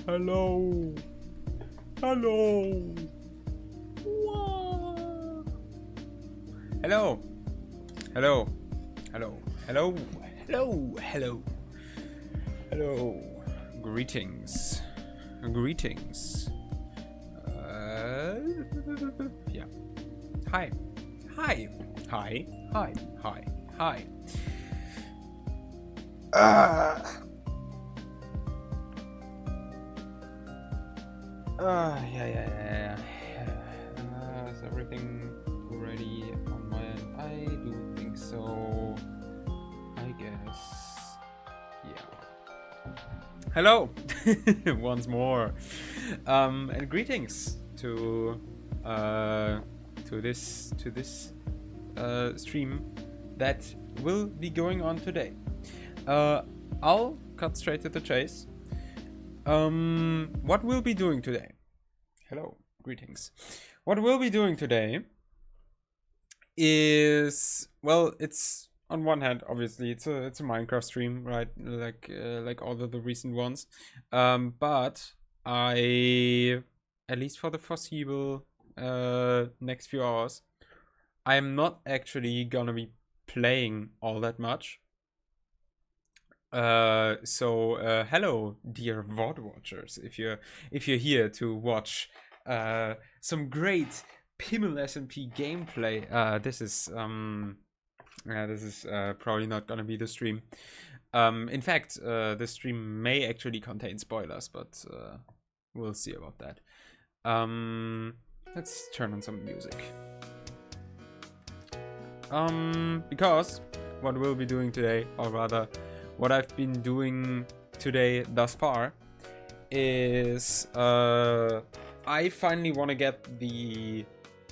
Hello. Hello. Whoa. Hello. Hello. Hello. Hello. Hello. Hello. Hello. Greetings. Greetings. Yeah. Hi. Hi. Hi. Hi. Hi. Hi. Yeah. Is everything ready on my end? I do think so. I guess. Yeah. Hello, once more, and greetings to this stream that will be going on today. I'll cut straight to the chase. What we'll be doing today? Hello, greetings. What we'll be doing today is, well, it's on one hand, obviously, it's a Minecraft stream, right? Like all of the recent ones. But I, at least for the foreseeable next few hours, I am not actually gonna be playing all that much. Hello, dear VOD watchers. If you're here to watch some great pimmelSMP gameplay, this is probably not gonna be the stream. In fact, the stream may actually contain spoilers, but we'll see about that. Let's turn on some music. Because what we'll be doing today, or rather what I've been doing today thus far, is I finally want to get the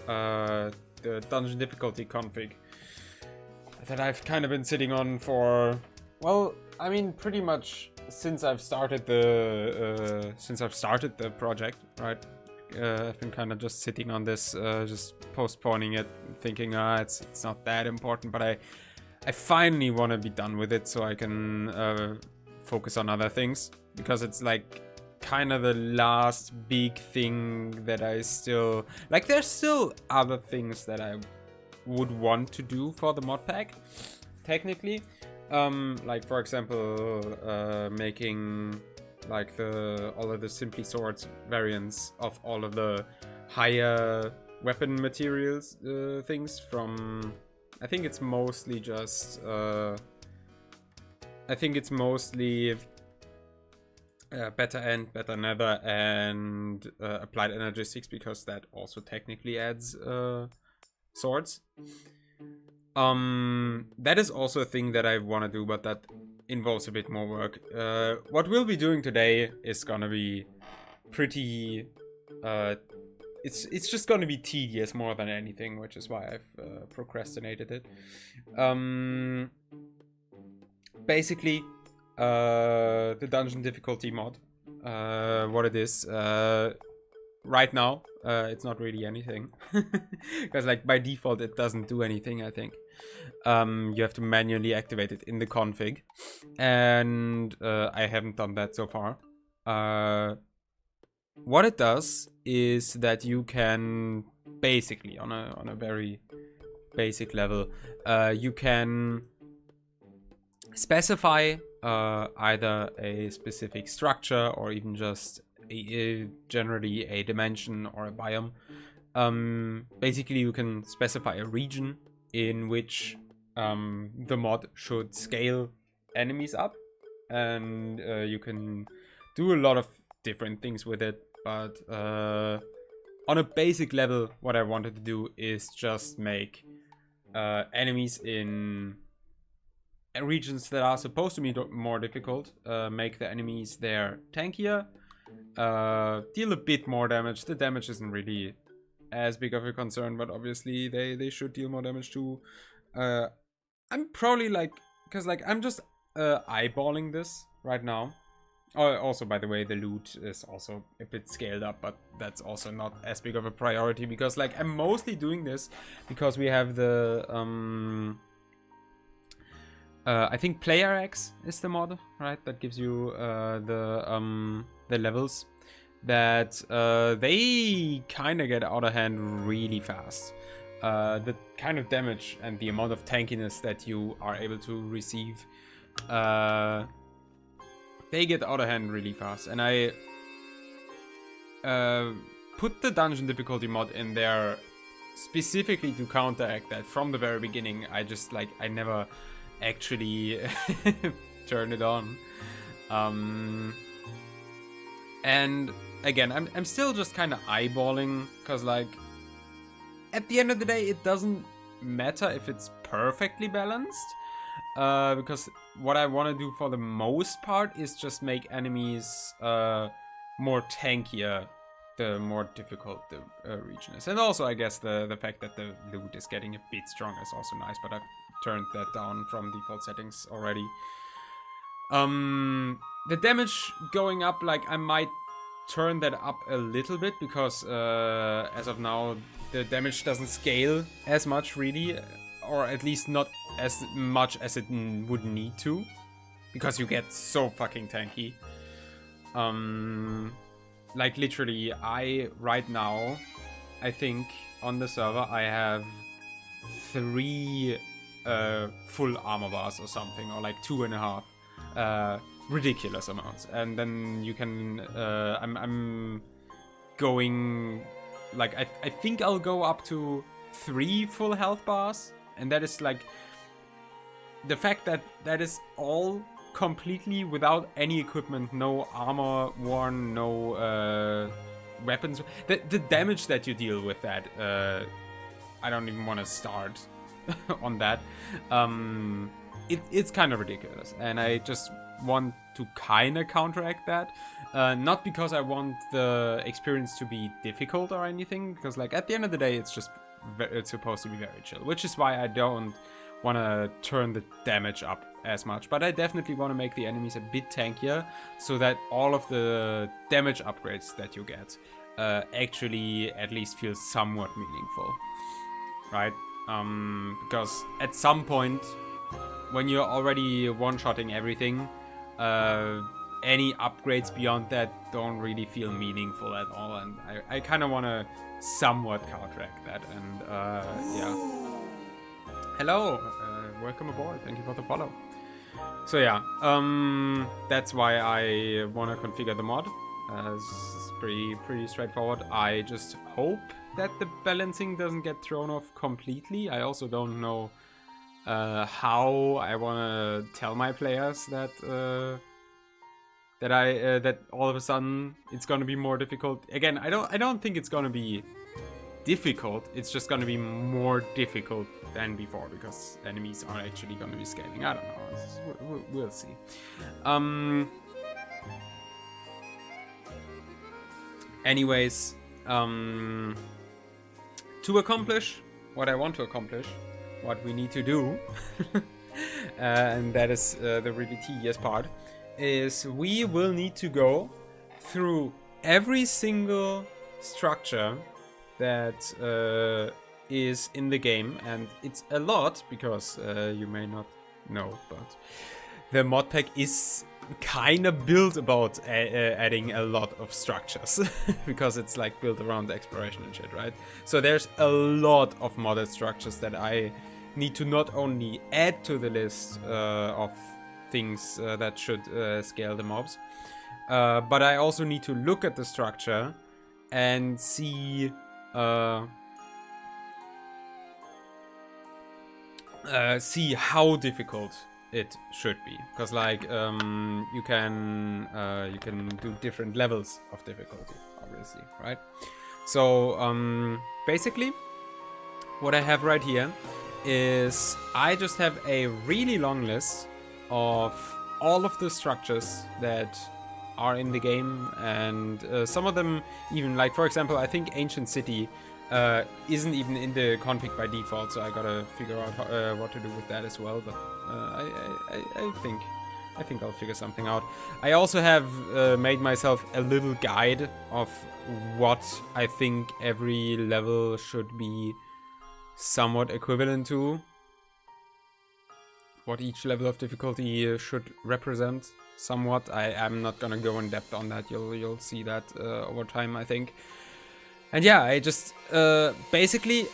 dungeon difficulty config that I've kind of been sitting on for, well, I mean, pretty much since I've started the project, right? I've been kind of just sitting on this, just postponing it, thinking, it's not that important, but I finally want to be done with it so I can focus on other things, because it's like kind of the last big thing that I still like. There's still other things that I would want to do for the mod pack, technically, like for example making like all of the Simply Swords variants of all of the higher weapon materials things from, I think it's mostly just Better End, Better Nether, and Applied Energistics, because that also technically adds swords. That is also a thing that I want to do, but that involves a bit more work. What we'll be doing today is gonna be pretty it's just gonna be tedious more than anything, which is why I've procrastinated it. Basically, the dungeon difficulty mod, what it is, right now, it's not really anything, because like by default it doesn't do anything, I think. You have to manually activate it in the config, and I haven't done that so far. What it does is that you can basically, on a very basic level, you can specify either a specific structure or even just generally a dimension or a biome. Basically, you can specify a region in which the mod should scale enemies up, and you can do a lot of different things with it, but on a basic level, what I wanted to do is just make enemies in regions that are supposed to be more difficult, make the enemies there tankier, deal a bit more damage. The damage isn't really as big of a concern, but obviously they should deal more damage too. I'm probably like, because like I'm just eyeballing this right now. Oh, also, by the way, the loot is also a bit scaled up, but that's also not as big of a priority, because like I'm mostly doing this because we have the I think Player X is the mod, right? That gives you the levels, that they kind of get out of hand really fast. The kind of damage and the amount of tankiness that you are able to receive, they get out of hand really fast. And I put the dungeon difficulty mod in there specifically to counteract that. From the very beginning, I never actually turned it on. And again, I'm still just kind of eyeballing, because like at the end of the day, it doesn't matter if it's perfectly balanced, because what I want to do for the most part is just make enemies more tankier the more difficult the region is. And also, I guess the fact that the loot is getting a bit stronger is also nice, but I've turned that down from default settings already. The damage going up, like, I might turn that up a little bit, because as of now the damage doesn't scale as much really, or at least not as much as it would need to, because you get so fucking tanky. Like literally, right now, I think on the server I have 3 full armor bars or something, or like 2.5. Ridiculous amounts. And then you can I'm going, like, I think I'll go up to 3 full health bars, and that is like the fact that that is all completely without any equipment, no armor worn, no weapons. The damage that you deal with that, I don't even want to start on that. It's kind of ridiculous, and I just want to kind of counteract that. Not because I want the experience to be difficult or anything, because like at the end of the day, it's supposed to be very chill, which is why I don't want to turn the damage up as much. But I definitely want to make the enemies a bit tankier, so that all of the damage upgrades that you get actually at least feel somewhat meaningful, right? Because at some point, when you're already one-shotting everything, any upgrades beyond that don't really feel meaningful at all, and I kind of want to somewhat counteract that. And yeah. Hello, welcome aboard, thank you for the follow. So yeah, that's why I want to configure the mod. It's pretty straightforward. I just hope that the balancing doesn't get thrown off completely. I also don't know how I want to tell my players that that all of a sudden it's gonna be more difficult. Again, I don't think it's gonna be difficult. It's just gonna be more difficult than before, because enemies are actually gonna be scaling. I don't know. We'll see. Anyways, to accomplish what I want to accomplish, what we need to do, and that is the really tedious part, is we will need to go through every single structure that is in the game, and it's a lot, because you may not know, but the mod pack is kind of built about adding a lot of structures, because it's like built around exploration and shit, right? So there's a lot of modded structures that I need to not only add to the list of things that should scale the mobs, but I also need to look at the structure and see see how difficult it should be, because like you can do different levels of difficulty, obviously, right? So basically what I have right here is I just have a really long list of all of the structures that are in the game, and some of them even, like for example, I think Ancient City isn't even in the config by default, so I gotta figure out what to do with that as well. But I think I'll figure something out. I also have made myself a little guide of what I think every level should be somewhat equivalent to, what each level of difficulty should represent. somewhat. I'm not gonna go in depth on that. You'll see that over time, I think. And yeah, I just basically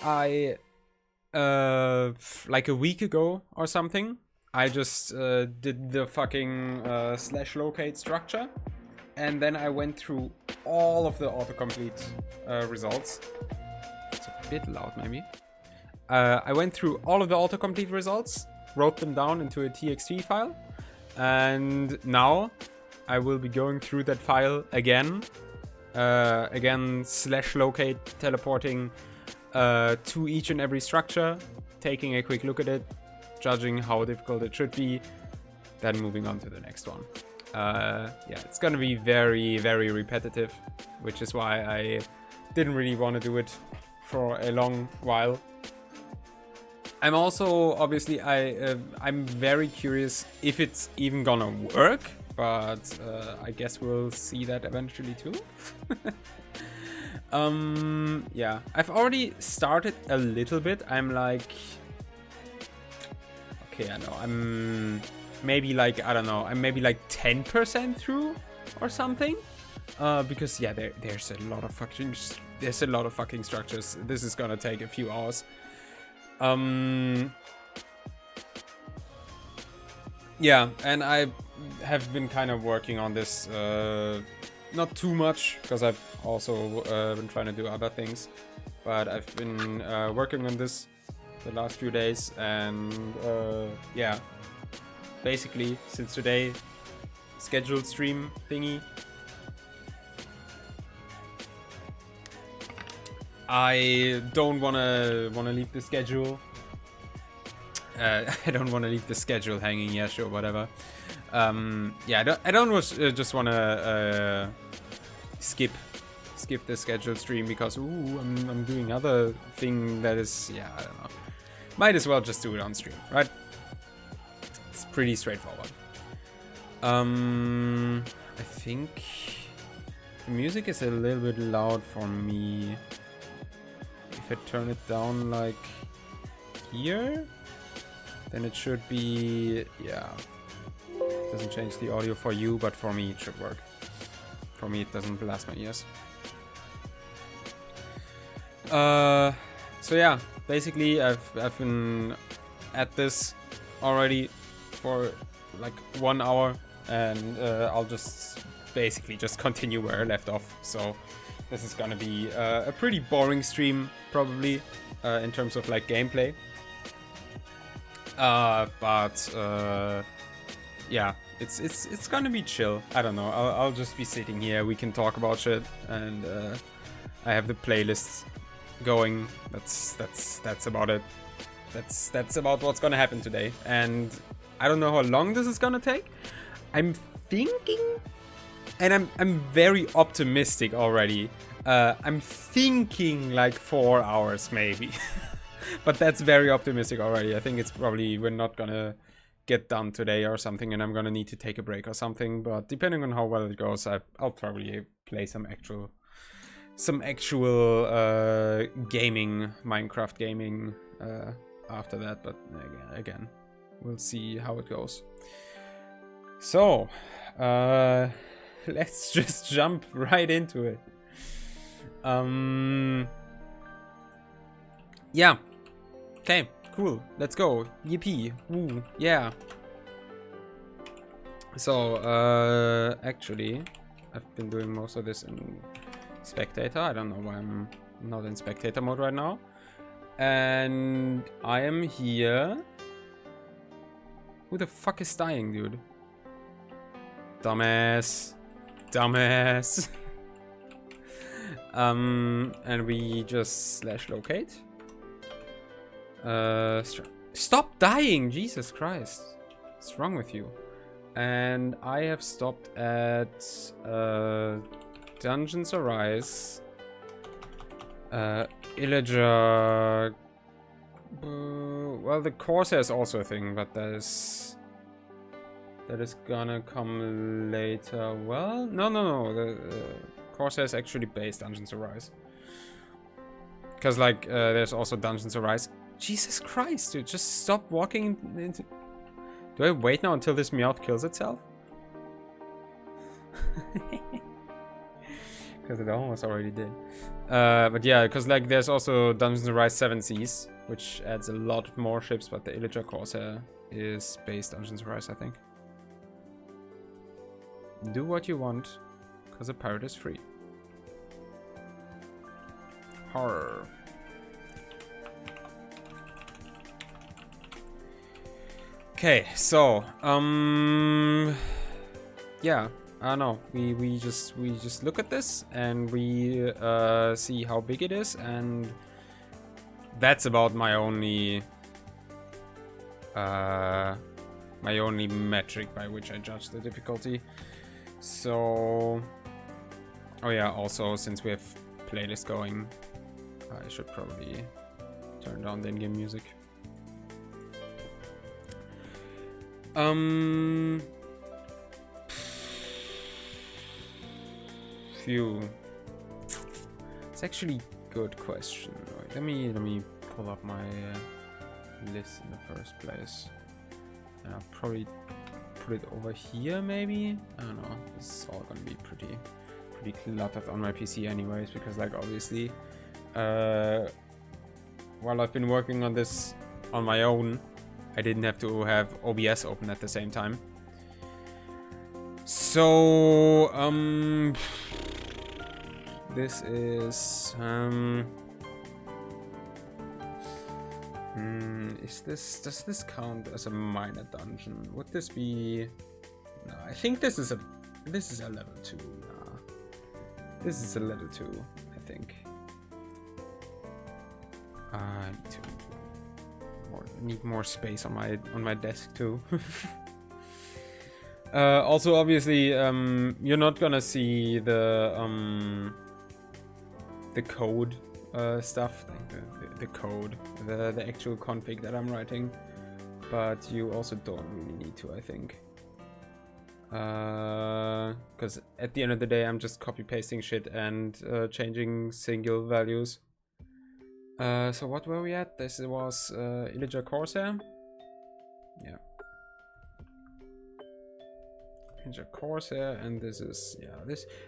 like a week ago or something, I just did the fucking slash locate structure, and then I went through all of the autocomplete results. It's a bit loud, maybe. I went through all of the autocomplete results, wrote them down into a TXT file, and now I will be going through that file again. Again, slash locate, teleporting to each and every structure, taking a quick look at it, judging how difficult it should be, then moving on to the next one. Yeah, it's gonna be very, very repetitive, which is why I didn't really want to do it for a long while. I'm also, obviously, I'm very curious if it's even gonna work, but I guess we'll see that eventually too. Yeah, I've already started a little bit. I'm like, okay, I know, I'm maybe like, I don't know, I'm maybe like 10% through or something. Because yeah, there's a lot of fucking structures. This is gonna take a few hours. Yeah, and I have been kind of working on this, not too much, because I've also been trying to do other things, but I've been working on this the last few days, and yeah, basically since today, scheduled stream thingy, I don't wanna leave the schedule. I don't want to leave the schedule hanging. Yeah, sure, whatever. Yeah, I don't just want to skip the scheduled stream because I'm doing other thing that is, yeah, I don't know. Might as well just do it on stream, right? It's pretty straightforward. I think the music is a little bit loud for me. If I turn it down like here, then it should be, yeah. It doesn't change the audio for you, but for me it should work. For me it doesn't blast my ears. So yeah, basically I've been at this already for like 1 hour, and I'll just basically just continue where I left off. So this is gonna be a pretty boring stream probably in terms of like gameplay. But yeah, it's gonna be chill. I don't know. I'll just be sitting here. We can talk about shit, and I have the playlists going. That's about it. That's about what's gonna happen today. And I don't know how long this is gonna take. I'm thinking, and I'm very optimistic already. I'm thinking like 4 hours maybe. But that's very optimistic already. I think it's probably we're not gonna get done today or something, and I'm gonna need to take a break or something. But depending on how well it goes, I'll probably play some actual gaming, Minecraft gaming after that. But again, we'll see how it goes. So let's just jump right into it. Yeah. Okay, cool. Let's go. Yippee. Woo. Yeah. So, actually, I've been doing most of this in spectator. I don't know why I'm not in spectator mode right now. And I am here. Who the fuck is dying, dude? Dumbass. Dumbass. And we just slash locate. Stop dying! Jesus Christ. What's wrong with you? And I have stopped at Dungeons Arise, Illager. Well, the Corsair is also a thing, but that is gonna come later. Well, no. The Corsair is actually based Dungeons Arise, because like there's also Dungeons Arise. Jesus Christ, dude, just stop walking into... Do I wait now until this Meowth kills itself? Because it almost already did. But yeah, because like there's also Dungeons and Rise 7 Seas, which adds a lot more ships, but the Illager Corsair is based Dungeons and Rise, I think. Do what you want, because a pirate is free. Horror. Okay, so yeah, I don't know. We just look at this and we see how big it is, and that's about my only metric by which I judge the difficulty. So, oh yeah, also since we have playlist going, I should probably turn down the in-game music. Phew. It's actually a good question. Right, let me pull up my list in the first place. And I'll probably put it over here, maybe? I don't know. It's all gonna be pretty cluttered on my PC anyways, because like obviously while I've been working on this on my own, I didn't have to have OBS open at the same time. So this is does this count as a minor dungeon? Would this be? No, I think this is a level 2. Nah. This is a level 2, I think. I need more space on my desk too. Also, obviously, you're not gonna see the code stuff, like the code, the actual config that I'm writing, but you also don't really need to, I think. Because at the end of the day, I'm just copy pasting shit and changing single values. So what were we at? This was Illager Corsair. Yeah. Illager Corsair, and this is, yeah,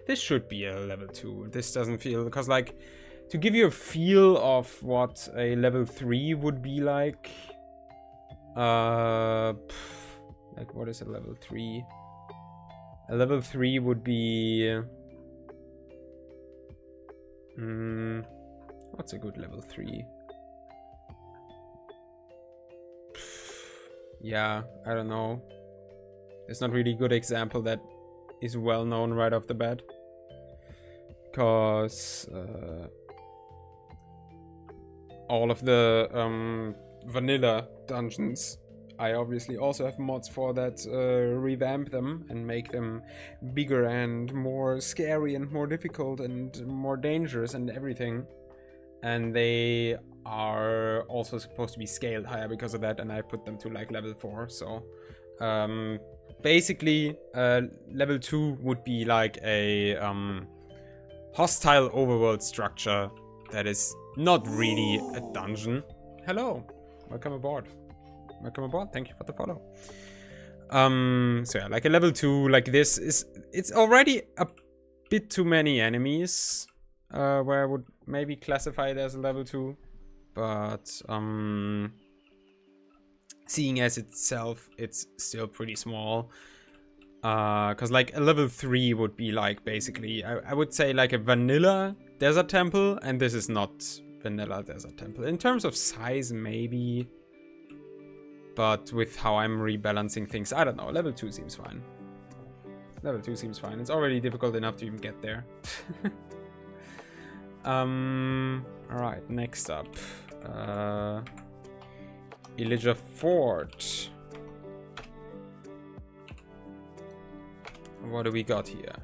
this should be a level 2. This doesn't feel, because like, to give you a feel of what a level 3 would be like, like what is a level 3? A level 3 would be, what's a good level 3? Yeah, I don't know. There's not really a good example that is well known right off the bat. Because all of the vanilla dungeons, I obviously also have mods for that revamp them and make them bigger and more scary and more difficult and more dangerous and everything. And they are also supposed to be scaled higher because of that, and I put them to like level 4. So basically level 2 would be like a hostile overworld structure that is not really a dungeon. Hello, welcome aboard. Welcome aboard, thank you for the follow. So yeah, like a level 2 like this it's already a bit too many enemies, where I would maybe classify it as a level 2, but seeing as itself, it's still pretty small. Because like a level 3 would be like basically, I would say like a vanilla desert temple, and this is not vanilla desert temple. In terms of size, maybe, but with how I'm rebalancing things, I don't know. Level 2 seems fine. Level 2 seems fine. It's already difficult enough to even get there. Alright, next up. Illager Fort. What do we got here?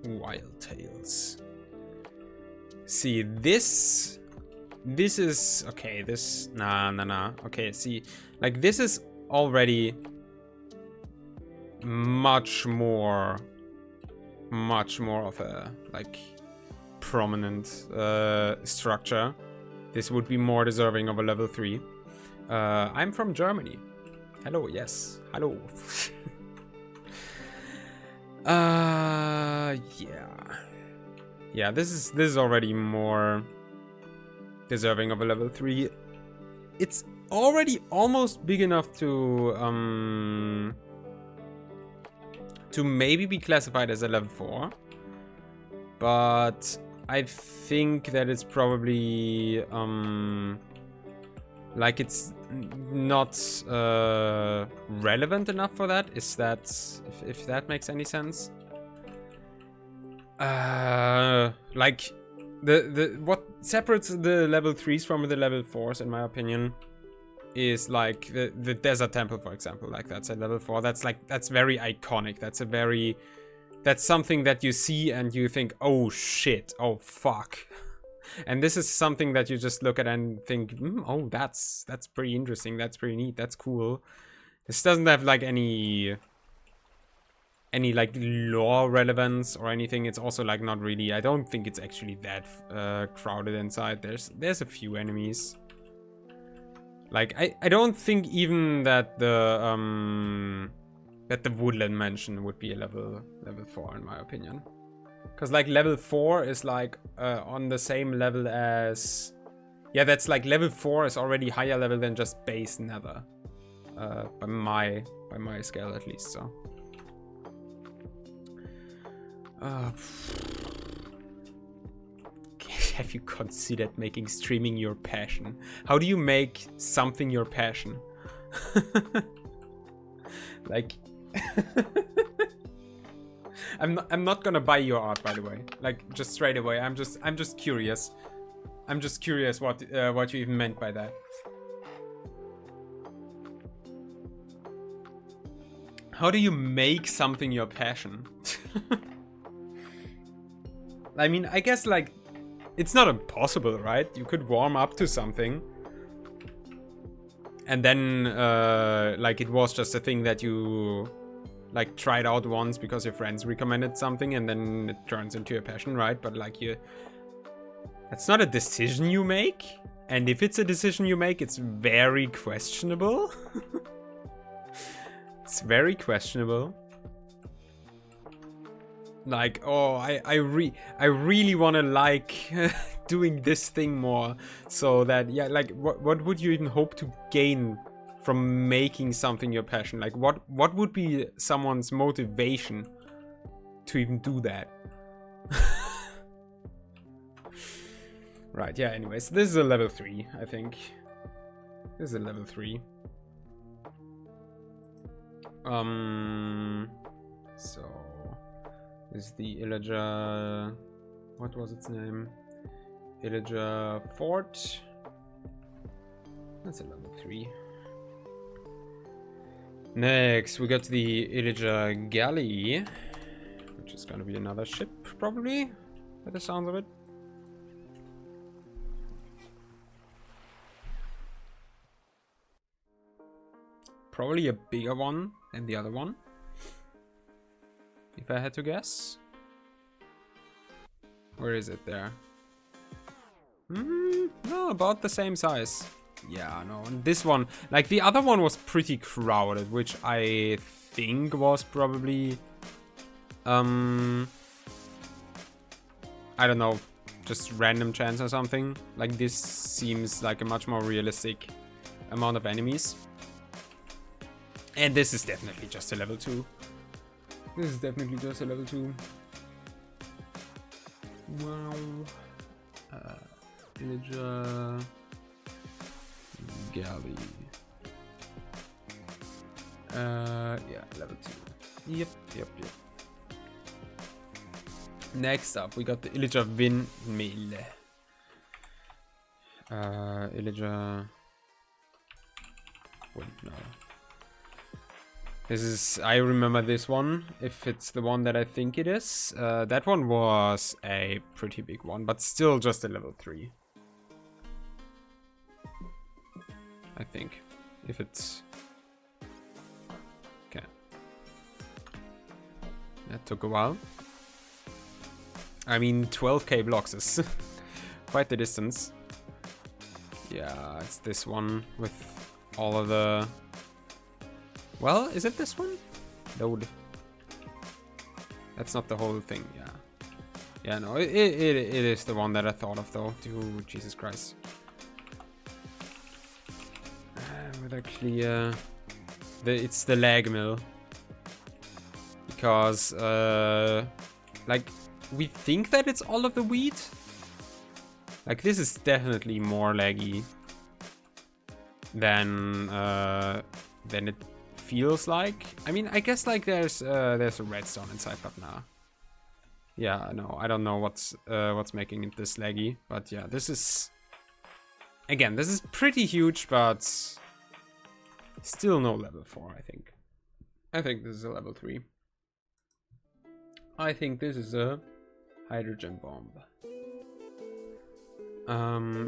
Wild Tales. See, this is okay. This nah. Okay, see, like this is already much more of a like prominent structure. This would be more deserving of a level 3. I'm from Germany. Hello, yes. Hello. Yeah. Yeah, this is already more deserving of a level 3. It's already almost big enough to maybe be classified as a level 4. But I think that it's probably like it's not relevant enough for that. Is that if that makes any sense? Like the what separates the level 3s from the level 4s, in my opinion, is like the Desert Temple, for example. Like that's a level 4. That's very iconic. That's something that you see and you think, oh shit, oh fuck. And this is something that you just look at and think, oh, that's pretty interesting, that's pretty neat, that's cool. This doesn't have like any like lore relevance or anything. It's also like not really, I don't think it's actually that crowded inside. There's a few enemies. Like I don't think even that the Woodland Mansion would be a level 4 in my opinion. Because like level 4 is like on the same level as... Yeah, that's like level 4 is already higher level than just base Nether. By my scale at least, so. Have you considered making streaming your passion? How do you make something your passion? Like... I'm not gonna buy your art, by the way. Like, just straight away. I'm just curious. I'm just curious what you even meant by that. How do you make something your passion? I mean, I guess like it's not impossible, right? You could warm up to something, and then like it was just a thing that you like tried out once because your friends recommended something, and then it turns into a passion, right? But like that's not a decision you make, and if it's a decision you make, it's very questionable. It's very questionable. Like, oh, I really want to like doing this thing more, so that, yeah, like what would you even hope to gain from making something your passion? Like what would be someone's motivation to even do that? Right, yeah, anyways, this is a level 3, I think. This is a level 3. So is the Illager, what was its name? Illager Fort. That's a level 3. Next, we got the Illager Galley, which is gonna be another ship, probably, by the sounds of it. Probably a bigger one than the other one, if I had to guess. Where is it there? No, about the same size. Yeah, no, and this one, like the other one was pretty crowded, which I think was probably, I don't know, just random chance or something. Like this seems like a much more realistic amount of enemies. And this is definitely just a level 2. This is definitely just a level 2. Wow. Illager Galley. Yeah, level 2. Yep. Next up, we got the Illager Windmill. Illager Windmill. This is, I remember this one, if it's the one that I think it is. That one was a pretty big one, but still just a level 3. I think. If it's... Okay. That took a while. I mean, 12k blocks is quite the distance. Yeah, it's this one with all of the... Well, is it this one? Load. That's not the whole thing, yeah. Yeah, no, it is the one that I thought of, though. Dude, Jesus Christ. With actually, it's the lag mill. Because, like, we think that it's all of the wheat. Like, this is definitely more laggy than it feels like. I mean, I guess, like, there's a redstone inside, but nah. Yeah, no, I don't know what's making it this laggy, but yeah, this is... Again, this is pretty huge, but still no level 4, I think. I think this is a level 3. I think this is a hydrogen bomb.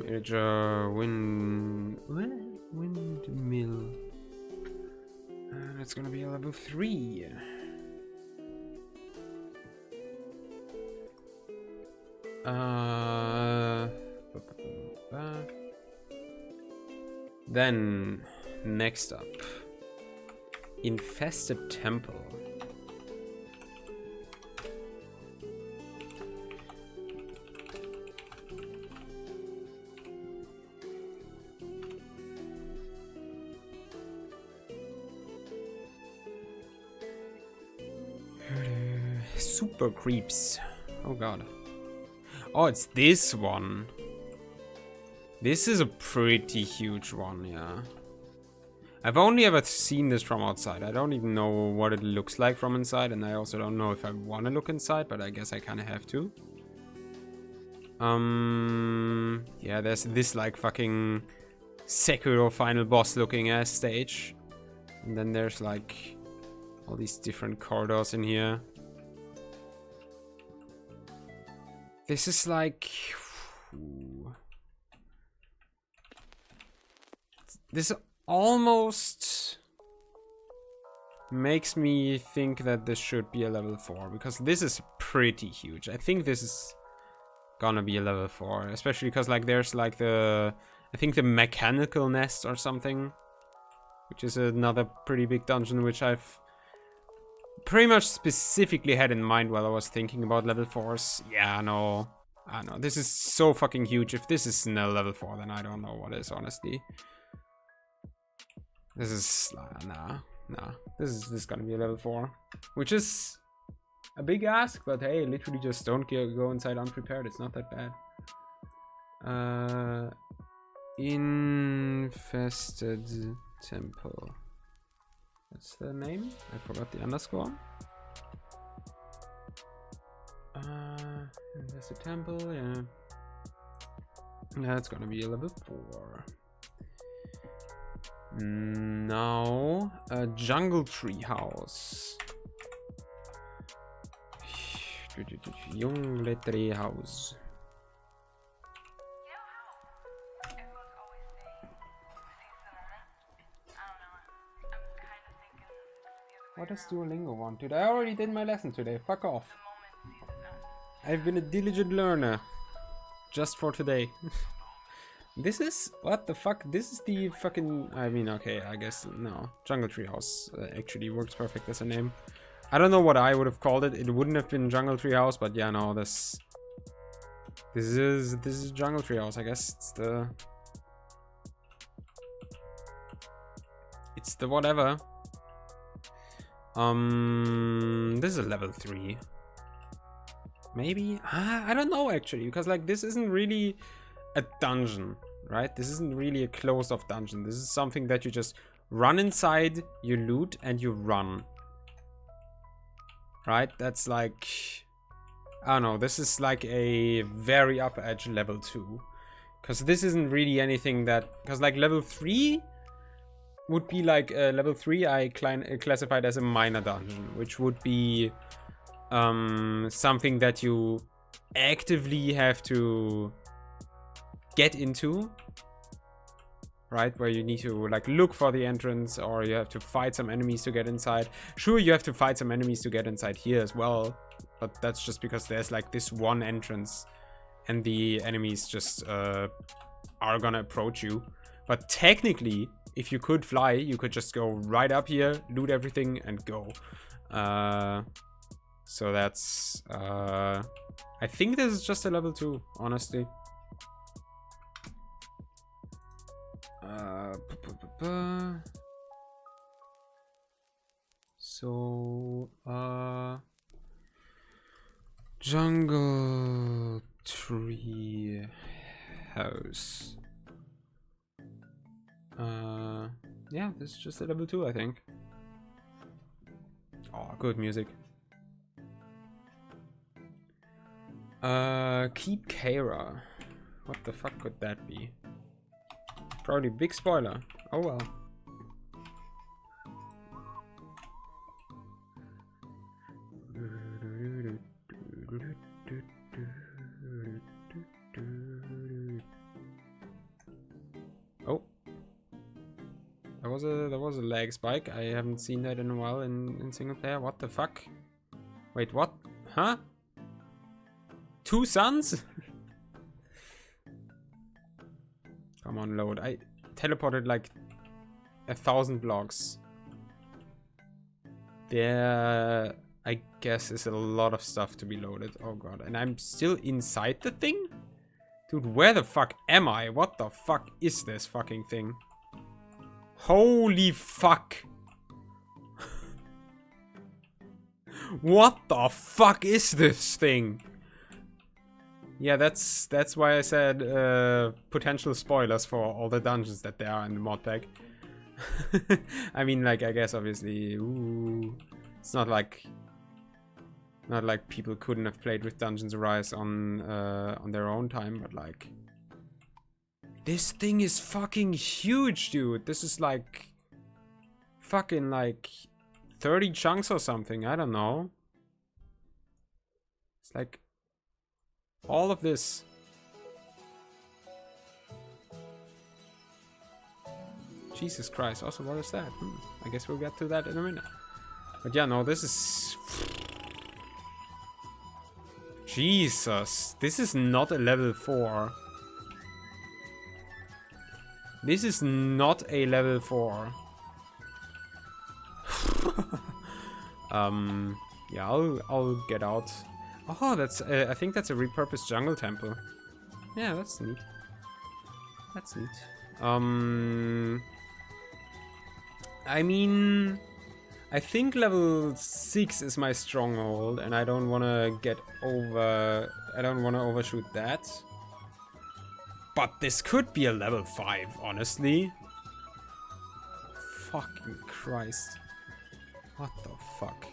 It's a windmill. It's gonna be a level 3. Then, next up, infested temple. Super creeps. Oh god. Oh, it's this one. This is a pretty huge one, yeah. I've only ever seen this from outside. I don't even know what it looks like from inside, and I also don't know if I want to look inside, but I guess I kind of have to. Yeah, there's this like fucking Sekiro final boss looking ass stage. And then there's like all these different corridors in here. This is like... This almost makes me think that this should be a level 4, because this is pretty huge. I think this is gonna be a level 4, especially because like there's like the... I think the mechanical nest or something, which is another pretty big dungeon, which I've pretty much specifically had in mind while I was thinking about level 4s. Yeah, no. I know. This is so fucking huge. If this is no level 4, then I don't know what is, honestly. This is... Nah. This is gonna be a level 4. Which is a big ask, but hey, literally just don't go inside unprepared. It's not that bad. Infested temple. What's the name? I forgot the underscore. Infested temple, yeah. That's gonna be a level 4. Now, a jungle tree house. Jungle tree house. What does Duolingo want? Dude, I already did my lesson today. Fuck off. I've been a diligent learner. Just for today. This is... What the fuck? This is the fucking... I mean, okay, I guess... No. Jungle Treehouse actually works perfect as a name. I don't know what I would have called it. It wouldn't have been Jungle Treehouse, but yeah, no, this is Jungle Treehouse, I guess. It's the whatever. This is a level 3. Maybe? I don't know actually, because like this isn't really a dungeon, right? This isn't really a closed off dungeon. This is something that you just run inside, you loot, and you run. Right? That's like... I don't know, this is like a very upper edge level 2. Because this isn't really anything that... Because like level 3... would be like level 3 I classified as a minor dungeon, which would be something that you actively have to get into, right? Where you need to like look for the entrance, or you have to fight some enemies to get inside. Sure, you have to fight some enemies to get inside here as well, but that's just because there's like this one entrance and the enemies just are gonna approach you. But technically, if you could fly, you could just go right up here, loot everything, and go. So that's... I think this is just a level 2, honestly. So, jungle tree house. Yeah, this is just a level 2, I think. Oh, good music. Keep Kara. What the fuck could that be? Probably big spoiler. Oh well. Oh. There was a lag spike. I haven't seen that in a while in single player. What the fuck? Wait, what? Huh? 2 suns? Come on, load. I teleported like 1,000 blocks. There, I guess, is a lot of stuff to be loaded. Oh god. And I'm still inside the thing? Dude, where the fuck am I? What the fuck is this fucking thing? Holy fuck. What the fuck is this thing? Yeah, that's why I said potential spoilers for all the dungeons that there are in the mod pack. I mean, like, I guess obviously, ooh, it's not like people couldn't have played with Dungeons Arise on their own time, but like, this thing is fucking huge, dude. This is like fucking like 30 chunks or something. I don't know. It's like all of this. Jesus Christ. Also, what is that? I guess we'll get to that in a minute. But yeah, no, this is... Jesus. This is not a level 4. This is not a level 4. Yeah, I'll get out. Oh, that's I think that's a repurposed jungle temple. Yeah, that's neat. That's neat. I mean, I think level 6 is my stronghold, and I don't want to get over. I don't want to overshoot that. But this could be a level 5, honestly. Fucking Christ. What the fuck?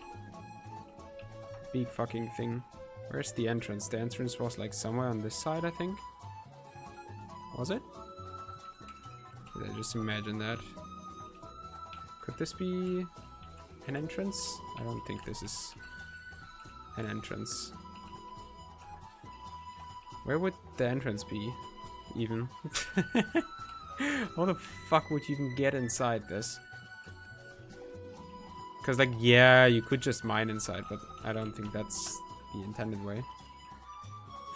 Big fucking thing. Where's the entrance? The entrance was like somewhere on this side, I think. Was it? Did I just imagine that? Could this be an entrance? I don't think this is an entrance. Where would the entrance be, even? How the fuck would you even get inside this? Because, like, yeah, you could just mine inside, but I don't think that's the intended way.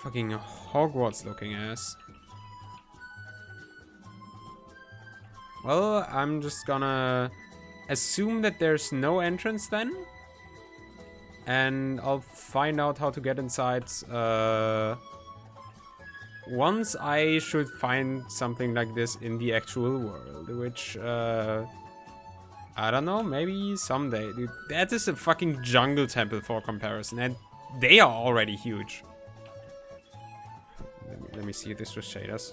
Fucking Hogwarts looking ass. Well, I'm just gonna assume that there's no entrance then. And I'll find out how to get inside once I should find something like this in the actual world, which I don't know, maybe someday. Dude, that is a fucking jungle temple for comparison, and they are already huge. Let me see this with shaders.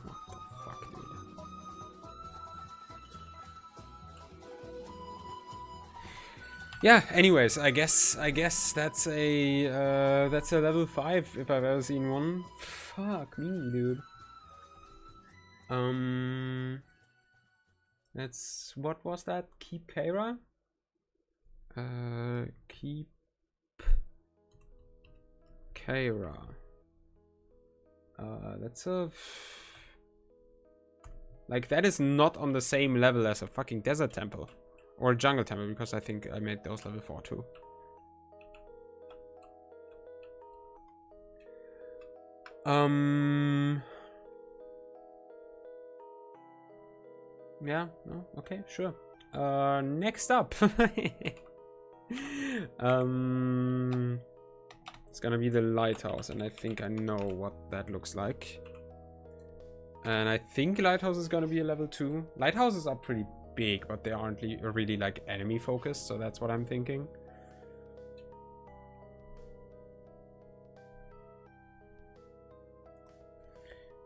What the fuck, dude? Yeah, anyways, I guess that's a level 5 if I've ever seen one. Fuck me, dude. What was that? Keep Kara? Keep Kara. That's a... Like, that is not on the same level as a fucking desert temple. Or a jungle temple, because I think I made those level 4 too. Yeah, no, okay, sure. Next up. It's gonna be the lighthouse, and I think I know what that looks like. And I think lighthouse is gonna be a level 2. Lighthouses are pretty big, but they aren't really like enemy focused, so that's what I'm thinking.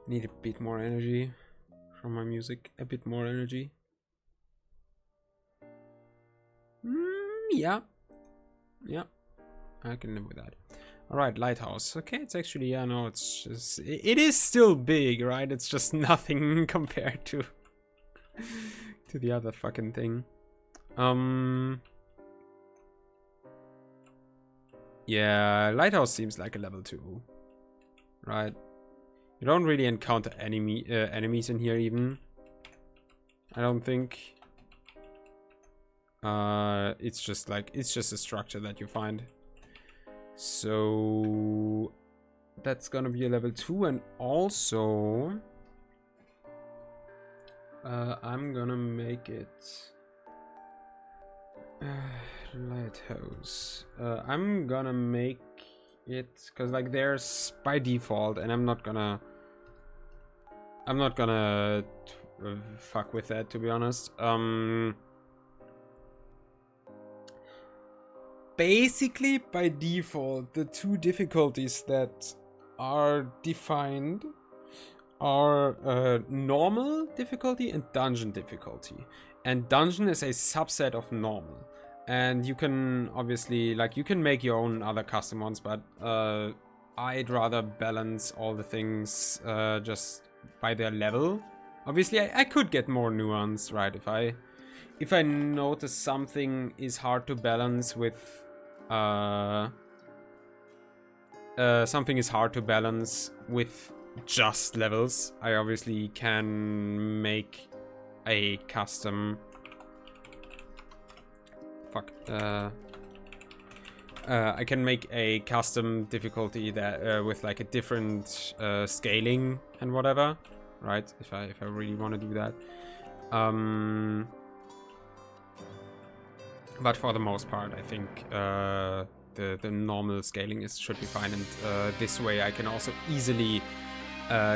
Need a bit more energy from my music. A bit more energy. Yeah. Yeah. I can live with that. Alright, lighthouse. Okay, it's actually, yeah, no, it's just... It is still big, right? It's just nothing compared to... to the other fucking thing. Yeah, lighthouse seems like a level 2. Right? You don't really encounter enemies in here even. I don't think. It's just like, it's just a structure that you find. So that's gonna be a level 2, and also I'm gonna make it lighthouse. I'm gonna make it, because like there's by default, and I'm not gonna fuck with that, to be honest. Basically, by default, the two difficulties that are defined are normal difficulty and dungeon difficulty. And dungeon is a subset of normal. And you can obviously, like, you can make your own other custom ones, but I'd rather balance all the things just by their level. Obviously, I could get more nuance, right? If I notice something is hard to balance with something is hard to balance with just levels, I obviously can make a custom I can make a custom difficulty that with like a different scaling and whatever, right? If I really want to do that. But for the most part, I think the normal scaling should be fine, and this way I can also easily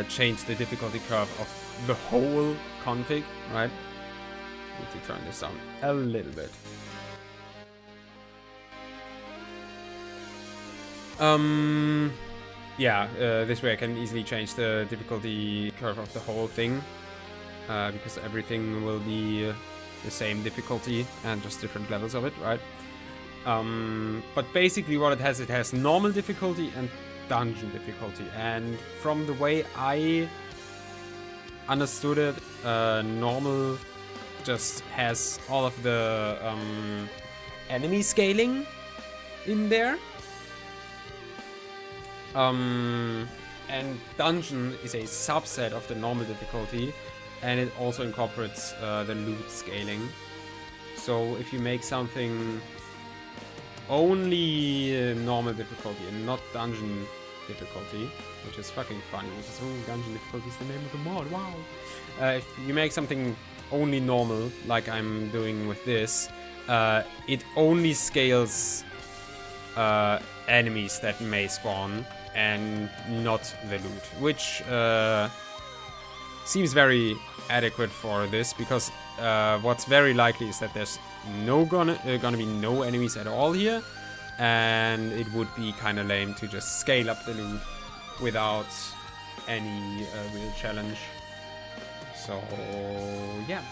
change the difficulty curve of the whole config, right? Need to turn this down a little bit. Yeah, this way I can easily change the difficulty curve of the whole thing, because everything will be the same difficulty and just different levels of it, right? But basically what it has normal difficulty and dungeon difficulty, and from the way I understood it, normal just has all of the enemy scaling in there, and dungeon is a subset of the normal difficulty, and it also incorporates the loot scaling. So if you make something only normal difficulty and not dungeon difficulty, which is fucking funny, because dungeon difficulty is the name of the mod, wow. If you make something only normal, like I'm doing with this, it only scales enemies that may spawn and not the loot, which seems very adequate for this, because what's very likely is that there's gonna be no enemies at all here, and it would be kind of lame to just scale up the loot without any real challenge. So yeah,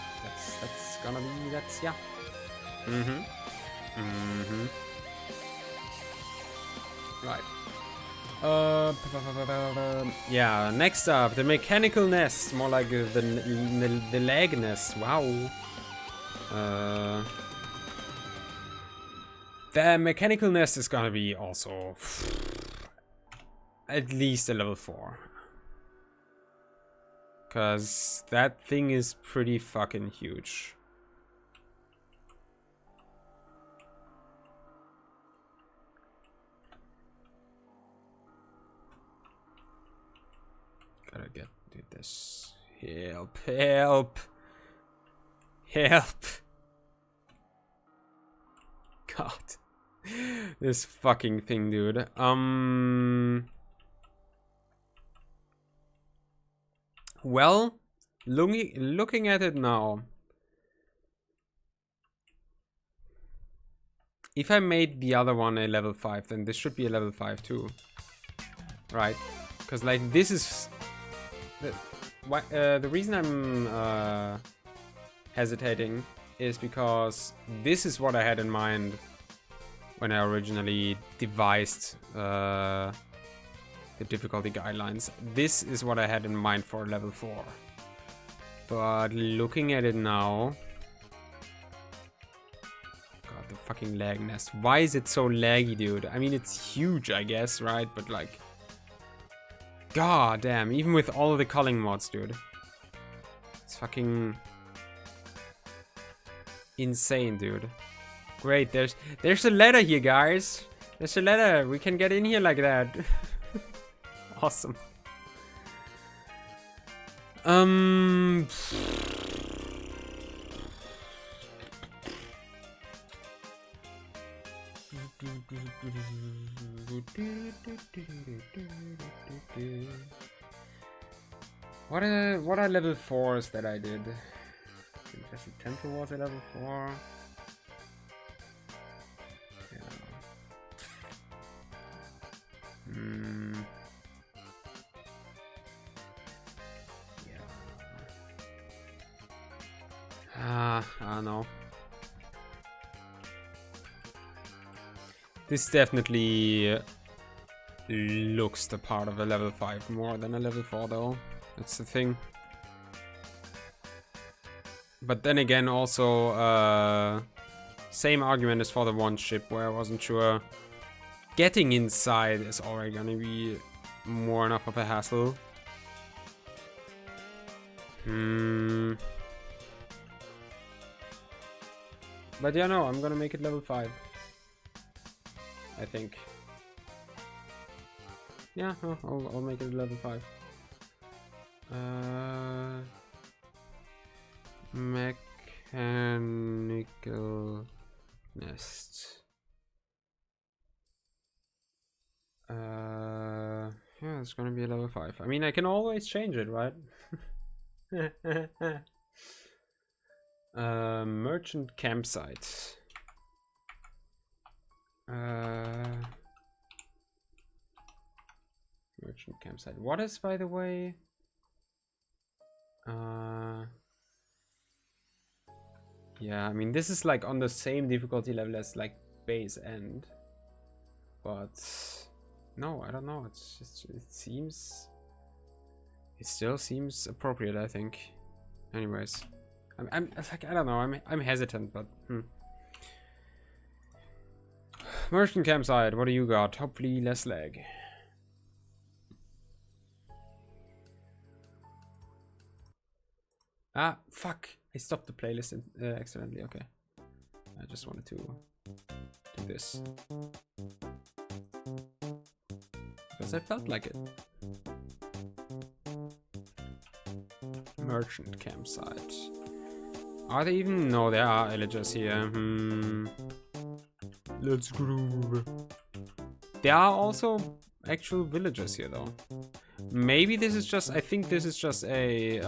that's gonna be yeah. Right. Yeah, next up, the mechanical nest, more like the leg nest. Wow. The mechanical nest is gonna be also at least a level 4. Cause that thing is pretty fucking huge. Gotta get this. Help, help, help. God. This fucking thing, dude. Well, looking at it now. If I made the other one a level 5, then this should be a level 5 too. Right? Because like this is... The reason I'm hesitating is because this is what I had in mind when I originally devised the difficulty guidelines. This is what I had in mind for level 4. But looking at it now... God, the fucking lag nest. Why is it so laggy, dude? I mean, it's huge, I guess, right? But like... God damn, even with all of the culling mods, dude. It's fucking... insane, dude. Great, there's a ladder here, guys. There's a ladder. We can get in here like that. Awesome. What are level 4s that I did? Just the temple was a level 4. I don't know. This definitely looks the part of a level 5 more than a level 4 though. That's the thing. But then again also same argument as for the one ship where I wasn't sure. Getting inside is already gonna be more enough of a hassle. But yeah, no, I'm gonna make it level 5. I think. Yeah, I'll make it level 5. Mechanical nest. Yeah, it's gonna be a level 5. I mean, I can always change it, right? Merchant campsite. Merchant campsite. What is, by the way? Yeah, I mean, this is like on the same difficulty level as like base end, but no, I don't know. It's just, it still seems appropriate, I think. Anyways, I'm like, I don't know. I'm hesitant, but Merchant campsite. What do you got? Hopefully less lag. Ah, fuck. I stopped the playlist accidentally. Okay. I just wanted to do this. Because I felt like it. Merchant campsite. Are they even? No, there are villagers here. Let's groove. There are also actual villagers here though. Maybe this is just, I think this is just a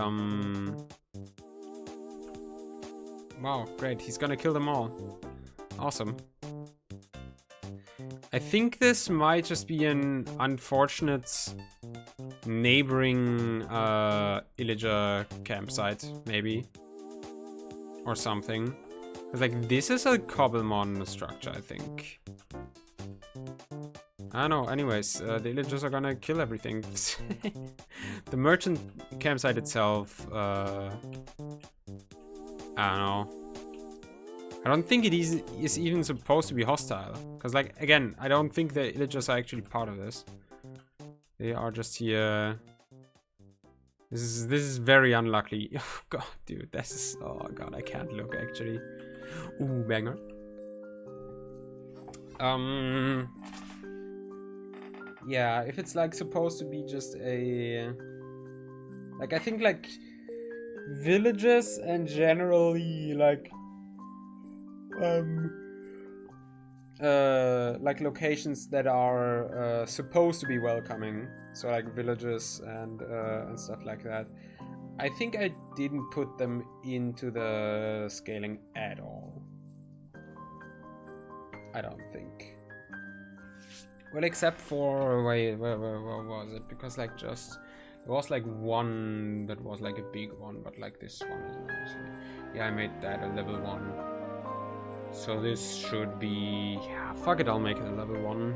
wow, great, he's gonna kill them all. Awesome. I think this might just be an unfortunate neighboring villager campsite, maybe. Or something. Cause like this is a cobblemon structure, I think. I don't know, anyways, the villagers are gonna kill everything. The merchant campsite itself, I don't know. I don't think it is even supposed to be hostile. Because, like, again, I don't think the villagers are actually part of this. They are just here. This is very unlucky. Oh god, dude, this is, oh god, I can't look actually. Ooh, banger. Yeah, if it's like supposed to be just a Like, I think, like, villages and generally, like locations that are supposed to be welcoming, so like villages and stuff like that, I think I didn't put them into the scaling at all. I don't think. Well, except for, wait, where was it? Because like just, there was like one that was like a big one, but like this one isn't obviously. Yeah, I made that a level 1. So this should be, yeah, fuck it, I'll make it a level 1.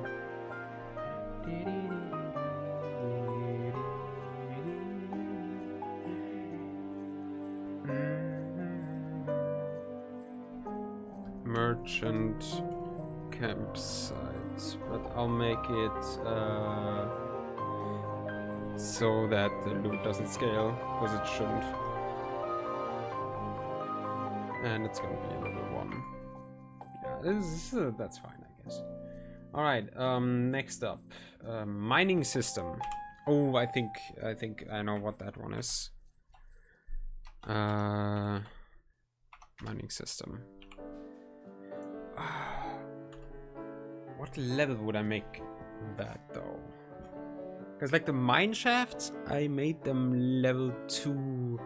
Merchant campsite, but I'll make it so that the loot doesn't scale, because it shouldn't. And it's gonna be a level 1. Yeah, that's fine, I guess. Alright, next up, mining system. Oh, I think I know what that one is. Mining system. What level would I make that though? Because like the mine shafts, I made them level 2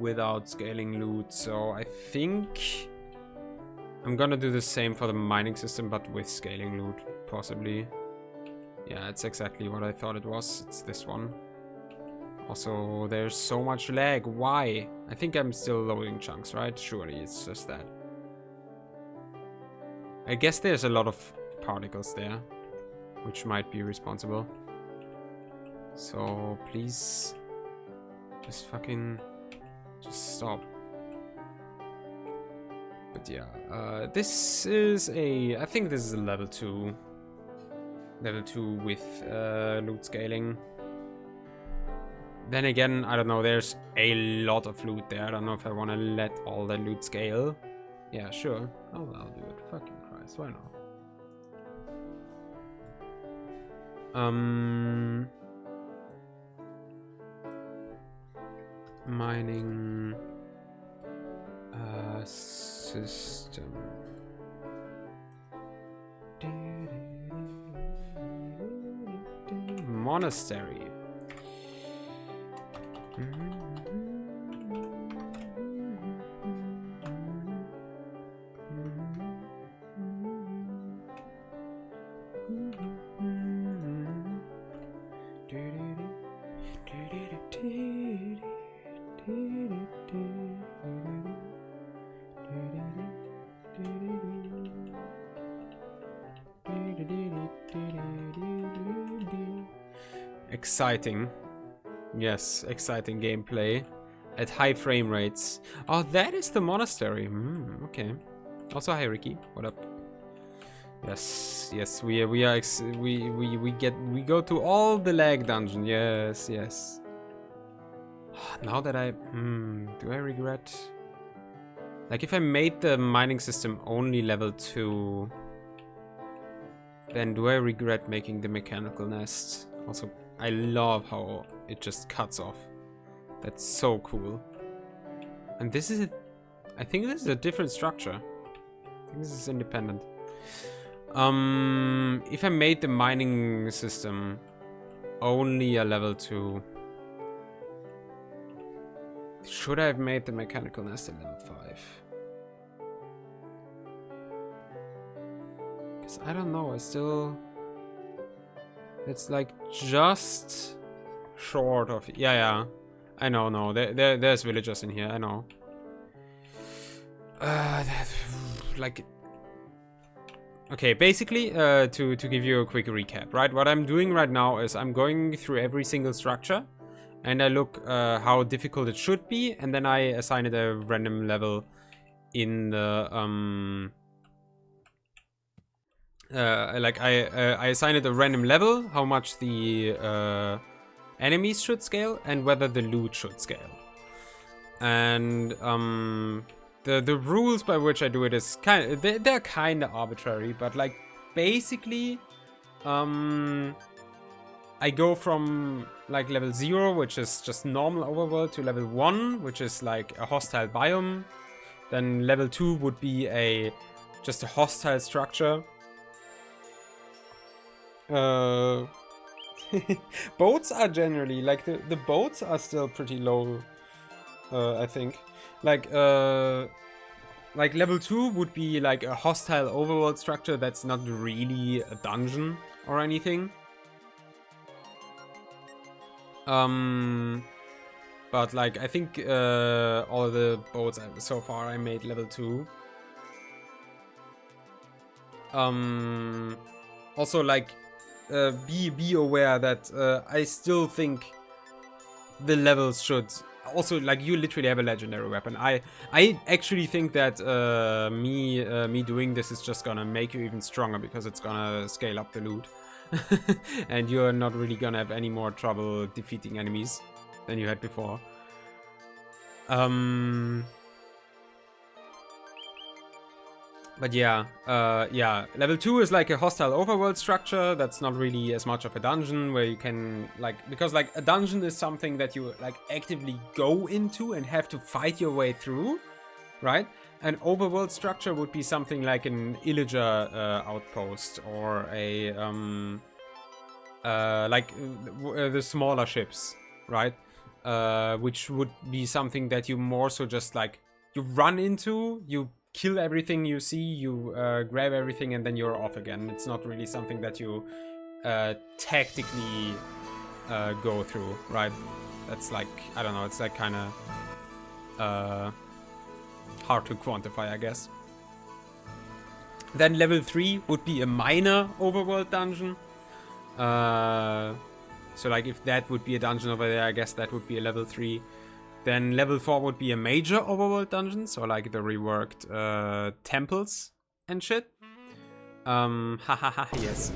without scaling loot. So I think I'm gonna do the same for the mining system, but with scaling loot, possibly. Yeah, it's exactly what I thought it was. It's this one. Also, there's so much lag. Why? I think I'm still loading chunks, right? Surely it's just that. I guess there's a lot of particles there, which might be responsible. So please, just fucking, just stop. But yeah, this is a, I think this is a level 2. Level 2 with loot scaling. Then again, I don't know, there's a lot of loot there. I don't know if I want to let all the loot scale. Yeah, sure. I'll do it. Fucking Christ, why not? Mining system. Monastery. Exciting. Yes, exciting gameplay at high frame rates. Oh, that is the monastery. Okay. Also, hi Ricky. What up? Yes, yes. We go to all the lag dungeon. Yes, yes. Now that I do I regret? Like if I made the mining system only level 2, then do I regret making the mechanical nest? Also, I love how it just cuts off. That's so cool. And this is I think this is a different structure. I think this is independent. If I made the mining system only a level 2, should I have made the mechanical nest a level 5? Because I don't know, it's like just short of, yeah, I know, no, there's villagers in here, I know. Like, okay, basically, to give you a quick recap, right? What I'm doing right now is I'm going through every single structure, and I look how difficult it should be, and then I assign it a random level in the I assign it a random level, how much the enemies should scale, and whether the loot should scale. And the rules by which I do it is they're kind of arbitrary, but like basically I I go from like level 0, which is just normal overworld, to level 1, which is like a hostile biome. Then level 2 would be just a hostile structure. Boats are generally, like, the boats are still pretty low, I think. Like level 2 would be like a hostile overworld structure that's not really a dungeon or anything. But like, I think all the boats so far I made level 2. Also, like, be aware that I still think the levels should also, like, you literally have a legendary weapon. I actually think that me doing this is just gonna make you even stronger, because it's gonna scale up the loot. And you're not really gonna have any more trouble defeating enemies than you had before. But yeah, level 2 is like a hostile overworld structure that's not really as much of a dungeon, where you can, like, because like a dungeon is something that you like actively go into and have to fight your way through, right? An overworld structure would be something like an Illager outpost, or a the smaller ships, right? Which would be something that you more so just like you run into, you kill everything you see, you grab everything, and then you're off again. It's not really something that you tactically go through, right? That's like, I don't know, it's like kind of hard to quantify, I guess. Then level 3 would be a minor overworld dungeon. So like, if that would be a dungeon over there, I guess that would be a level 3. Then level 4 would be a major overworld dungeon, so like the reworked temples and shit. Yes.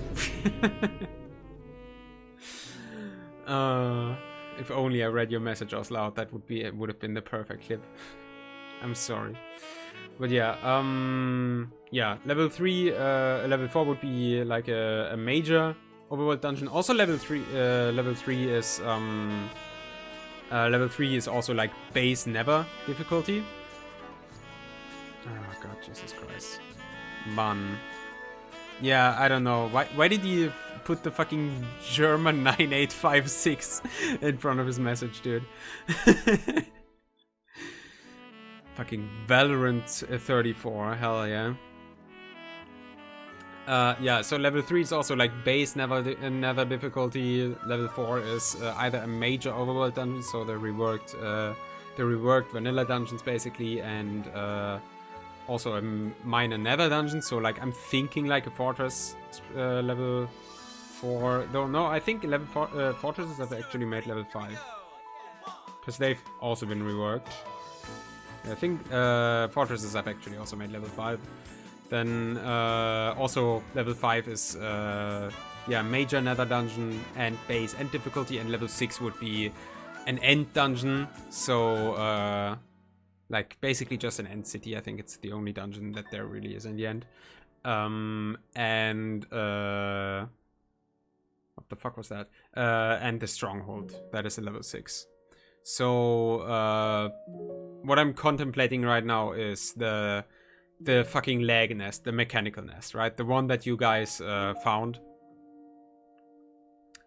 If only I read your message out loud, that would have been the perfect clip. I'm sorry. But yeah, level 3, level 4 would be like a major overworld dungeon. Also level 3 is level 3 is also like base never difficulty. Oh god, Jesus Christ. Man. Yeah, I don't know. Why did he put the fucking German 9856 in front of his message, dude? Fucking Valorant 34, hell yeah. Yeah, so level 3 is also like base never difficulty. Level 4 is either a major overworld dungeon, so the reworked vanilla dungeons basically, and also a minor nether dungeon. So like, I'm thinking like a fortress level 4. Though no, I think level fortresses have actually made level 5, because they've also been reworked. I think fortresses have actually also made level 5. Then also level 5 is major nether dungeon and base end difficulty, and level 6 would be an end dungeon. So like basically just an end city. I think it's the only dungeon that there really is in the end. And what the fuck was that? And the stronghold, that is a level 6. So what I'm contemplating right now is the fucking lag nest, the mechanical nest, right? The one that you guys found.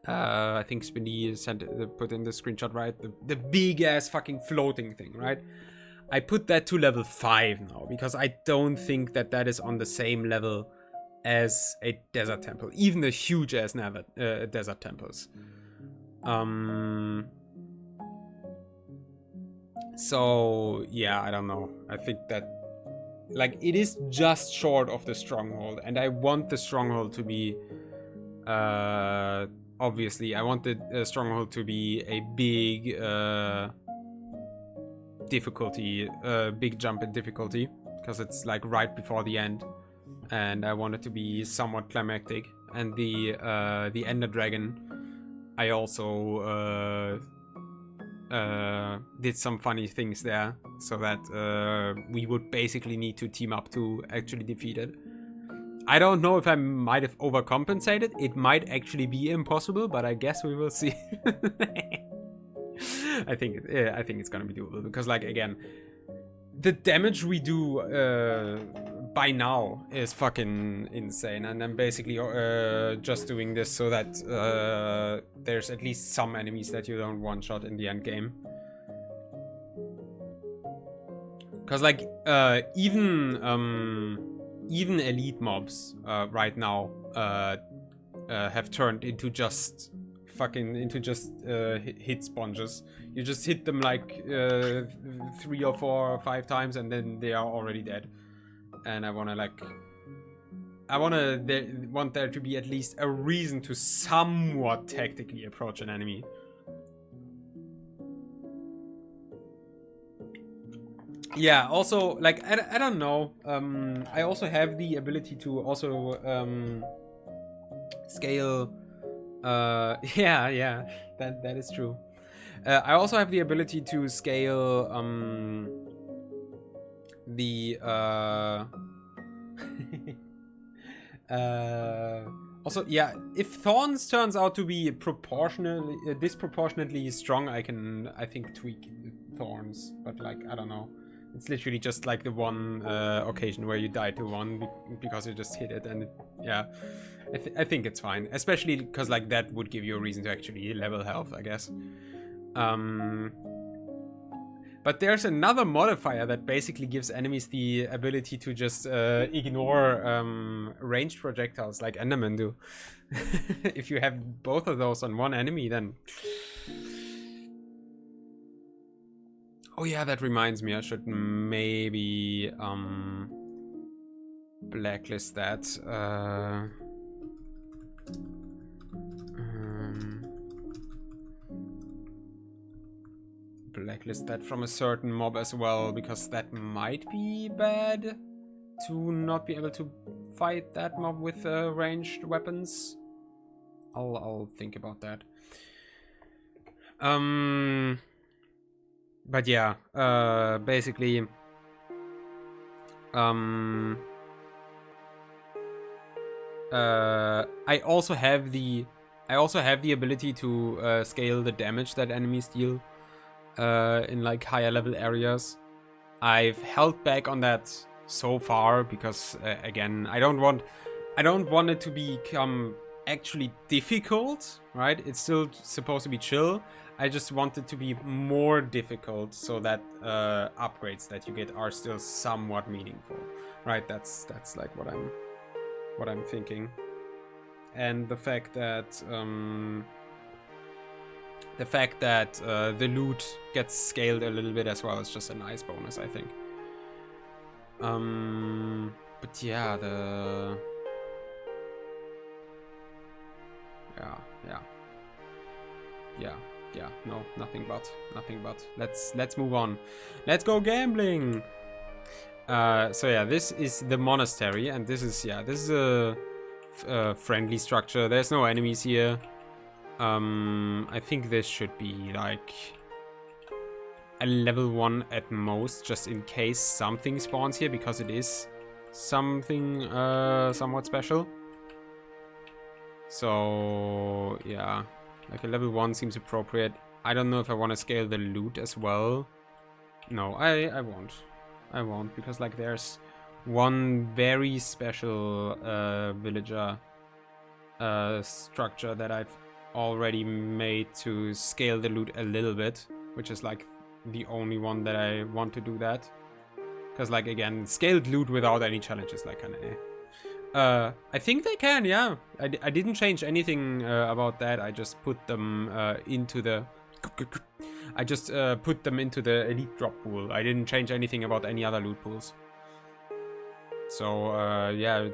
I think Spindy put in the screenshot, right? The big ass fucking floating thing, right? I put that to level 5 now, because I don't think that is on the same level as a desert temple, even the huge ass desert temples. So yeah, I don't know. I think that, like, it is just short of the stronghold, and I want the stronghold to be obviously I want the stronghold to be a big difficulty, big jump in difficulty, because it's like right before the end, and I want it to be somewhat climactic. And the Ender Dragon, I also did some funny things there, so that we would basically need to team up to actually defeat it. I don't know if I might have overcompensated. It might actually be impossible, but I guess we will see. I think it's gonna be doable because, like, again, the damage we do by now is fucking insane, and I'm basically just doing this so that there's at least some enemies that you don't one-shot in the end game. Because, like, even elite mobs right now have turned into just hit sponges. You just hit them like 3 or 4 or 5 times and then they are already dead. And I want there to be at least a reason to somewhat tactically approach an enemy. Yeah, also, like, I don't know. I also have the ability to also scale. Yeah, that is true. I also have the ability to scale the also, yeah, if Thorns turns out to be disproportionately strong, I think tweak Thorns, but, like, I don't know. It's literally just like the one occasion where you die to one because you just hit it, and yeah, I think it's fine, especially because, like, that would give you a reason to actually level health, I guess. But there's another modifier that basically gives enemies the ability to just ignore ranged projectiles like Endermen do. If you have both of those on one enemy, then... Oh yeah, that reminds me, I should maybe blacklist that. Blacklist that from a certain mob as well, because that might be bad to not be able to fight that mob with ranged weapons. I'll think about that. But yeah, basically, I also have the ability to scale the damage that enemies deal in, like, higher level areas. I've held back on that so far because again, I don't want it to become actually difficult, right? It's still supposed to be chill. I just want it to be more difficult so that upgrades that you get are still somewhat meaningful, right? That's like what I'm thinking. And the fact that the loot gets scaled a little bit as well is just a nice bonus, I think. But yeah, yeah, no, nothing but. Let's move on. Let's go gambling. So yeah, this is the monastery, and this is a friendly structure. There's no enemies here. I think this should be like a level 1 at most, just in case something spawns here, because it is something somewhat special. So yeah, like a level 1 seems appropriate. I don't know if I want to scale the loot as well. No, I won't, because, like, there's one very special villager structure that I've already made to scale the loot a little bit, which is, like, the only one that I want to do that. Because, like, again, scaled loot without any challenges, like, kind of I think they can, yeah. I didn't change anything about that. I just put them into the... put them into the elite drop pool. I didn't change anything about any other loot pools. So, yeah,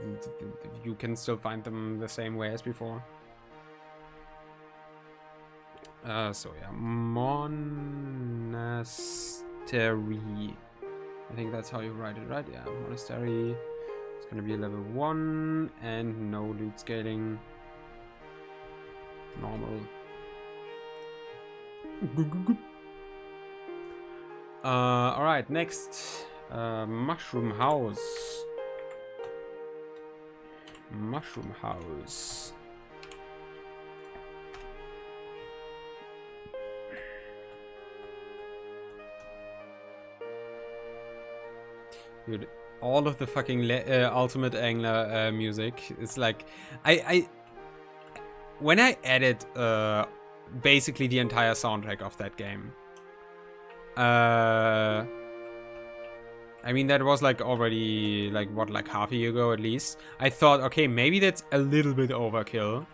you can still find them the same way as before. So yeah, monastery. I think that's how you write it, right? Yeah, monastery. It's gonna be a level 1 and no loot scaling. Normal. Alright, next. Mushroom house. Mushroom House. Dude, all of the fucking Ultimate Angler music is like, when I added basically the entire soundtrack of that game, I mean, that was like already like what, like half a year ago at least. I thought, okay, maybe that's a little bit overkill.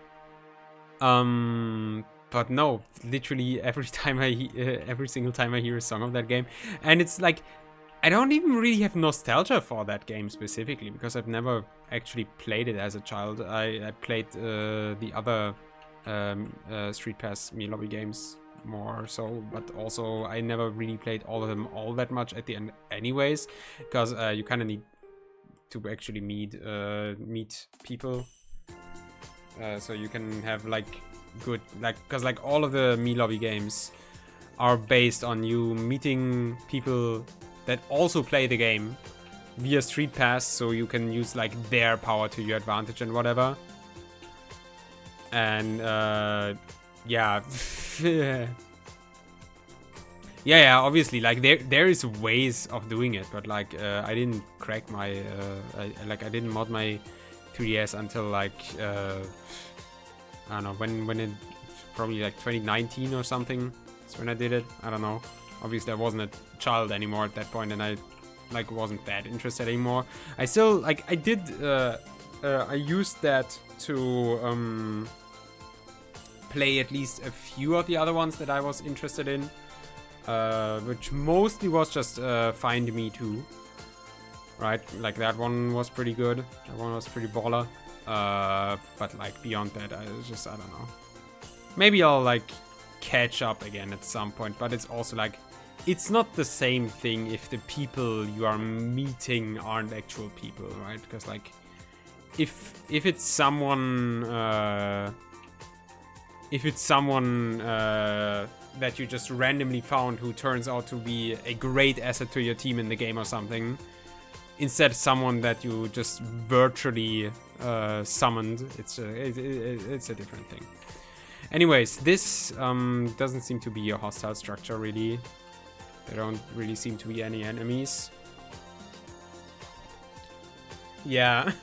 But no, literally every single time I hear a song of that game, and it's like, I don't even really have nostalgia for that game specifically, because I've never actually played it as a child. I played the other Street Pass Me Lobby games more so, but also I never really played all of them all that much at the end anyways, because you kind of need to actually meet people, so you can have like good, like, because like all of the Me Lobby games are based on you meeting people that also play the game via Street Pass, so you can use like their power to your advantage and whatever. And yeah. yeah, obviously, like there is ways of doing it, but like I didn't crack my I didn't mod my 3DS until like I don't know when it, probably like 2019 or something. That's when I did it. I don't know. Obviously, I wasn't a child anymore at that point, and I like wasn't that interested anymore. I still like I did I used that to play at least a few of the other ones that I was interested in, which mostly was just Find Me Too, right? Like that one was pretty good. That one was pretty baller. But like beyond that, I don't know. Maybe I'll like catch up again at some point, but it's also like, it's not the same thing if the people you are meeting aren't actual people, right? Because like if it's someone that you just randomly found who turns out to be a great asset to your team in the game or something, instead of someone that you just virtually summoned, it's a different thing. Anyways, this doesn't seem to be a hostile structure, really. There don't really seem to be any enemies. Yeah.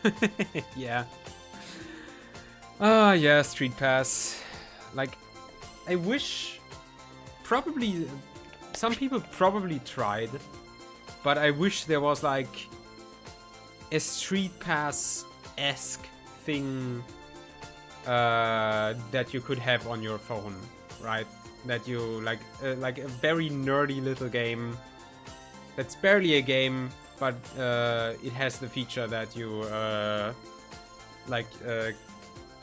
yeah. Yeah, Street Pass. Like, I wish... Probably... Some people probably tried. But I wish there was, like, a Street Pass-esque thing that you could have on your phone, right? That you like a very nerdy little game that's barely a game, but it has the feature that you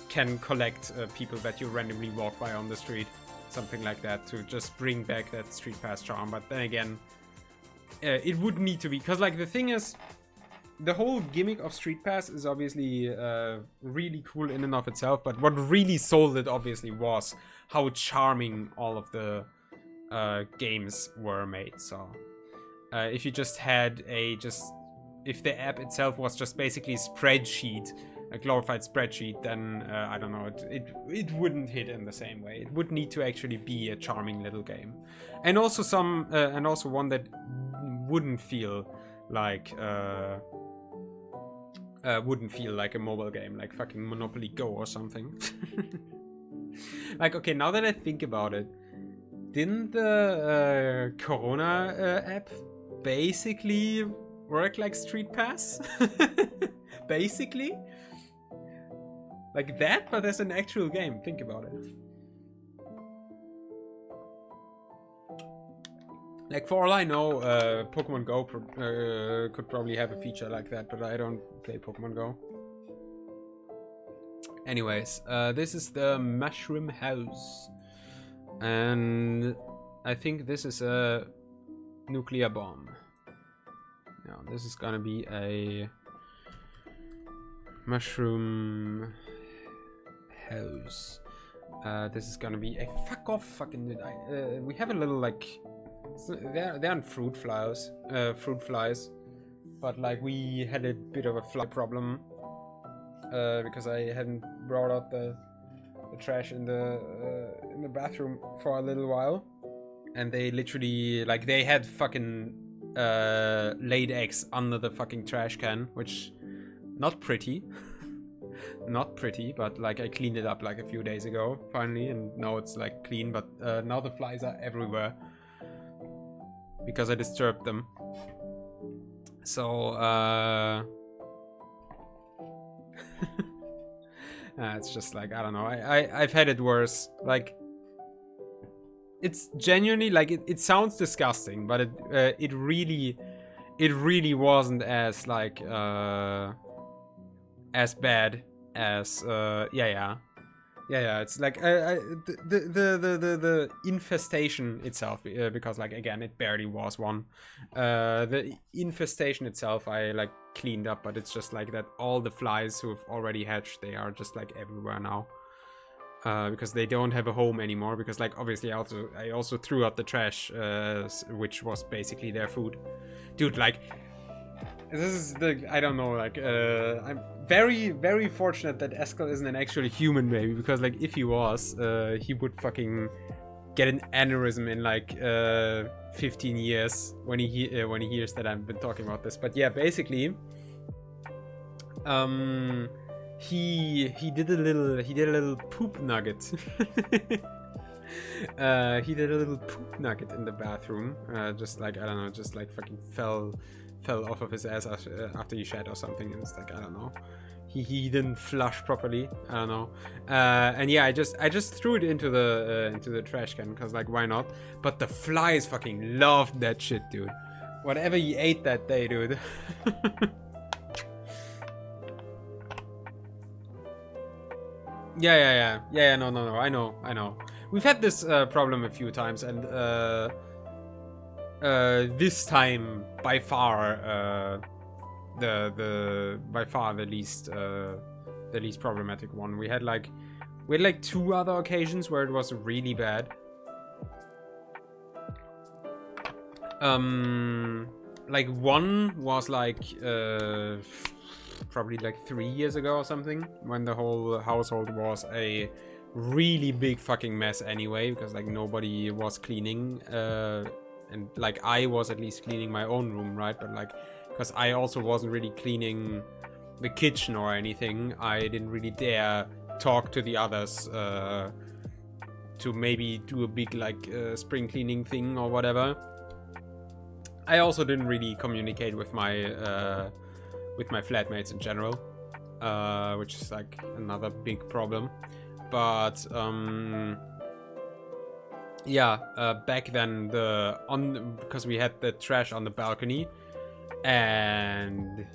can collect people that you randomly walk by on the street, something like that, to just bring back that Street Pass charm. But then again, it would need to be, because like the thing is, the whole gimmick of Street Pass is obviously really cool in and of itself, but what really sold it obviously was how charming all of the games were made. So if you just had if the app itself was just basically a spreadsheet, a glorified spreadsheet, then I don't know, it wouldn't hit in the same way. It would need to actually be a charming little game, and also one that wouldn't feel like a mobile game, like fucking Monopoly Go or something. Like, okay, now that I think about it, didn't the Corona app basically work like Street Pass? Basically? Like that, but as an actual game. Think about it. Like, for all I know, Pokemon Go could probably have a feature like that, but I don't play Pokemon Go. Anyways, this is the Mushroom House. And I think this is a nuclear bomb. Now, this is gonna be a Mushroom House. This is gonna be a fucking. We have a little like. They're on fruit flies, but like we had a bit of a fly problem, because I hadn't brought out the trash in the bathroom for a little while, and they literally like they had fucking laid eggs under the fucking trash can, which not pretty. Not pretty, but like I cleaned it up like a few days ago finally, and now it's like clean, but now the flies are everywhere because I disturbed them. So it's just like, I don't know, I've had it worse. Like, it's genuinely like it sounds disgusting, but it really wasn't as like as bad as yeah, it's like the infestation itself, because like again it barely was one. The infestation itself I like cleaned up, but it's just like that all the flies who've already hatched, they are just like everywhere now, because they don't have a home anymore, because like obviously I also threw out the trash, which was basically their food. Dude, like this is the, I don't know, like I'm very fortunate that Eskel isn't an actual human baby, because like if he was, he would fucking get an aneurysm in like 15 years when he hears that I've been talking about this. But yeah, basically he did a little poop nugget. He did a little poop nugget in the bathroom, just like, I don't know, just like fucking fell off of his ass after he shat or something, and it's like, I don't know, he didn't flush properly, I don't know, and yeah, I just threw it into the trash can, because like, why not? But the flies fucking loved that shit, dude. Whatever he ate that day, dude. Yeah, no, I know. We've had this problem a few times, and this time by far the least problematic one. We had like 2 other occasions where it was really bad. Like one was like probably like 3 years ago or something, when the whole household was a really big fucking mess anyway, because like nobody was cleaning, and like I was at least cleaning my own room, right? But like, because I also wasn't really cleaning the kitchen or anything, I didn't really dare talk to the others to maybe do a big like spring cleaning thing or whatever. I also didn't really communicate with my flatmates in general, which is like another big problem. But yeah, back then because we had the trash on the balcony, and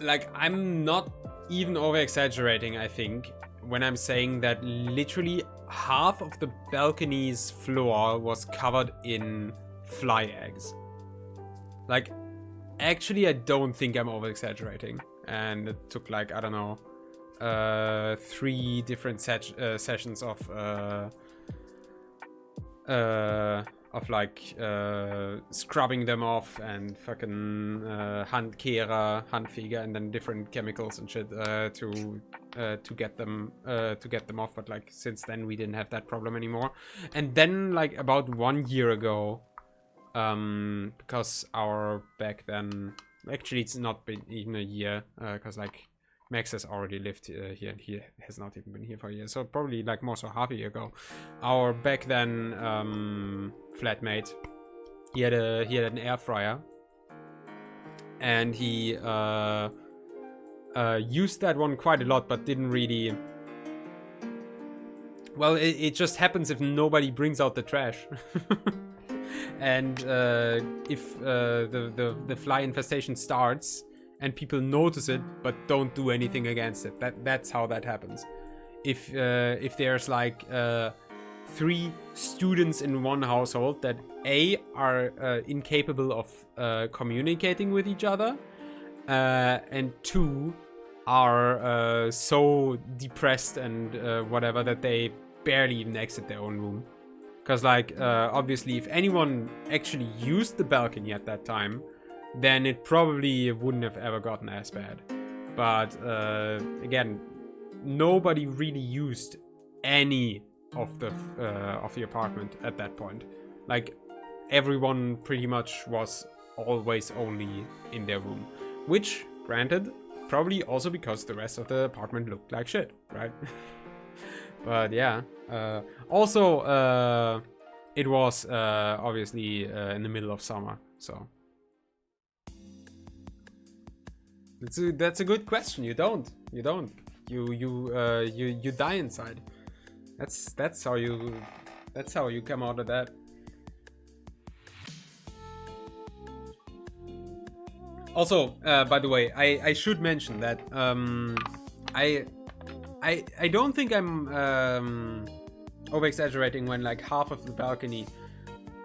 like, I'm not even over exaggerating, I think, when I'm saying that literally half of the balcony's floor was covered in fly eggs. Like, actually, I don't think I'm over exaggerating, and it took like, I don't know, 3 different sessions of like scrubbing them off, and fucking Handfeger, and then different chemicals and shit to get them off. But like, since then we didn't have that problem anymore. And then like about 1 year ago, because our back then, actually it's not been even a year, because like Max has already lived here, and he has not even been here for a year, so probably like more so half a year ago, our back then flatmate, he had an air fryer, and he used that one quite a lot, but didn't really, well, it just happens if nobody brings out the trash. And if the fly infestation starts and people notice it but don't do anything against it, that's how that happens. If there's like 3 students in one household that are incapable of communicating with each other, and 2 are so depressed and whatever that they barely even exit their own room. Because like, obviously, if anyone actually used the balcony at that time, then it probably wouldn't have ever gotten as bad. But again, nobody really used any of the apartment at that point. Like, everyone pretty much was always only in their room, which, granted, probably also because the rest of the apartment looked like shit, right? But yeah, also it was obviously in the middle of summer, so that's a good question. You don't you die inside. That's how you come out of that. Also, by the way, I should mention that I don't think I'm over exaggerating when like half of the balcony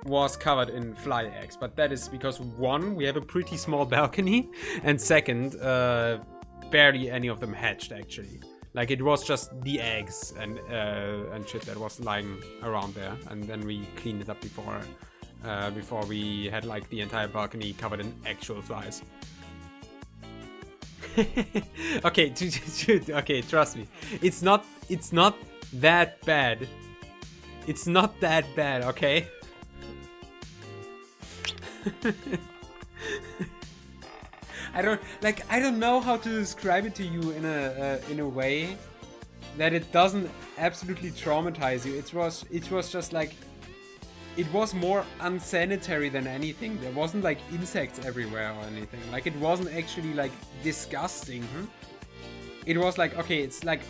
was covered in fly eggs, but that is because one, we have a pretty small balcony, and second, barely any of them hatched actually. Like, it was just the eggs and shit that was lying around there, and then we cleaned it up before we had like the entire balcony covered in actual flies. Okay, okay, trust me, it's not that bad. It's not that bad, okay? I don't know how to describe it to you in a way that it doesn't absolutely traumatize you. It was just like, it was more unsanitary than anything. There wasn't like insects everywhere or anything. Like, it wasn't actually like disgusting. It was like, okay, it's like,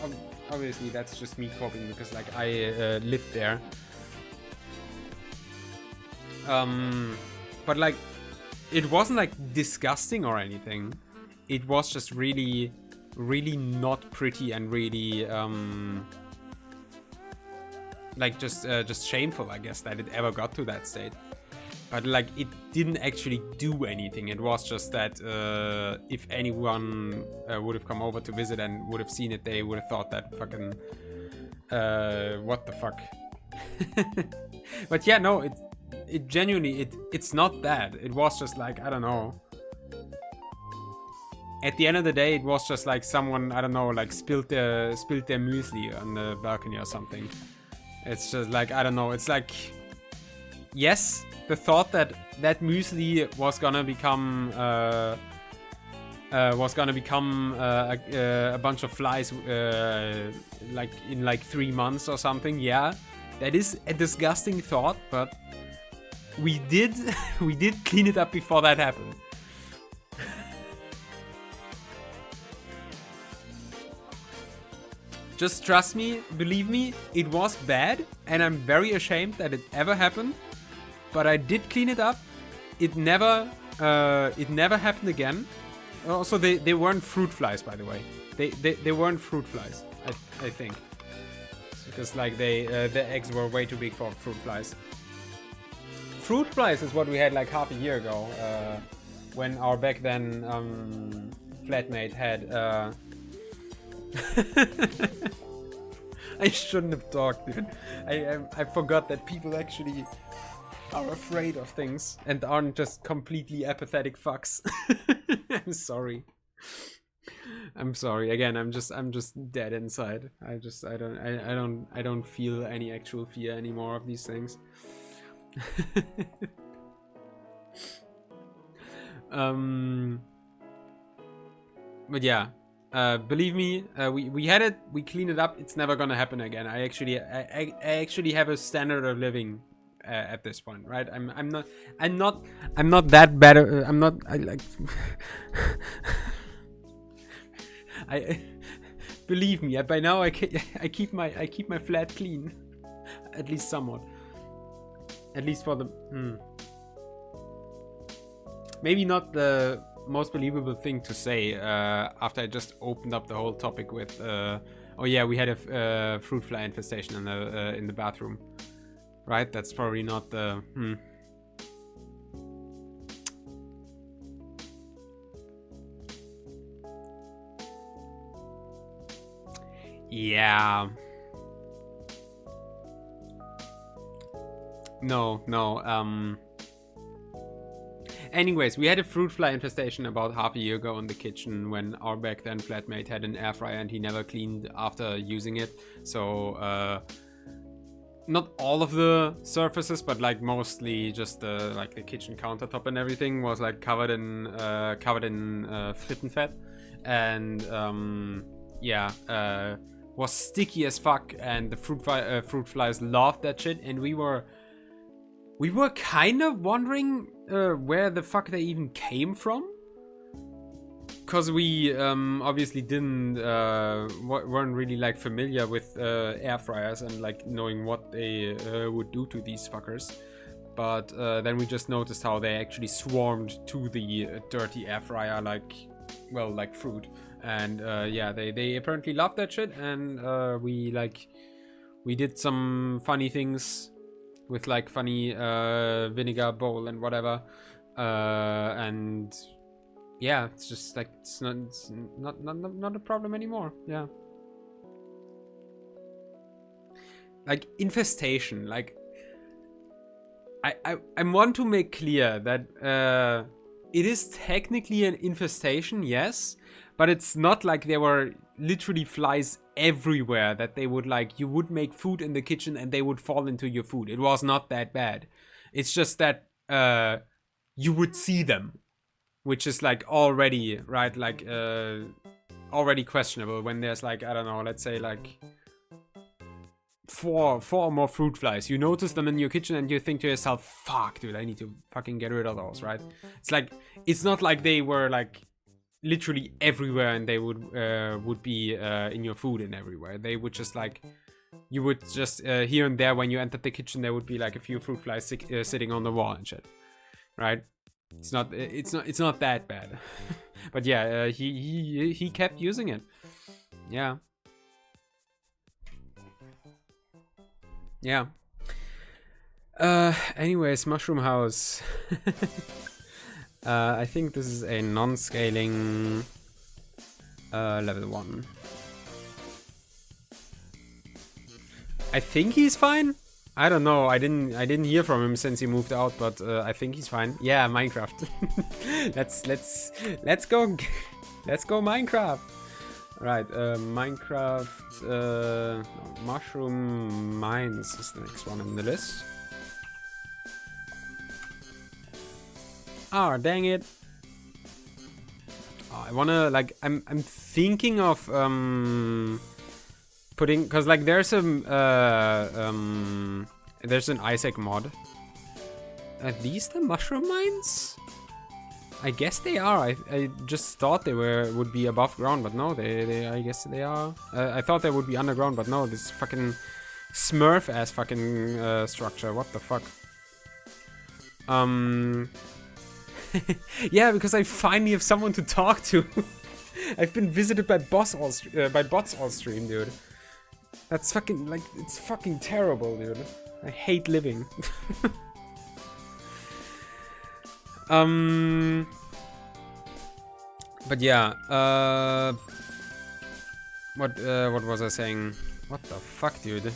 obviously that's just me coping because like I lived there. But like, it wasn't like disgusting or anything. It was just really, really not pretty and really like just shameful, I guess, that it ever got to that state. But like, it didn't actually do anything. It was just that if anyone would have come over to visit and would have seen it, they would have thought that fucking what the fuck. But yeah, no, it genuinely, it's not bad. It was just like, I don't know. At the end of the day, it was just like someone, I don't know, like spilled their muesli on the balcony or something. It's just like, I don't know. It's like, yes, the thought that muesli was gonna become a bunch of flies like in like 3 months or something. Yeah, that is a disgusting thought, but we did clean it up before that happened. Just trust me, believe me, it was bad, and I'm very ashamed that it ever happened. But I did clean it up. It never happened again. Also, they weren't fruit flies, by the way. They weren't fruit flies, I think. It's because like the eggs were way too big for fruit flies. Fruit flies is what we had like half a year ago, when our back then flatmate had. I shouldn't have talked, dude. I forgot that people actually are afraid of things and aren't just completely apathetic fucks. I'm sorry. I'm sorry. Again, I'm just dead inside. I don't feel any actual fear anymore of these things. But yeah. Believe me, we had it, we cleaned it up. It's never gonna happen again. I actually have a standard of living at this point, right? I'm not that bad. I believe me. By now I keep my flat clean, at least somewhat. At least for the maybe not the most believable thing to say after I just opened up the whole topic with oh yeah, we had a fruit fly infestation in the bathroom, right? That's probably not the yeah, no Anyways, we had a fruit fly infestation about half a year ago in the kitchen when our back then flatmate had an air fryer and he never cleaned after using it. So not all of the surfaces, but like mostly just the like the kitchen countertop and everything was like covered in frittenfett, and was sticky as fuck. And the fruit flies loved that shit, and we were kind of wondering where the fuck they even came from. Because we obviously weren't really like familiar with air fryers and like knowing what they would do to these fuckers. But then we just noticed how they actually swarmed to the dirty air fryer like fruit. And they apparently loved that shit. And we did some funny things with like funny vinegar bowl and whatever. And yeah, it's just like it's not a problem anymore. Yeah. Like infestation, like I want to make clear that it is technically an infestation, yes, but it's not like there were literally flies everywhere that they would like you would make food in the kitchen and they would fall into your food. It was not that bad. It's just that you would see them, which is like already, right, like already questionable when there's like, I don't know, let's say like four or more fruit flies. You notice them in your kitchen and you think to yourself, fuck dude, I need to fucking get rid of those, right? It's like, it's not like they were like literally everywhere and they would be in your food and everywhere. They would just like, you would just here and there when you entered the kitchen there would be like a few fruit flies sitting on the wall and shit, right? It's not that bad. But yeah, he kept using it. Yeah. Yeah. Anyways, Mushroom House. I think this is a non-scaling level 1. I think he's fine. I don't know. I didn't hear from him since he moved out, but I think he's fine. Yeah, Minecraft. let's go. Let's go Minecraft. Right, Minecraft. No, Mushroom Mines is the next one in the list. Ah, dang it. Oh, I wanna like. I'm thinking of putting, cause like there's an Isaac mod. Are these the mushroom mines? I guess they are. I just thought they would be above ground, but no, they I guess they are. I thought they would be underground, but no, this fucking Smurf ass fucking structure. What the fuck? Yeah, because I finally have someone to talk to. I've been visited by bots all stream, dude. That's fucking like it's fucking terrible, dude. I hate living. But yeah, what was I saying? What the fuck, dude?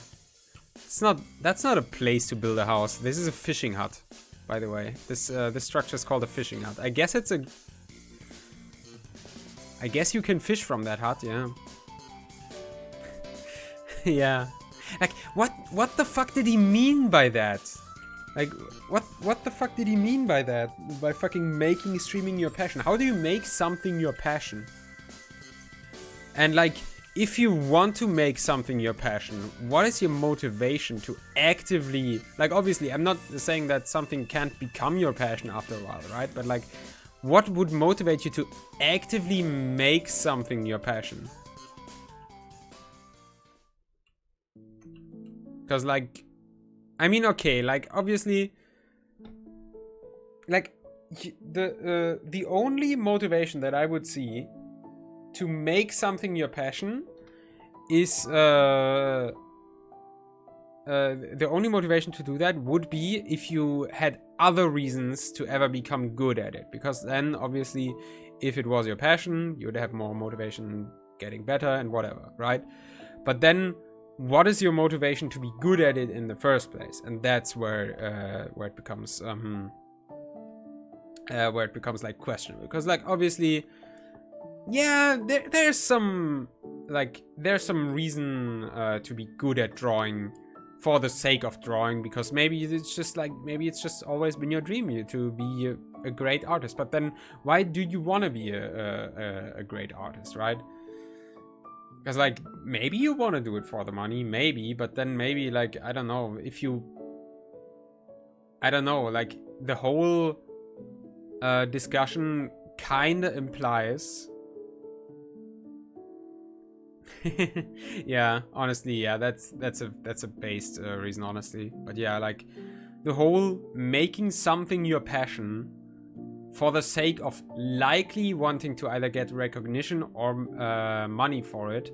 That's not a place to build a house. This is a fishing hut, by the way. This structure is called a fishing hut. I guess you can fish from that hut, yeah. Yeah. Like, what the fuck did he mean by that? Like, what the fuck did he mean by that? By fucking streaming your passion? How do you make something your passion? And like, if you want to make something your passion, what is your motivation to actively... Like, obviously, I'm not saying that something can't become your passion after a while, right? But like, what would motivate you to actively make something your passion? Because like... I mean, okay, like, obviously, like, the only motivation that I would see to make something your passion is, the only motivation to do that would be if you had other reasons to ever become good at it. Because then, obviously, if it was your passion, you would have more motivation getting better and whatever, right? But then... what is your motivation to be good at it in the first place? And that's where it becomes where it becomes like questionable, because like obviously, yeah, there's some reason to be good at drawing for the sake of drawing, because maybe it's just always been your dream to be a great artist. But then why do you want to be a great artist, right? Because like maybe you want to do it for the money, maybe, but then maybe like I don't know, like the whole discussion kind of implies yeah, honestly, yeah, that's a based reason, honestly. But yeah, like the whole making something your passion for the sake of likely wanting to either get recognition or money for it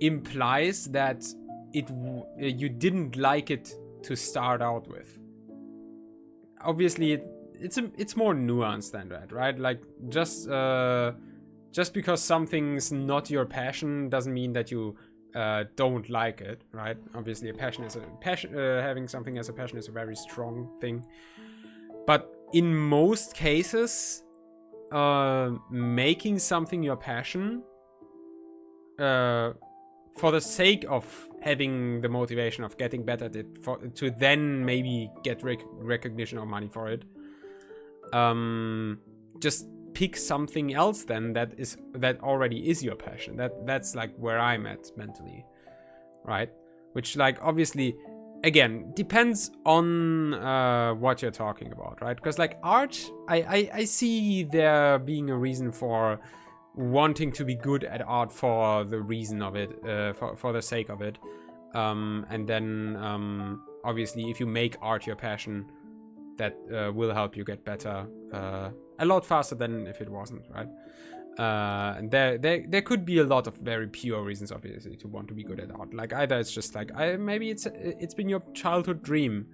implies that you didn't like it to start out with. Obviously, it's more nuanced than that, right? Like just because something's not your passion doesn't mean that you don't like it, right? Obviously, having something as a passion is a very strong thing. But in most cases, making something your passion for the sake of having the motivation of getting better at it, to then maybe get recognition or money for it, just pick something else then that already is your passion. That's like where I'm at mentally, right? Which like obviously again depends on what you're talking about, right? Because like art, I see there being a reason for wanting to be good at art for the reason of it, for the sake of it, and then obviously if you make art your passion, that will help you get better a lot faster than if it wasn't, right? And there could be a lot of very pure reasons, obviously, to want to be good at art. Like either it's just like maybe it's been your childhood dream,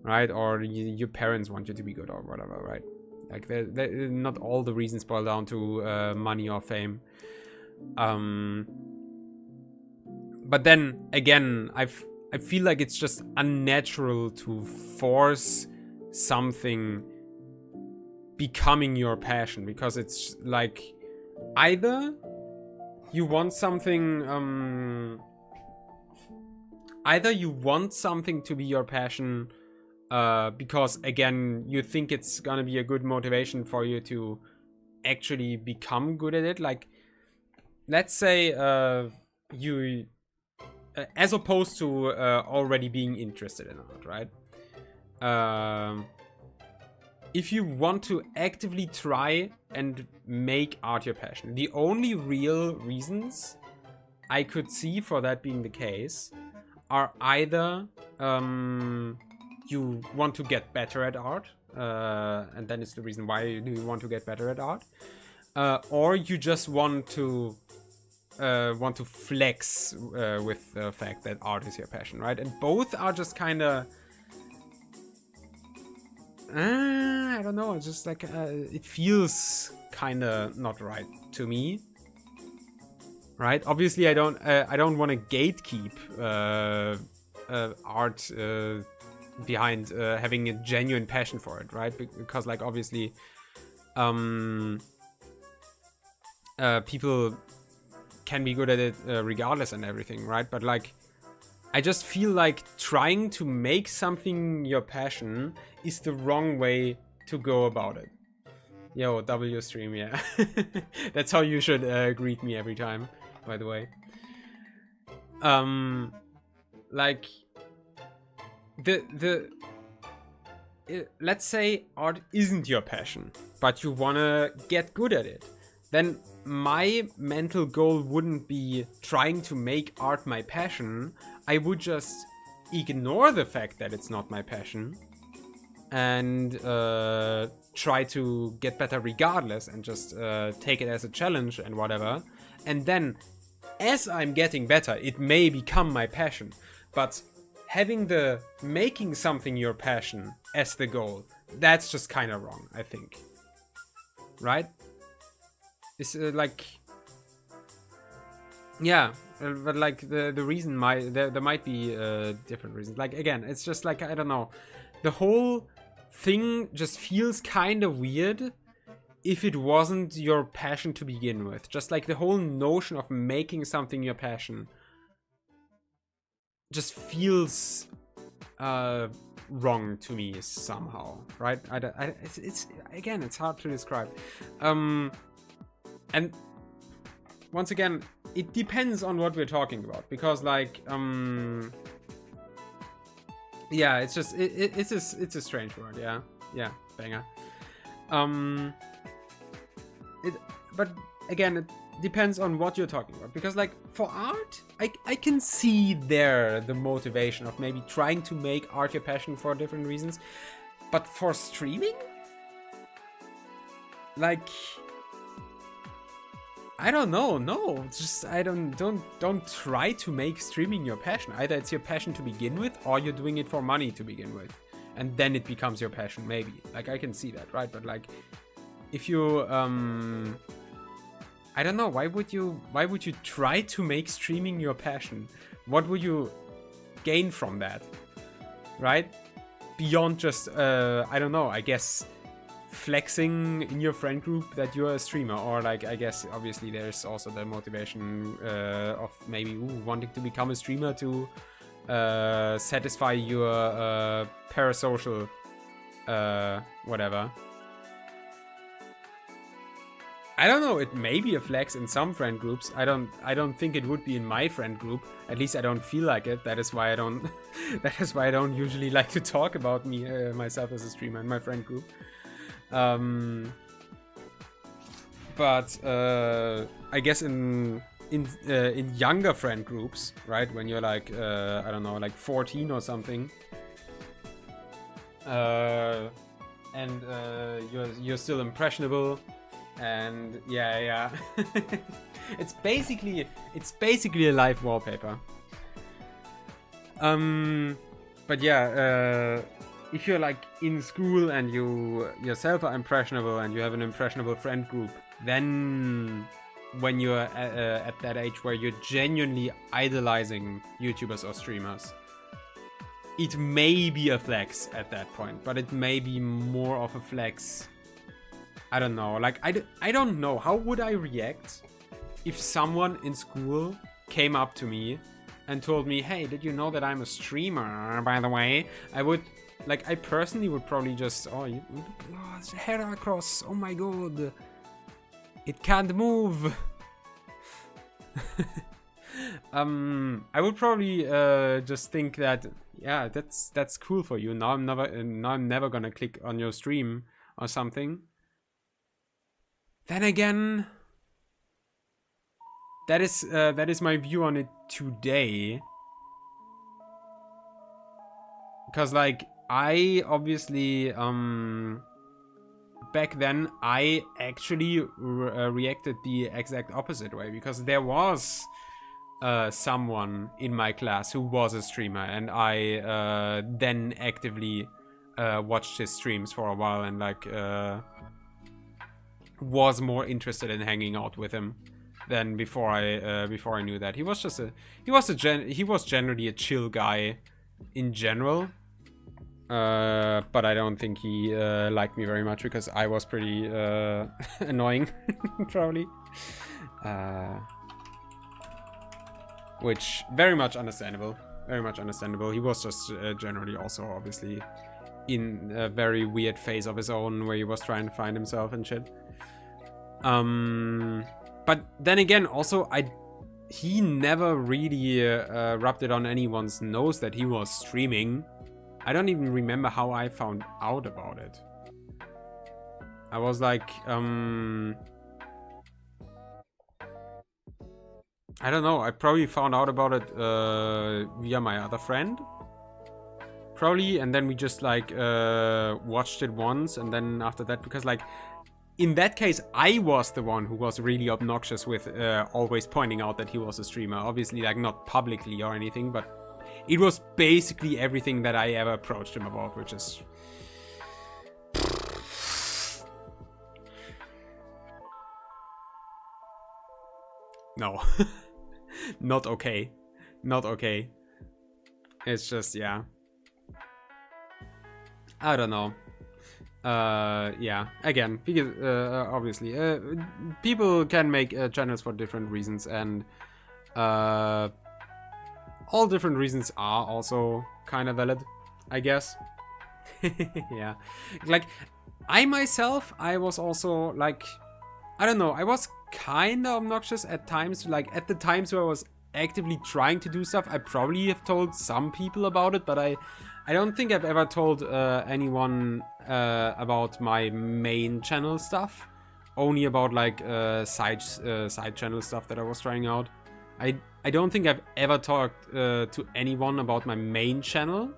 right? Or your parents want you to be good or whatever, right? Like not all the reasons boil down to money or fame. But then again, I feel like it's just unnatural to force something becoming your passion, because it's like either you want something to be your passion because again you think it's gonna be a good motivation for you to actually become good at it. Like let's say you as opposed to already being interested in art, right? If you want to actively try and make art your passion, the only real reasons I could see for that being the case are either you want to get better at art, and then it's the reason why you want to get better at art, or you just want to flex with the fact that art is your passion, right? And both are just kind of I don't know, it's just like it feels kind of not right to me, right? Obviously I don't want to gatekeep art behind having a genuine passion for it, right? Because like obviously people can be good at it regardless and everything, right? But like I just feel like trying to make something your passion is the wrong way to go about it. Yo, W stream, yeah. That's how you should greet me every time, by the way. Like let's say art isn't your passion, but you wanna get good at it. Then my mental goal wouldn't be trying to make art my passion. I would just ignore the fact that it's not my passion and try to get better regardless, and just take it as a challenge and whatever. And then as I'm getting better, it may become my passion. But having the making something your passion as the goal, that's just kind of wrong, I think. Right? It's like, yeah, but like the reason there might be different reasons. Like again, it's just like I don't know, the whole thing just feels kind of weird if it wasn't your passion to begin with. Just like the whole notion of making something your passion just feels wrong to me somehow, right? It's again, it's hard to describe. And once again, it depends on what we're talking about, because like yeah, it's just it's a strange word. Yeah, banger. But again, it depends on what you're talking about, because like for art, I can see there the motivation of maybe trying to make art your passion for different reasons, but for streaming, like, I don't know. No, just don't try to make streaming your passion. Either it's your passion to begin with, or you're doing it for money to begin with, and then it becomes your passion. Maybe, like, I can see that, right? But like, if you I don't know, why would you try to make streaming your passion? What would you gain from that, right? Beyond just I don't know, I guess flexing in your friend group that you're a streamer, or like, I guess obviously there's also the motivation of maybe wanting to become a streamer to satisfy your parasocial whatever. I don't know, it may be a flex in some friend groups. I don't think it would be in my friend group. At least I don't feel like it. That is why I don't that is why I don't usually like to talk about me myself as a streamer in my friend group. But I guess in younger friend groups, right, when you're like I don't know, like 14 or something, and you're still impressionable. And yeah. it's basically a live wallpaper. But yeah, if you're like in school and you yourself are impressionable and you have an impressionable friend group, then when you're at that age where you're genuinely idolizing YouTubers or streamers, it may be a flex at that point, but it may be more of a flex. I don't know, like, I don't know. How would I react if someone in school came up to me and told me, hey, did you know that I'm a streamer, by the way? I personally would probably just, it's a Heracross, oh my god, it can't move. I would probably just think that, yeah, that's cool for you. Now I'm never gonna click on your stream or something. Then again, that is my view on it today. Because like, I obviously back then I actually reacted the exact opposite way, because there was someone in my class who was a streamer, and I then actively watched his streams for a while, and like was more interested in hanging out with him than before I knew that. He was generally a chill guy in general, but I don't think he liked me very much, because I was pretty annoying probably, which very much understandable. He was just generally also obviously in a very weird phase of his own where he was trying to find himself and shit. But then again, also he never really rubbed it on anyone's nose that he was streaming. I don't even remember how I found out about it. I was like, I don't know, I probably found out about it via my other friend. Probably, and then we just like watched it once, and then after that, because like, in that case, I was the one who was really obnoxious with always pointing out that he was a streamer. Obviously, like, not publicly or anything, but it was basically everything that I ever approached him about, which is... No. Not okay. Not okay. It's just, yeah. I don't know. Yeah, again, because obviously people can make channels for different reasons, and all different reasons are also kind of valid, I guess. Yeah, like I myself, I was also like, I don't know, I was kind of obnoxious at times. Like at the times where I was actively trying to do stuff, I probably have told some people about it, but I don't think I've ever told anyone about my main channel stuff. Only about like side channel stuff that I was trying out. I don't think I've ever talked to anyone about my main channel,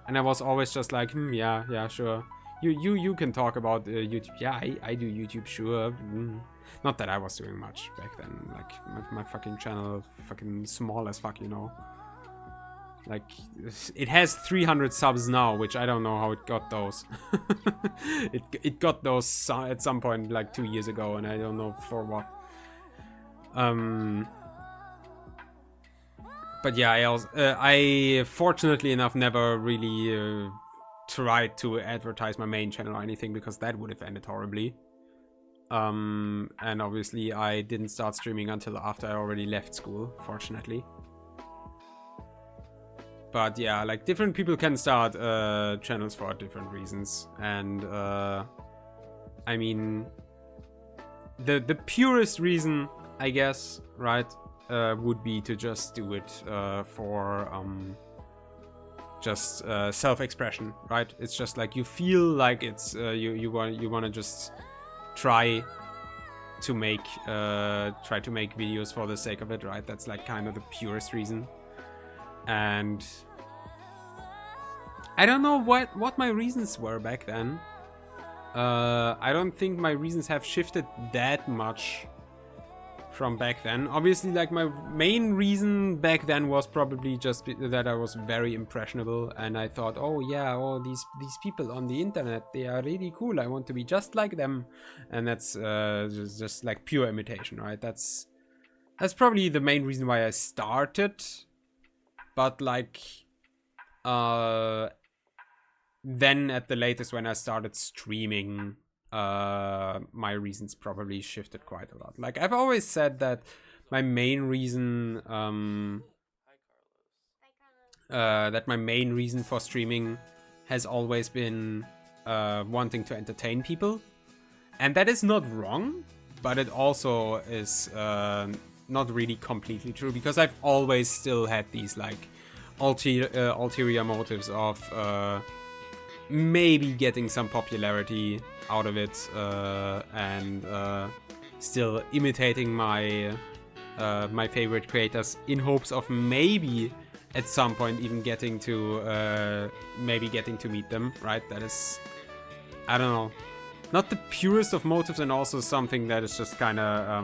and I was always just like, yeah, sure. You can talk about YouTube. Yeah, I do YouTube, sure. Not that I was doing much back then. Like my fucking channel, fucking small as fuck, you know. Like it has 300 subs now, which I don't know how it got those. it got those at some point like 2 years ago, and I don't know for what. But yeah, I fortunately enough never really tried to advertise my main channel or anything, because that would have ended horribly. And obviously I didn't start streaming until after I already left school, fortunately. But yeah, like different people can start channels for different reasons, and I mean, the purest reason, I guess, right, would be to just do it for just self-expression, right? It's just like you feel like it's you want to just try to make videos for the sake of it, right? That's like kind of the purest reason. And I don't know what my reasons were back then. I don't think my reasons have shifted that much from back then. Obviously, like my main reason back then was probably just that I was very impressionable, and I thought, oh yeah, all these people on the internet, they are really cool. I want to be just like them, and that's just like pure imitation, right? That's probably the main reason why I started. But like, then at the latest when I started streaming, my reasons probably shifted quite a lot. Like I've always said that my main reason, for streaming has always been wanting to entertain people, and that is not wrong, but it also is not really completely true, because I've always still had these like ulterior motives of maybe getting some popularity out of it, and still imitating my my favorite creators in hopes of maybe at some point even getting to meet them, right? That is, I don't know, not the purest of motives, and also something that is just kind of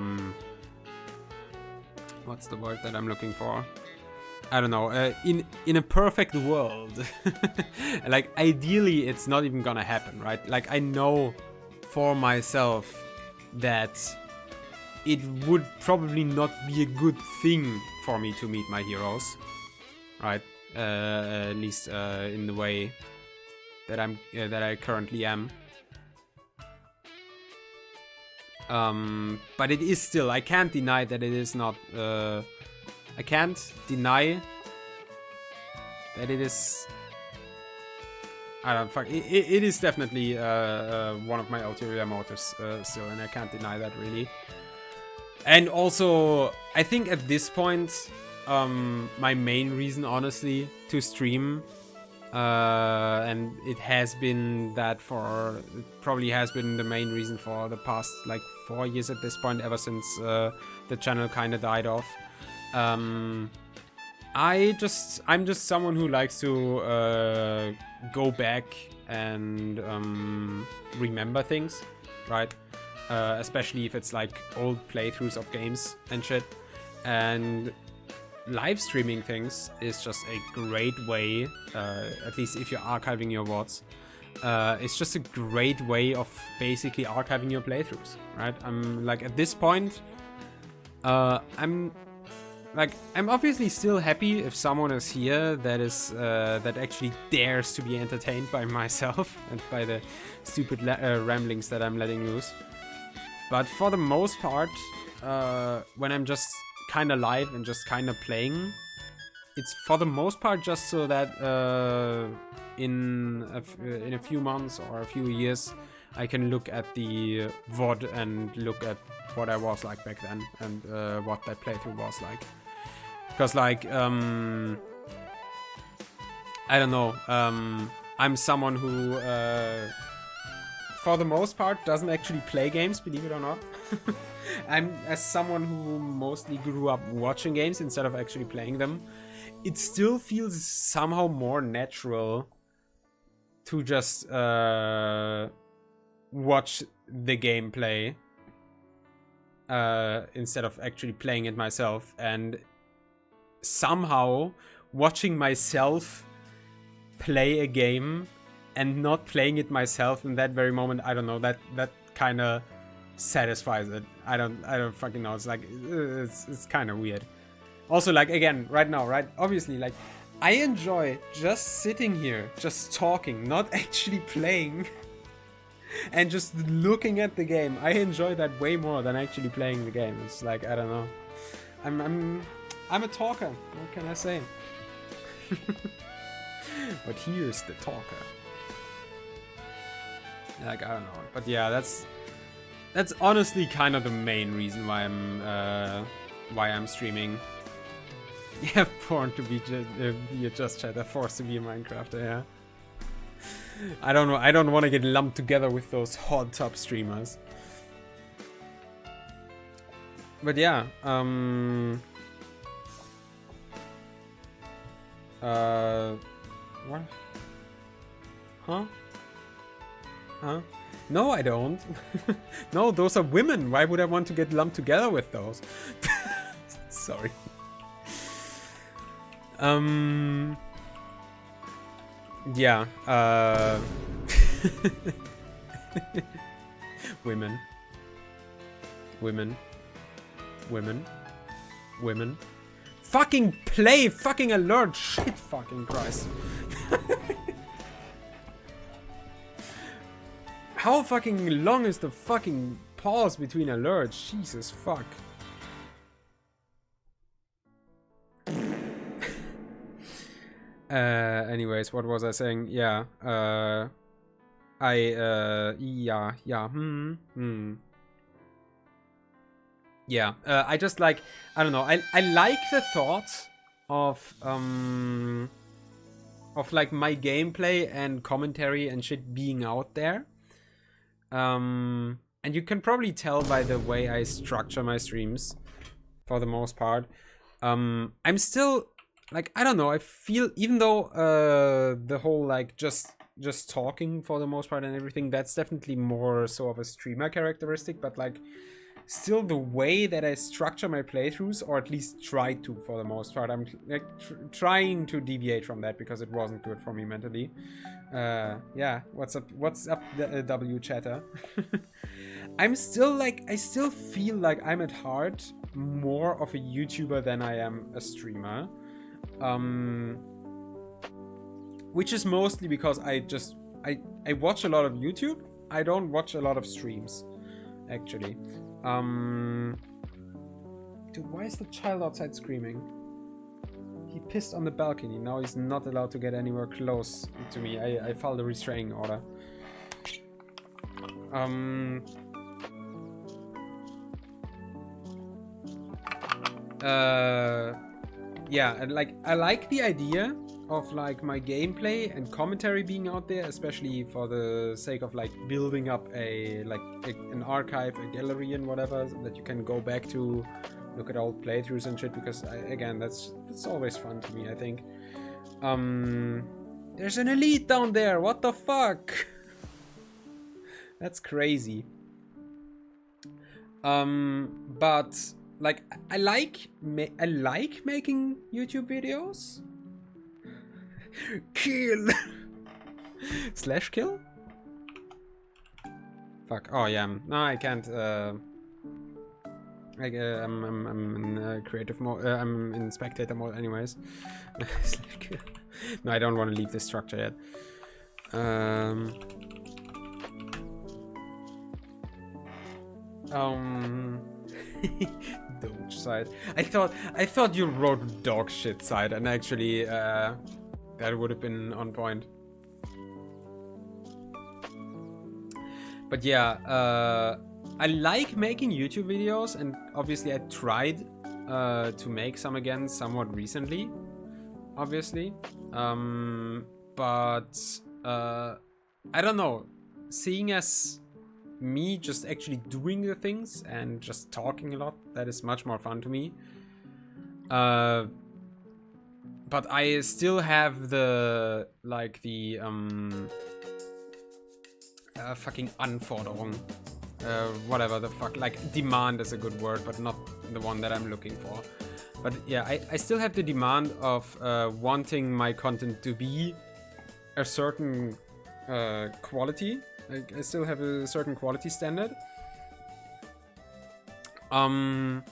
what's the word that I'm looking for? I don't know, in a perfect world, like ideally it's not even gonna happen, right? Like I know for myself that it would probably not be a good thing for me to meet my heroes, right? At least in the way that I currently am. But it is still, I can't deny that it is not. I can't deny that it is. I don't fuck. It is definitely one of my ulterior motives still, and I can't deny that really. And also, I think at this point, my main reason, honestly, to stream, and it has been that for, it probably has been the main reason for the past like 4 years at this point, ever since the channel kind of died off. I'm just someone who likes to go back and remember things, right? Especially if it's like old playthroughs of games and shit. And live streaming things is just a great way, at least if you're archiving your VODs, it's just a great way of basically archiving your playthroughs, right? I'm like, at this point, I'm like, I'm obviously still happy if someone is here that is that actually dares to be entertained by myself and by the stupid ramblings that I'm letting loose. But for the most part, when I'm just kind of live and just kind of playing, it's for the most part just so that in a few months or a few years, I can look at the VOD and look at what I was like back then and what that playthrough was like. Because, like, I don't know, I'm someone who, for the most part, doesn't actually play games, believe it or not. I'm as someone who mostly grew up watching games instead of actually playing them. It still feels somehow more natural to just watch the gameplay instead of actually playing it myself. And somehow watching myself play a game and not playing it myself in that very moment, I don't know, that kind of satisfies it. I don't fucking know. It's like it's kind of weird. Also, like, again, right now, right, obviously, like, I enjoy just sitting here, just talking, not actually playing, and just looking at the game. I enjoy that way more than actually playing the game. It's like, I don't know, I'm a talker. What can I say? But here's the talker. Like, I don't know. But yeah, that's honestly kind of the main reason why I'm streaming. Yeah, born to be just chatter, forced to be a Minecrafter. Yeah. I don't know. I don't want to get lumped together with those hot top streamers. But yeah. What? Huh? Huh? No, I don't. No, those are women. Why would I want to get lumped together with those? Sorry. Yeah. Women. Fucking play! Fucking alert! Shit fucking Christ. How fucking long is the fucking pause between alerts? Jesus fuck. Anyways, what was I saying? Yeah, yeah, I just like, I don't know, I like the thought of like my gameplay and commentary and shit being out there. And you can probably tell by the way I structure my streams, for the most part. I'm still, like, I don't know, I feel, even though the whole, like, just talking for the most part and everything, that's definitely more so of a streamer characteristic, but, like, still the way that I structure my playthroughs, or at least try to for the most part, I'm like trying to deviate from that because it wasn't good for me mentally. Yeah, what's up W chatter? I'm still, like, I still feel like I'm at heart more of a YouTuber than I am a streamer. Which is mostly because I watch a lot of YouTube. I don't watch a lot of streams, actually. Dude, why is the child outside screaming? He pissed on the balcony. Now he's not allowed to get anywhere close to me. I filed a restraining order. Yeah, and, like, I like the idea of, like, my gameplay and commentary being out there, especially for the sake of, like, building up an archive, a gallery and whatever, so that you can go back to look at old playthroughs and shit, because again, that's always fun to me, I think. There's an elite down there, what the fuck? That's crazy. But, like, I like making YouTube videos. Kill. Slash kill? Fuck. Oh yeah. No, I can't. I'm in creative mode. I'm in spectator mode, anyways. No, I don't want to leave this structure yet. Doge side. I thought you wrote dog shit side, and actually, that would have been on point. But yeah, I like making YouTube videos, and obviously I tried to make some again somewhat recently, obviously. But I don't know, seeing as me just actually doing the things and just talking a lot, that is much more fun to me. But I still have the fucking Anforderung, whatever the fuck, like demand is a good word, but not the one that I'm looking for. But yeah, I still have the demand of wanting my content to be a certain quality. I still have a certain quality standard. The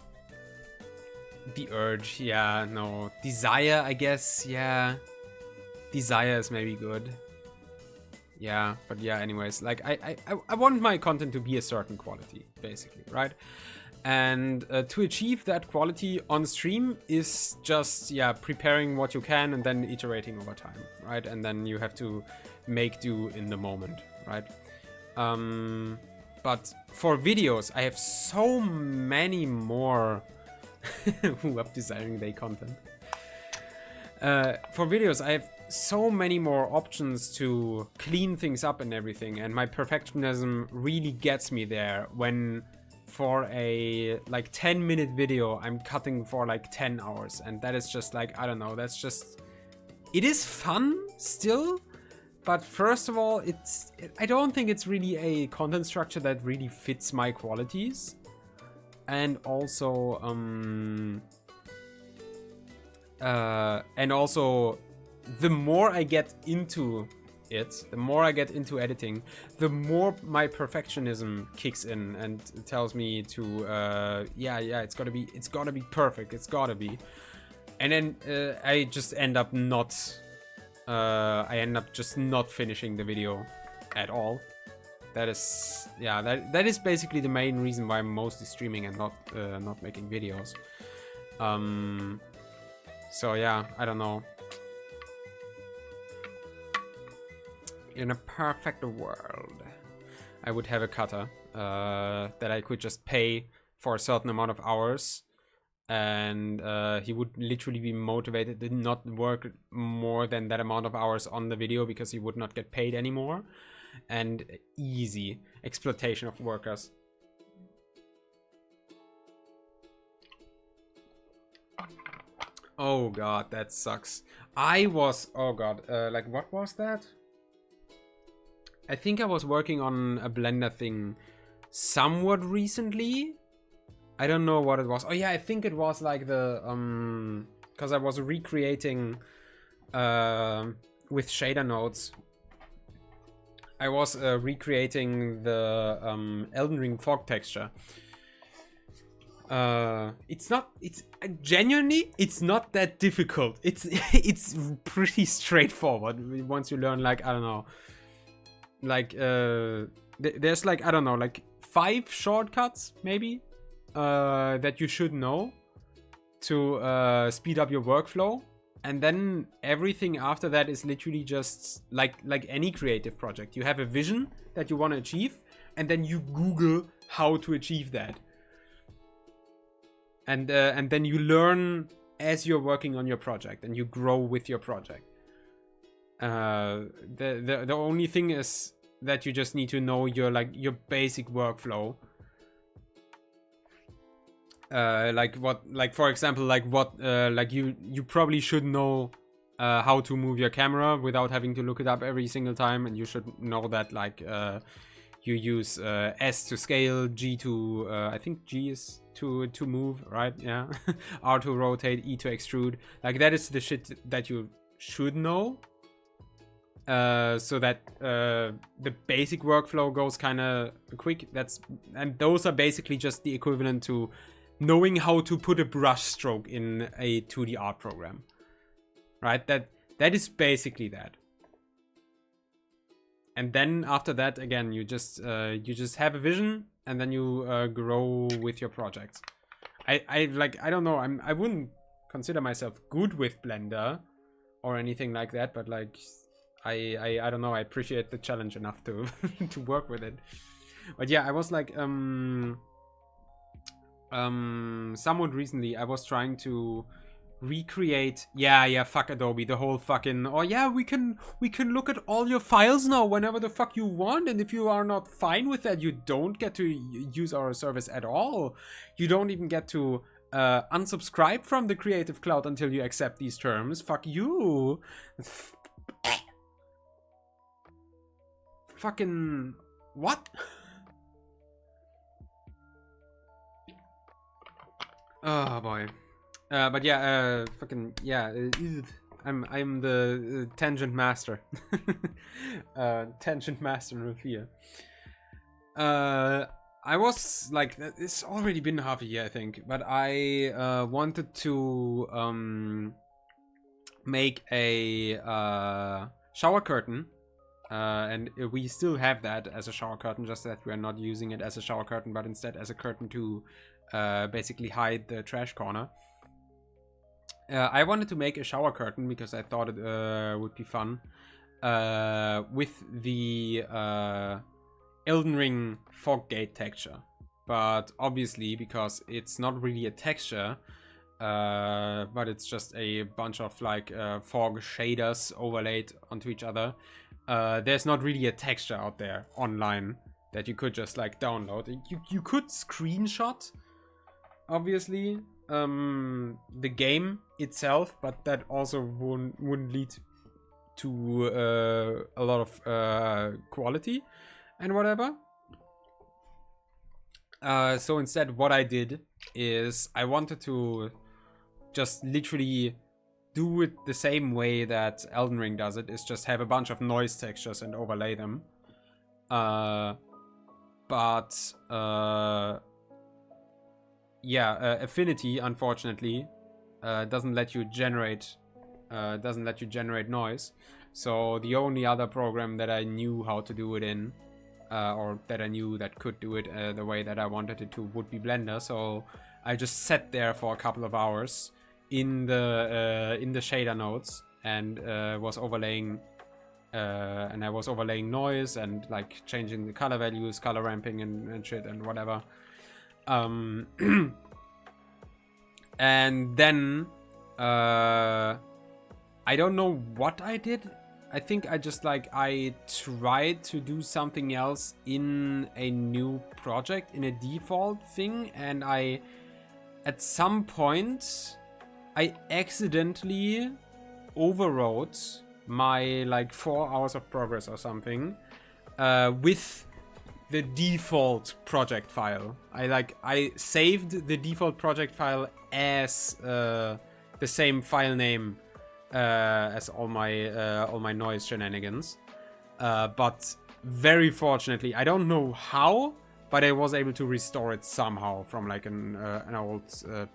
urge, yeah, no. Desire, I guess, yeah. Desire is maybe good. Yeah, but yeah, anyways, like I want my content to be a certain quality, basically, right? And to achieve that quality on stream is just, yeah, preparing what you can and then iterating over time, right? And then you have to make do in the moment, right? But for videos, I have so many more who are desiring their content. For videos, I have so many more options to clean things up and everything, and my perfectionism really gets me there when for a like 10-minute video I'm cutting for like 10 hours, and that is just like, I don't know, that's just, it is fun still, but first of all, I don't think it's really a content structure that really fits my qualities. And also the more I get into it, the more I get into editing, the more my perfectionism kicks in and tells me to yeah, it's gotta be perfect, it's gotta be. And then I just end up not just not finishing the video at all. That is, yeah, that is basically the main reason why I'm mostly streaming and not making videos. So yeah, I don't know. In a perfect world, I would have a cutter that I could just pay for a certain amount of hours, and he would literally be motivated to not work more than that amount of hours on the video because he would not get paid anymore. And easy exploitation of workers. Oh god, that sucks. Oh god, like what was that? I think I was working on a Blender thing somewhat recently. I don't know what it was. Oh yeah, I think it was like the because I was recreating with shader nodes. I was recreating the Elden Ring fog texture. It's genuinely, it's not that difficult. It's pretty straightforward once you learn, like, I don't know, like there's like, I don't know, like 5 shortcuts maybe that you should know to speed up your workflow. And then everything after that is literally just like any creative project. You have a vision that you want to achieve, and then you Google how to achieve that. And then you learn as you're working on your project, and you grow with your project. The only thing is that you just need to know your basic workflow. For example, you probably should know how to move your camera without having to look it up every single time, and you should know that you use S to scale, G to I think G is to move, right? Yeah. R to rotate, E to extrude. Like, that is the shit that you should know, so that the basic workflow goes kind of quick. And those are basically just the equivalent to knowing how to put a brush stroke in a 2D art program, right? That is basically that. And then after that, again, you just have a vision, and then you grow with your projects. I don't know. I wouldn't consider myself good with Blender or anything like that, but like I don't know. I appreciate the challenge enough to to work with it. But yeah, I was like somewhat recently I was trying to recreate fuck Adobe, the whole fucking we can look at all your files now whenever the fuck you want, and if you are not fine with that, you don't get to use our service at all. You don't even get to unsubscribe from the Creative Cloud until you accept these terms. Fuck you. Fucking what? Oh boy. But yeah, fucking yeah. I'm the tangent master. Tangent master Rufia. I was like, it's already been half a year, I think, but I wanted to make a shower curtain, and we still have that as a shower curtain, just that we are not using it as a shower curtain, but instead as a curtain to basically hide the trash corner. I wanted to make a shower curtain because I thought it would be fun with the Elden Ring fog gate texture, but obviously because it's not really a texture, but it's just a bunch of like fog shaders overlaid onto each other, there's not really a texture out there online that you could just like download. You could screenshot, obviously, the game itself, but that also wouldn't lead to a lot of quality and whatever. So instead what I did is I wanted to just literally do it the same way that Elden Ring does it, is just have a bunch of noise textures and overlay them. Affinity, unfortunately, doesn't let you generate noise. So the only other program that I knew how to do it in, or that I knew that could do it the way that I wanted it to, would be Blender. So I just sat there for a couple of hours in the shader nodes and was overlaying. And I was overlaying noise and like changing the color values, color ramping and shit and whatever. And then I don't know what I did. I think I just like I tried to do something else in a new project, in a default thing, and I at some point I accidentally overwrote my like 4 hours of progress or something with the default project file. I saved the default project file as the same file name as all my noise shenanigans, but very fortunately, I don't know how, but I was able to restore it somehow from like an old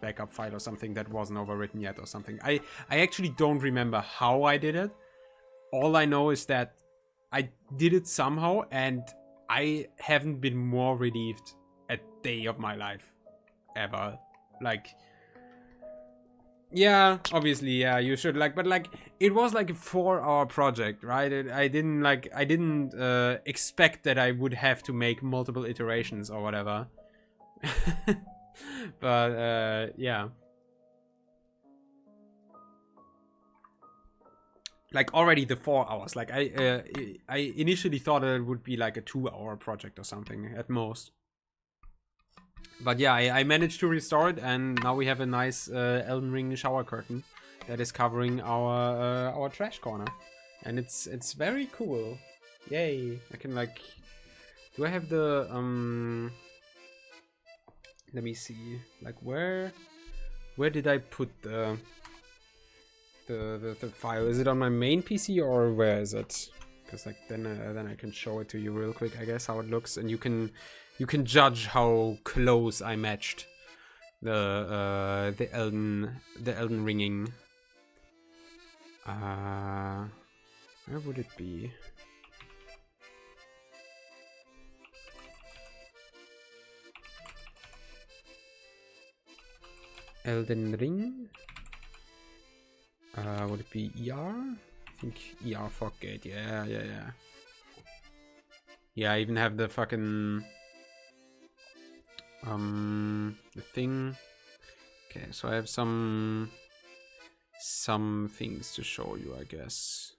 backup file or something that wasn't overwritten yet or something. I actually don't remember how I did it. All I know is that I did it somehow, and I haven't been more relieved a day of my life ever. Like, yeah, obviously, yeah, you should like, but like, it was like a 4-hour project, right? I didn't expect that I would have to make multiple iterations or whatever. But yeah. Like already the 4 hours, like I initially thought it would be like a 2-hour project or something at most. But yeah, I managed to restore it, and now we have a nice Elden Ring shower curtain that is covering our trash corner, and it's very cool. Yay! I can like, do I have the let me see, like where did I put the file? Is it on my main PC or where is it? Because like then I can show it to you real quick, I guess, how it looks, and you can judge how close I matched the Elden Ringing. Where would it be? Elden Ring. Would it be ER? I think ER Foggate. Yeah. Yeah, I even have the fucking the thing. Okay, so I have some things to show you, I guess.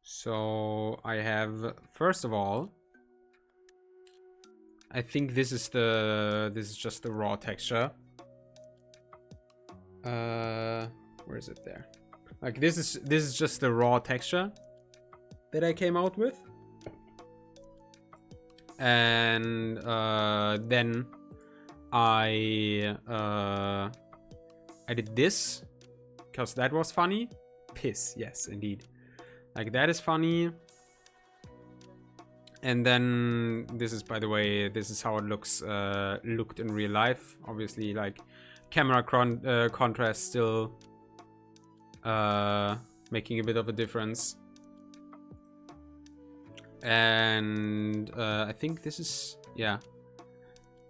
So I have, first of all, I think this is just the raw texture. Where is it there? Like this is just the raw texture that I came out with. And then I did this because that was funny. Piss, yes, indeed. Like that is funny. And then this is, by the way, this is how it looked in real life. Obviously, like camera contrast still making a bit of a difference. And I think this is, yeah,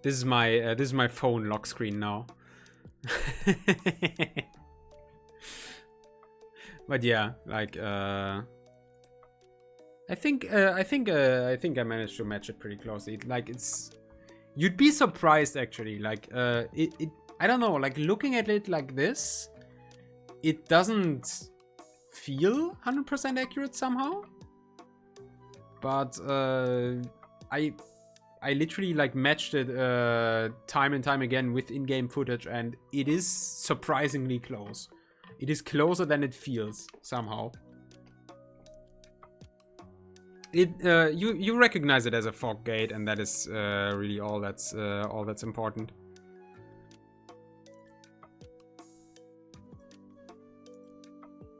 this is my phone lock screen now. But yeah, like I think I managed to match it pretty closely. Like it's, you'd be surprised actually. Like it I don't know. Like looking at it like this, it doesn't feel 100% accurate somehow. But I literally like matched it time and time again with in-game footage, and it is surprisingly close. It is closer than it feels somehow. It you recognize it as a fog gate, and that is really all that's important.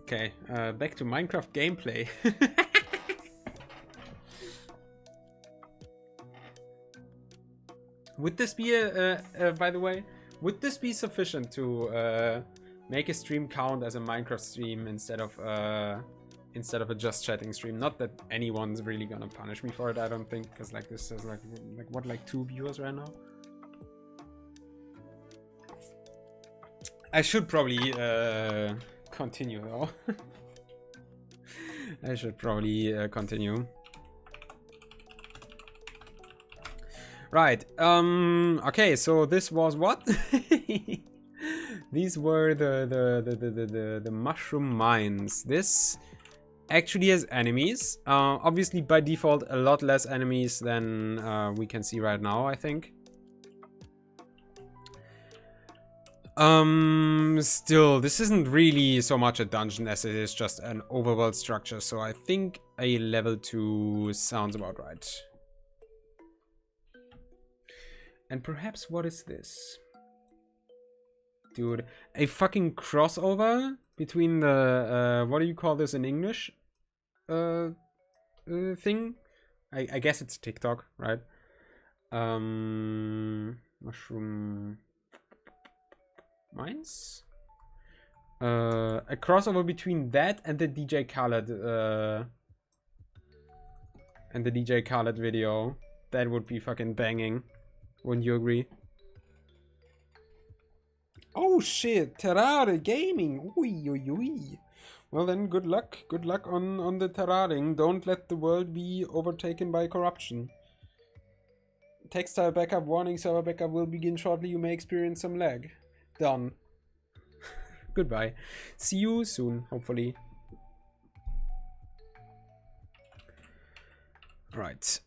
Okay, back to Minecraft gameplay. Would this be by the way, would this be sufficient to make a stream count as a Minecraft stream instead of a just chatting stream? Not that anyone's really gonna punish me for it, I don't think, because like this is like what, like 2 viewers right now. I should probably continue though. I should probably continue. Right. Okay, so this was what? These were the mushroom mines. This actually has enemies. Obviously by default a lot less enemies than we can see right now, I think. Still, this isn't really so much a dungeon as it is just an overworld structure, so I think a level 2 sounds about right. And perhaps, what is this? Dude, a fucking crossover between the, what do you call this in English? Thing? I guess it's TikTok, right? Mushroom mines? A crossover between that and the DJ Khaled video. That would be fucking banging. Wouldn't you agree? Oh shit, Terrare Gaming. Ui. Well then, good luck. Good luck on the terraring. Don't let the world be overtaken by corruption. Textile backup warning, server backup will begin shortly. You may experience some lag. Done. Goodbye. See you soon, hopefully. Right.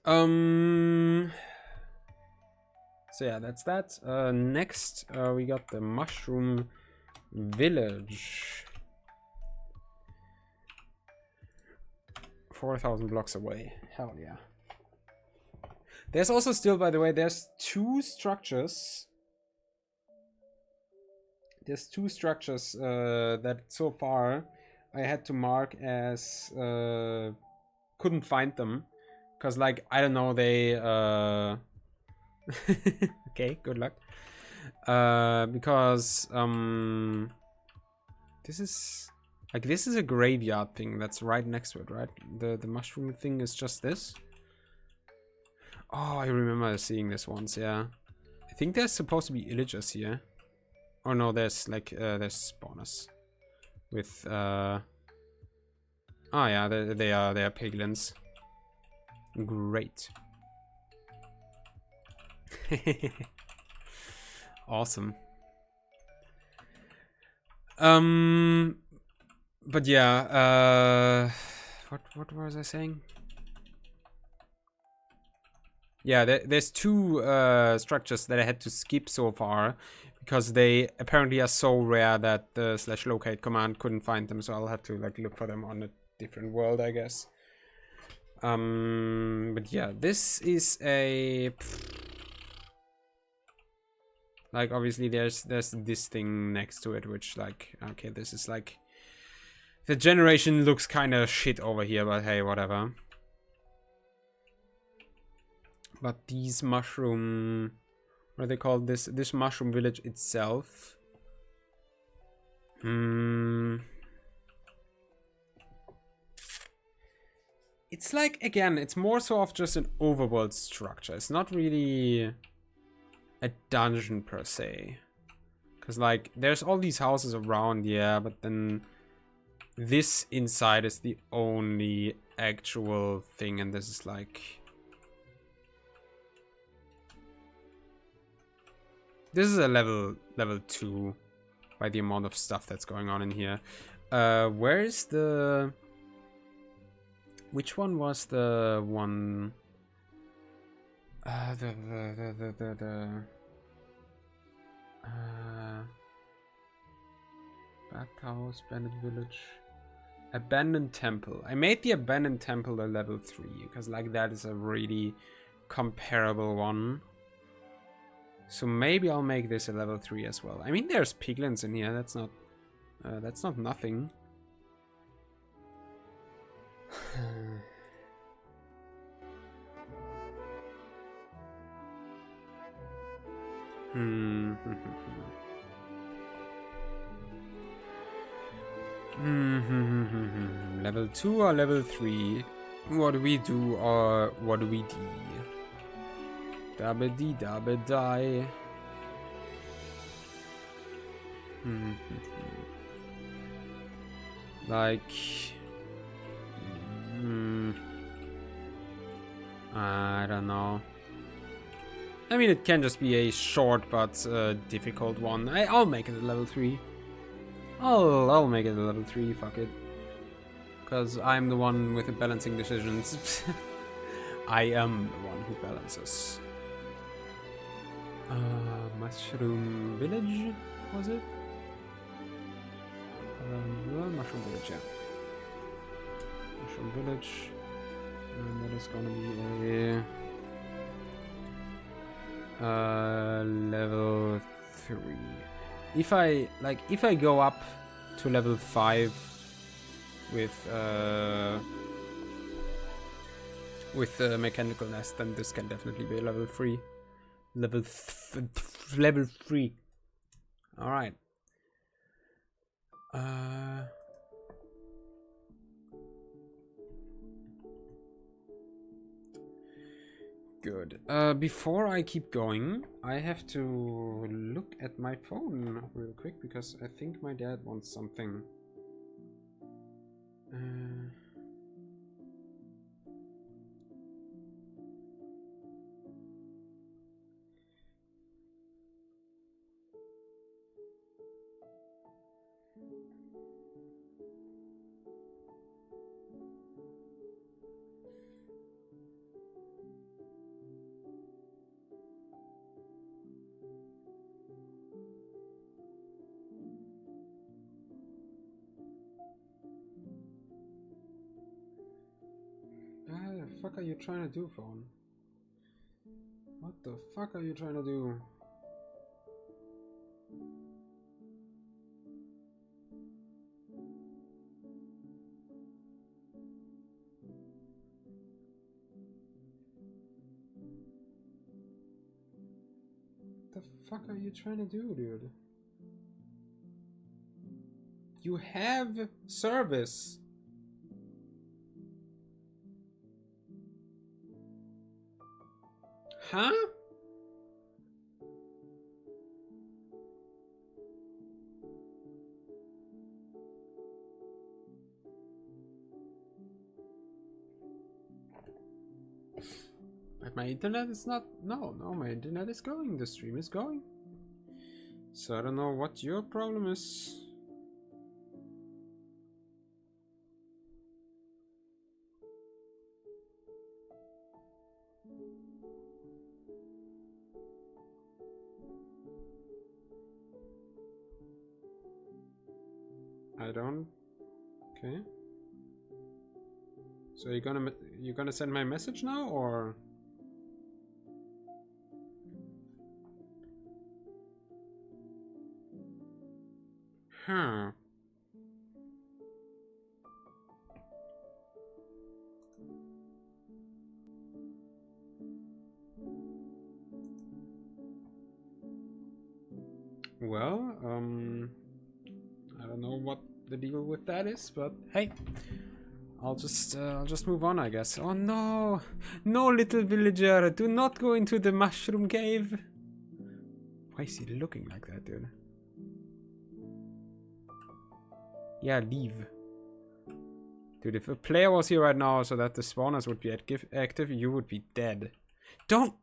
So yeah, that's that. Next, we got the Mushroom Village. 4,000 blocks away. Hell yeah. There's also still, by the way, there's 2 structures. There's 2 structures that so far I had to mark as couldn't find them. Because, like, I don't know, they... okay, good luck. Because, this is... Like, this is a graveyard thing that's right next to it, right? The mushroom thing is just this. Oh, I remember seeing this once, yeah. I think there's supposed to be illagers here. Oh no, there's like, there's spawners. With, oh yeah, they are piglins. Great. Awesome. But yeah, what was I saying? Yeah, there's two structures that I had to skip so far because they apparently are so rare that the /locate command couldn't find them, so I'll have to like look for them on a different world, I guess. But yeah, this is a like obviously there's this thing next to it, which like okay, this is like the generation looks kind of shit over here, but hey, whatever. But these mushroom, what are they called? This mushroom village itself. It's like, again, it's more so of just an overworld structure. It's not really a dungeon per se. Because like, there's all these houses around, yeah, but then this inside is the only actual thing, and this is like... This is a level 2 by the amount of stuff that's going on in here. Where is the... Which one was the one... Bathhouse, Bandit Village... Abandoned Temple. I made the Abandoned Temple a level 3, because like that is a really comparable one. So maybe I'll make this a level 3 as well. I mean, there's piglins in here. That's not nothing. Level 2 or level 3? What do we do or what do we do? Dabba dee dabba die. Like... I don't know. I mean, it can just be a short but difficult one. I'll make it a level 3. I'll make it a level 3, fuck it. Because I'm the one with the balancing decisions. I am the one who balances. Mushroom Village, was it? Mushroom Village, yeah. Mushroom Village. And that is gonna be a level 3. If I go up to level 5 with the mechanical nest, then this can definitely be a level 3. Level 3. All right. Good. Before I keep going, I have to look at my phone real quick because I think my dad wants something. What the fuck are you trying to do, phone? What the fuck are you trying to do? the fuck are you trying to do, dude? You have service. Huh? But my internet is not... No, my internet is going. The stream is going. So I don't know what your problem is. I don't... Okay. So you're gonna send my message now, or... Huh. Well, I don't know what the deal with that is, but hey, I'll just move on, I guess. Oh no, no, little villager, do not go into the mushroom cave. Why is he looking like that, dude? Yeah, leave. Dude, if a player was here right now so that the spawners would be active, you would be dead. Don't...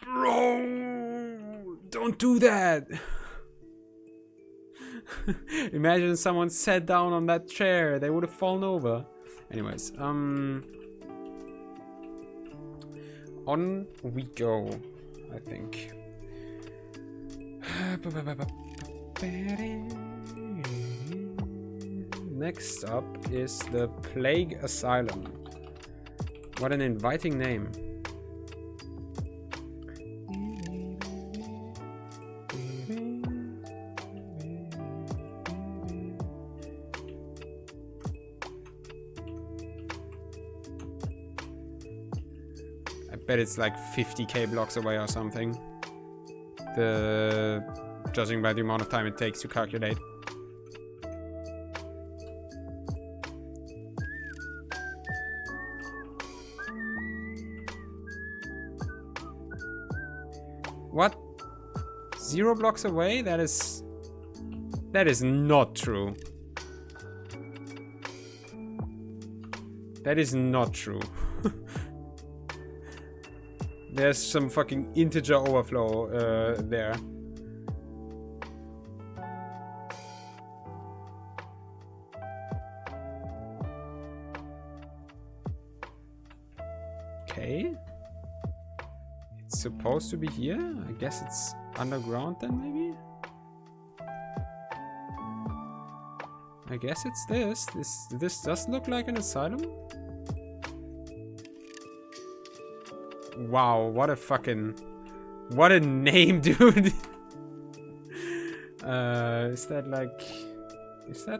Bro! Don't do that! Imagine someone sat down on that chair. They would have fallen over. Anyways, on we go, I think. Next up is the Plague Asylum. What an inviting name. I bet it's like 50k blocks away or something. Judging by the amount of time it takes to calculate. What? 0 blocks away? That is not true. That is not true. There's some fucking integer overflow there. Okay. It's supposed to be here? I guess it's underground then, maybe? I guess it's this. This does look like an asylum. Wow, what a name, dude. Is that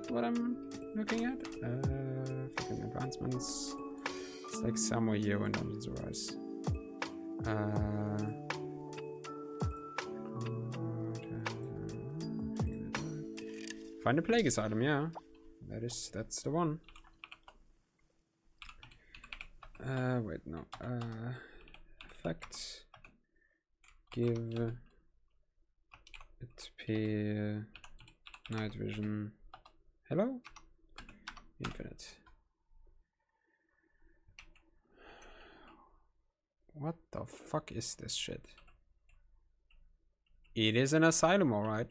what I'm looking at? Fucking advancements. It's like somewhere here when Dungeons Arise. Find a plague asylum, yeah. That's the one. Wait, no. Effect. Give it pair night vision. Hello? Infinite. What the fuck is this shit? It is an asylum, alright.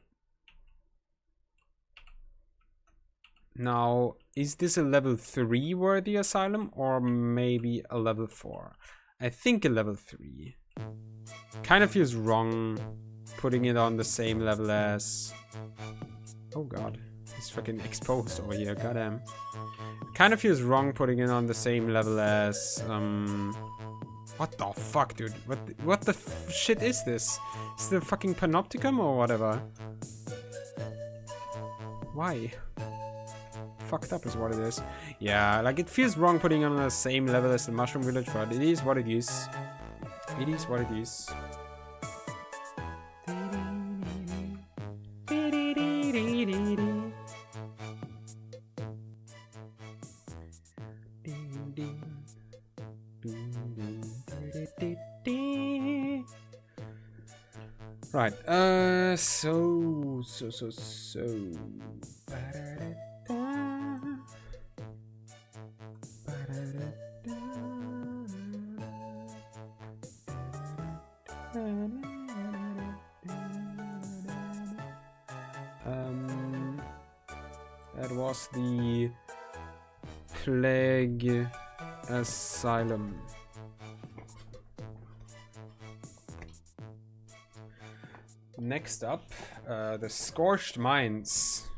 Now, is this a level 3 worthy asylum or maybe a level 4? I think a level 3. Kind of feels wrong putting it on the same level as... Oh god, he's fucking exposed over here, goddamn. Kind of feels wrong putting it on the same level as... What the fuck, dude? What the shit is this? Is it a fucking panopticon or whatever? Why? Fucked up is what it is. Yeah, like it feels wrong putting it on the same level as the Mushroom Village, but it is what it is. It is what it is. Right, so. That was the Plague Asylum. Next up, the Scorched Mines.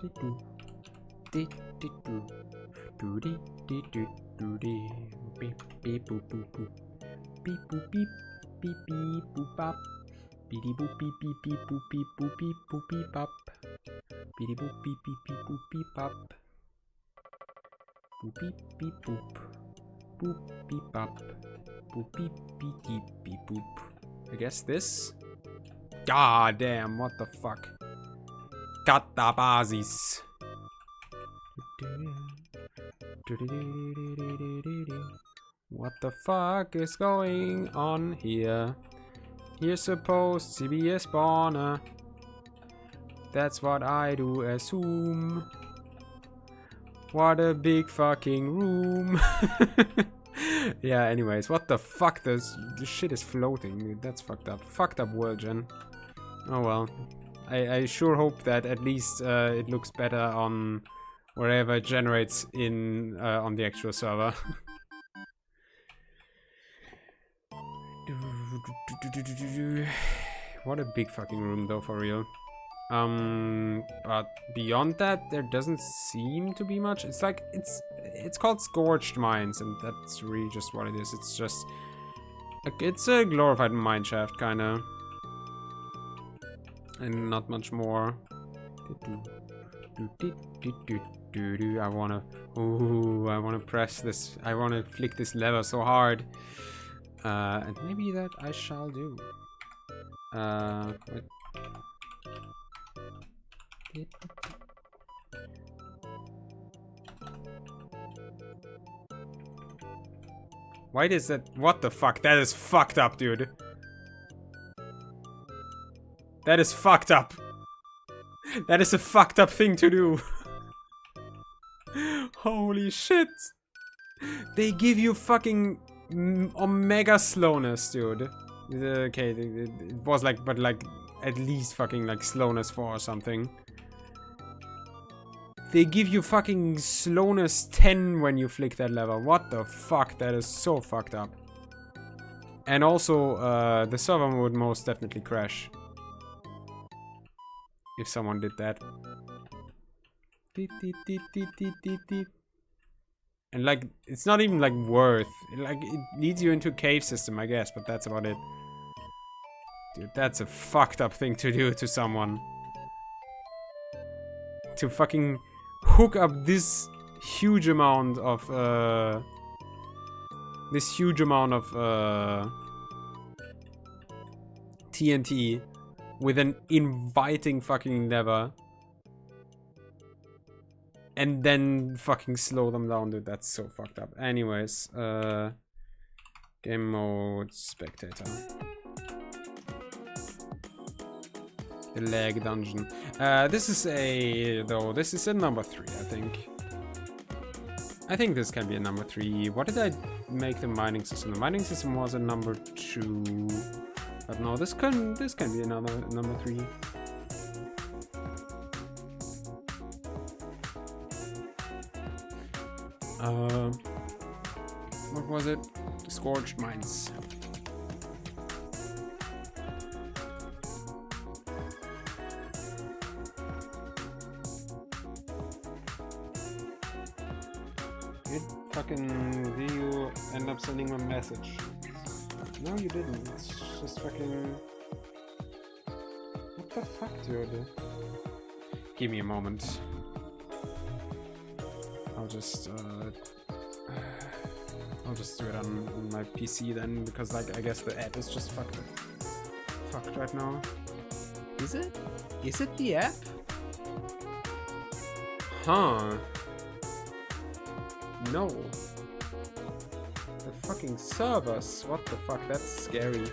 Beep boop beep beep beep boop beep boop beep boop beep bop. Beep boop beep beep beep boop beep bop. Boop beep beep boop. Boop beep bop. Boop beep beep beep beep boop. I guess this? God damn, what the fuck? Catabasis. What the fuck is going on here? Here's supposed to be a spawner. That's what I do assume. What a big fucking room. Yeah, anyways, what the fuck? This shit is floating, dude. That's fucked up. Fucked up world gen. Oh well. I sure hope that at least it looks better on wherever it generates in on the actual server. What a big fucking room though, for real. But beyond that, there doesn't seem to be much. It's like, it's called Scorched Mines, and that's really just what it is. It's just, it's a glorified mineshaft, kinda. And not much more. I wanna press this, I wanna flick this lever so hard. And maybe that I shall do. Wait. Why is that? What the fuck? That is fucked up, dude. That is fucked up. That is a fucked up thing to do. Holy shit. They give you fucking omega slowness, dude. Okay, it was like, but like at least fucking like slowness 4 or something. They give you fucking slowness 10 when you flick that lever. What the fuck? That is so fucked up. And also, the server would most definitely crash if someone did that. And like, it's not even like worth. Like, it leads you into a cave system, I guess, but that's about it. Dude, that's a fucked up thing to do to someone. To fucking hook up this huge amount of TNT with an inviting fucking lever. And then fucking slow them down, dude. That's so fucked up. Anyways, game mode spectator. The lag dungeon. This is a number 3, I think. I think this can be a number 3. What did I make the mining system? The mining system was a number 2. But no, this can be another number 3. What was it? Scorched Mines. Did you end up sending a message? No, you didn't. It's just fucking... What the fuck, dude? Give me a moment. I'll just do it on my PC then, because like I guess the app is just fucked right now. Is it? Is it the app? Huh. No. The fucking servers. What the fuck? That's scary.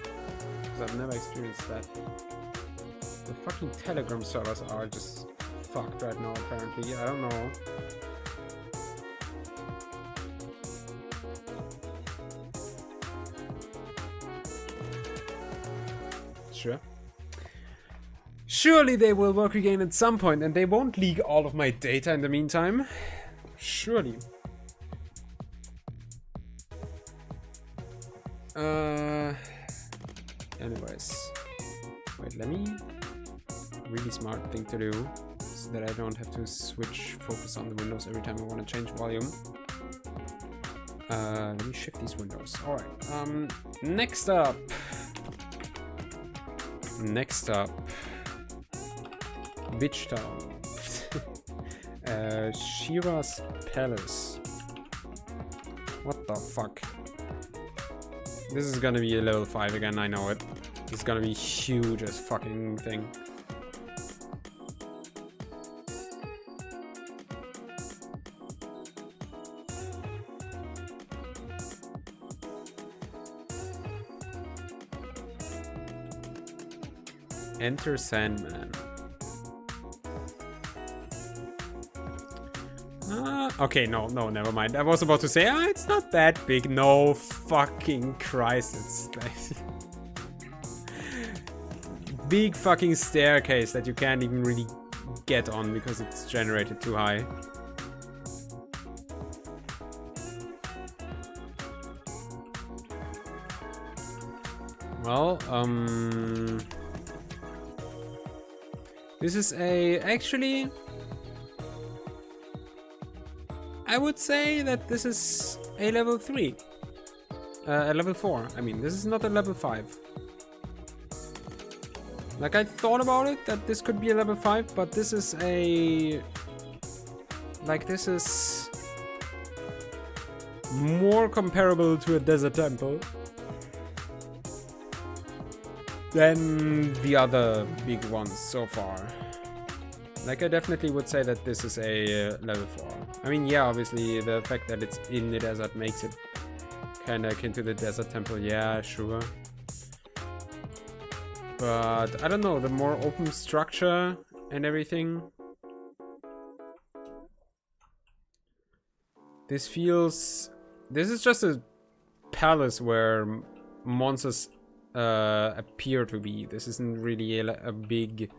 Because I've never experienced that. The fucking Telegram servers are just fucked right now, apparently. I don't know. Sure. Surely they will work again at some point, and they won't leak all of my data in the meantime. Surely. Anyways. Wait, let me... Really smart thing to do, so that I don't have to switch focus on the windows every time I want to change volume. Let me shift these windows. Alright, next up. Witch Town. Shira's Palace. What the fuck? This is gonna be a level 5 again, I know it. It's gonna be huge as fucking thing. Enter Sandman. Okay, no, never mind. I was about to say, it's not that big. No fucking Christ, it's like big fucking staircase that you can't even really get on because it's generated too high. Well, this is actually, I would say that this is a level 3. A level 4. I mean, this is not a level 5. Like, I thought about it, that this could be a level 5, but this is a... Like, this is more comparable to a desert temple than the other big ones so far. Like, I definitely would say that this is a level 4. I mean, yeah, obviously the fact that it's in the desert makes it kind of akin to the desert temple. Yeah, sure. But I don't know, the more open structure and everything. This feels... This is just a palace where monsters appear to be. This isn't really a big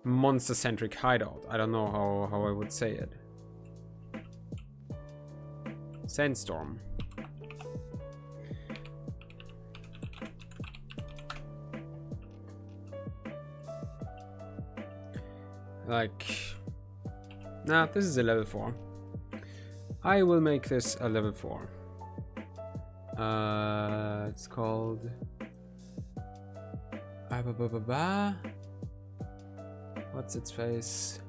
monster-centric hideout. I don't know how I would say it. Sandstorm. Like... Nah, this is a level 4. I will make this a level 4. It's called... What's its face?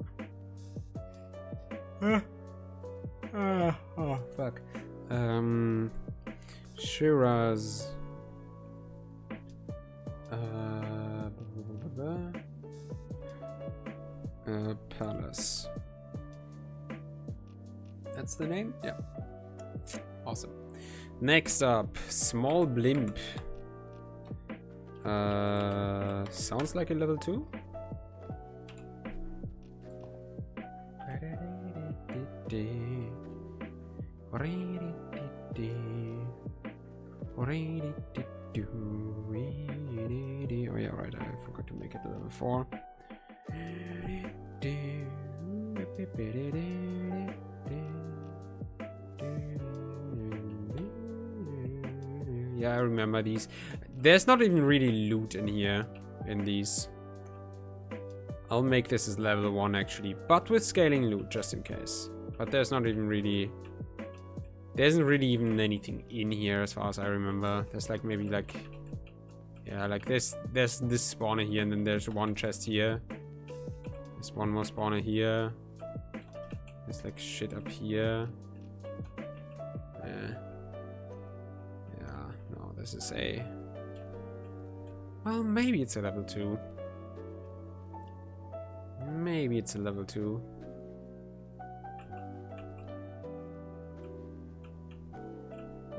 Oh, fuck. Shira's... Palace. That's the name? Yeah. Awesome. Next up, Small Blimp. Sounds like a level 2. Oh yeah, right, I forgot to make it a level 4. Yeah, I remember these. There's not even really loot in here, in these. I'll make this as level 1 actually, but with scaling loot just in case. But there's not even really... There isn't really even anything in here as far as I remember. There's like maybe like... Yeah, like there's this spawner here, and then there's one chest here. There's one more spawner here. There's like shit up here. Yeah, no, this is a... Well, maybe it's a level 2. Maybe it's a level 2.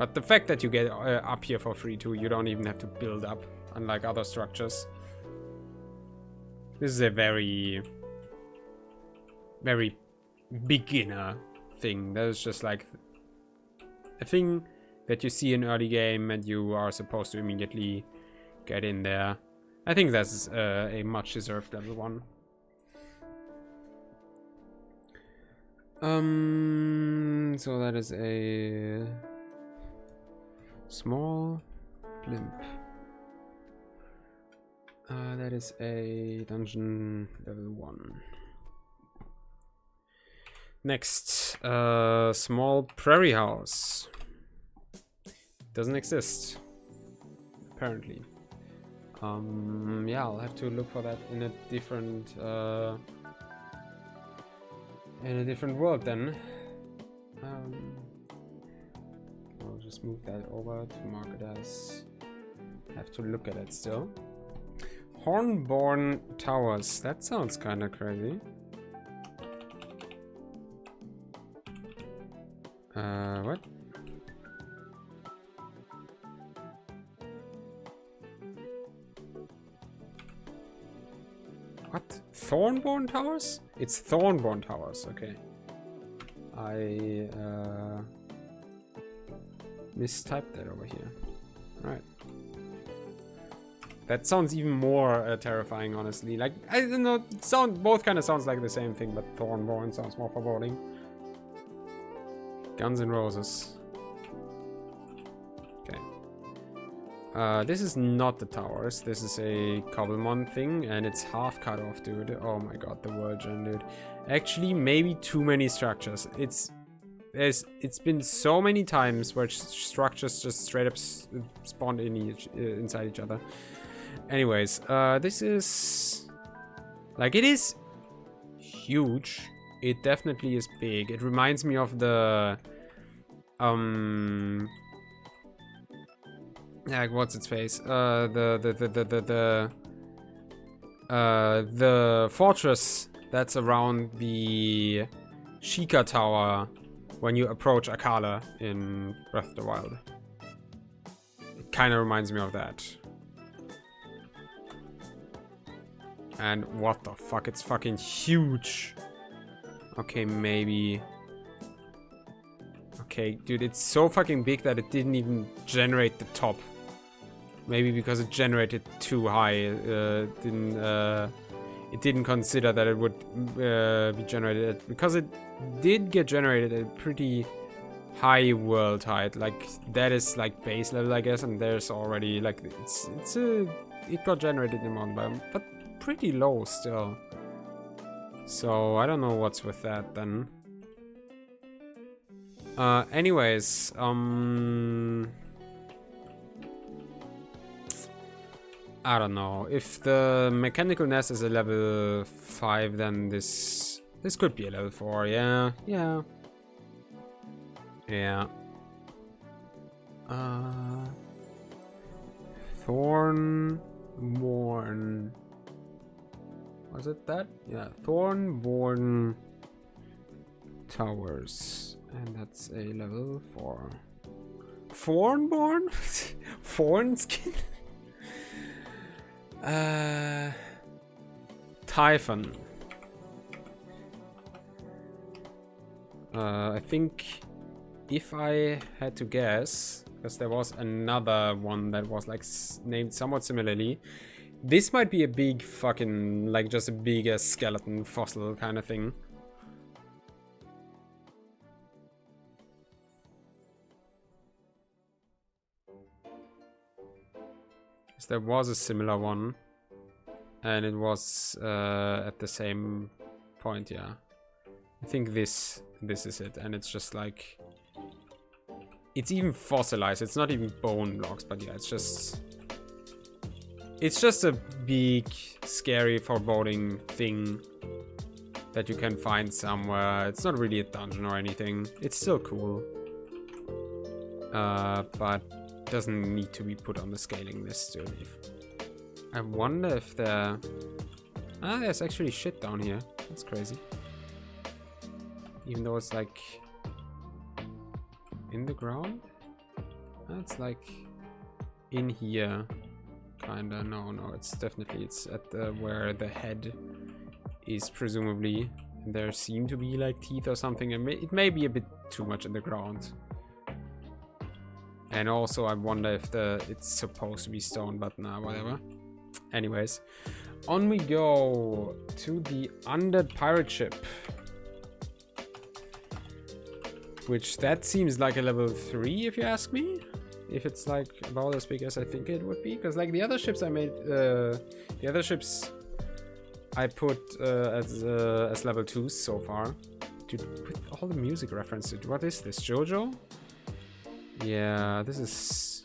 But the fact that you get up here for free too, you don't even have to build up, unlike other structures. This is a very, very beginner thing. That is just like a thing that you see in early game and you are supposed to immediately get in there. I think that's a much deserved level 1. So that is a small blimp. That is a dungeon level 1. Next, small prairie house. Doesn't exist, apparently. Yeah, I'll have to look for that in a different world then. I'll just move that over to mark it as. Have to look at it still. Hornborn Towers. That sounds kind of crazy. What? What? Thornborn Towers? It's Thornborn Towers, okay. I mistyped that over here. Right. That sounds even more terrifying, honestly. Like, I don't know, both kind of sounds like the same thing, but Thornborn sounds more foreboding. Guns N' Roses. Okay. This is not the towers. This is a Cobblemon thing, and it's half cut off, dude. Oh my god, the world gen, dude. Actually, maybe too many structures. It's been so many times where structures just straight up spawned inside each other. Anyways, this is like, it is huge. It definitely is big. It reminds me of the like, what's its face? The fortress that's around the Sheikah Tower when you approach Akala in Breath of the Wild. It kind of reminds me of that. And what the fuck? It's fucking huge. Okay, maybe. Okay, dude, it's so fucking big that it didn't even generate the top. Maybe because it generated too high. It didn't consider that it would be generated. Because it did get generated at a pretty high world height. Like, that is like base level, I guess. And there's already, like, it got generated in one biome. But pretty low still. So I don't know what's with that then. Anyways, I don't know. If the mechanical nest is a level 5, then this could be a level 4. Yeah. Thornborn. Was it that? Yeah, Thornborn Towers. And that's a level 4. Thornborn? Thornskin? Typhon. I think if I had to guess, because there was another one that was like named somewhat similarly, this might be a big fucking, like, just a big skeleton fossil kind of thing. There was a similar one, and it was at the same point. Yeah, I think this is it, and it's just like, it's even fossilized. It's not even bone blocks, but yeah, it's just a big, scary, foreboding thing that you can find somewhere. It's not really a dungeon or anything. It's still cool, but doesn't need to be put on the scaling list to leave. I wonder if there's actually shit down here. That's crazy. Even though it's like in the ground. That's like in here. Kinda. No, it's definitely, it's at the where the head is presumably. And there seem to be like teeth or something. And it may be a bit too much in the ground. And also I wonder if it's supposed to be stone, but nah, whatever. Anyways, on we go to the undead pirate ship. Which that seems like a level 3 if you ask me. If it's like about as big as I think it would be. Because like the other ships I made, the other ships I put as level 2s so far. Dude, with all the music references, what is this, JoJo? Yeah, this is...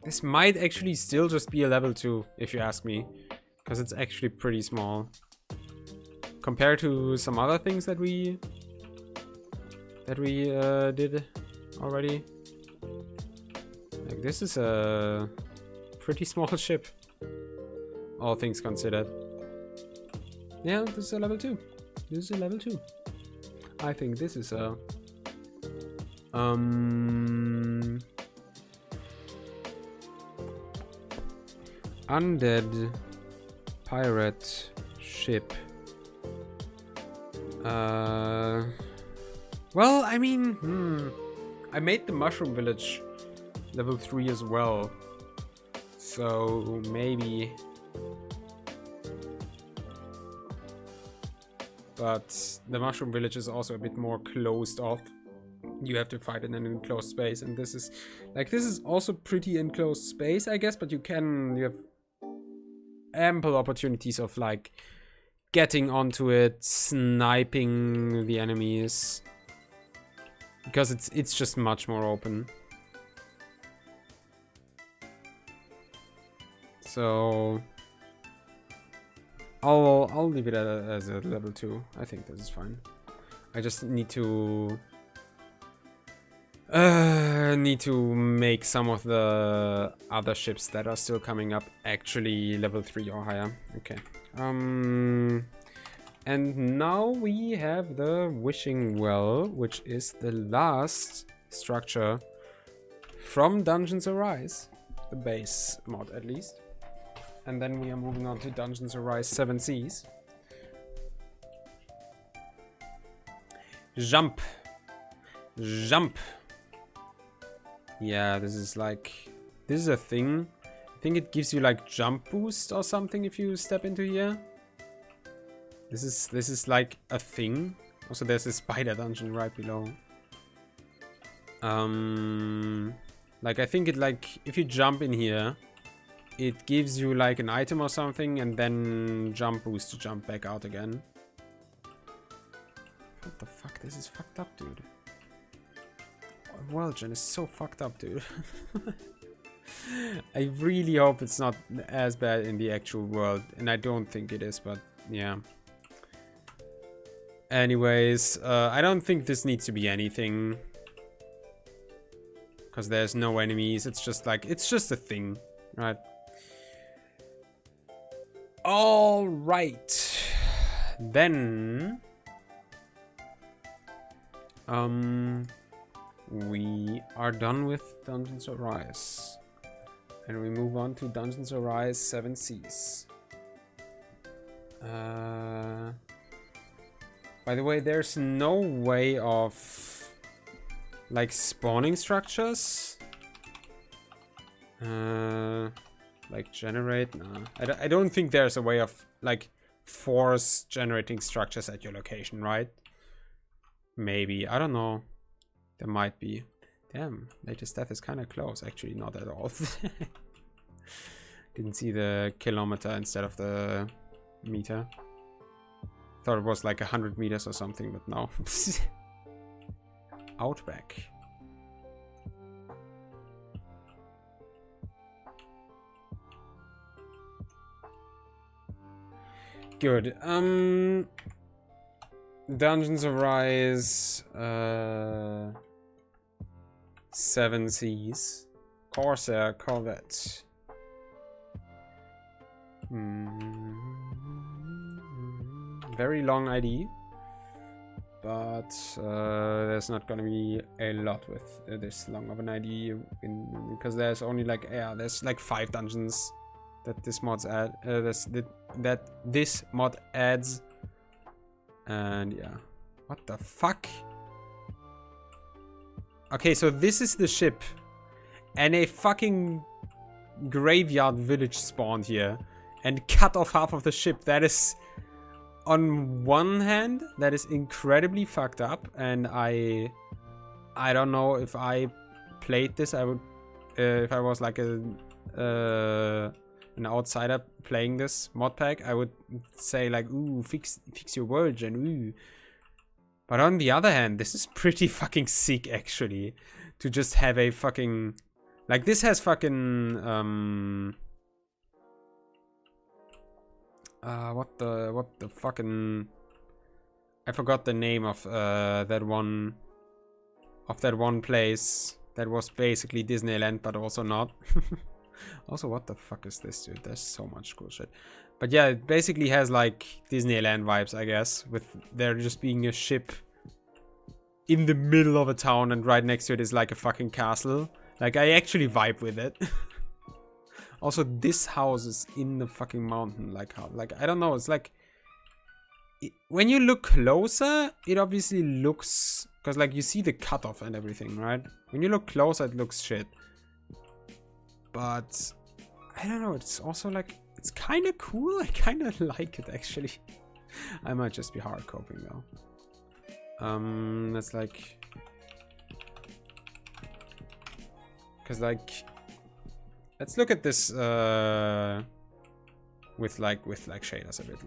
This might actually still just be a level 2, if you ask me. Because it's actually pretty small. Compared to some other things that we did already. Like, this is a pretty small ship, all things considered. Yeah, this is a level 2. This is a level 2. I think this is a undead pirate ship. Well, I mean, I made the Mushroom Village level 3 as well. So maybe. But the Mushroom Village is also a bit more closed off. You have to fight in an enclosed space, and this is also pretty enclosed space, I guess, but you have ample opportunities of like getting onto it, sniping the enemies, because it's just much more open. So I'll leave it as a level 2. I think this is fine. I just need to make some of the other ships that are still coming up actually level 3 or higher. Okay. And now we have the Wishing Well, which is the last structure from Dungeons Arise, the base mod at least. And then we are moving on to Dungeons Arise 7 Seas. Jump. Jump. Yeah, this is a thing. I think it gives you like jump boost or something if you step into here. This is like a thing. Also, there's a spider dungeon right below. Like I think if you jump in here, it gives you like an item or something, and then jump boost to jump back out again. What the fuck? This is fucked up, dude. World Gen is so fucked up, dude. I really hope it's not as bad in the actual world, and I don't think it is, but yeah. Anyways, I don't think this needs to be anything, because there's no enemies. It's just a thing, right? All right, then we are done with Dungeons Arise, and we move on to Dungeons Arise 7 Seas. By the way, there's no way of like spawning structures. Like generate? Nah. I don't think there's a way of like force generating structures at your location, right? Maybe. I don't know. There might be. Damn, latest death is kind of close. Actually, not at all. Didn't see the kilometer instead of the meter. Thought it was like 100 meters or something, but no. Outback. Good. Dungeons Arise 7 Seas. Corsair Corvette. Very long ID. but there's not gonna be a lot with this long of an ID because there's only like there's like 5 dungeons that this mod's add that this mod adds, and yeah, what the fuck? Okay, so this is the ship, and a fucking graveyard village spawned here and cut off half of the ship. That is, on one hand, that is incredibly fucked up, and I don't know if I played this, I would if I was like an outsider playing this mod pack, I would say like, ooh, fix your world, Gen, ooh. But on the other hand, this is pretty fucking sick, actually, to just have a fucking, like, this has fucking what the fucking, I forgot the name of that one place that was basically Disneyland but also not. Also, what the fuck is this, dude? There's so much cool shit. But yeah, it basically has like Disneyland vibes, I guess, with there just being a ship in the middle of a town and right next to it is like a fucking castle. Like, I actually vibe with it. Also, this house is in the fucking mountain. Like, how? Like, I don't know. It's like, when you look closer, it obviously looks, because like you see the cutoff and everything, right? When you look closer, it looks shit. But I don't know. It's also like, it's kind of cool. I kind of like it, actually. I might just be hard coping though. That's like, because like, let's look at this with like shaders a bit.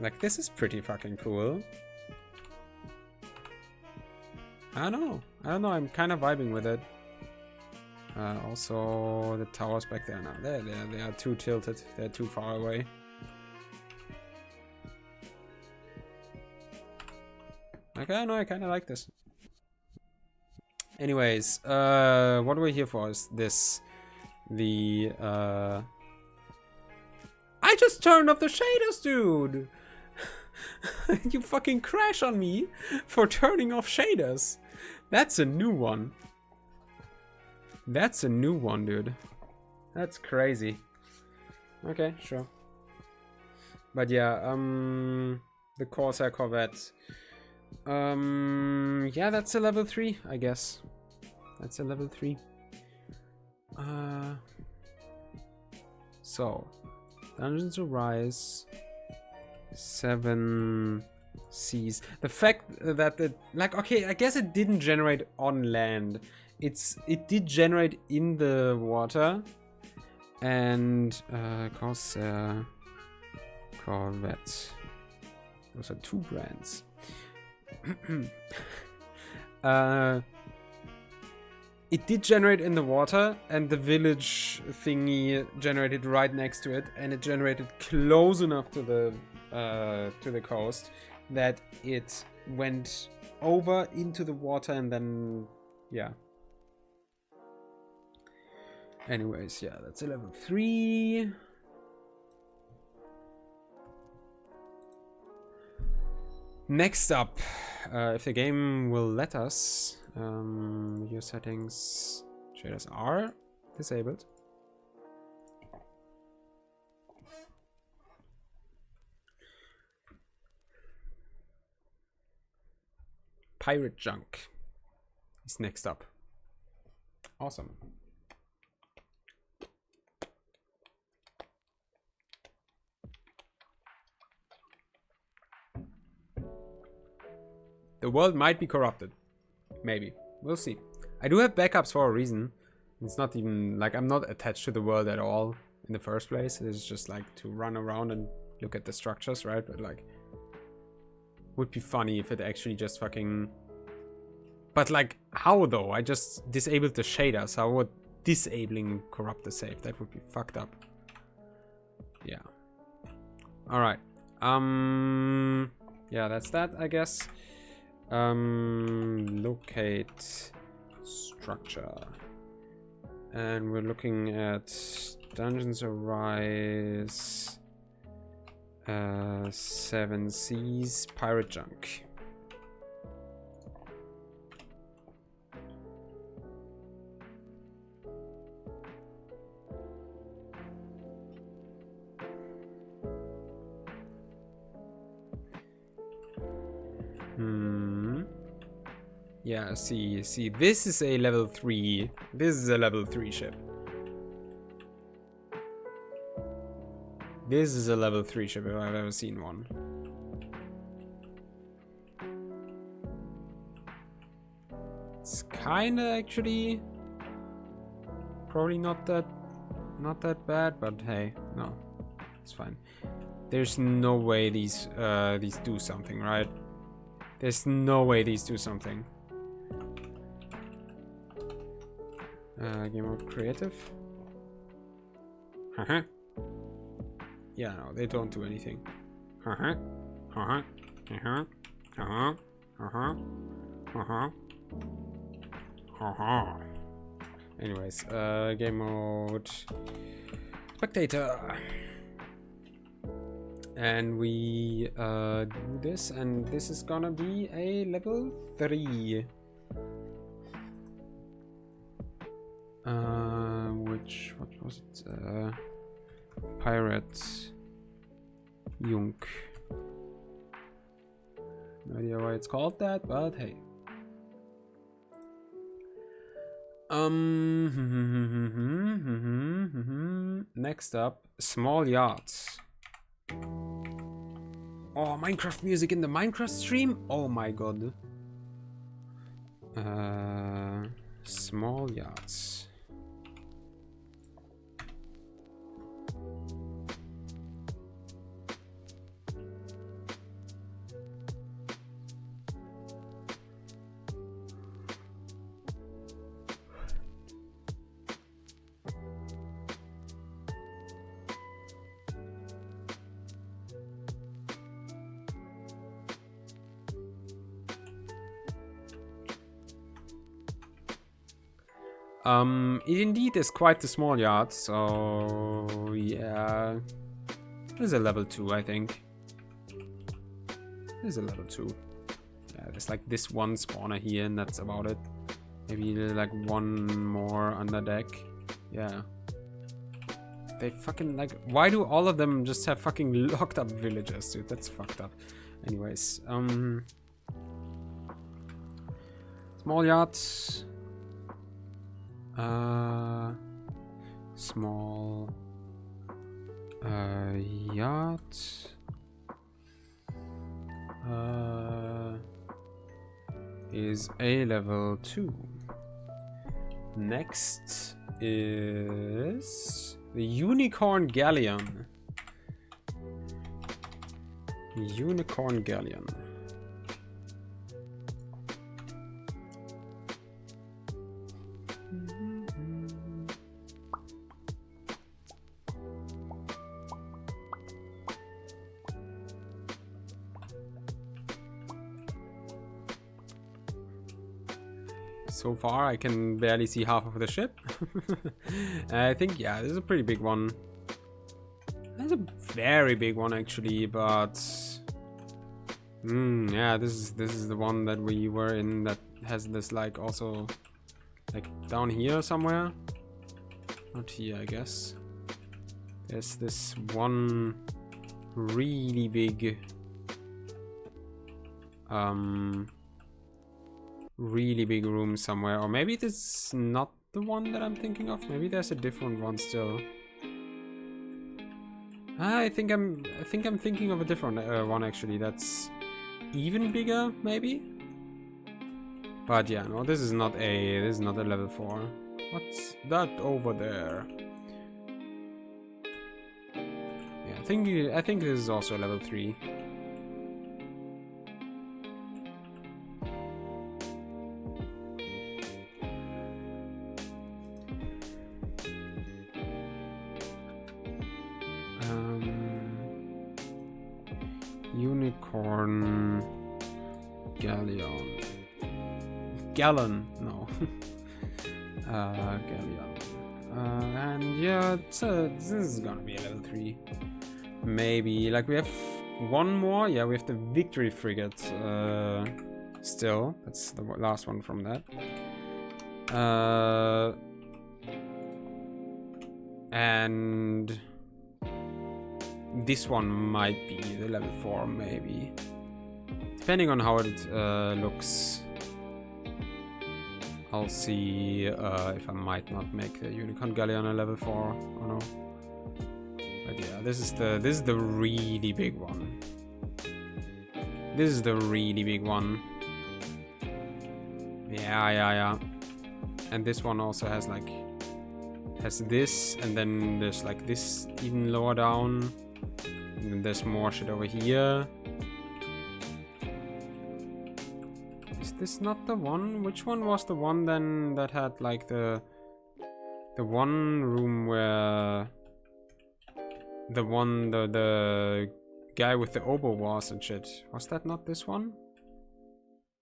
Like this is pretty fucking cool. I don't know. I'm kind of vibing with it. Also, the towers back there now. They are too tilted. They're too far away. Like, I don't know. I kind of like this. Anyways, what we're here for is this. I just turned off the shaders, dude. You fucking crash on me for turning off shaders. That's a new one. That's a new one, dude. That's crazy. Okay, sure. But yeah, the Corsair Corvette. Yeah, that's a level 3, I guess. That's a level 3. So, Dungeons Arise, 7 seas. The fact that it, like, okay, I guess it didn't generate on land. It did generate in the water. And Corsair Corvette. Those are 2 brands. It did generate in the water, and the village thingy generated right next to it, and it generated close enough to the coast that it went over into the water, and then yeah. Anyways, yeah, that's a level 3. Next up, if the game will let us, your settings, shaders are disabled. Pirate Junk is next up. Awesome. The world might be corrupted. Maybe. We'll see. I do have backups for a reason. It's not even like I'm not attached to the world at all in the first place. It's just like to run around and look at the structures, right? But like, would be funny if it actually just fucking... But like, how though? I just disabled the shaders. How would disabling corrupt the save? That would be fucked up. Yeah. Alright. Yeah, that's that, I guess. Locate structure, and we're looking at Dungeons Arise. 7 Seas. Pirate Junk. Yeah, see, this is a level 3. This is a level 3 ship. This is a level 3 ship if I've ever seen one. It's kinda actually probably not that bad, but hey, no, it's fine. There's no way these do something, right? There's no way these do something. Game mode creative. Yeah, no, they don't do anything. Anyways, game mode spectator. And we do this, and this is gonna be a level 3. What was it? Pirate Junk. No idea why it's called that, but hey. Next up, small yachts. Oh, Minecraft music in the Minecraft stream? Oh my god. Small yachts. It indeed is quite the small yacht, so yeah. There's a level 2, I think. There's a level 2. Yeah, there's like this one spawner here, and that's about it. Maybe like one more under deck. Yeah. They fucking like, why do all of them just have fucking locked up villagers, dude? That's fucked up. Anyways, small yachts. Small yacht is a level 2. Next is the Unicorn Galleon. Unicorn Galleon. So far, I can barely see half of the ship. I think, yeah, this is a pretty big one. That's a very big one, actually, but yeah, this is the one that we were in that has this like also like down here somewhere. Not here, I guess. There's this one really big really big room somewhere, or maybe this is not the one that I'm thinking of. Maybe there's a different one still. I think I'm thinking of a different one actually. That's even bigger, maybe. But yeah, no, this is not a level 4. What's that over there? Yeah, I think this is also a level 3. Unicorn Galleon. Gallon, no. Galleon. And yeah, this is gonna be a level 3. Maybe, like we have one more. Yeah, we have the Victory Frigate still. That's the last one from that. And this one might be the level 4, maybe. Depending on how it looks. I'll see if I might not make the Unicorn Galleon a level 4 or no. But yeah, this is the really big one. This is the really big one. Yeah. And this one also has like this, and then there's like this even lower down. And then there's more shit over here. Is this not the one? Which one was the one then that had like the one room where the guy with the oboe was and shit? Was that not this one?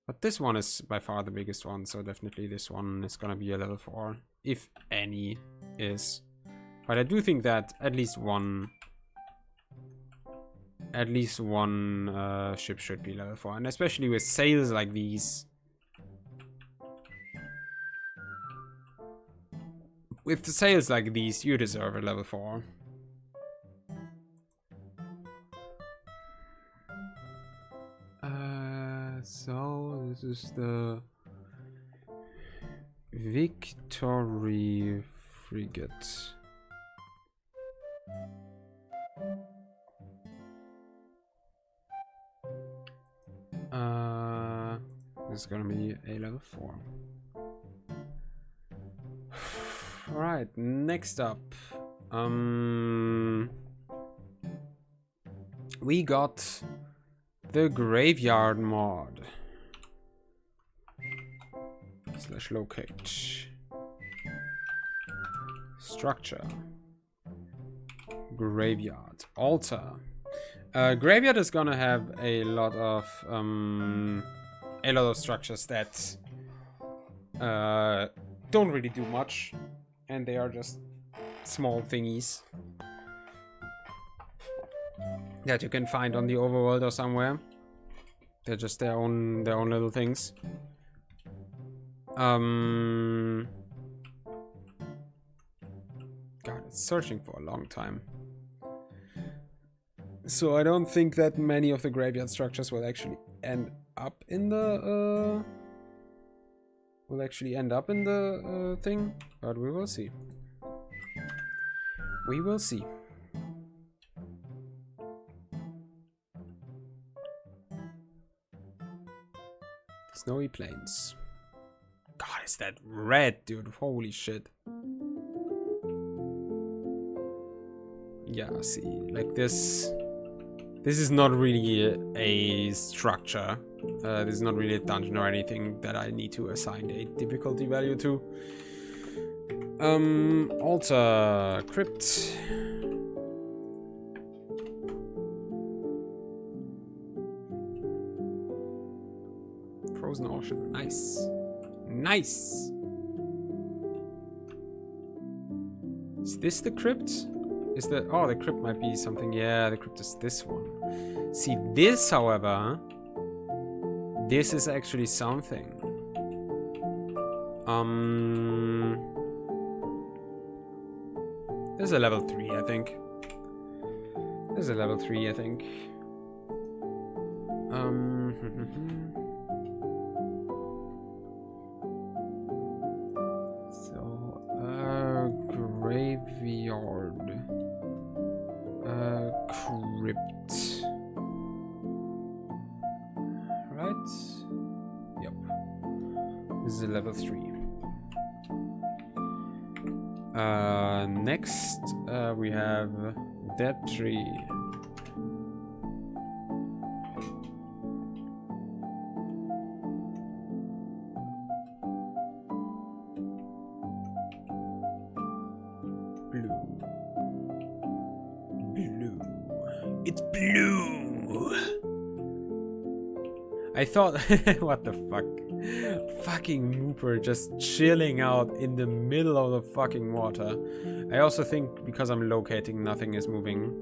But this one is by far the biggest one, so definitely this one is gonna be a level 4, if any is. But I do think that at least one ship should be level 4, and especially with sails like these. With the sails like these, you deserve a level 4. So this is the Victory Frigate. This is gonna be a level 4. Alright, next up. We got the Graveyard mod. / locate. Structure. Graveyard. Altar. Graveyard is gonna have a lot of structures that don't really do much, and they are just small thingies that you can find on the overworld or somewhere. They're just their own little things. God, it's searching for a long time. So I don't think that many of the graveyard structures will actually end up in the thing, but we will see. We will see. Snowy Plains. God, is that red, dude? Holy shit. Yeah, see, like this. This is not really a structure. This is not really a dungeon or anything that I need to assign a difficulty value to. Altar, crypt. Frozen Ocean, nice. Nice! Is this the crypt? Is the... Oh, the crypt might be something. Yeah, the crypt is this one. See, this, however... This is actually something. This is a level 3, I think. This is a level 3, I think. Graveyard. Crypt. Right? Yep. This is a level 3. Next, we have that tree. It's blue. I thought, what the fuck? Fucking Mooper just chilling out in the middle of the fucking water. I also think because I'm locating, nothing is moving.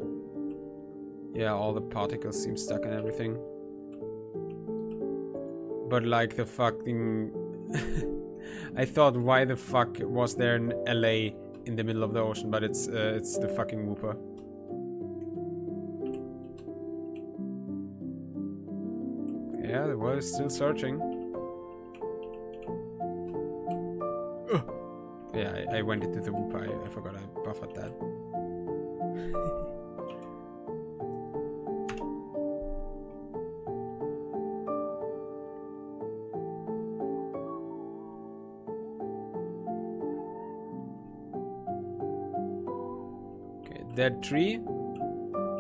Yeah, all the particles seem stuck and everything. But like the fucking... I thought, why the fuck was there an LA in the middle of the ocean? But it's the fucking Whooper. Yeah, the world is still searching. Yeah, I went into the Whooper. I forgot I buffered that. Dead tree.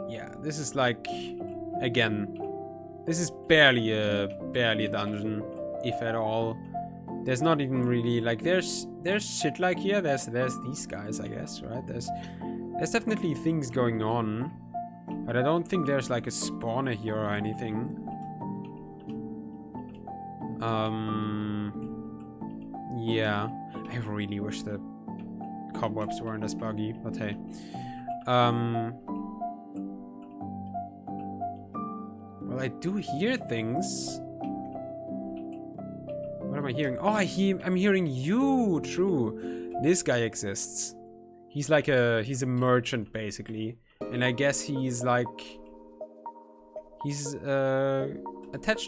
Yeah, this is like, again, this is barely a dungeon, if at all. There's not even really like there's shit like here. There's these guys, I guess, right? There's definitely things going on, but I don't think there's like a spawner here or anything. Yeah, I really wish the cobwebs weren't as buggy, but hey. Well, I do hear things. What am I hearing? Oh, I'm hearing you. True. This guy exists. He's like he's a merchant basically, and I guess he's attached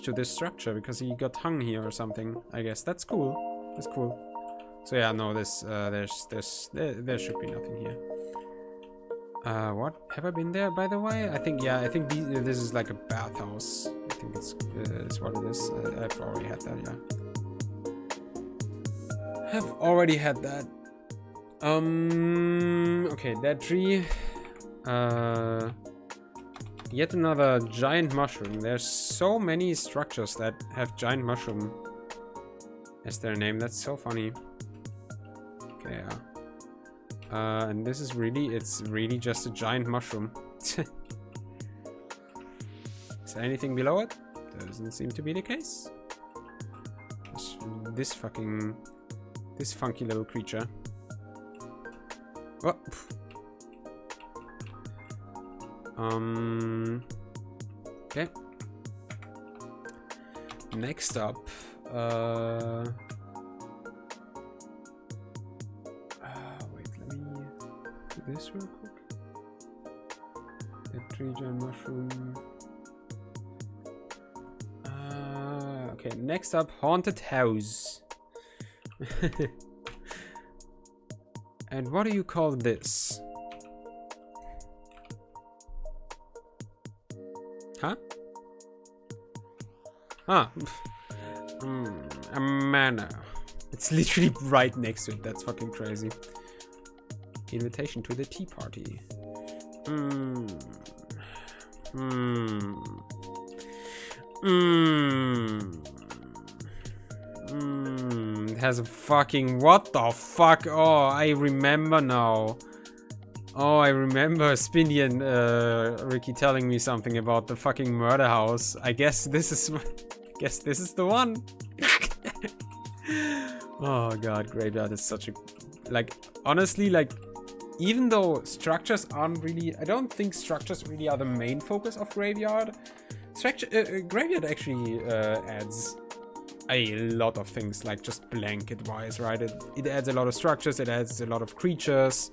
to this structure because he got hung here or something. I guess that's cool. That's cool. So yeah, no, there should be nothing here. What? Have I been there, by the way? I think, yeah, this is like a bathhouse. I think it's what it is. I've already had that, yeah. I've already had that. Okay, that tree. Yet another giant mushroom. There's so many structures that have giant mushroom as their name. That's so funny. Okay, yeah. And this is it's really just a giant mushroom. Is there anything below it? Doesn't seem to be the case. This funky little creature. Oh. Okay. Next up, this real quick. The tree giant mushroom. Okay, next up, haunted house. And what do you call this? Huh? Ah. A manor. It's literally right next to it. That's fucking crazy. Invitation to the tea party. It has a fucking... What the fuck? Oh, I remember now. Oh, I remember Spindy and Ricky telling me something about the fucking murder house. I guess this is... the one. Oh god, Graveyard is such a... Like, honestly, like... Even though structures aren't really... I don't think structures really are the main focus of Graveyard. Graveyard actually adds a lot of things, like just blanket-wise, right? It adds a lot of structures, it adds a lot of creatures,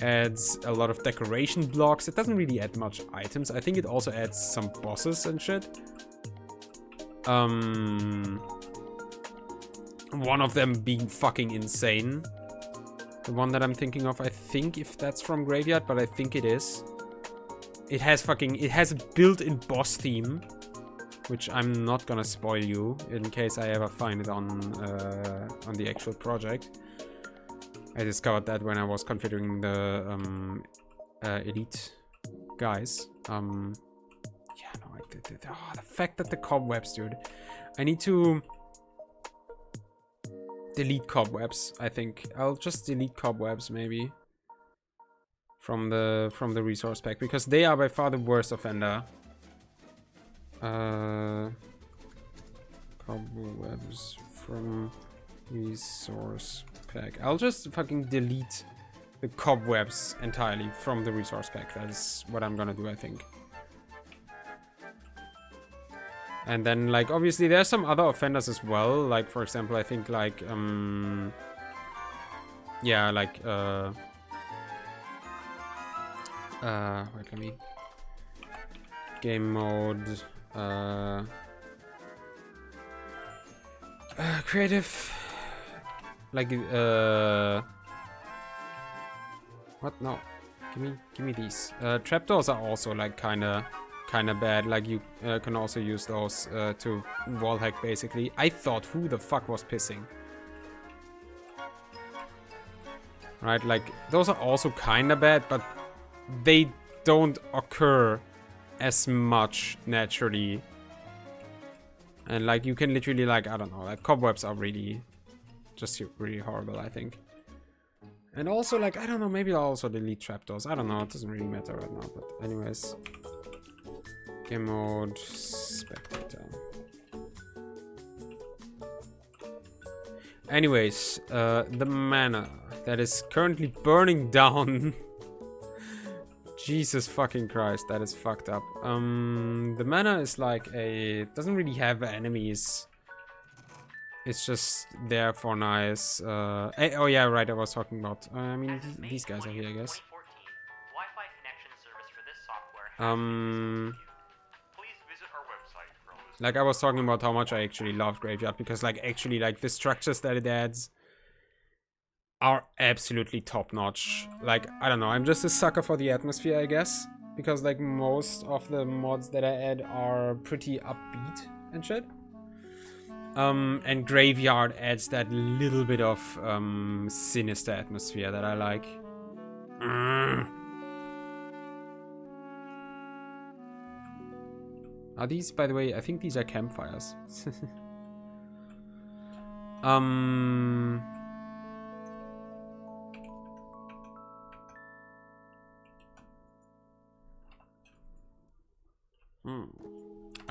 adds a lot of decoration blocks. It doesn't really add much items. I think it also adds some bosses and shit. One of them being fucking insane. The one that I'm thinking of, I think if that's from Graveyard, but I think it is. It has a built-in boss theme, which I'm not gonna spoil you in case I ever find it on the actual project. I discovered that when I was configuring the elite guys. Yeah, no, the fact that the cobwebs, dude. I need to delete cobwebs, I think. I'll just delete cobwebs maybe from the resource pack, because they are by far the worst offender. Cobwebs from resource pack. I'll just fucking delete the cobwebs entirely from the resource pack. That is what I'm gonna do, I think. And then, like, obviously there's some other offenders as well. Like, for example, I think, like, yeah, like, wait, let me... Game mode, creative, like, what? No, give me these. Trapdoors are also, like, kinda bad. Like, you can also use those to wall hack, basically. I thought, who the fuck was pissing? Right, like, those are also kinda bad, but they don't occur as much naturally. And, like, you can literally, like, I don't know, like, cobwebs are really just really horrible, I think. And also, like, I don't know, maybe I'll also delete trapdoors. I don't know, it doesn't really matter right now, but anyways. Game mode, spectator. Anyways, the mana that is currently burning down. Jesus fucking Christ, that is fucked up. The mana is like doesn't really have enemies. It's just there for nice. Oh yeah, right, I was talking about. I mean, these guys are here, I guess. Like, I was talking about how much I actually love Graveyard, because, like, actually, like, the structures that it adds are absolutely top-notch. Like, I don't know, I'm just a sucker for the atmosphere, I guess. Because, like, most of the mods that I add are pretty upbeat and shit. And Graveyard adds that little bit of sinister atmosphere that I like. Are these, by the way, I think these are campfires. A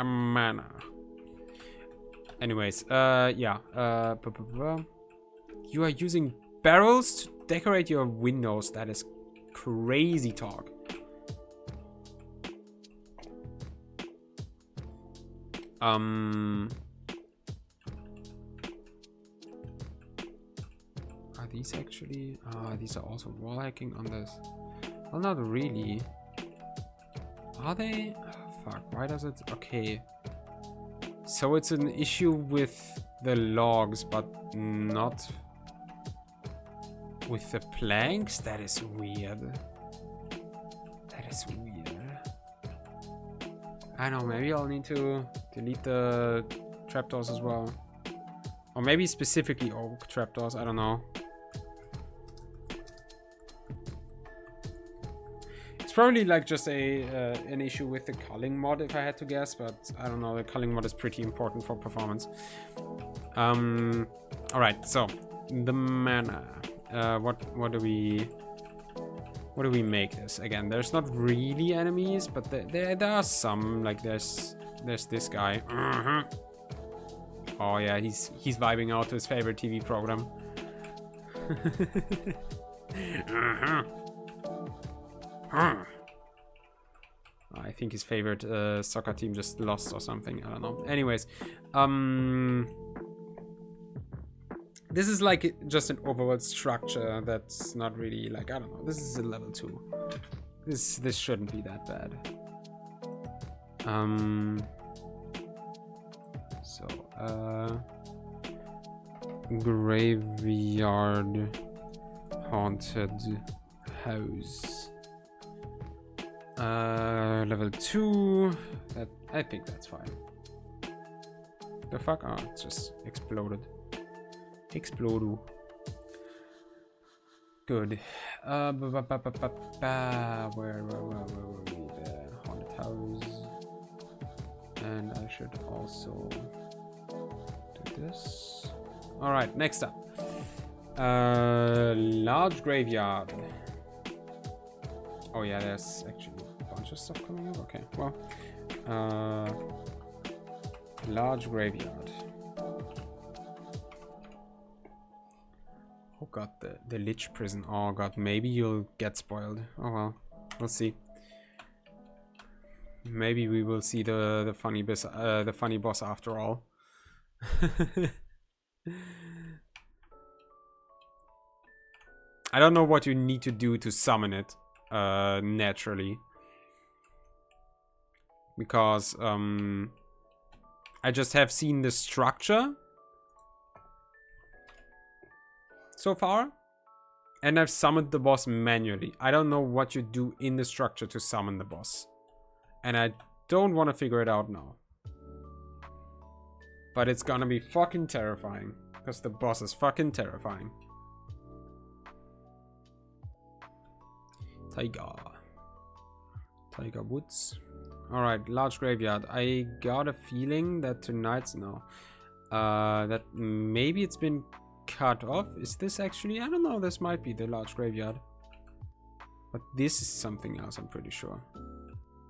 mana. Anyways, yeah. You are using barrels to decorate your windows. That is crazy talk. Are these actually? These are also wall hacking on this. Well, not really. Are they? Oh, fuck. Why does it? Okay. So it's an issue with the logs, but not with the planks? That is weird. That is weird. I don't know, maybe I'll need to delete the trapdoors as well. Or maybe specifically oak trapdoors, I don't know. It's probably like just an issue with the culling mod, if I had to guess, but I don't know, the culling mod is pretty important for performance. Alright, so the mana. What do we make this? Again, there's not really enemies, but there are some. Like there's this guy. Oh yeah, he's vibing out to his favorite TV program. I think his favorite soccer team just lost or something. I don't know. Anyways, this is like just an overworld structure that's not really like, I don't know. This is a level 2. This shouldn't be that bad. So graveyard haunted house. Level 2. That, I think that's fine. The fuck? Oh, it just exploded. Explodu. Good. Where were we? The haunted house. And I should also do this. Alright, next up. Large graveyard. Oh yeah, there's actually a bunch of stuff coming up. Okay, well. Large graveyard. Oh god, the Lich Prison. Oh god, maybe you'll get spoiled. Oh well, we'll see. Maybe we will see the funny boss after all. I don't know what you need to do to summon it naturally, because I just have seen the structure so far, and I've summoned the boss manually. I don't know what you do in the structure to summon the boss, and I don't want to figure it out now. But it's gonna be fucking terrifying, because the boss is fucking terrifying. Tiger Woods. Alright, large graveyard. I got a feeling that tonight's that maybe it's been cut off. Is this actually? I don't know. This might be the large graveyard. But this is something else, I'm pretty sure.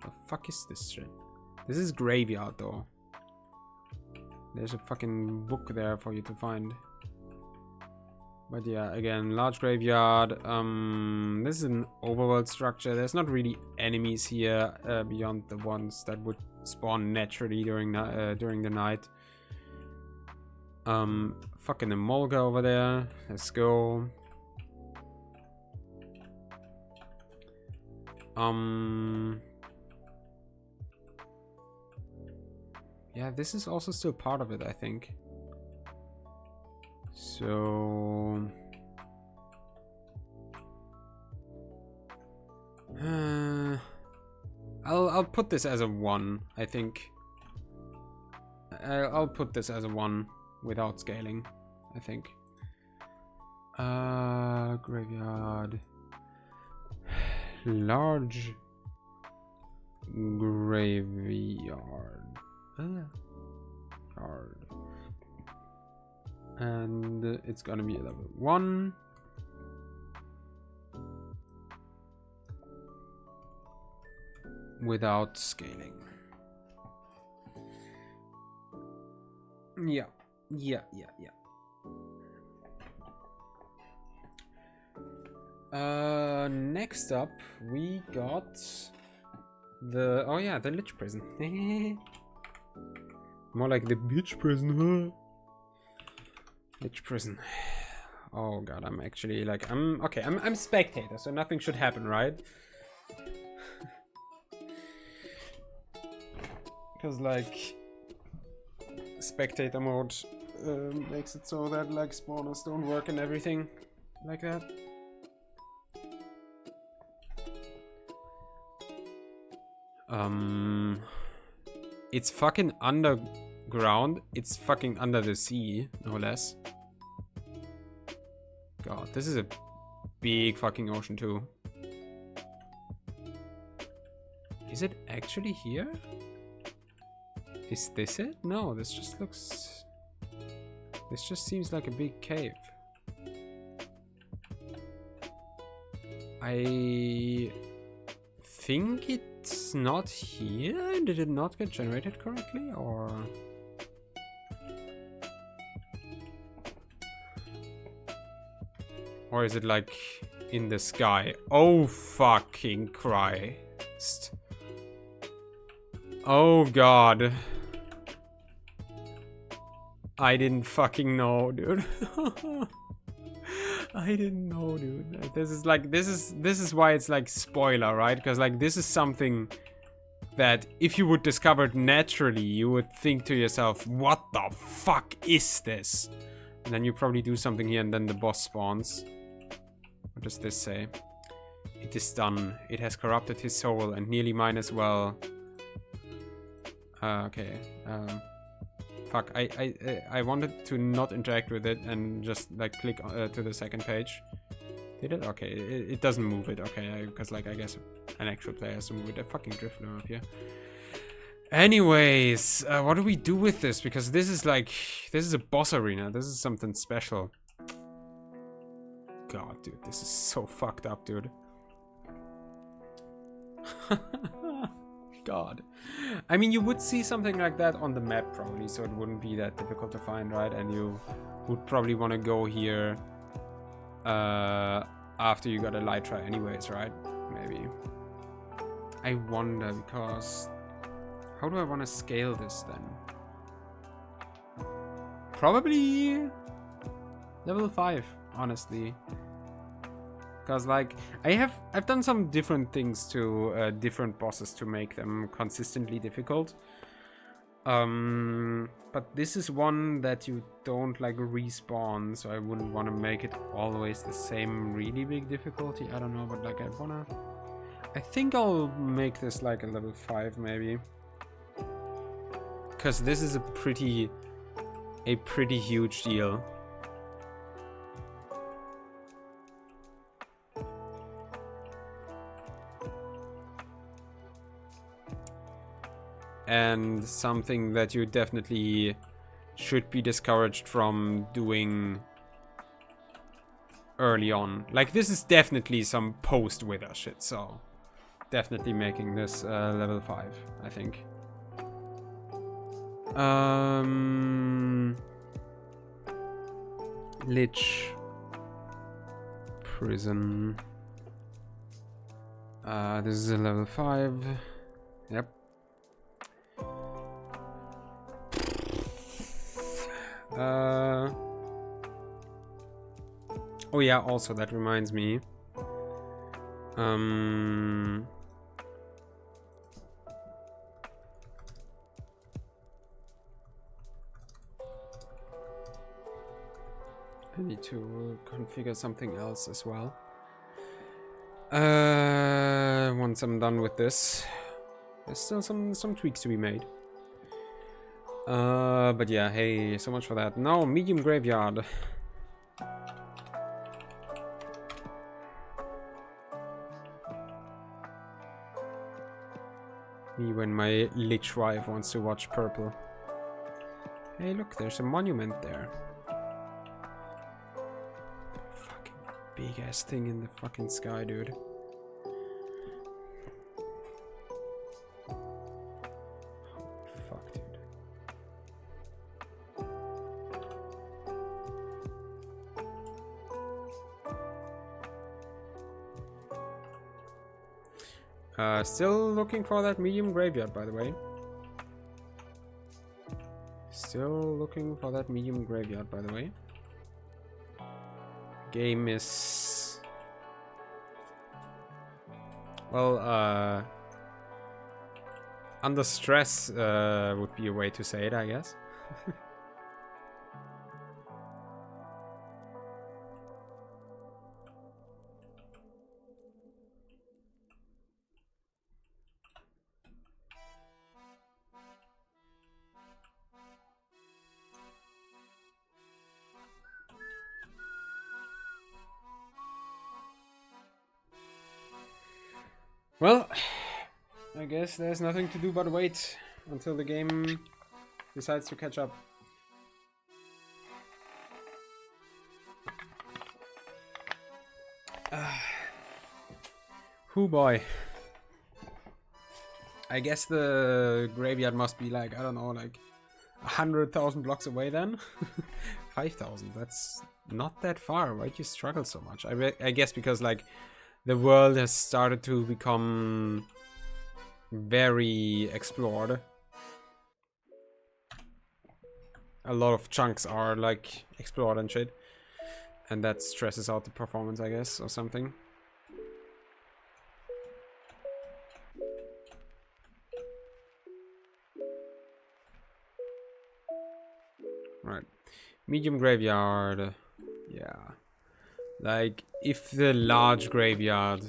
The fuck is this shit? This is graveyard though. There's a fucking book there for you to find. But yeah, again, large graveyard. This is an overworld structure. There's not really enemies here beyond the ones that would spawn naturally during the night. Fucking Emolga over there. Let's go. Yeah, this is also still part of it, I think. So I'll put this as a 1, I think. I'll put this as a 1 without scaling, I think. Graveyard. Large graveyard. And it's gonna be a level 1. Without scaling. Yeah. Next up we got the the Lich Prison. More like the bitch prison, huh? Lich Prison. Oh god, I'm actually like I'm spectator, so nothing should happen, right? Because like spectator mode makes it so that like spawners don't work and everything like that. It's fucking underground. It's fucking under the sea, no less. God, this is a big fucking ocean too. Is it actually here? Is this it? No, this just looks... This just seems like a big cave. I think it's not here. Did it not get generated correctly, or? Or is it like in the sky? Oh fucking Christ. Oh god. I didn't fucking know, dude. I didn't know, dude. This is like, this is why it's like spoiler, right? Because like this is something that if you would discover it naturally, you would think to yourself, what the fuck is this? And then you probably do something here and then the boss spawns. What does this say? It is done. It has corrupted his soul and nearly mine as well. Okay. Fuck, I wanted to not interact with it and just like click to the second page. Did it? Okay, it doesn't move it. Okay, because like I guess an actual player has to move it. A fucking driftler up here. Anyways, what do we do with this? Because this is like, this is a boss arena. This is something special. God, dude, this is so fucked up, dude. God. I mean, you would see something like that on the map probably, so it wouldn't be that difficult to find, right? And you would probably want to go here after you got a Elytra anyways, right? Maybe. I wonder, because how do I want to scale this then? Probably level 5, honestly. Because like I've done some different things to different bosses to make them consistently difficult. But this is one that you don't like respawn, so I wouldn't want to make it always the same really big difficulty. I don't know, but like I think I'll make this like a level 5 maybe. Because this is a pretty huge deal. And something that you definitely should be discouraged from doing early on. Like, this is definitely some post-wither shit, so definitely making this level 5, I think. Lich. Prison. This is a level 5. Yep. Oh yeah, also that reminds me. I need to configure something else as well. Once I'm done with this, there's still some tweaks to be made. But yeah, hey, so much for that. No, medium graveyard. Me when my lich wife wants to watch purple. Hey, look, there's a monument there. Fucking big ass thing in the fucking sky, dude. Fuck, dude. Still looking for that medium graveyard, by the way. Still looking for that medium graveyard, by the way. Game is... well, under stress would be a way to say it, I guess. Well, I guess there's nothing to do but wait until the game decides to catch up. Hoo boy. I guess the graveyard must be like, I don't know, like 100,000 blocks away then? 5,000, that's not that far. Why'd you struggle so much? I guess because like the world has started to become very explored. A lot of chunks are like explored and shit. And that stresses out the performance, I guess, or something. Right. Medium graveyard. Yeah. Like, if the large graveyard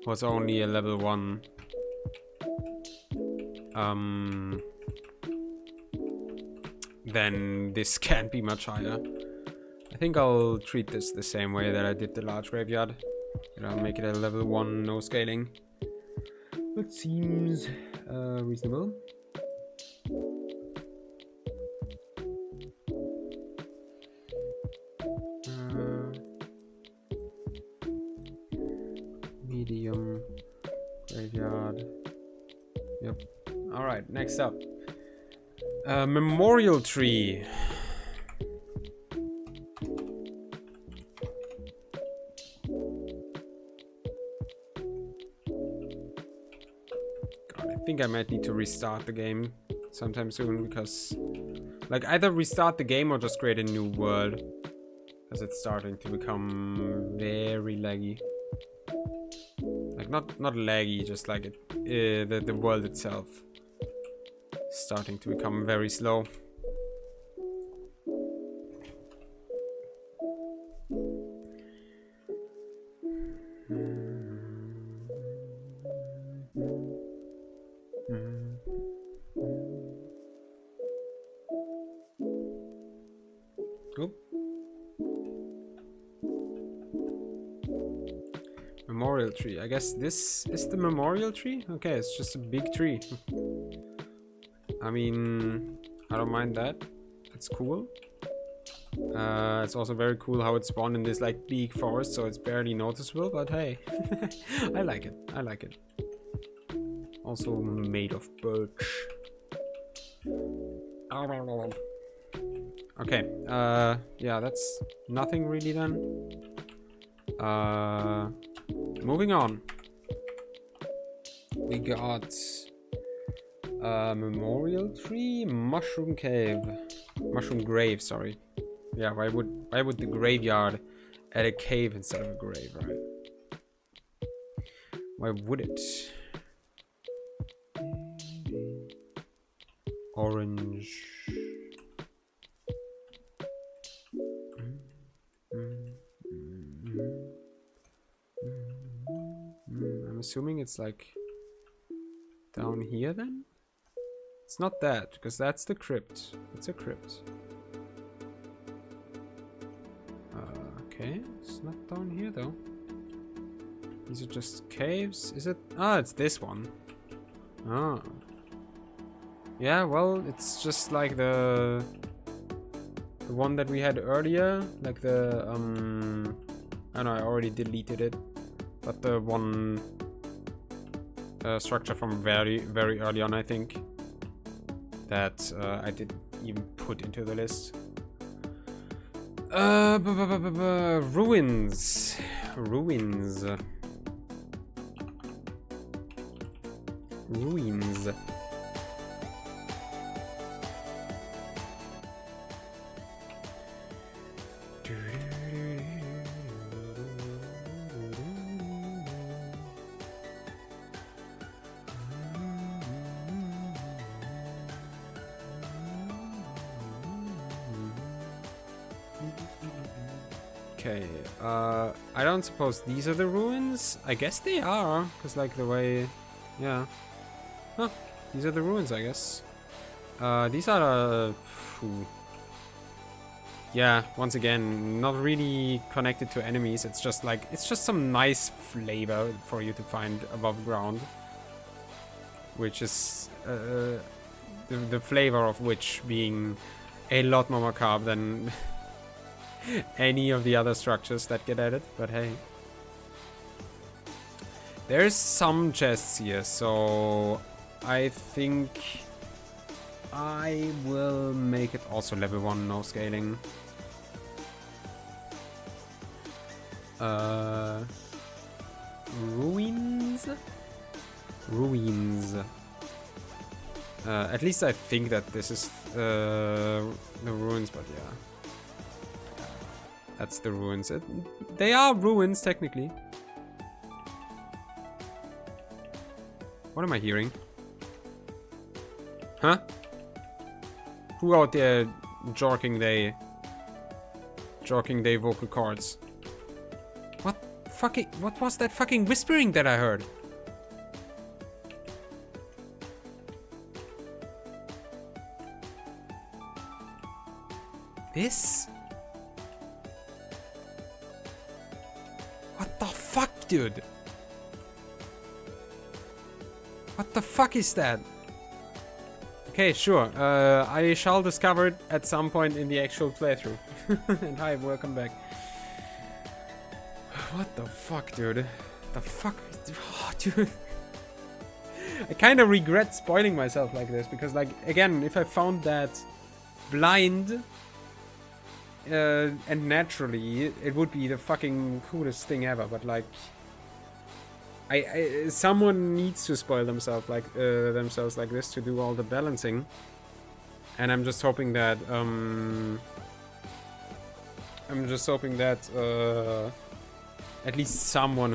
was only a level 1, then this can't be much higher. I think I'll treat this the same way that I did the large graveyard. I'll make it a level 1, no scaling. That seems reasonable. Medium graveyard. Yep. Alright, next up. Memorial tree. I think I might need to restart the game sometime soon, because like either restart the game or just create a new world, because it's starting to become very laggy. Like not laggy, just like the world itself is starting to become very slow. Oh. Memorial tree. I guess this is the memorial tree? Okay, it's just a big tree. I mean, I don't mind that. It's cool. It's also very cool how it spawned in this like big forest, so it's barely noticeable, but hey. I like it. I like it. Also made of birch. Okay, yeah, that's nothing really then. Moving on. We got memorial tree, mushroom cave, mushroom grave. Sorry. Yeah, why would the graveyard add a cave instead of a grave, right? Why would it? Orange. I'm assuming it's like down here then? It's not that, because that's the crypt. It's a crypt. Okay, it's not down here though. These are just caves. Is it? Ah, it's this one. Ah. Yeah, well, it's just like the one that we had earlier, like the I know I already deleted it, but the one structure from very early on, I think, that I didn't even put into the list. Ruins. Okay, I don't suppose these are the ruins? I guess they are, because like the way, yeah. Huh, these are the ruins, I guess. These are yeah, once again, not really connected to enemies. It's just like, it's just some nice flavor for you to find above ground, which is the flavor of which being a lot more macabre than any of the other structures that get added, but hey. There's some chests here, so I think I will make it also level 1, no scaling. Ruins? Ruins. At least I think that this is the ruins, but yeah. That's the ruins. They are ruins, technically. What am I hearing? Huh? Who out there jorking they vocal cords? What was that fucking whispering that I heard? This? What the fuck, dude? What the fuck is that? Okay, sure. I shall discover it at some point in the actual playthrough. And hi, welcome back. What the fuck, dude? The fuck? Oh, dude. I kind of regret spoiling myself like this, because, like, again, if I found that blind and naturally, it would be the fucking coolest thing ever, but, like, Someone needs to spoil themselves like this to do all the balancing, and I'm just hoping that at least someone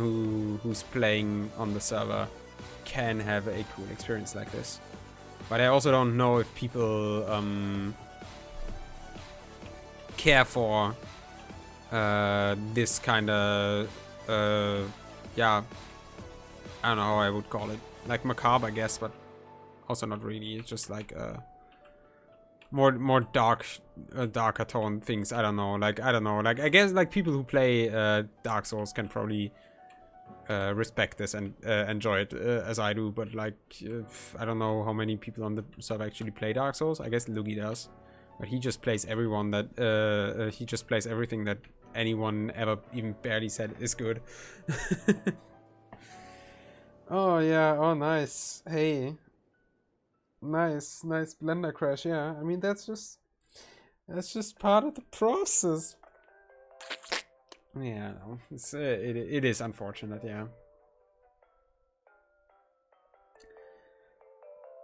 who's playing on the server can have a cool experience like this. But I also don't know if people care for this kind of yeah, I don't know how I would call it, like macabre, I guess, but also not really. It's just like more darker tone things. I don't know. Like I guess like people who play Dark Souls can probably respect this and enjoy it as I do. But like I don't know how many people on the server actually play Dark Souls. I guess Lugi does, but he just plays everything that anyone ever even barely said is good. Oh yeah, oh nice. Hey. Nice blender crash, yeah. I mean that's just part of the process. Yeah, no, it's it is unfortunate, yeah.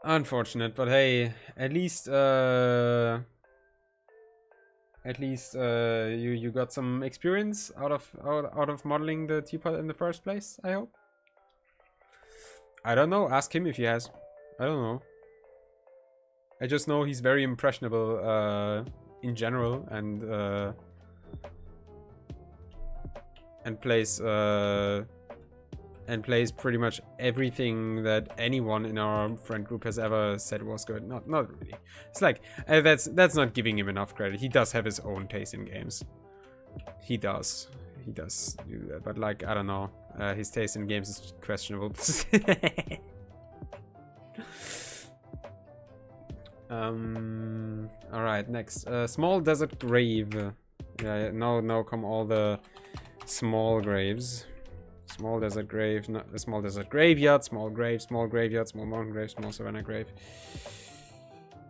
Unfortunate, but hey, at least you got some experience out of modeling the teapot in the first place, I hope. I don't know, ask him if he has. I don't know. I just know he's very impressionable in general, and plays pretty much everything that anyone in our friend group has ever said was good. Not really. It's like that's not giving him enough credit. He does have his own taste in games. He does do that, but like I don't know. His taste in games is questionable. All right, next. Small desert grave. Yeah, now come all the small graves. Small desert grave, not a small desert graveyard, small grave, small graveyard, small mountain grave, small savannah grave.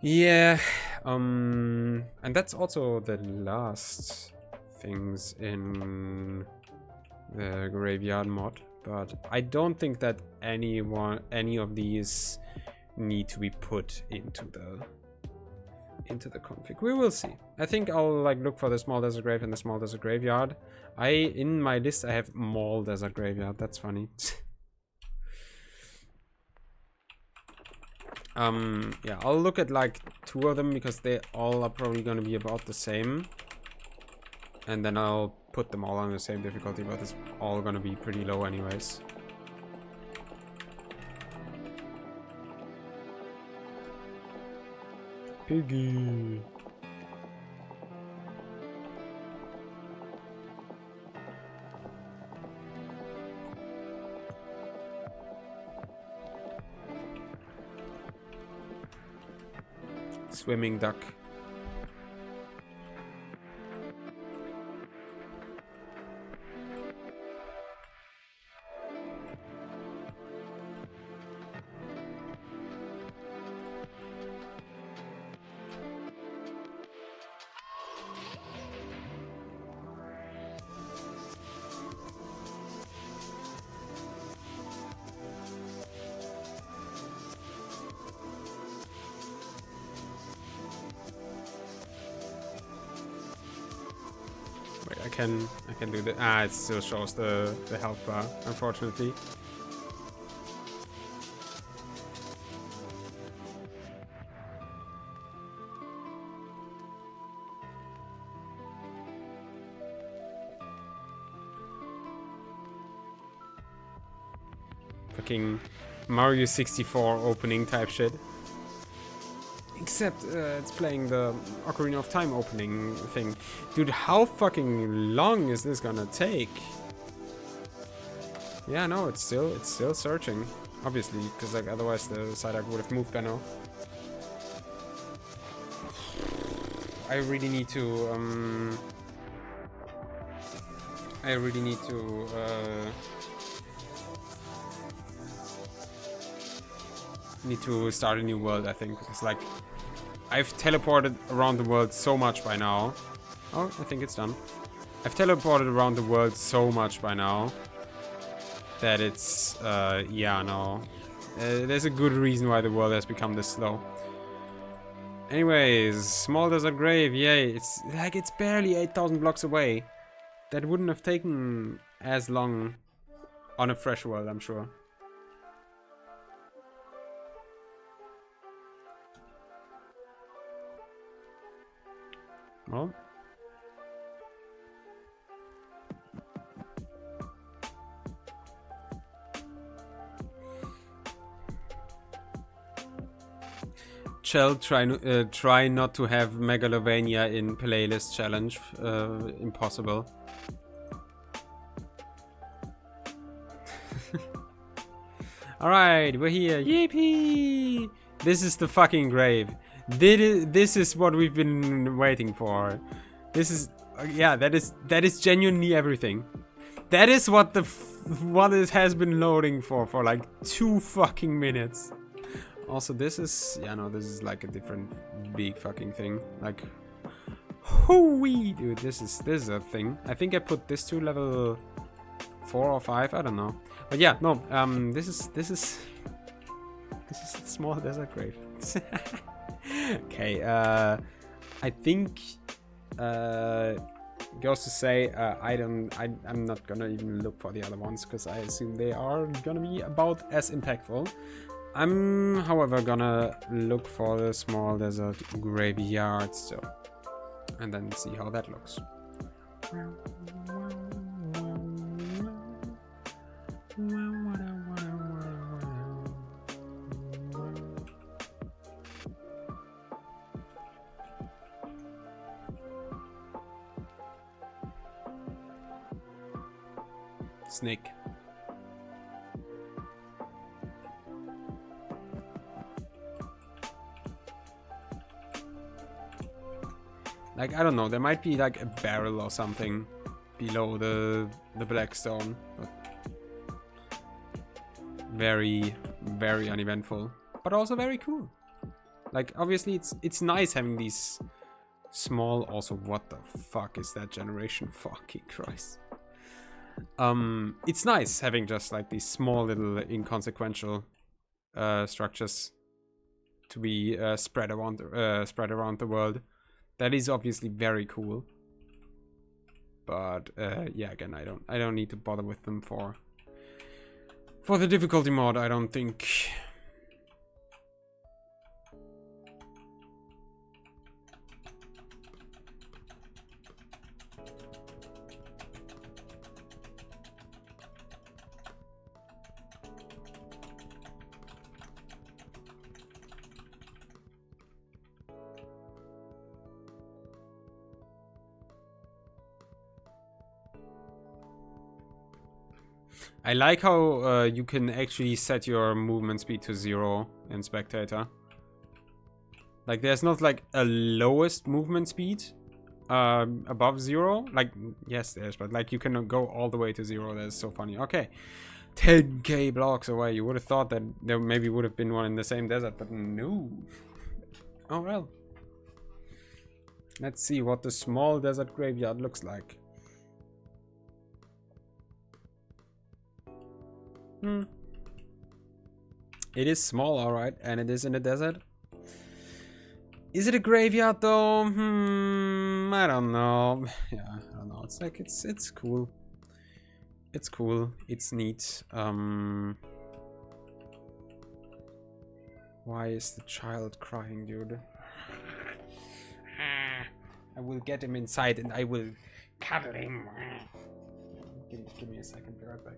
Yeah, and that's also the last things in the graveyard mod. But I don't think that any of these need to be put into the config. We will see. I think I'll like look for the small desert grave and the small desert graveyard. In my list I have mall desert graveyard. That's funny. Yeah, I'll look at like 2 of them because they all are probably going to be about the same, and then I'll put them all on the same difficulty, but it's all going to be pretty low anyways. Piggy. Swimming duck. Wait, I can do that. Ah, it still shows the health bar, unfortunately. Fucking Mario 64 opening type shit. Except it's playing the Ocarina of Time opening thing. Dude, how fucking long is this gonna take? Yeah, no, it's still searching. Obviously, because like otherwise the side arc would have moved by now. I really need to need to start a new world, I think, because like I've teleported around the world so much by now. Oh, I think it's done. I've teleported around the world so much by now that it's, yeah, no. There's a good reason why the world has become this slow. Anyways, small desert grave, yay. It's like it's barely 8,000 blocks away. That wouldn't have taken as long on a fresh world, I'm sure. Well. Chell, try not to have Megalovania in playlist challenge. Impossible. Alright, we're here. Yippee! This is the fucking grave. This is what we've been waiting for. This is, yeah, that is genuinely everything. That is what it has been loading for like 2 fucking minutes. Also, this is, yeah, no, this is like a different big fucking thing. Like, hooey, dude, this is a thing. I think I put this to level 4 or 5. I don't know. But yeah, no, this is small desert grave. Okay, I think goes to say I'm not gonna even look for the other ones because I assume they are gonna be about as impactful. I'm, however, gonna look for the small desert graveyard still, and then see how that looks. Snake. Like, I don't know, there might be like a barrel or something below the black stone, but very, very uneventful, but also very cool. Like, obviously it's nice having these small, also, what the fuck is that generation? Fucking Christ. It's nice having just like these small little inconsequential structures to be spread around the world. That is obviously very cool, but yeah, again, I don't need to bother with them for the difficulty mod. I don't think. I like how you can actually set your movement speed to 0 in Spectator. Like, there's not like a lowest movement speed above 0. Like, yes, there's, but like you can go all the way to 0. That's so funny. Okay, 10k blocks away. You would have thought that there maybe would have been one in the same desert, but no. Oh well. Let's see what the small desert graveyard looks like. It is small, alright, and it is in the desert. Is it a graveyard though? I don't know. Yeah, I don't know. It's like it's cool. It's cool. It's neat. Why is the child crying, dude? I will get him inside and I will cuddle him. Give me a second, be right back.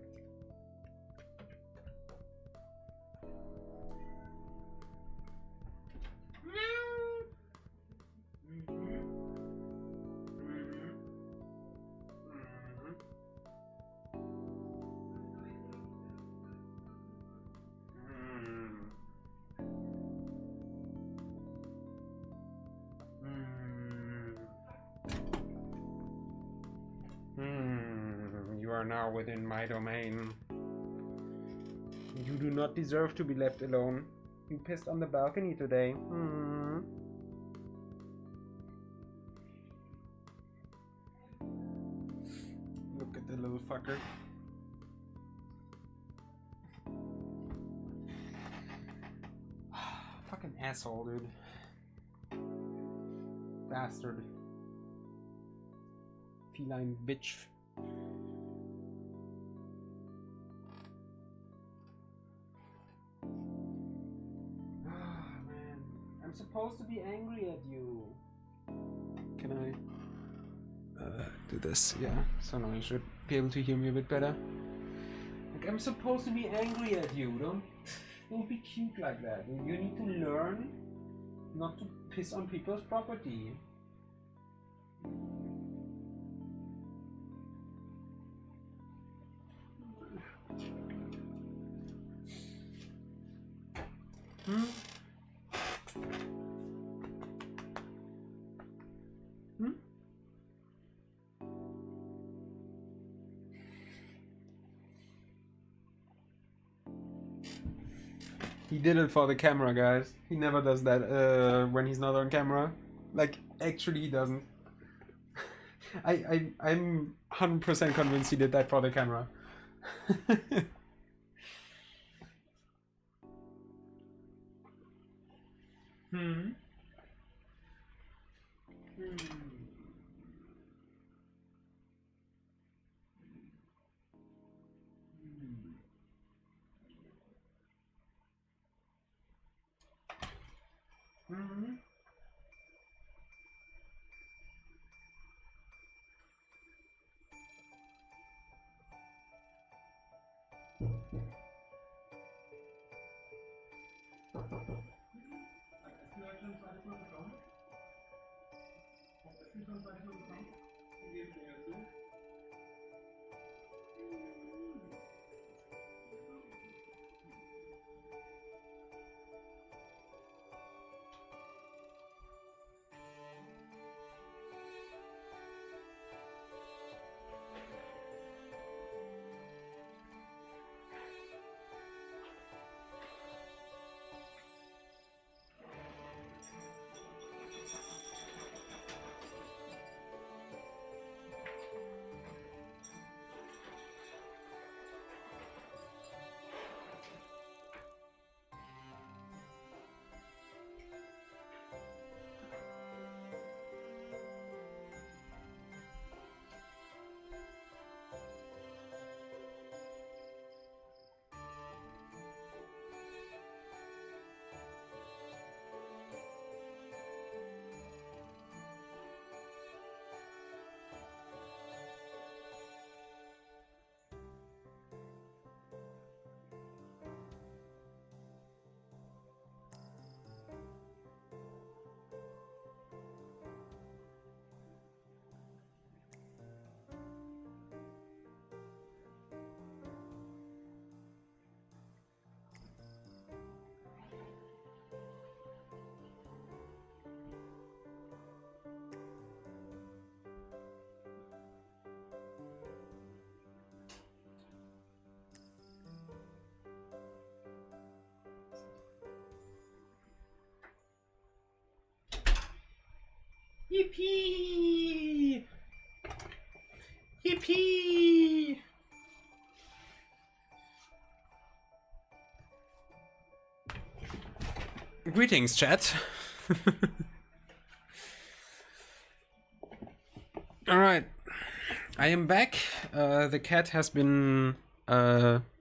You are now within my domain. You do not deserve to be left alone. You pissed on the balcony today. Look at the little fucker. Asshole, dude. Bastard. Feline bitch. Man. I'm supposed to be angry at you. Can I do this? Yeah. So now you should be able to hear me a bit better. Like, I'm supposed to be angry at you. Don't be cute like that. You need to learn not to piss on people's property. Hmm? Hmm? He did it for the camera, guys. He never does that when he's not on camera. Like, actually he doesn't. I'm 100% convinced he did that for the camera. Hmm? Hmm? Yippee! Yippee! Greetings, chat. Alright, I am back. The cat has been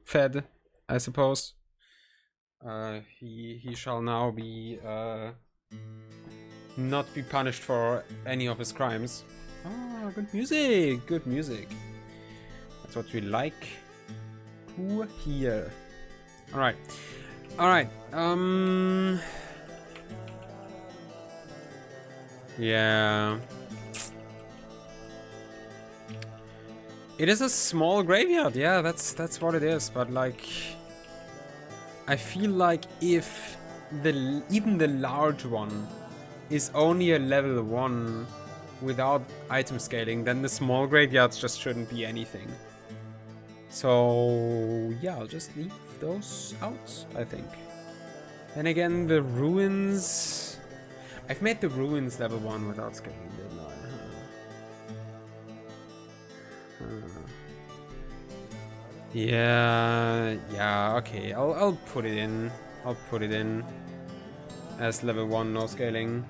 fed, I suppose. He shall now be not be punished for any of his crimes. Ah, good music, good music. That's what we like to hear. Alright. Alright. Yeah. It is a small graveyard, yeah, that's what it is, but like I feel like if even the large one is only a level 1 without item scaling, then the small graveyards just shouldn't be anything. So yeah, I'll just leave those out, I think. Then again, the ruins... I've made the ruins level 1 without scaling, didn't I? Yeah, okay, I'll put it in. I'll put it in. as level 1, no scaling.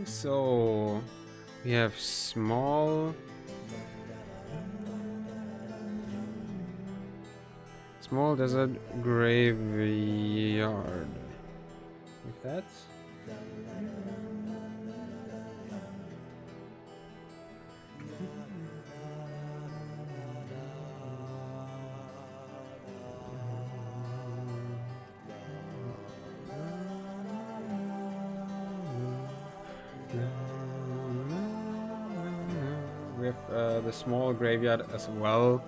So we have small desert graveyard. Like that. We have the small graveyard as well.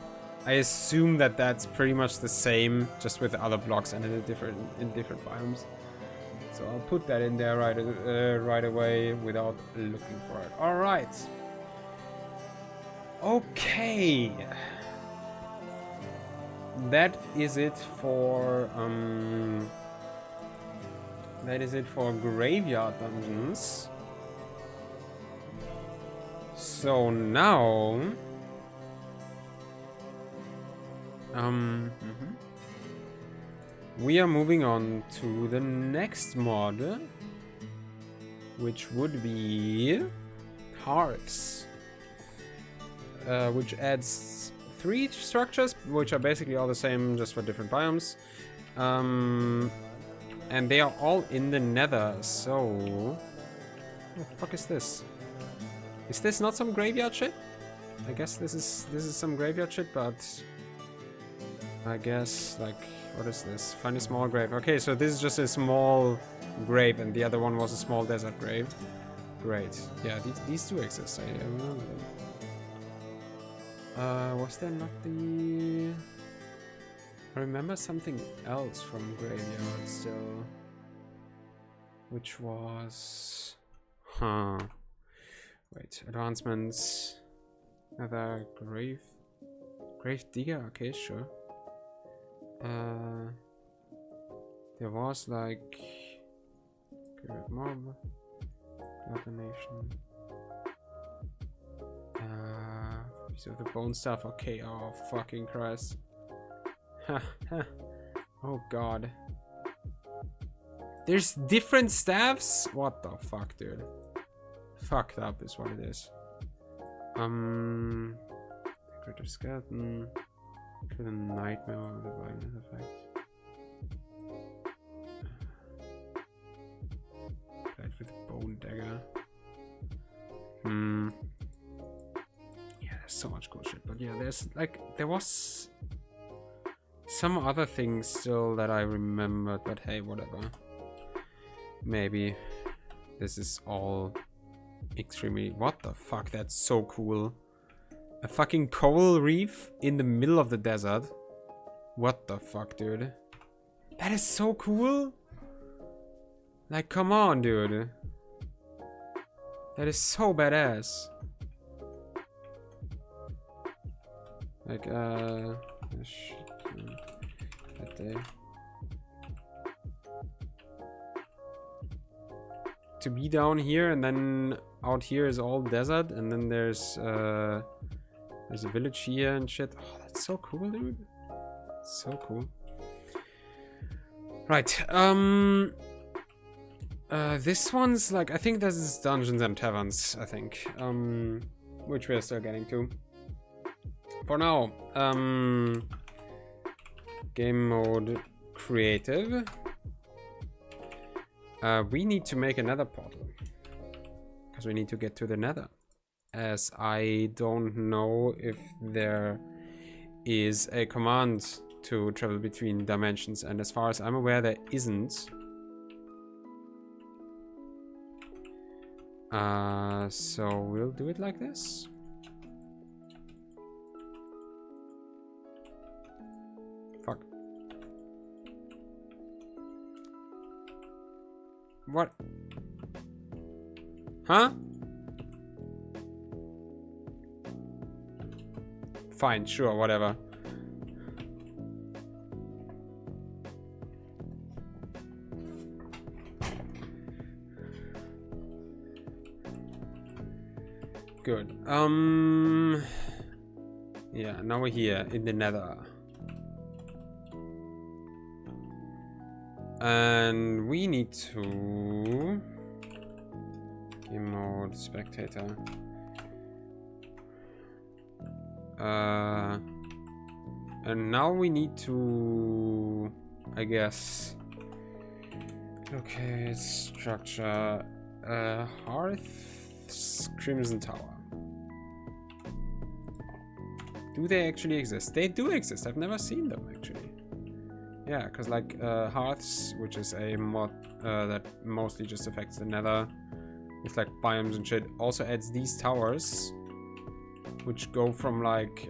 I assume that that's pretty much the same, just with other blocks and in different biomes. So I'll put that in there right away without looking for it. All right. Okay. That is it for graveyard dungeons. So now we are moving on to the next mod, which would be Hearths, which adds 3 structures, which are basically all the same, just for different biomes. And they are all in the Nether, so... What the fuck is this? Is this not some graveyard shit? I guess this is some graveyard shit, but... I guess, like... What is this? Find a small grave. Okay, so this is just a small grave, and the other one was a small desert grave. Great. Yeah, these do exist. I remember them. Was there not the... I remember something else from Graveyard still. Which was... Huh. Wait, advancements. Another grave... Grave digger? Okay, sure. There was like... Grave mob. Nation. Piece of the bone stuff. Okay, oh fucking Christ. Oh god. There's different staffs? What the fuck, dude? Fucked up is what it is. Decorative skeleton. To the nightmare of the violence effect. Played with bone dagger. Yeah, there's so much cool shit, but yeah, there's like there was some other things still that I remembered, but hey, whatever. Maybe this is all extremely... What the fuck? That's so cool. A fucking coral reef in the middle of the desert. What the fuck, dude? That is so cool. Like, come on, dude. That is so badass. Like, shit. That day. To be down here and then out here is all desert, and then there's a village here and shit. Oh, that's so cool, dude. So cool. Right. This one's like, I think this is Dungeons and Taverns, I think. Which we're still getting to. For now, game mode creative. We need to make another portal. Because we need to get to the Nether. As I don't know if there is a command to travel between dimensions, and as far as I'm aware, there isn't. So we'll do it like this. Fuck. What? Huh? Fine, sure, whatever. good. Yeah, now we're here in the Nether. And we need to emote spectator. And now we need to, I guess, okay, structure, Hearth's Crimson Tower. Do they actually exist? They do exist. I've never seen them actually. Yeah, because like Hearths, which is a mod that mostly just affects the Nether with like biomes and shit, also adds these towers, which go from like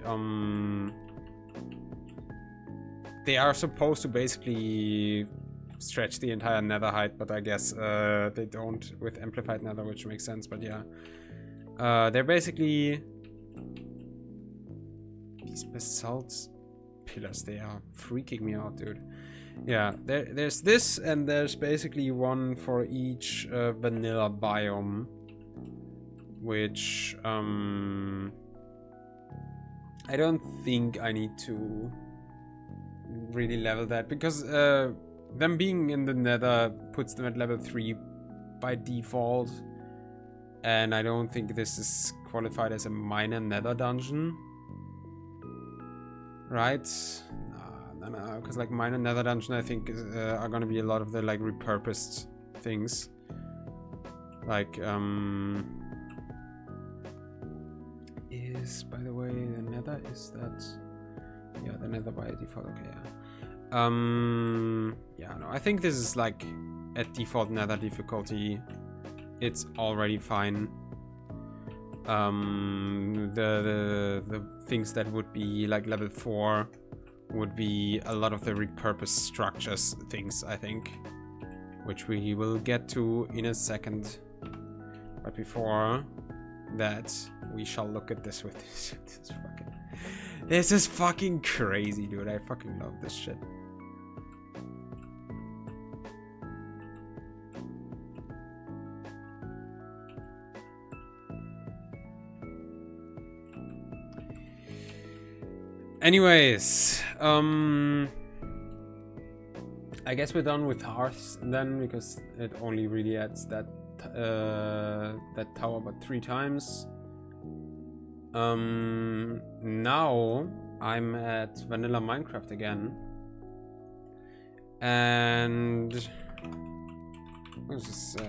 they are supposed to basically stretch the entire Nether height, but I guess they don't with amplified Nether, which makes sense. But yeah, they're basically these basalt pillars. They are freaking me out, dude. Yeah, there's this, and there's basically one for each vanilla biome, which I don't think I need to really level that, because them being in the Nether puts them at level 3 by default, and I don't think this is qualified as a minor Nether dungeon, right? No, because like minor Nether dungeon, I think are gonna be a lot of the like repurposed things, like is, by the way, the Nether, is that, yeah, the Nether by default. Okay, yeah. Yeah, no, I think this is like at default Nether difficulty. It's already fine. The things that would be like level 4 would be a lot of the repurposed structures things, I think, which we will get to in a second. But before that, we shall look at this with this. This is fucking crazy, dude. I fucking love this shit. Anyways, I guess we're done with Hearths then, because it only really adds that that tower but 3 times. Now I'm at vanilla Minecraft again, and let's just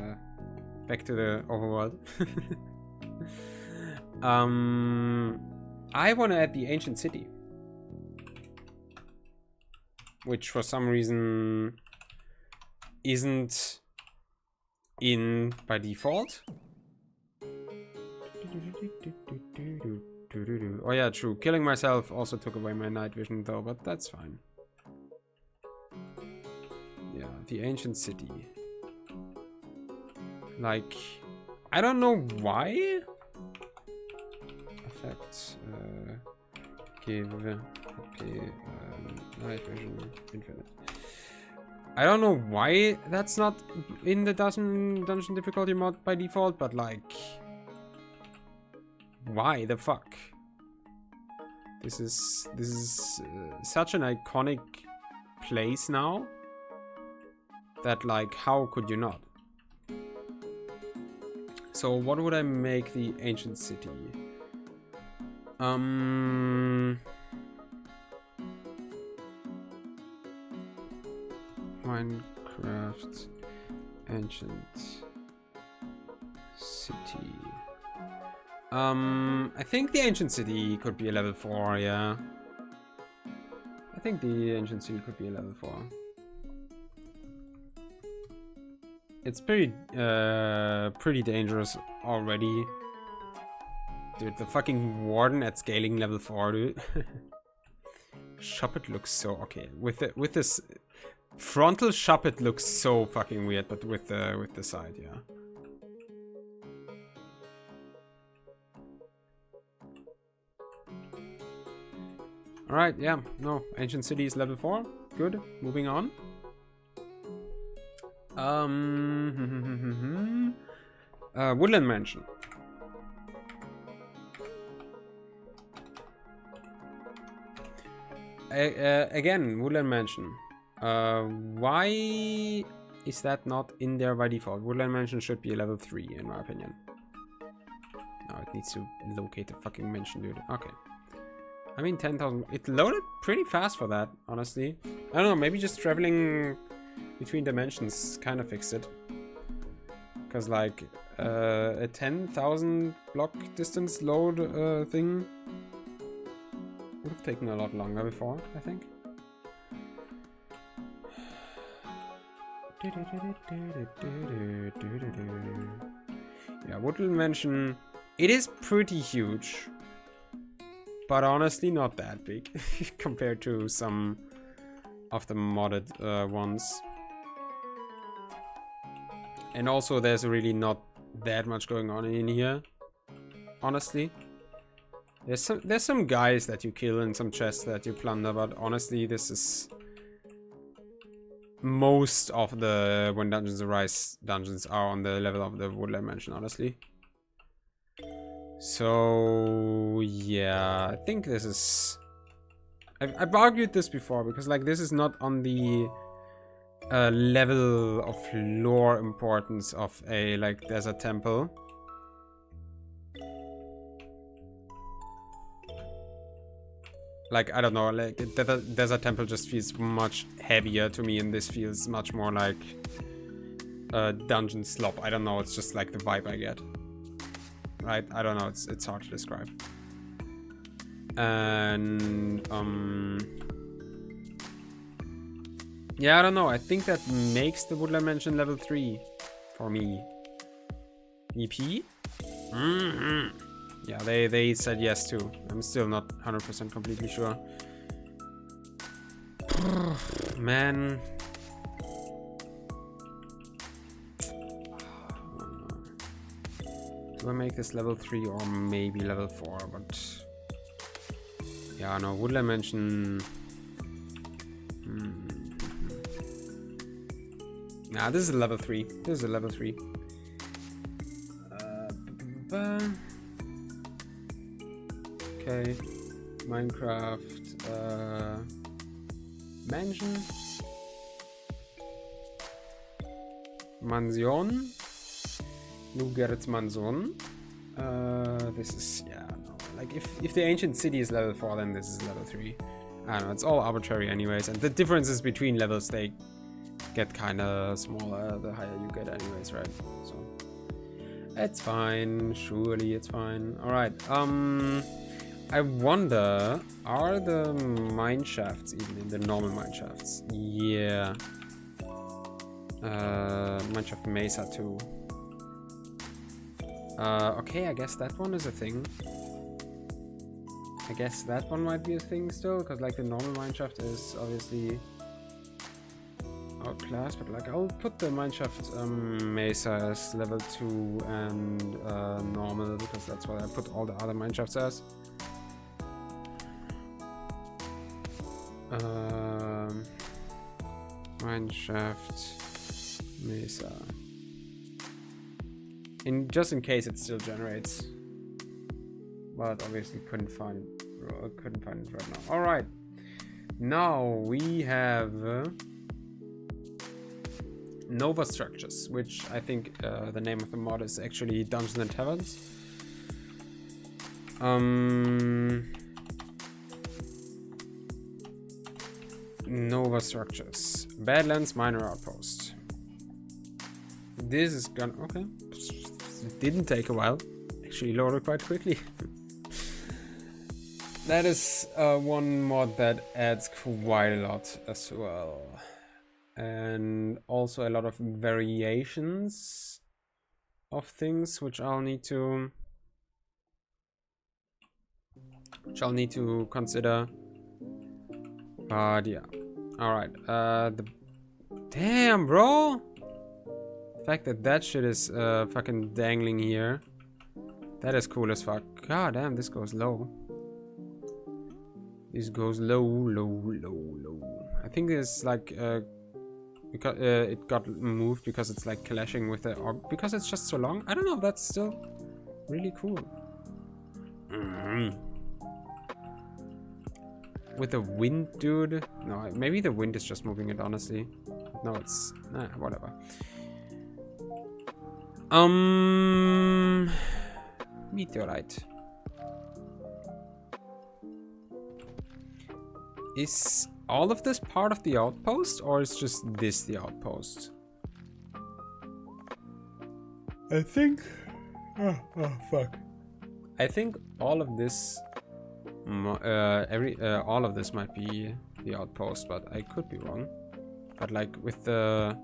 back to the overworld. I want to add the ancient city, which for some reason isn't in by default. Oh yeah, true. Killing myself also took away my night vision though, but that's fine. Yeah, the ancient city. Like, I don't know why. Effects, give night vision infinite. I don't know why that's not in the dungeon difficulty mod by default, but like, why the fuck? This is such an iconic place now that, like, how could you not? So what would I make the ancient city? Minecraft ancient city. I think the ancient city could be a level 4, yeah. I think the ancient city could be a level 4. It's pretty dangerous already. Dude, the fucking warden at scaling level 4, dude. Shop it looks so okay. With this frontal shop it looks so fucking weird, but with the side, yeah. Alright, yeah, no, ancient city is level 4. Good, moving on. Woodland Mansion. Again, Woodland Mansion. Why is that not in there by default? Woodland Mansion should be a level 3 in my opinion. No, it needs to locate the fucking mansion, dude. Okay. I mean, 10,000. It loaded pretty fast for that, honestly. I don't know, maybe just traveling between dimensions kind of fixed it. Because, like, a 10,000 block distance load thing would have taken a lot longer before, I think. Yeah, Woodland Mansion. It is pretty huge. But honestly, not that big compared to some of the modded ones. And also, there's really not that much going on in here. Honestly, there's some guys that you kill and some chests that you plunder, but honestly, this is most of the When Dungeons Arise dungeons are on the level of the Woodland Mansion. Honestly. So yeah, I think this is. I've argued this before because like this is not on the level of lore importance of a like desert temple. Like I don't know, like desert temple just feels much heavier to me, and this feels much more like a dungeon slop. I don't know, it's just like the vibe I get. Right, I don't know, it's hard to describe. And yeah, I don't know, I think that makes the Woodland Mansion level 3 for me. EP? Yeah, they said yes too. I'm still not 100% completely sure. Man. Do I make this level 3 or maybe level 4? But yeah, no, Woodland Mansion. Nah, this is a level 3. This is a level 3. Okay. Minecraft Mansion. Mansion. Lugert's Mansion. This is, yeah, no. Like if the ancient city is level 4, then this is level 3. I don't know, it's all arbitrary anyways, and the differences between levels, they get kind of smaller the higher you get anyways, right? So it's fine, surely it's fine. All right, I wonder, are the mine shafts even in the normal mine shafts? Yeah. Mineshaft Mesa too. Okay, I guess that one is a thing. I guess that one might be a thing still, because like the normal mineshaft is obviously outclassed, but like I'll put the mineshaft Mesa as level 2 and normal, because that's what I put all the other mineshafts as. Mineshaft Mesa. Just in case it still generates, but obviously couldn't find it right now. All right, now we have Nova Structures, which I think the name of the mod is actually Dungeons and Taverns. Nova Structures, Badlands Miner Outpost. This is gonna okay. It didn't take a while. Actually loaded quite quickly. That is one mod that adds quite a lot as well. And also a lot of variations of things which I'll need to consider. But yeah. Alright. Damn, bro! The fact that shit is fucking dangling here. That is cool as fuck. God damn, this goes low. This goes low, low, low, low. I think it's like because it got moved because it's like clashing with it, or because it's just so long. I don't know. That's still really cool. with the wind, dude. No, maybe the wind is just moving it, honestly. No, it's... whatever. Meteorite. Is all of this part of the outpost, or is just this the outpost? I think... Oh, fuck. I think all of this... all of this might be the outpost, but I could be wrong. But like with the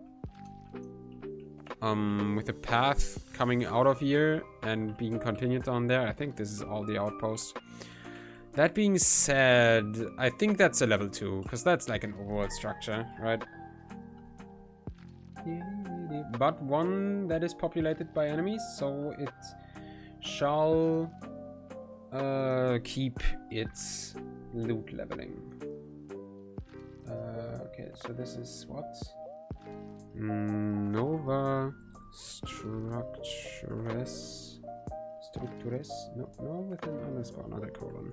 path coming out of here and being continued on there, I think this is all the outpost. That being said, I think that's a level 2, because that's like an overworld structure, right? But one that is populated by enemies, so it shall keep its loot leveling. Okay, so this is what? Nova Structures. No, with an underscore, not a colon.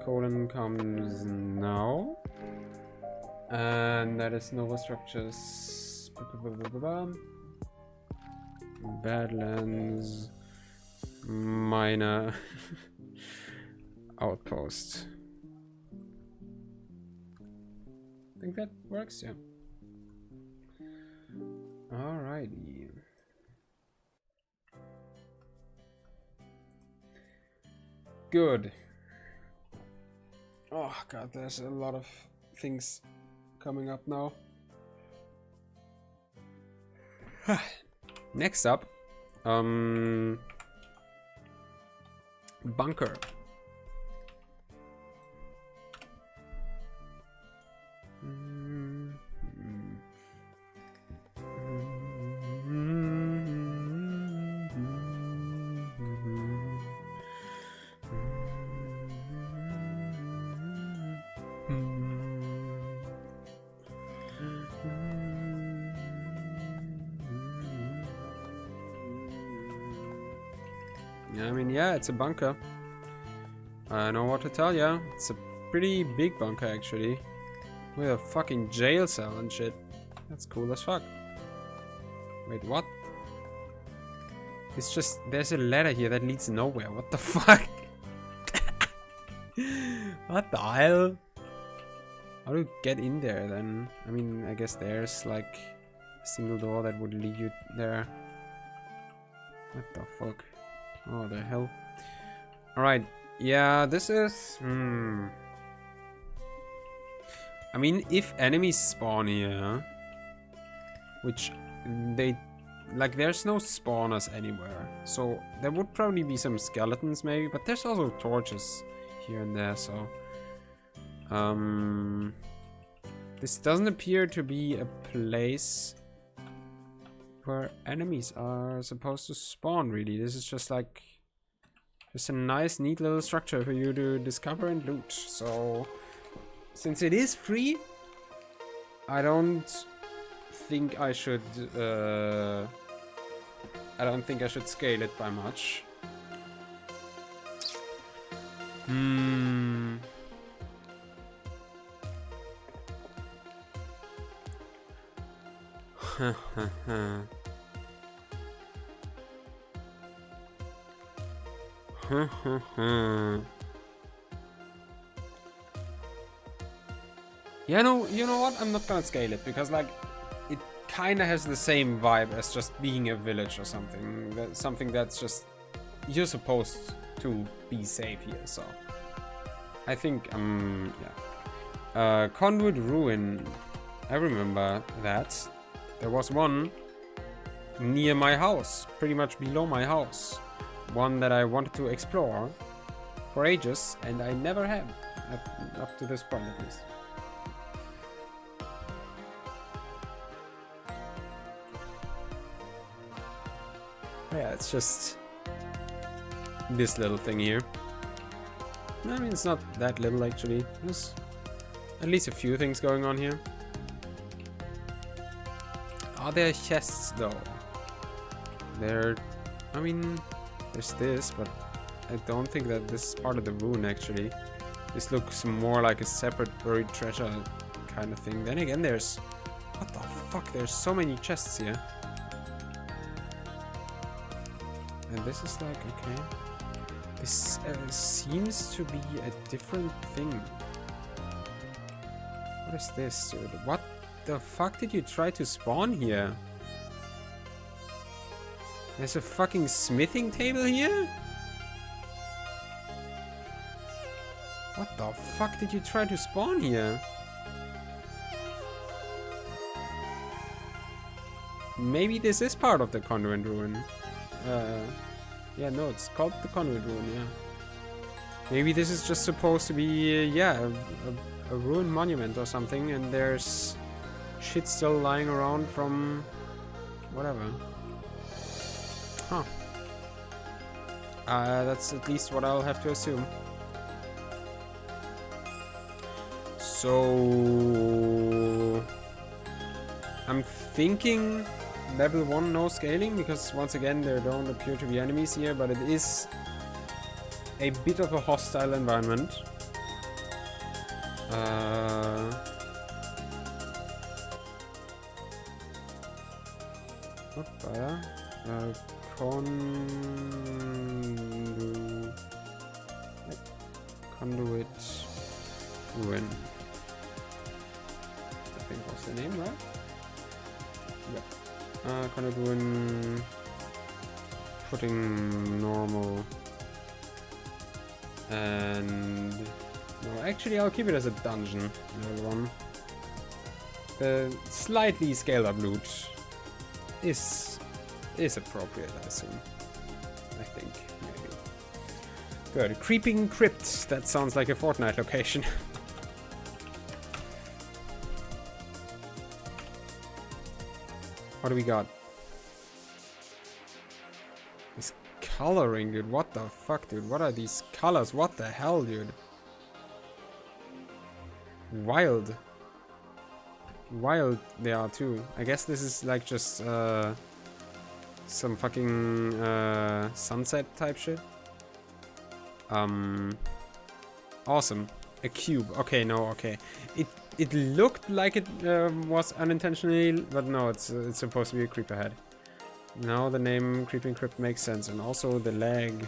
Colon comes now. And that is Nova Structures. Badlands. Minor. Outpost. I think that works, yeah. Alrighty. Good. Oh god, there's a lot of things coming up now. Next up, bunker. I mean, yeah, it's a bunker. I know what to tell ya. It's a pretty big bunker, actually. With a fucking jail cell and shit. That's cool as fuck. Wait, what? It's just... There's a ladder here that leads nowhere. What the fuck? What the hell? How do you get in there, then? I mean, I guess there's, like, a single door that would lead you there. What the fuck? Oh, the hell. Alright, yeah, this is... I mean, if enemies spawn here... Which they... Like, there's no spawners anywhere. So, there would probably be some skeletons, maybe. But there's also torches here and there, so... This doesn't appear to be a place... where enemies are supposed to spawn, really. This is just like just a nice, neat little structure for you to discover and loot. So, since it is free, I don't think I should scale it by much. Yeah, no, you know what? I'm not gonna scale it because, like, it kind of has the same vibe as just being a village or something. That's something that's just you're supposed to be safe here. So I think yeah. Conduit Ruin. I remember that. There was one near my house, pretty much below my house. One that I wanted to explore for ages, and I never have, up to this point at least. Yeah, it's just this little thing here. I mean, it's not that little actually. There's at least a few things going on here. Are there chests though? I mean, there's this, but I don't think that this is part of the rune actually. This looks more like a separate buried treasure kind of thing. Then again, there's... What the fuck? There's so many chests here. And this is like, okay. This seems to be a different thing. What is this, dude? What the fuck did you try to spawn here? There's a fucking smithing table here? What the fuck did you try to spawn here? Maybe this is part of the convent ruin. Yeah, no, it's called the convent ruin, yeah. Maybe this is just supposed to be, yeah, a ruined monument or something, and there's shit still lying around from whatever. Huh. That's at least what I'll have to assume. So I'm thinking level 1 no scaling, because once again there don't appear to be enemies here, but it is a bit of a hostile environment. Conduit ruin. I think was the name, right? Yep. Conduit ruin. Putting normal. And no, actually I'll keep it as a dungeon. Level 1. The slightly scaled up loot is appropriate, I assume. I think, maybe. Good. Creeping Crypt. That sounds like a Fortnite location. What do we got? This coloring, dude. What the fuck, dude? What are these colors? What the hell, dude? Wild. Wild they are too. I guess this is like just some fucking sunset type shit. Awesome. A cube. Okay, no, okay. It looked like it was unintentionally, but no, it's supposed to be a creeper head. Now the name Creeping Crypt makes sense, and also the leg.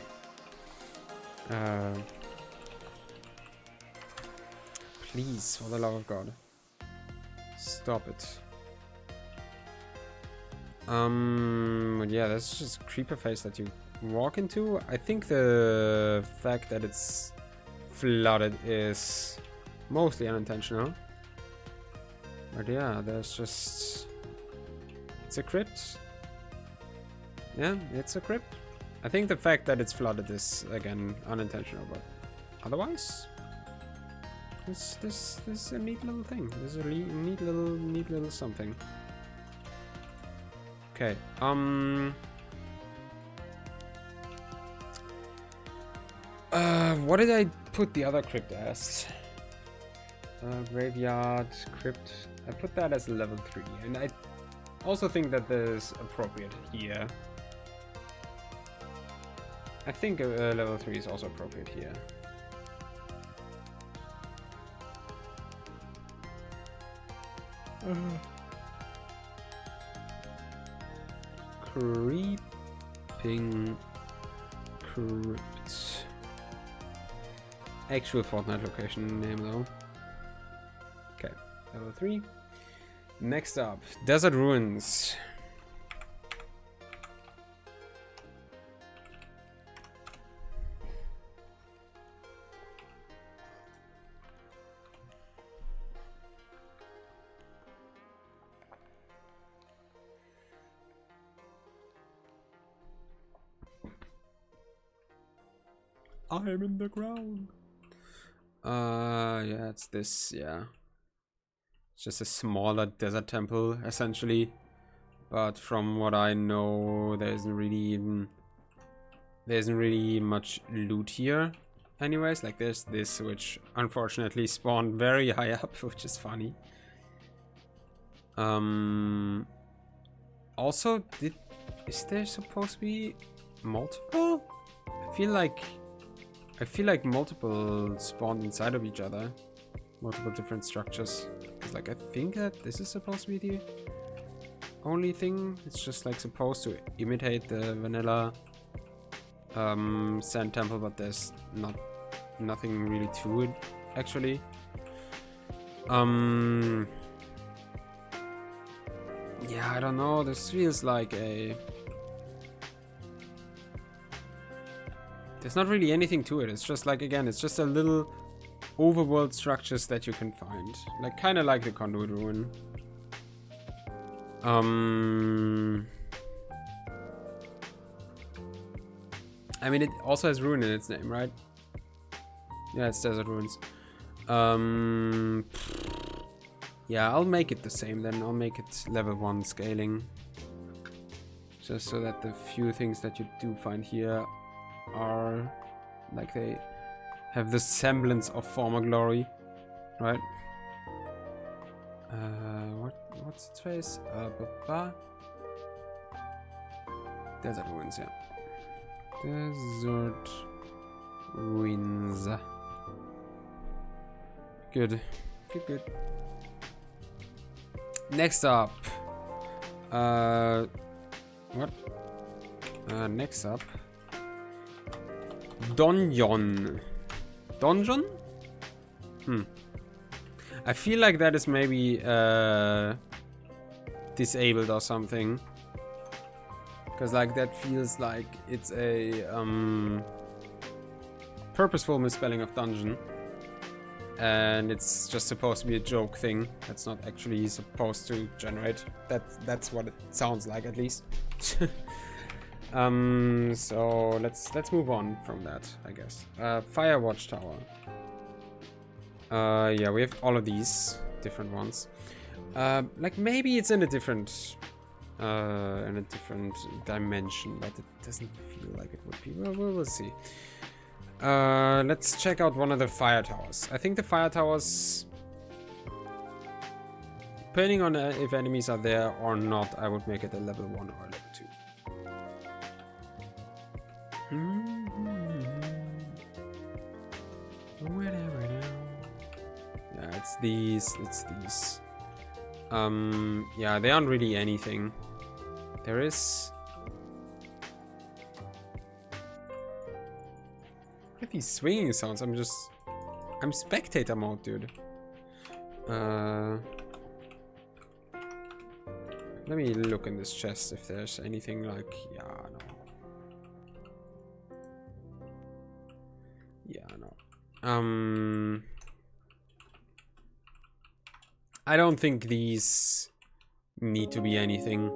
Please, for the love of God, stop it. But yeah, that's just a creeper face that you walk into. I think the fact that it's flooded is mostly unintentional. But yeah, there's just... It's a crypt. Yeah, it's a crypt. I think the fact that it's flooded is, again, unintentional, but otherwise... This is a neat little thing. This is a neat little something. Okay, what did I put the other crypt as? Graveyard, crypt. I put that as level 3, and I also think that this is appropriate here. I think level 3 is also appropriate here. Creeping Crypt. Actual Fortnite location name though. Okay, level 3. Next up, Desert Ruins. I'm in the ground. Yeah, it's this, yeah. It's just a smaller desert temple, essentially. But from what I know, there isn't really much loot here. Anyways, like there's this, which unfortunately spawned very high up, which is funny. Also, is there supposed to be multiple? I feel like I feel like multiple spawned inside of each other. Multiple different structures. Because like I think that this is supposed to be the only thing. It's just like supposed to imitate the vanilla sand temple, but there's nothing really to it actually. Yeah, I don't know. This feels like a... There's not really anything to it. It's just like, again, it's just a little overworld structures that you can find. Like, kind of like the Conduit Ruin. I mean, it also has Ruin in its name, right? Yeah, it's Desert Ruins. Yeah, I'll make it the same then. I'll make it level 1 scaling. Just so that the few things that you do find here are like they have the semblance of former glory, right? What's its face? Desert Ruins, yeah. Desert Ruins. Good. Good. Next up. What? Next up. Donjon. Donjon? I feel like that is maybe disabled or something. Because like that feels like it's a purposeful misspelling of dungeon. And it's just supposed to be a joke thing. That's not actually supposed to generate. That's what it sounds like, at least. So let's move on from that, I guess. Fire Watchtower. Yeah, we have all of these different ones. Like maybe it's in a different dimension, but it doesn't feel like it would be. Well, we'll see. Let's check out one of the fire towers. I think the fire towers, depending on if enemies are there or not, I would make it a level 1 or level 2. Yeah, it's these. Yeah, they aren't really anything. There is... Look at these swinging sounds. I'm spectator mode, dude. Let me look in this chest if there's anything like... Yeah, no. I don't think these need to be anything.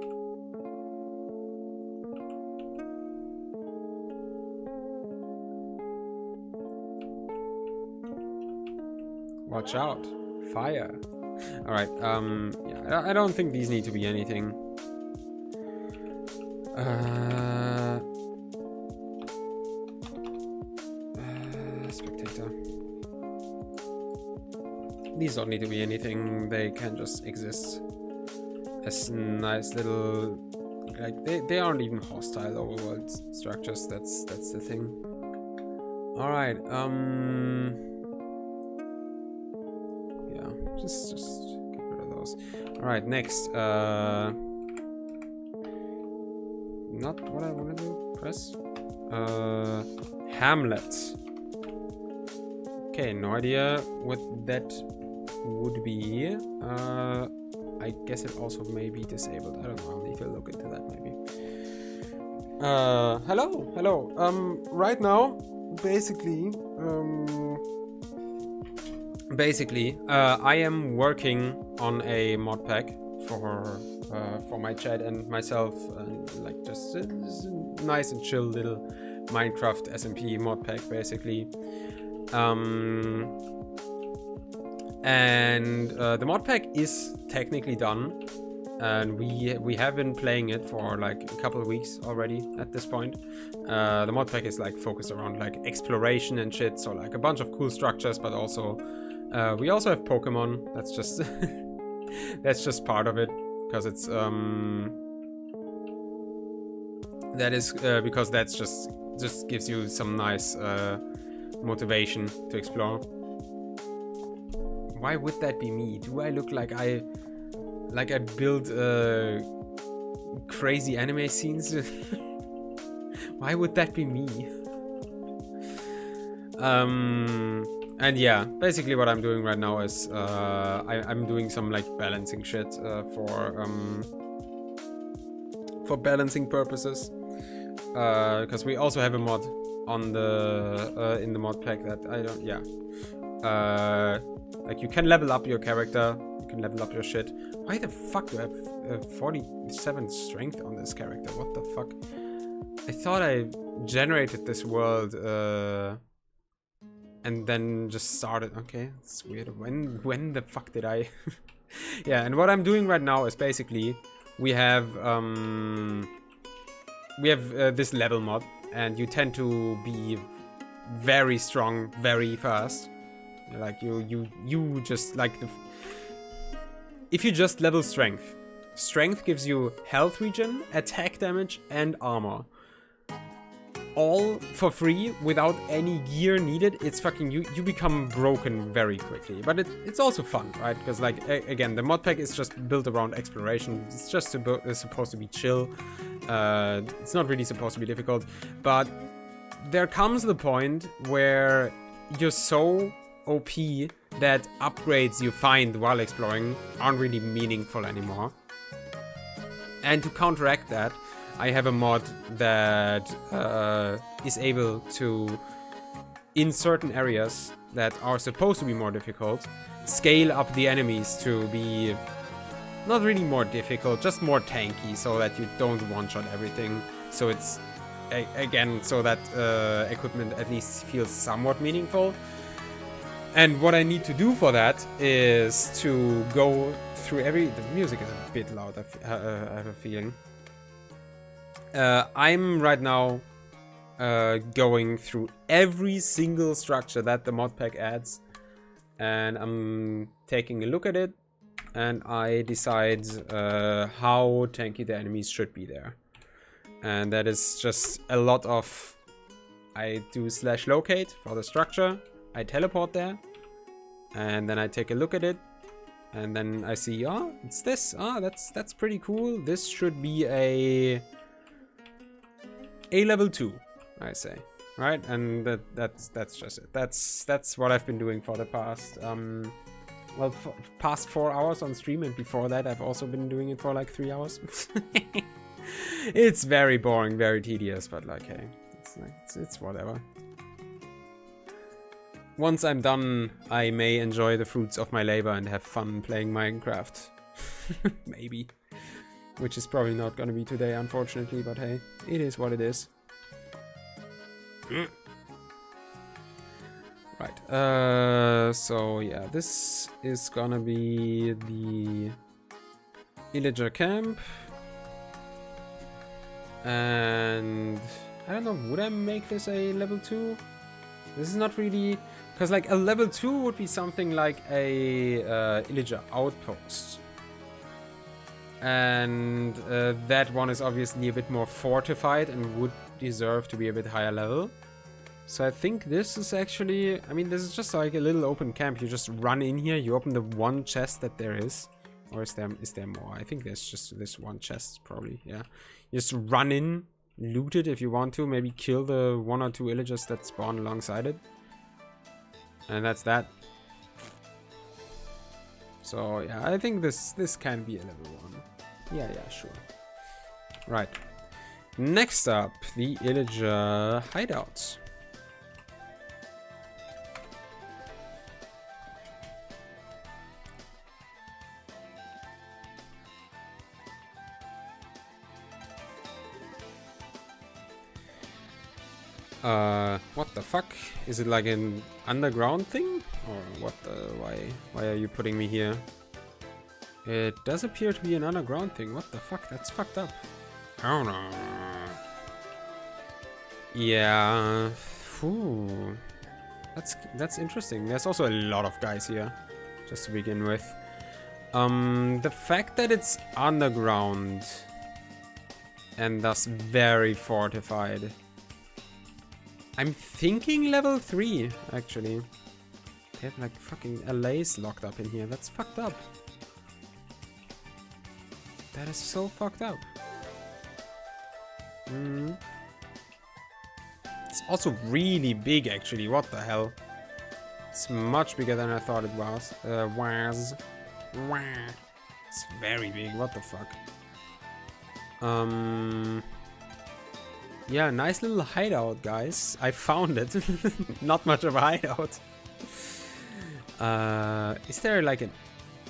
Watch out. Fire. Alright, yeah, I don't think these need to be anything. Spectator. These don't need to be anything. They can just exist as nice little... Like, they aren't even hostile overworld structures. That's the thing. Alright, Just get rid of those. Alright, next. Not what I want to do. Press. Hamlet. Okay, no idea what that would be. I guess it also may be disabled. I don't know. I'll need to look into that maybe. Hello. Right now, basically, I am working on a mod pack for my chat and myself, and like just a nice and chill little Minecraft SMP mod pack, basically. And the mod pack is technically done, and we have been playing it for like a couple of weeks already at this point. The mod pack is like focused around like exploration and shit, so like a bunch of cool structures, but also we also have Pokemon. That's just that's just part of it, because it's because that's just gives you some nice motivation to explore. Why would that be me? Do I look like I build crazy anime scenes? Why would that be me? And yeah, basically what I'm doing right now is I'm doing some like balancing shit for balancing purposes. Because we also have a mod on the in the mod pack that I don't, yeah. Like you can level up your character, you can level up your shit. Why the fuck do I have 47 strength on this character? What the fuck? I thought I generated this world and then just started. Okay, it's weird. When the fuck did I? Yeah, and what I'm doing right now is basically we have this level mod, and you tend to be very strong very fast. Like you just like if you just level strength. Strength gives you health regen, attack damage, and armor. All for free without any gear needed. It's fucking you become broken very quickly, but it's also fun, right? Because like again, the mod pack is just built around exploration. It's just it's supposed to be chill. It's not really supposed to be difficult, but there comes the point where you're so OP that upgrades you find while exploring aren't really meaningful anymore. And to counteract that, I have a mod that is able to, in certain areas that are supposed to be more difficult, scale up the enemies to be not really more difficult, just more tanky, so that you don't one-shot everything. So it's, again, so that equipment at least feels somewhat meaningful. And what I need to do for that is to go through the music is a bit loud, I have a feeling. I'm right now going through every single structure that the mod pack adds, and I'm taking a look at it, and I decide how tanky the enemies should be there. And that is just a lot of, I do /locate for the structure, I teleport there, and then I take a look at it, and then I see, oh, it's this, oh, that's pretty cool. This should be a level 2, I say, right? And that's just it. That's what I've been doing for the past past 4 hours on stream, and before that I've also been doing it for like 3 hours. It's very boring, very tedious, but like, hey, it's whatever. Once I'm done, I may enjoy the fruits of my labor and have fun playing Minecraft. Maybe. Which is probably not gonna be today, unfortunately, but hey, it is what it is. Right, so yeah, this is gonna be the Illager camp. And I don't know, would I make this a level 2? This is not really, because like a level 2 would be something like a Illager outpost. And that one is obviously a bit more fortified and would deserve to be a bit higher level. So I think this is actually, I mean, this is just like a little open camp. You just run in here, you open the one chest that there is. Or is there more? I think there's just this one chest, probably, yeah. You just run in, loot it if you want to, maybe kill the 1 or 2 Illagers that spawn alongside it. And that's that. So yeah, I think this can be a level 1. Yeah, sure. Right. Next up, the Illager hideouts. What the fuck? Is it like an underground thing? Or what the, why are you putting me here? It does appear to be an underground thing. What the fuck? That's fucked up. I don't know. Yeah. Whew. That's interesting. There's also a lot of guys here, just to begin with. The fact that it's underground and thus very fortified I'm thinking level 3, actually. They have like fucking LAs locked up in here. That's fucked up. That is so fucked up. It's also really big, actually. What the hell? It's much bigger than I thought it was. It's very big. What the fuck? Yeah, nice little hideout, guys. I found it. Not much of a hideout. Is there like an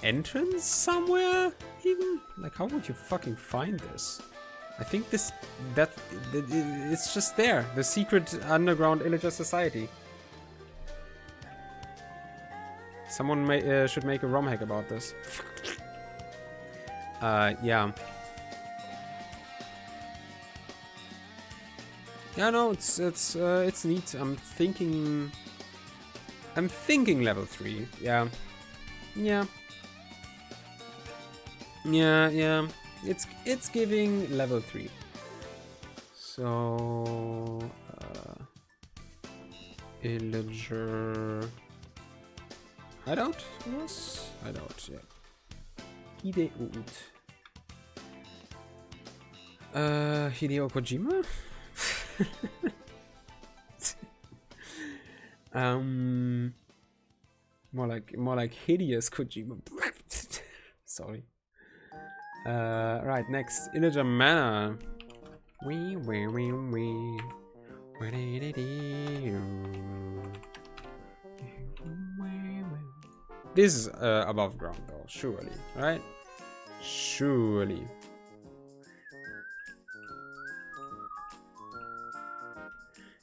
entrance somewhere even? Like, how would you fucking find this? I think it's just there. The secret underground Illager society. Someone should make a ROM hack about this. Yeah. Yeah, no, it's neat. I'm thinking level 3. Yeah. It's giving level 3. So Illager hideout? Yes, hideout, yeah. Hideout. Hideo Kojima? More like hideous Kojima. Sorry. Right, next, Illager Manor. This is above ground though, surely, right? Surely.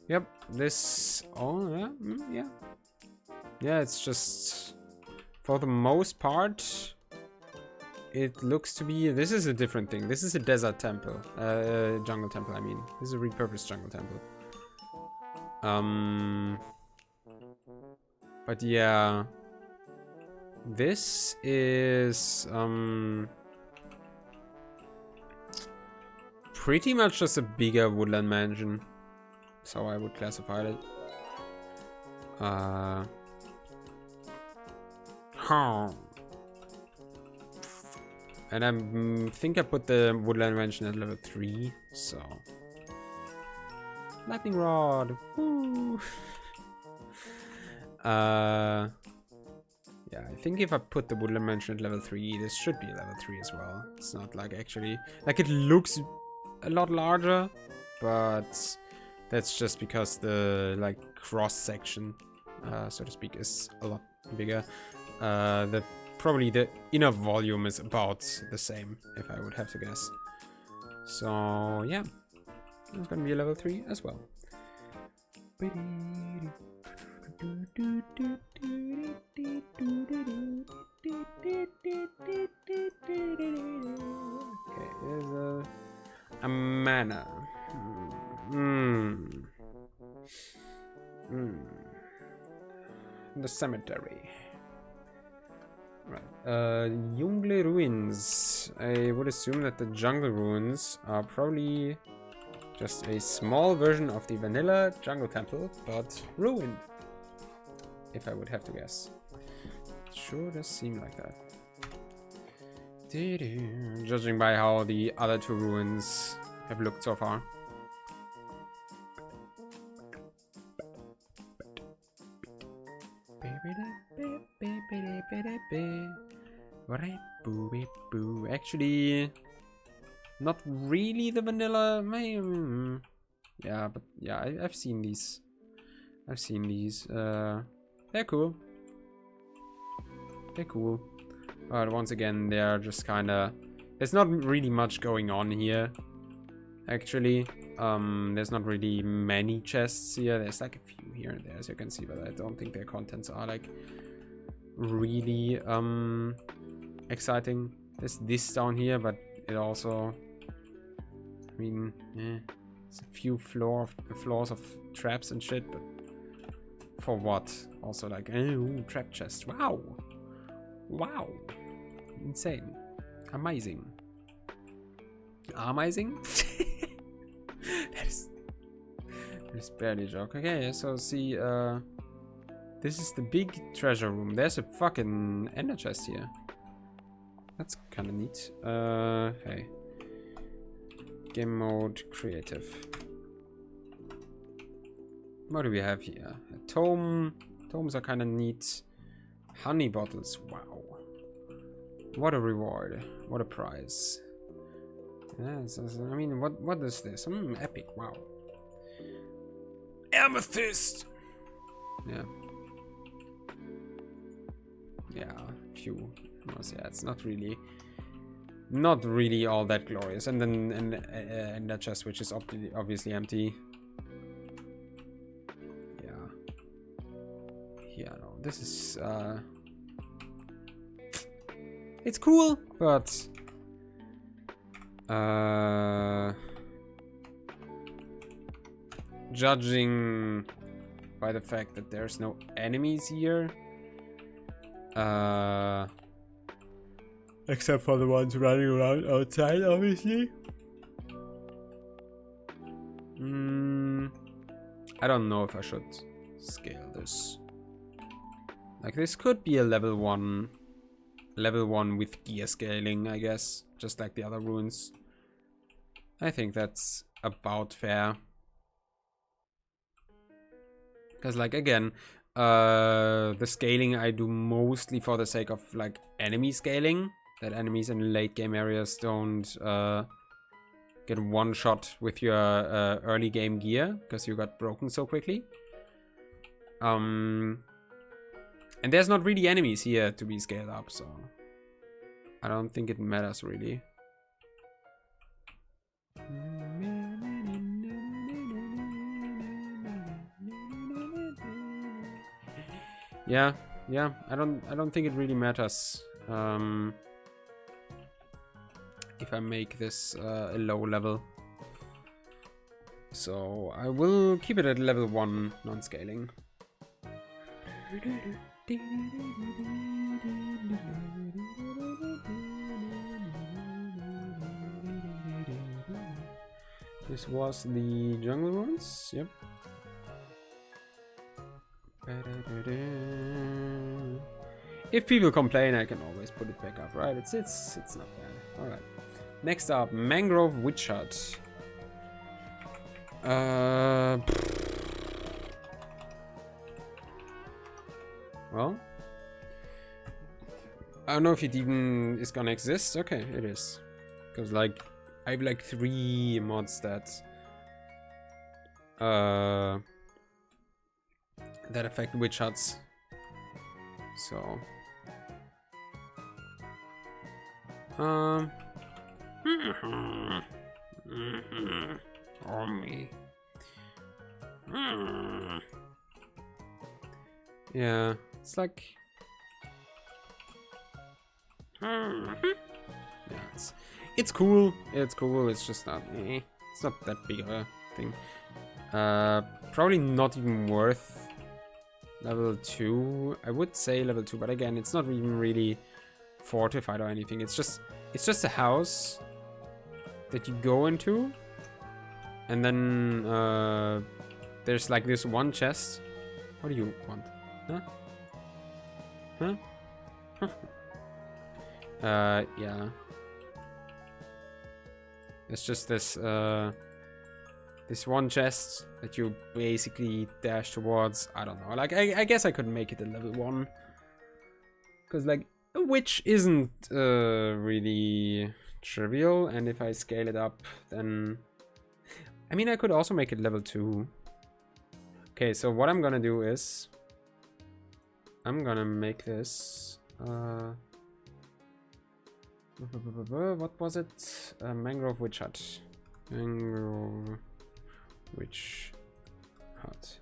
Yep, this... Oh, yeah, yeah. Yeah, it's just... For the most part, it looks to be... This is a different thing. This is a desert temple. Jungle temple, I mean. This is a repurposed jungle temple. But yeah... This is... pretty much just a bigger woodland mansion. That's how I would classify it. And I think I put the woodland mansion at level 3, so... Lightning rod! Woo! Yeah, I think if I put the woodland mansion at level 3, this should be level 3 as well. It's not like actually... Like, it looks a lot larger, but... That's just because the, like, cross-section, so to speak, is a lot bigger. Probably the inner volume is about the same, if I would have to guess. So, yeah. It's gonna be a level 3 as well. Okay, there's a manor. The cemetery. Right. Jungle ruins. I would assume that the jungle ruins are probably just a small version of the vanilla jungle temple, but ruined. If I would have to guess. It sure does seem like that. Judging by how the other two ruins have looked so far. Actually, not really the vanilla. Yeah, but yeah, I've seen these. I've seen these. They're cool. They're cool. But once again, they're just kind of... There's not really much going on here. Actually, there's not really many chests here. There's like a few here and there, as you can see, but I don't think their contents are like really exciting. There's this down here, but it also, I mean, it's a few floors of traps and shit, but for what? Also like, ooh, trap chest. Wow, wow, insane, amazing, amazing. It's barely a joke. Okay, so see, this is the big treasure room. There's a fucking ender chest here. That's kind of neat. Hey. Game mode, creative. What do we have here? A tome. Tomes are kind of neat. Honey bottles. Wow. What a reward. What a prize. Yes, I mean, what is this? Epic. Wow. Amethyst. Yeah. Yeah. Phew. Yeah, it's not really all that glorious. And then and that chest, which is obviously empty. Yeah. Yeah. No. This is it's cool, but judging by the fact that there's no enemies here, except for the ones running around outside, obviously. I don't know if I should scale this. Like, this could be a level 1 with gear scaling, I guess, just like the other ruins. I think that's about fair. Because, like, again, the scaling I do mostly for the sake of, like, enemy scaling. That enemies in late game areas don't get one shot with your early game gear, because you got broken so quickly. And there's not really enemies here to be scaled up, so I don't think it matters really. Yeah, I don't think it really matters if I make this a low level. So I will keep it at level 1 non-scaling. This was the jungle ruins. Yep. If people complain, I can always put it back up, right? It's not bad. All right. Next up, Mangrove Witch Hut. Well, I don't know if it even is gonna exist. Okay, it is, because like I have like 3 mods that affect witch huts. So oh me. Yeah, it's like yeah, it's cool. It's cool. It's just not it's not that big of a thing. Probably not even worth level 2. I would say level 2, but again, it's not even really fortified or anything. It's just a house that you go into, and then there's like this one chest. What do you want? Huh? Yeah. It's just this this one chest that you basically dash towards. I don't know. Like I guess I could make it a level 1, because like a witch isn't really trivial, and if I scale it up, then I mean I could also make it level 2. Okay, so what I'm gonna do is I'm gonna make this what was it? Mangrove Witch Hut. Mangrove Witch Hut.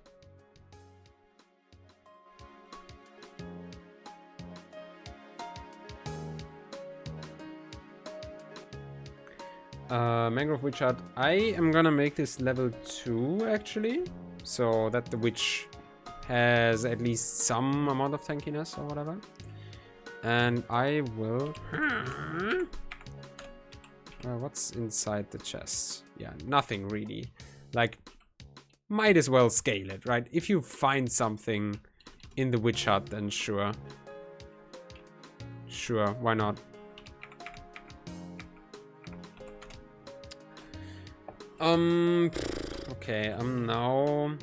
Mangrove Witch Hut. I am gonna make this level 2 actually, so that the witch has at least some amount of tankiness or whatever. And I will what's inside the chest? Yeah, nothing really. Like might as well scale it, right? If you find something in the witch hut, then sure. Sure, why not? Okay, I'm now...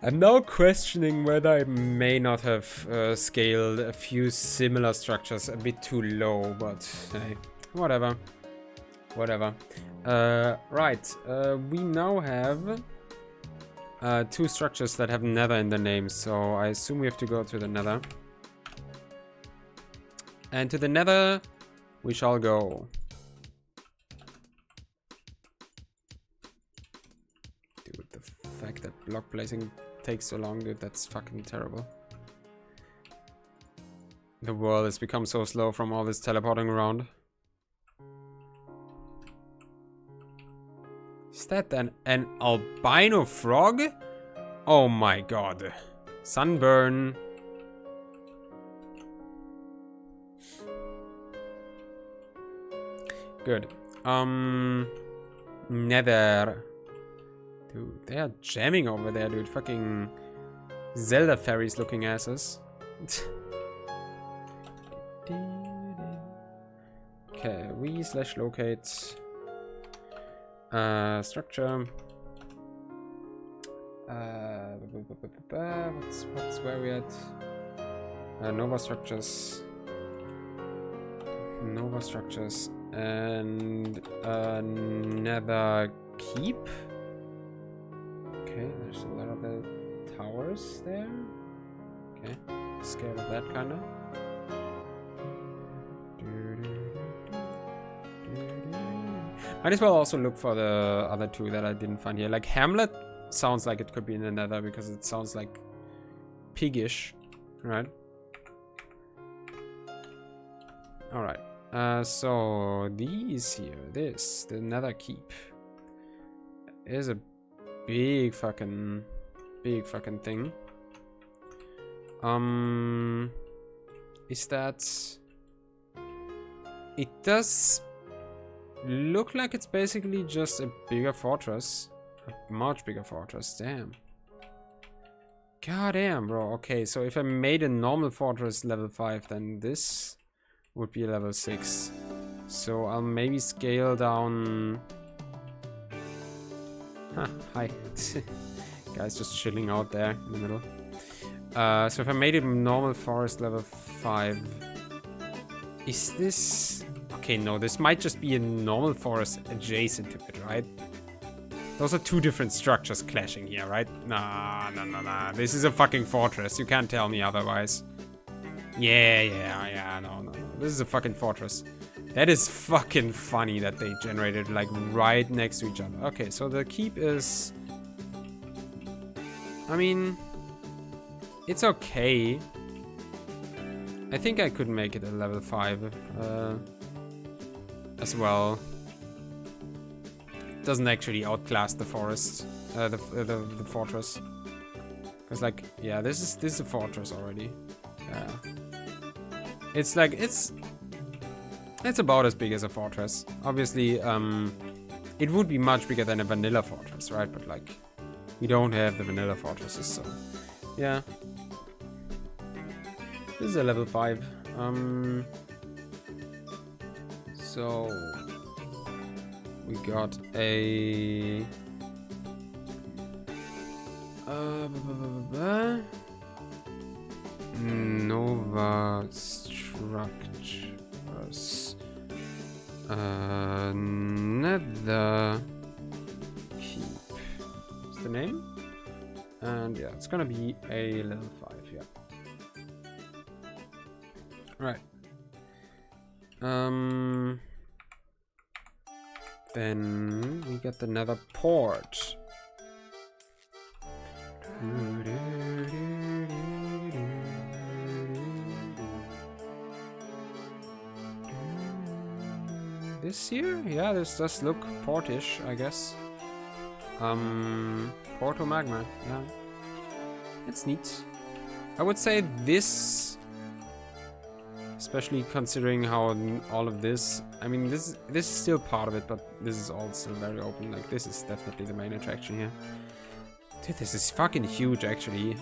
I'm now questioning whether I may not have scaled a few similar structures a bit too low, but hey, whatever. Whatever. Right, we now have two structures that have nether in the name, so I assume we have to go to the nether. And to the nether we shall go. Dude, the fact that block placing takes so long, dude, that's fucking terrible. The world has become so slow from all this teleporting around. Is that an albino frog? Oh my god. Sunburn. Good. Nether. Dude, they are jamming over there, dude. Fucking Zelda fairies looking asses. Okay, we/locate structure. What's where we at? Nova structures. Nova structures and nether keep. Okay, there's a lot of the towers there. Okay, scale of that kind of. Might as well also look for the other two that I didn't find here. Like Hamlet sounds like it could be in the nether because it sounds like piggish, right? Alright, so these here, the nether keep is a big fucking thing. Is that... It does look like it's basically just a bigger fortress. A much bigger fortress, damn. God damn, bro. Okay, so if I made a normal fortress level 5, then this would be level 6. So I'll maybe scale down... Huh, hi. Guys just chilling out there in the middle. So if I made it normal forest level 5... Is this... Okay, no, this might just be a normal forest adjacent to it, right? Those are two different structures clashing here, right? Nah. This is a fucking fortress. You can't tell me otherwise. Yeah, no. This is a fucking fortress. That is fucking funny that they generated like right next to each other. Okay, so the keep is... I mean... It's okay. I think I could make it a level 5 as well. Doesn't actually outclass the forest, the fortress. Cause like, yeah, this is a fortress already. Yeah, it's like it's about as big as a fortress. Obviously, it would be much bigger than a vanilla fortress, right? But like, we don't have the vanilla fortresses, so yeah. This is a level 5. So we got a Nova structures. Nether keep. What's the name? And yeah, it's gonna be a level 5. Yeah. Right. Then we got the nether port. This here? Yeah, this does look portish, I guess. Porto magma, yeah. It's neat. I would say this, especially considering how all of this, I mean, this is still part of it, but this is all still very open. Like, this is definitely the main attraction here. Dude, this is fucking huge, actually.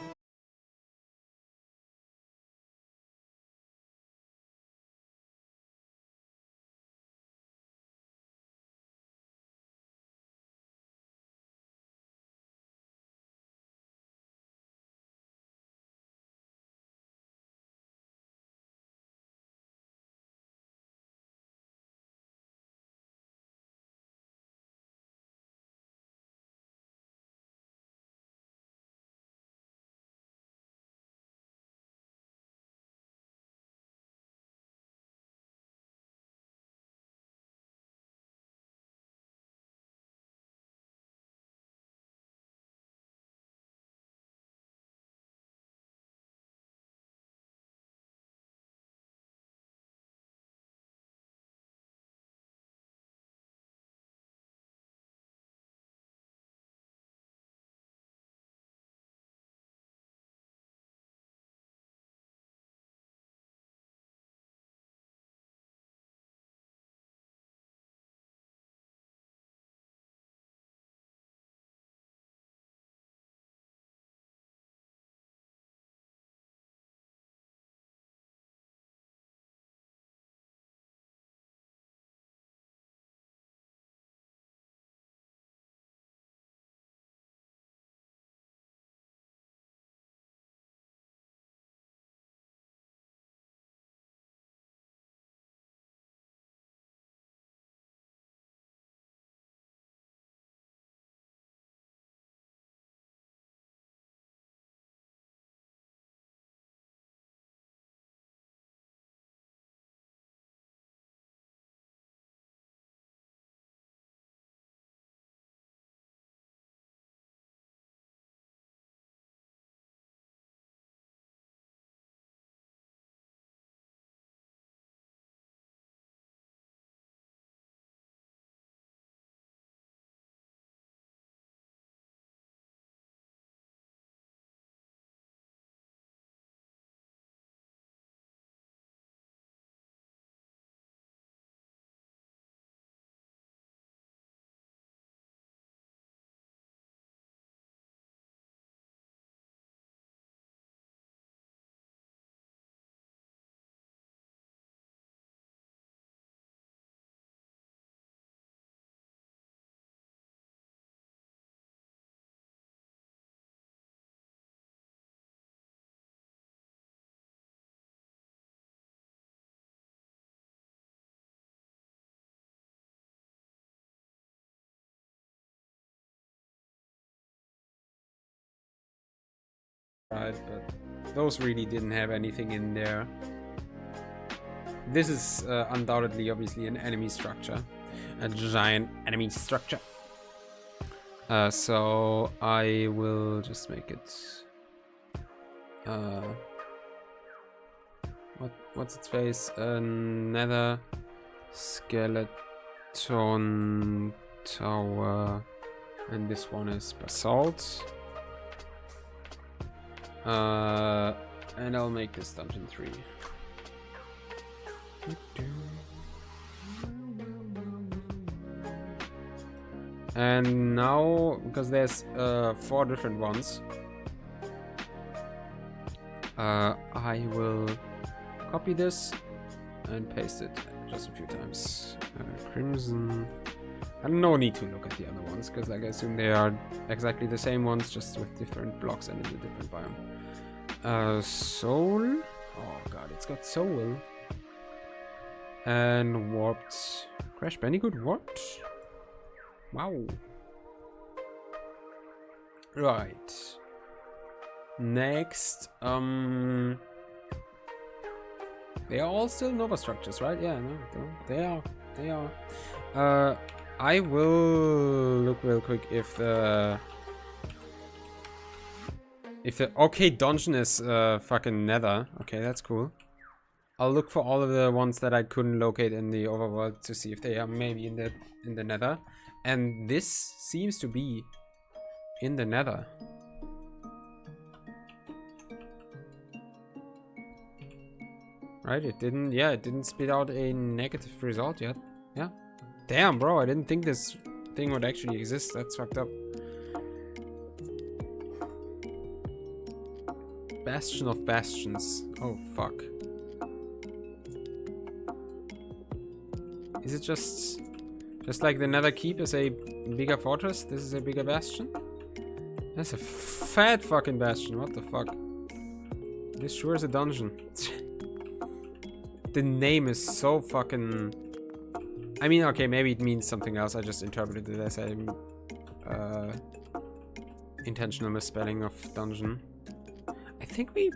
Right, but those really didn't have anything in there. This is undoubtedly, obviously, an enemy structure. A giant enemy structure. So I will just make it... what's its face? Nether skeleton tower. And this one is basalt. And I'll make this dungeon 3. And now, because there's 4 different ones, I will copy this and paste it just a few times. Crimson. And no need to look at the other ones, because like, I assume they are exactly the same ones, just with different blocks and in a different biome. Soul. Oh god, it's got soul. And warped. Crash Bandicoot warped? Wow. Right. Next, they are all still Nova structures, right? Yeah, no, they are. I will look real quick if the okay dungeon is fucking Nether. Okay, that's cool. I'll look for all of the ones that I couldn't locate in the overworld to see if they are maybe in the Nether. And this seems to be in the Nether. Right? It didn't, yeah, it didn't spit out a negative result yet. Yeah. Damn, bro, I didn't think this thing would actually exist. That's fucked up. Bastion of Bastions. Oh, fuck. Is it just like the Nether Keep is a bigger fortress? This is a bigger bastion? That's a fat fucking bastion. What the fuck? This sure is a dungeon. The name is so fucking... I mean, okay, maybe it means something else. I just interpreted it as a intentional misspelling of dungeon. I think we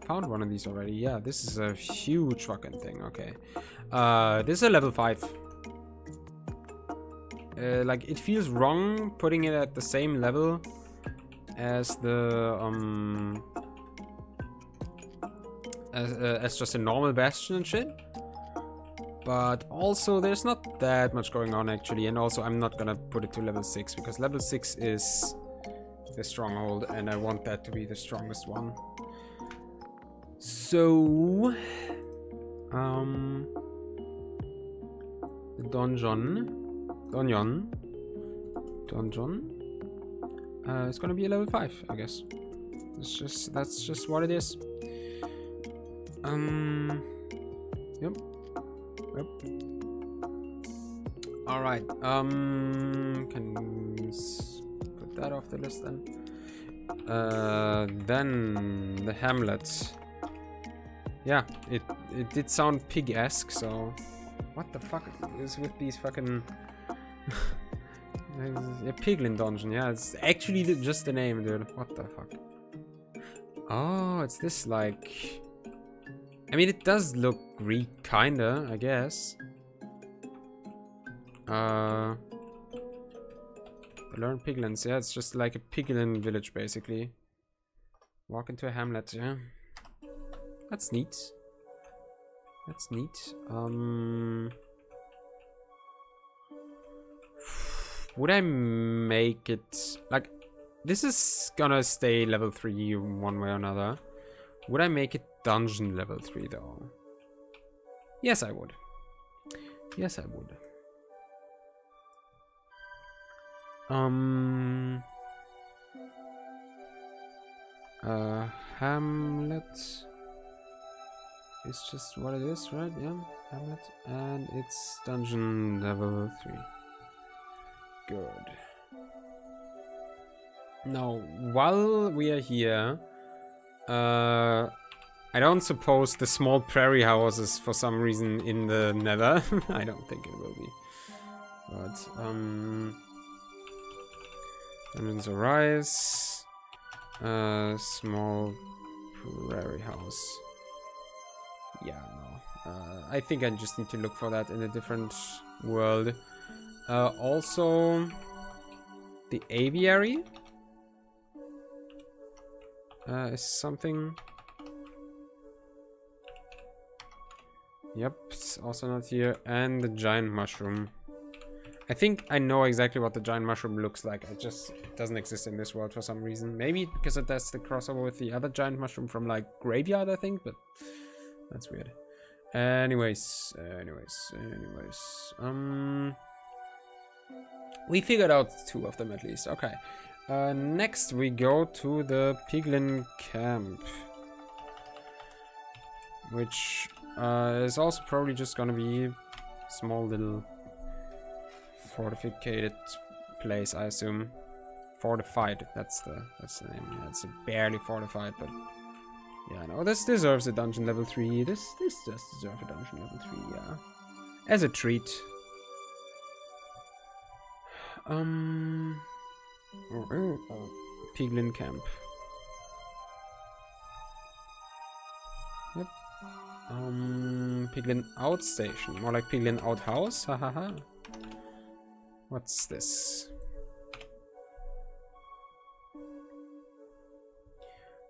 found one of these already. Yeah, this is a huge fucking thing. Okay. This is a level 5. Like, it feels wrong putting it at the same level as the as just a normal bastion and shit. But also there's not that much going on actually, and also I'm not gonna put it to level 6 because level 6 is the stronghold and I want that to be the strongest one. So the donjon it's gonna be a level 5, I guess. That's just what it is. Yep. All right. Can put that off the list then. Then the hamlet. Yeah, it did sound pig-esque. So, what the fuck is with these fucking? A piglin dungeon. Yeah, it's actually just the name, dude. What the fuck? Oh, it's this like. I mean, it does look Greek, kinda, I guess. The learn piglins, yeah, it's just like a piglin village, basically. Walk into a hamlet, yeah. That's neat. That's neat. Would I make it... Like, this is gonna stay level 3 one way or another. Would I make it dungeon level 3 though? Yes, I would. Yes, I would. Hamlet is just what it is, right? Yeah, Hamlet, and it's dungeon level 3. Good. Now, while we are here, I don't suppose the small prairie house is for some reason in the nether. I don't think it will be. But, dungeons arise. Small prairie house. Yeah, no. I think I just need to look for that in a different world. Also, the aviary is something. Yep, it's also not here. And the giant mushroom. I think I know exactly what the giant mushroom looks like. It doesn't exist in this world for some reason. Maybe because that's the crossover with the other giant mushroom from like Graveyard, I think, but that's weird. Anyways. We figured out 2 of them at least. Okay. Next we go to the piglin camp, which is also probably just gonna be a small little fortified place, I assume. Fortified, that's the name. Yeah, it's barely fortified, but yeah, no, this deserves a dungeon level 3. This just deserves a dungeon level 3, yeah. As a treat. Piglin camp. Yep. Piglin outstation. More like piglin outhouse. Hahaha. What's this?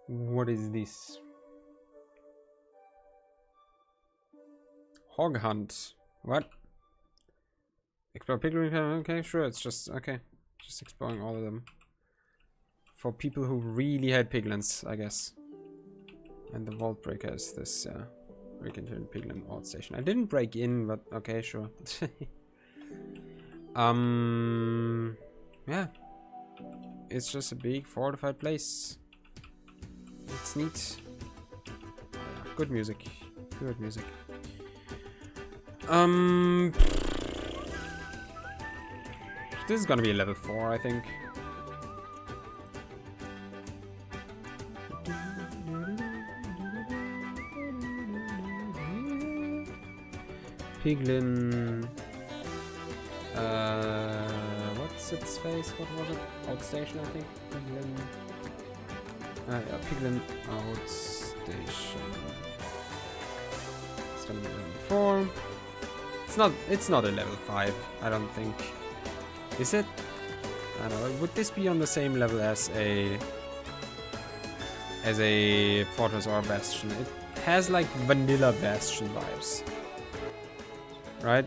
What is this? Hog hunt. What? Explore piglin. Okay, sure. It's just okay. Just exploring all of them. For people who really had piglins, I guess. And the vault breaker is this, yeah. Break into the piglin alt station. I didn't break in, but okay, sure. Yeah. It's just a big fortified place. It's neat. Oh, yeah. Good music. Good music. This is gonna be a level 4, I think. Piglin. What's its face? What was it? Outstation, I think. Piglin. Yeah, Piglin Outstation. It's gonna be level 4. It's not a level 5, I don't think. Is it? I don't know. Would this be on the same level as a fortress or bastion? It has like vanilla bastion vibes. Right?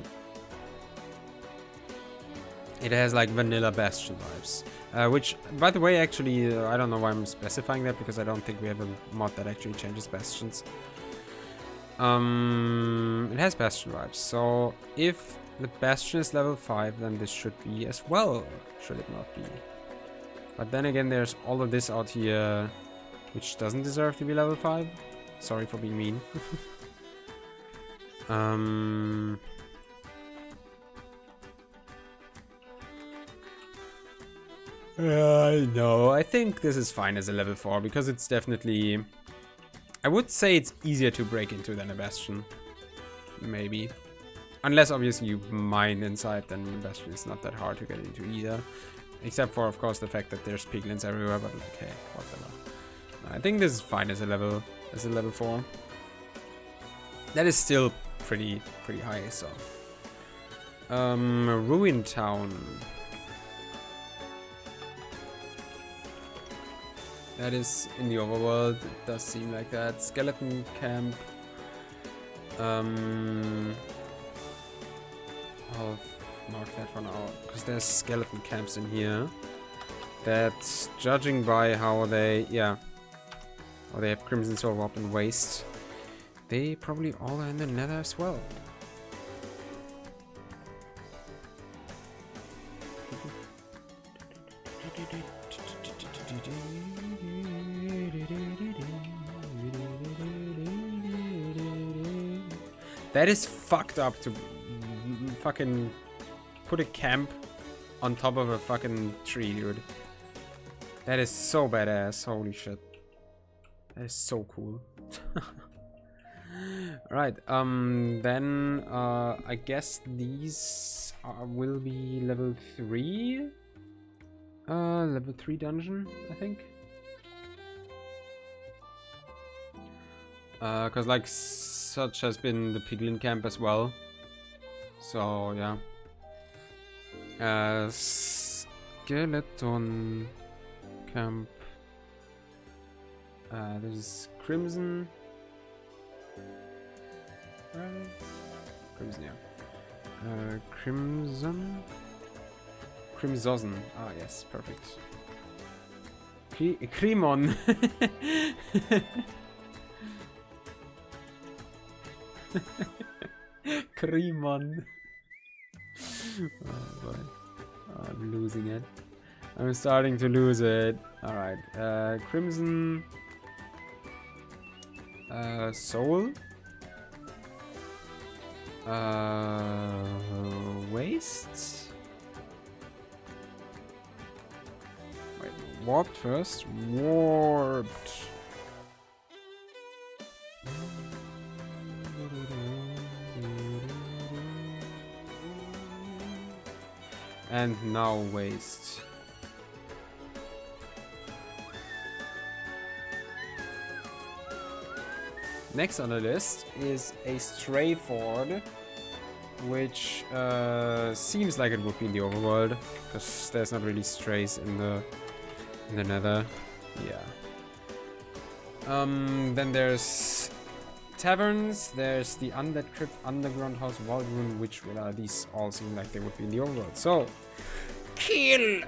It has like vanilla bastion vibes. Which, by the way, actually, I don't know why I'm specifying that, because I don't think we have a mod that actually changes bastions. It has bastion vibes, so if the bastion is level 5, then this should be as well, should it not be? But then again, there's all of this out here, which doesn't deserve to be level 5. Sorry for being mean. No, I think this is fine as a level 4, because it's definitely... I would say it's easier to break into than a bastion. Maybe. Unless, obviously, you mine inside, then the bastion is not that hard to get into either. Except for, of course, the fact that there's piglins everywhere, but like, hey, whatever. I think this is fine as a level 4. That is still pretty high, so... Ruin Town. That is in the overworld, it does seem like that. Skeleton Camp. I'll mark that one out, because there's skeleton camps in here. That, judging by how they, yeah. Oh, they have Crimson Soul Warp and Waste. They probably all are in the Nether as well. That is fucked up to fucking put a camp on top of a fucking tree, dude. That is so badass. Holy shit. That is so cool. Right, then I guess these will be level 3. Level 3 dungeon, I think. Cause like such has been the piglin camp as well. So yeah. Skeleton camp. This is Crimson. Crimson, yeah. Crimson. Ah, yes, perfect. Cremon. Cremon. Oh boy. Oh, I'm losing it. I'm starting to lose it. Alright. Crimson. Soul. Waste. Wait, warped first. Warped. And now waste. Next on the list is a stray ford, which seems like it would be in the overworld, because there's not really strays in the nether. Yeah. Then there's taverns, there's the undead crypt, underground house, vault room, which these all seem like they would be in the overworld. So, kill!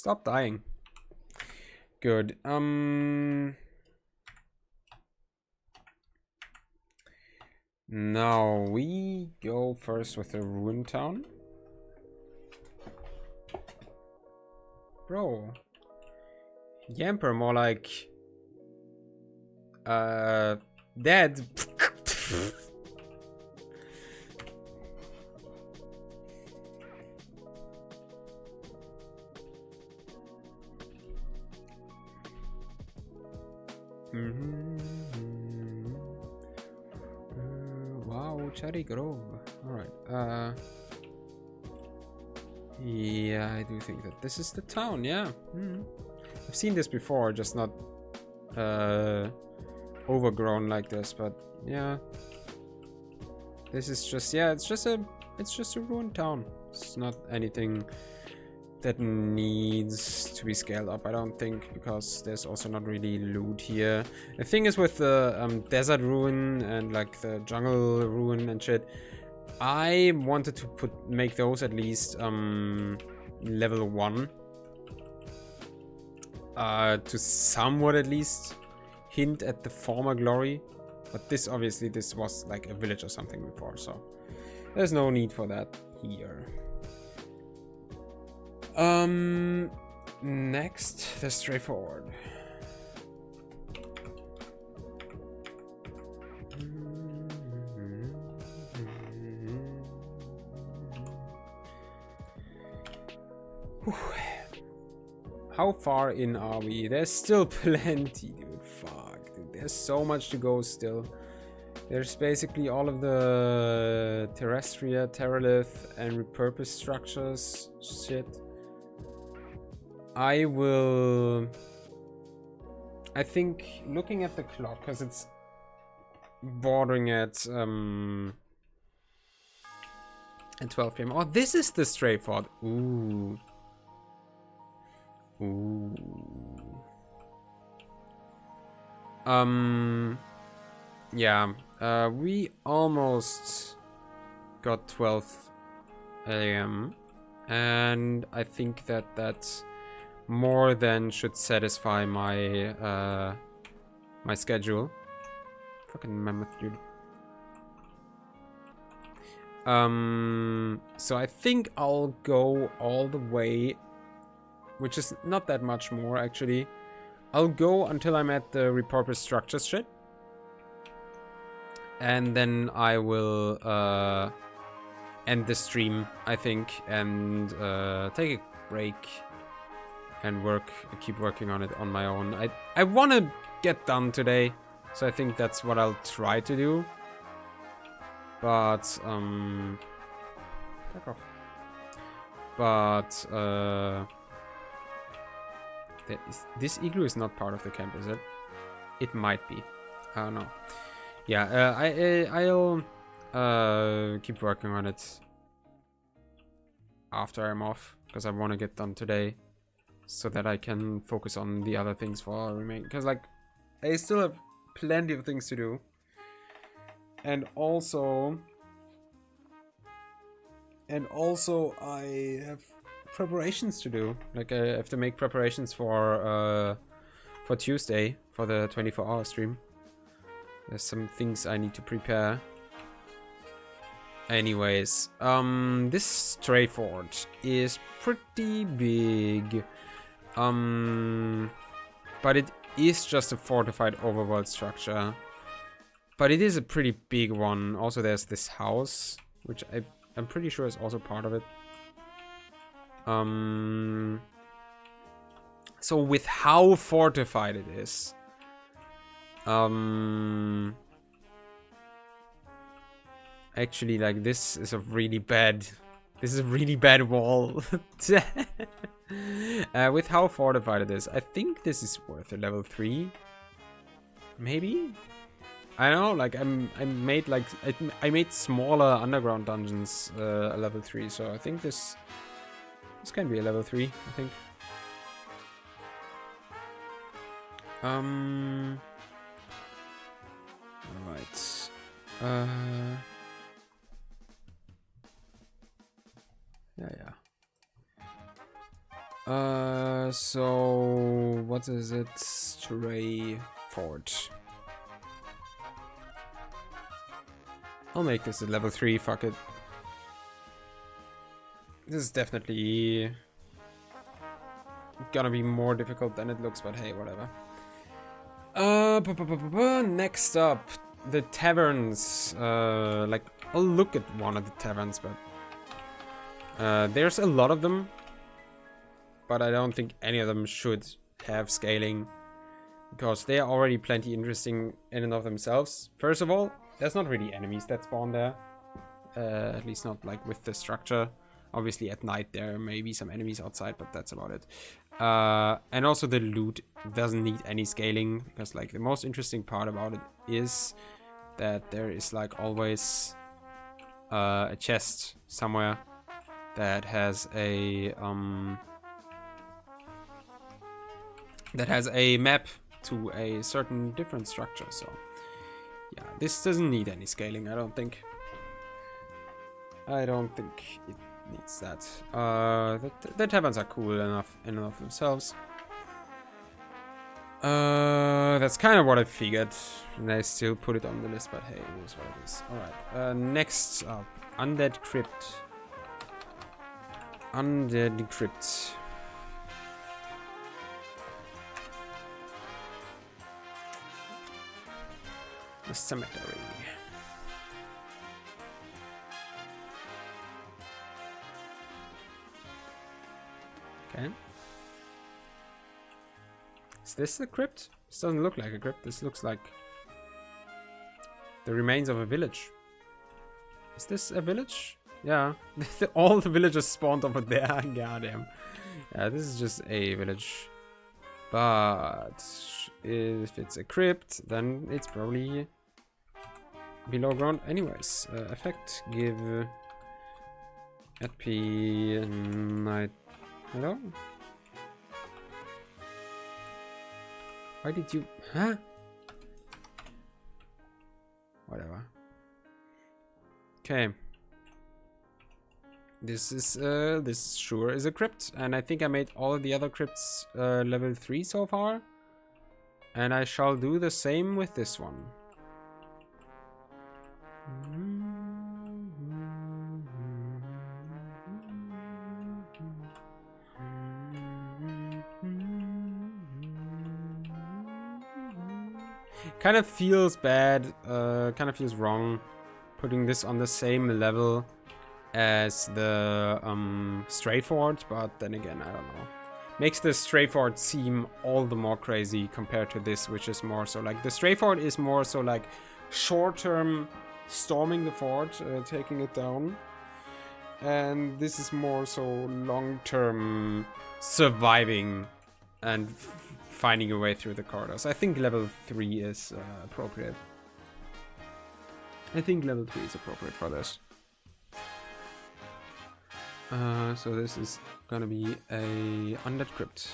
Stop dying. Good. Now we go first with the ruin town. Bro. Yamper, more like dead. Wow, Cherry Grove. Alright. Yeah, I do think that this is the town, yeah. I've seen this before, just not overgrown like this, but yeah. This is just, yeah, it's just a ruined town. It's not anything that needs to be scaled up, I don't think, because there's also not really loot here. The thing is with the desert ruin and like the jungle ruin and shit, I wanted to make those at least level 1 to somewhat at least hint at the former glory, but this obviously this was like a village or something before, so there's no need for that here. Next, the straightforward. Whew. How far in are we? There's still plenty, dude. Fuck, dude. There's so much to go still. There's basically all of the terrestria, terralith, and repurposed structures shit. I think, looking at the clock, because it's bordering at 12 p.m. Oh, this is the straightforward. Ooh. Ooh. Yeah. We almost got 12 a.m. and I think that that's more than should satisfy my my schedule. Fucking mammoth, dude. So I think I'll go all the way, which is not that much more actually. I'll go until I'm at the repurposed structures shit, and then I will end the stream, I think, and take a break and keep working on it on my own. I want to get done today, so I think that's what I'll try to do. But back off. But this igloo is not part of the camp, is it? It might be. I don't know. Yeah, I'll keep working on it after I'm off, because I want to get done today, so that I can focus on the other things for remaining. Because like, I still have plenty of things to do, and also I have preparations to do. Like, I have to make preparations for Tuesday for the 24-hour stream. There's some things I need to prepare. Anyways, this straightforward is pretty big. But it is just a fortified overworld structure. But it is a pretty big one. Also, there's this house, which I'm pretty sure is also part of it. So with how fortified it is, actually, like, this is a really bad wall. With how fortified it is, I think this is worth a level 3. Maybe? I don't know, like, I made smaller underground dungeons a level 3, so I think this can be a level 3, I think. Alright. Yeah. So what is it? Stray Fort. I'll make this a level 3, fuck it. This is definitely gonna be more difficult than it looks, but hey, whatever. Next up, the taverns. Like, I'll look at one of the taverns, but there's a lot of them, but I don't think any of them should have scaling, because they are already plenty interesting in and of themselves. First of all, there's not really enemies that spawn there, at least not like with the structure. Obviously at night there may be some enemies outside, but that's about it. And also the loot doesn't need any scaling, because like the most interesting part about it is that there is like always a chest somewhere that has a map to a certain different structure. So yeah, this doesn't need any scaling, I don't think. I don't think it needs that. The taverns are cool enough in and of themselves. That's kind of what I figured, and I still put it on the list, but hey, it is what it is. Alright, next up, Undead Crypt. Undead Crypt. The cemetery. Okay. Is this the crypt? This doesn't look like a crypt. This looks like the remains of a village. Is this a village? Yeah. All the villagers spawned over there. Goddamn. Yeah, this is just a village. But if it's a crypt, then it's probably below ground anyways. Effect, give HP night. Hello? Why did you... Huh? Whatever. Okay. This sure is a crypt, and I think I made all of the other crypts level 3 so far. And I shall do the same with this one. Kind of feels bad, kind of feels wrong putting this on the same level as the Stray Fort, but then again, I don't know. Makes the Stray Fort seem all the more crazy compared to this, which is more so like the Stray Fort is more so like short-term storming the fort, taking it down, and this is more so long-term surviving and finding your way through the corridors. I think level 3 is appropriate. I think level 3 is appropriate for this. So this is gonna be a Undead Crypt.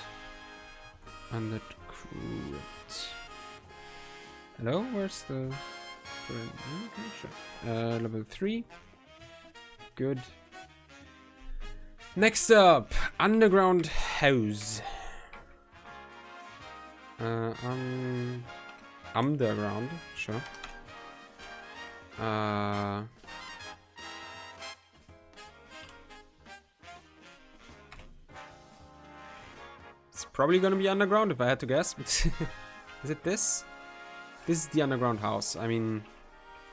Undead Crypt. Hello, where's the... Okay, sure. Level 3. Good. Next up, Underground House. Underground, sure. It's probably gonna be underground if I had to guess. Is it this? This is the underground house. I mean,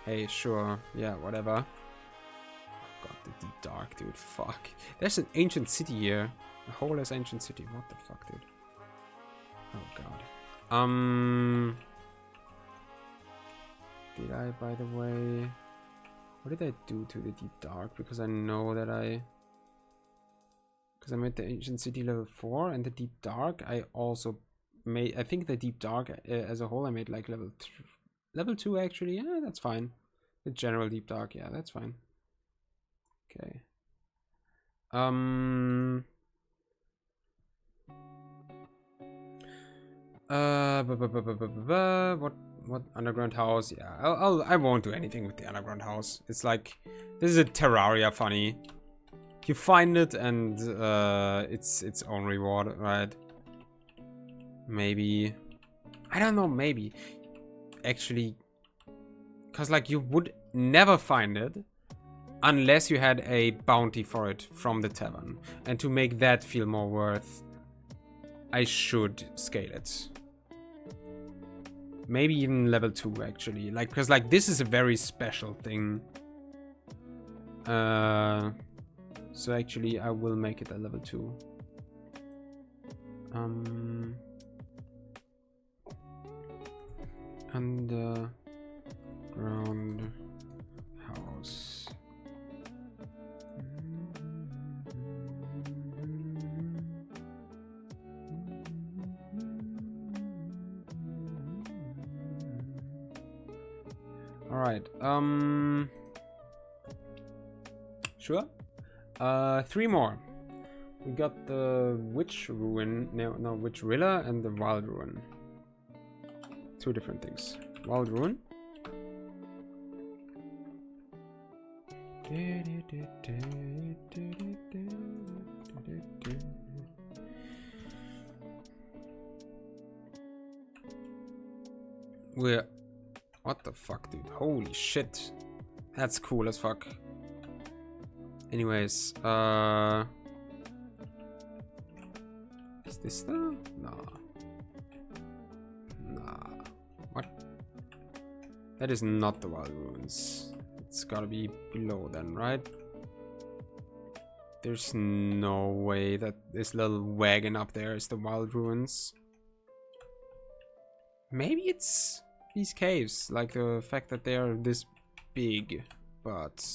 hey, sure, yeah, whatever. Oh god, the deep dark, dude. Fuck. There's an ancient city here. A whole ass ancient city. What the fuck, dude? Oh god. Did I, by the way... What did I do to the deep dark? Because I know that because I made the ancient city level 4 and the deep dark I also made... I think the deep dark as a whole I made like level 2 actually. Yeah, that's fine. The general deep dark, yeah, that's fine. Okay. What underground house? Yeah, I won't do anything with the underground house. It's like, this is a Terraria funny. You find it and it's its own reward, right? maybe, I don't know, maybe actually, because like you would never find it unless you had a bounty for it from the tavern, and to make that feel more worth, I should scale it. Maybe even level 2 actually, like, because like this is a very special thing. So actually I will make it a level 2. Underground house. All right. Sure. 3 more. We got the Witch Ruin, no, Witch Rilla and the Wild Ruin. 2 different things. Wild Ruin. We're... What the fuck, dude? Holy shit. That's cool as fuck. Anyways, is this the... Nah. Nah. What? That is not the Wild Ruins. It's gotta be below then, right? There's no way that this little wagon up there is the Wild Ruins. Maybe it's these caves, like the fact that they are this big, but...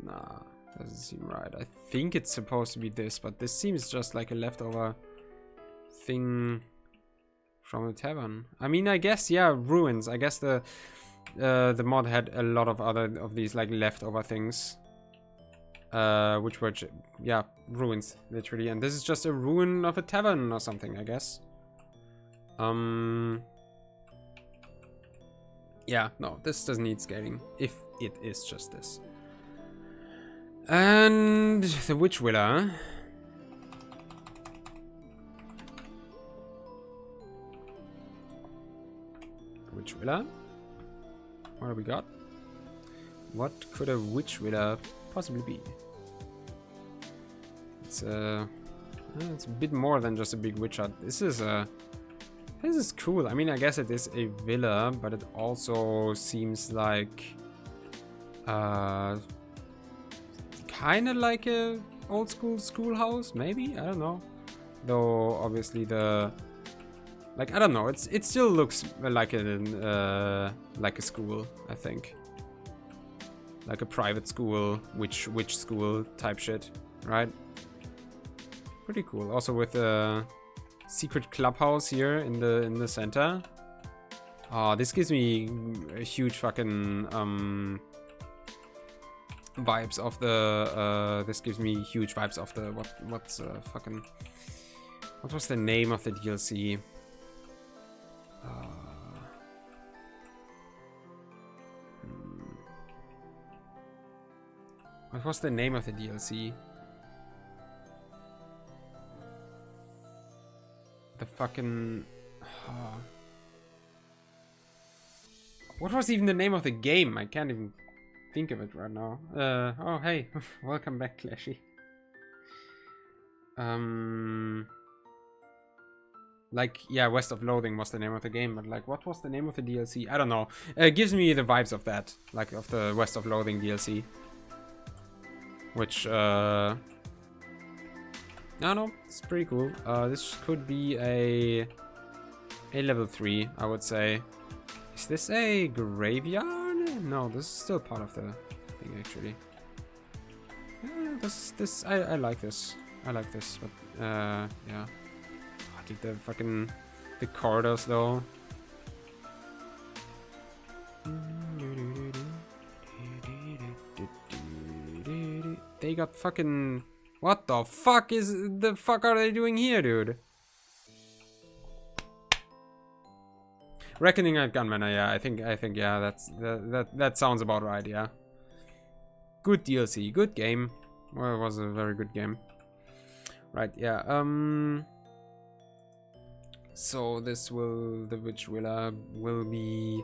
Nah, doesn't seem right. I think it's supposed to be this, but this seems just like a leftover thing from a tavern. I mean, I guess, yeah, ruins. I guess the mod had a lot of other of these like leftover things, which were, yeah, ruins literally. And this is just a ruin of a tavern or something, I guess. Yeah, no, this doesn't need scaling if it is just this. And the Witch Villa. Witch Villa. What have we got? What could a Witch Villa possibly be? It's a bit more than just a big witch hut. This is cool. I mean, I guess it is a villa, but it also seems like kind of like a old schoolhouse, maybe. I don't know. Though obviously the I don't know. It still looks like a school. I think like a private school, witch school type shit, right? Pretty cool. Also with a secret clubhouse here in the center. Oh, this gives me a huge fucking vibes of the this gives me huge vibes of the what was the name of the DLC? What was the name of the DLC? The fucking what was even the name of the game? I can't even think of it right now. Oh hey, welcome back, Clashy. Like, yeah, West of Loathing was the name of the game, but like, what was the name of the DLC? I don't know. It gives me the vibes of that, like of the West of Loathing DLC, which I don't know, it's pretty cool. This could be a level 3, I would say. Is this a graveyard? No, this is still part of the thing, actually. Yeah, I like this. I like this, but yeah. Oh, dude, the corridors though. They got fucking... What the fuck are they doing here, dude? Reckoning at Gunman, yeah, I think yeah, that sounds about right, yeah. Good DLC, good game. Well, it was a very good game. Right, yeah. So this will, the witch villa will be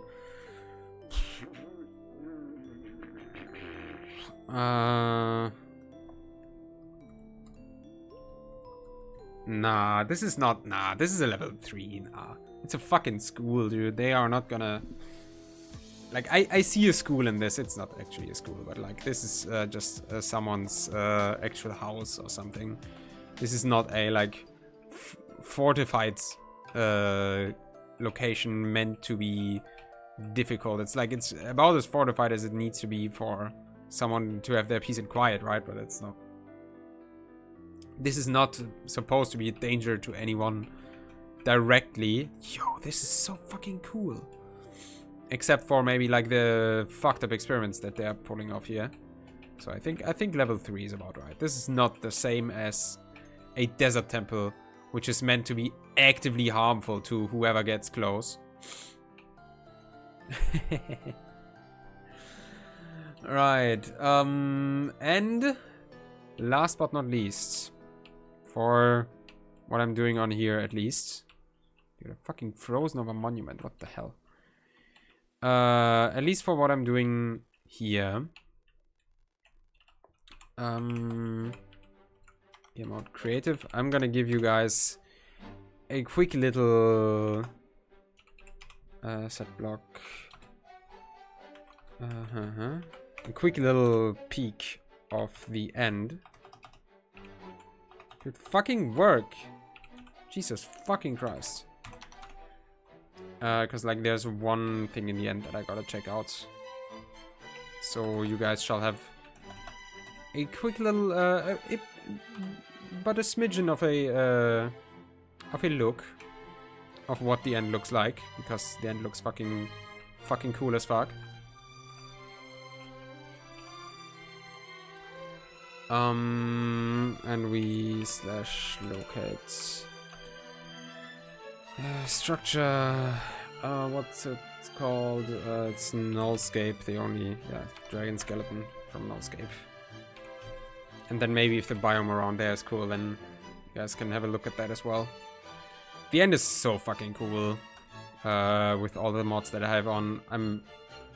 nah, this is not, nah, this is a level 3, nah. It's a fucking school, dude. They are not gonna, like, I see a school in this. It's not actually a school, but like, this is just someone's actual house or something. This is not a, like, fortified location meant to be difficult. It's like, it's about as fortified as it needs to be for someone to have their peace and quiet, right? But it's not. This is not supposed to be a danger to anyone directly. Yo, this is so fucking cool. Except for maybe like the fucked up experiments that they're pulling off here. So I think level 3 is about right. This is not the same as a desert temple, which is meant to be actively harmful to whoever gets close. Right. And last but not least, for what I'm doing on here at least. You're fucking frozen over monument. What the hell? At least for what I'm doing here. Game out creative. I'm gonna give you guys a quick little set block. A quick little peek of the end. Could fucking work. Jesus fucking Christ. Because like there's one thing in the end that I gotta check out. So you guys shall have a quick little but a smidgen of a look of what the end looks like, because the end looks fucking cool as fuck. And we /locate structure. What's it called? It's Nullscape. The only dragon skeleton from Nullscape. And then maybe if the biome around there is cool, then you guys can have a look at that as well. The end is so fucking cool. With all the mods that I have on, I'm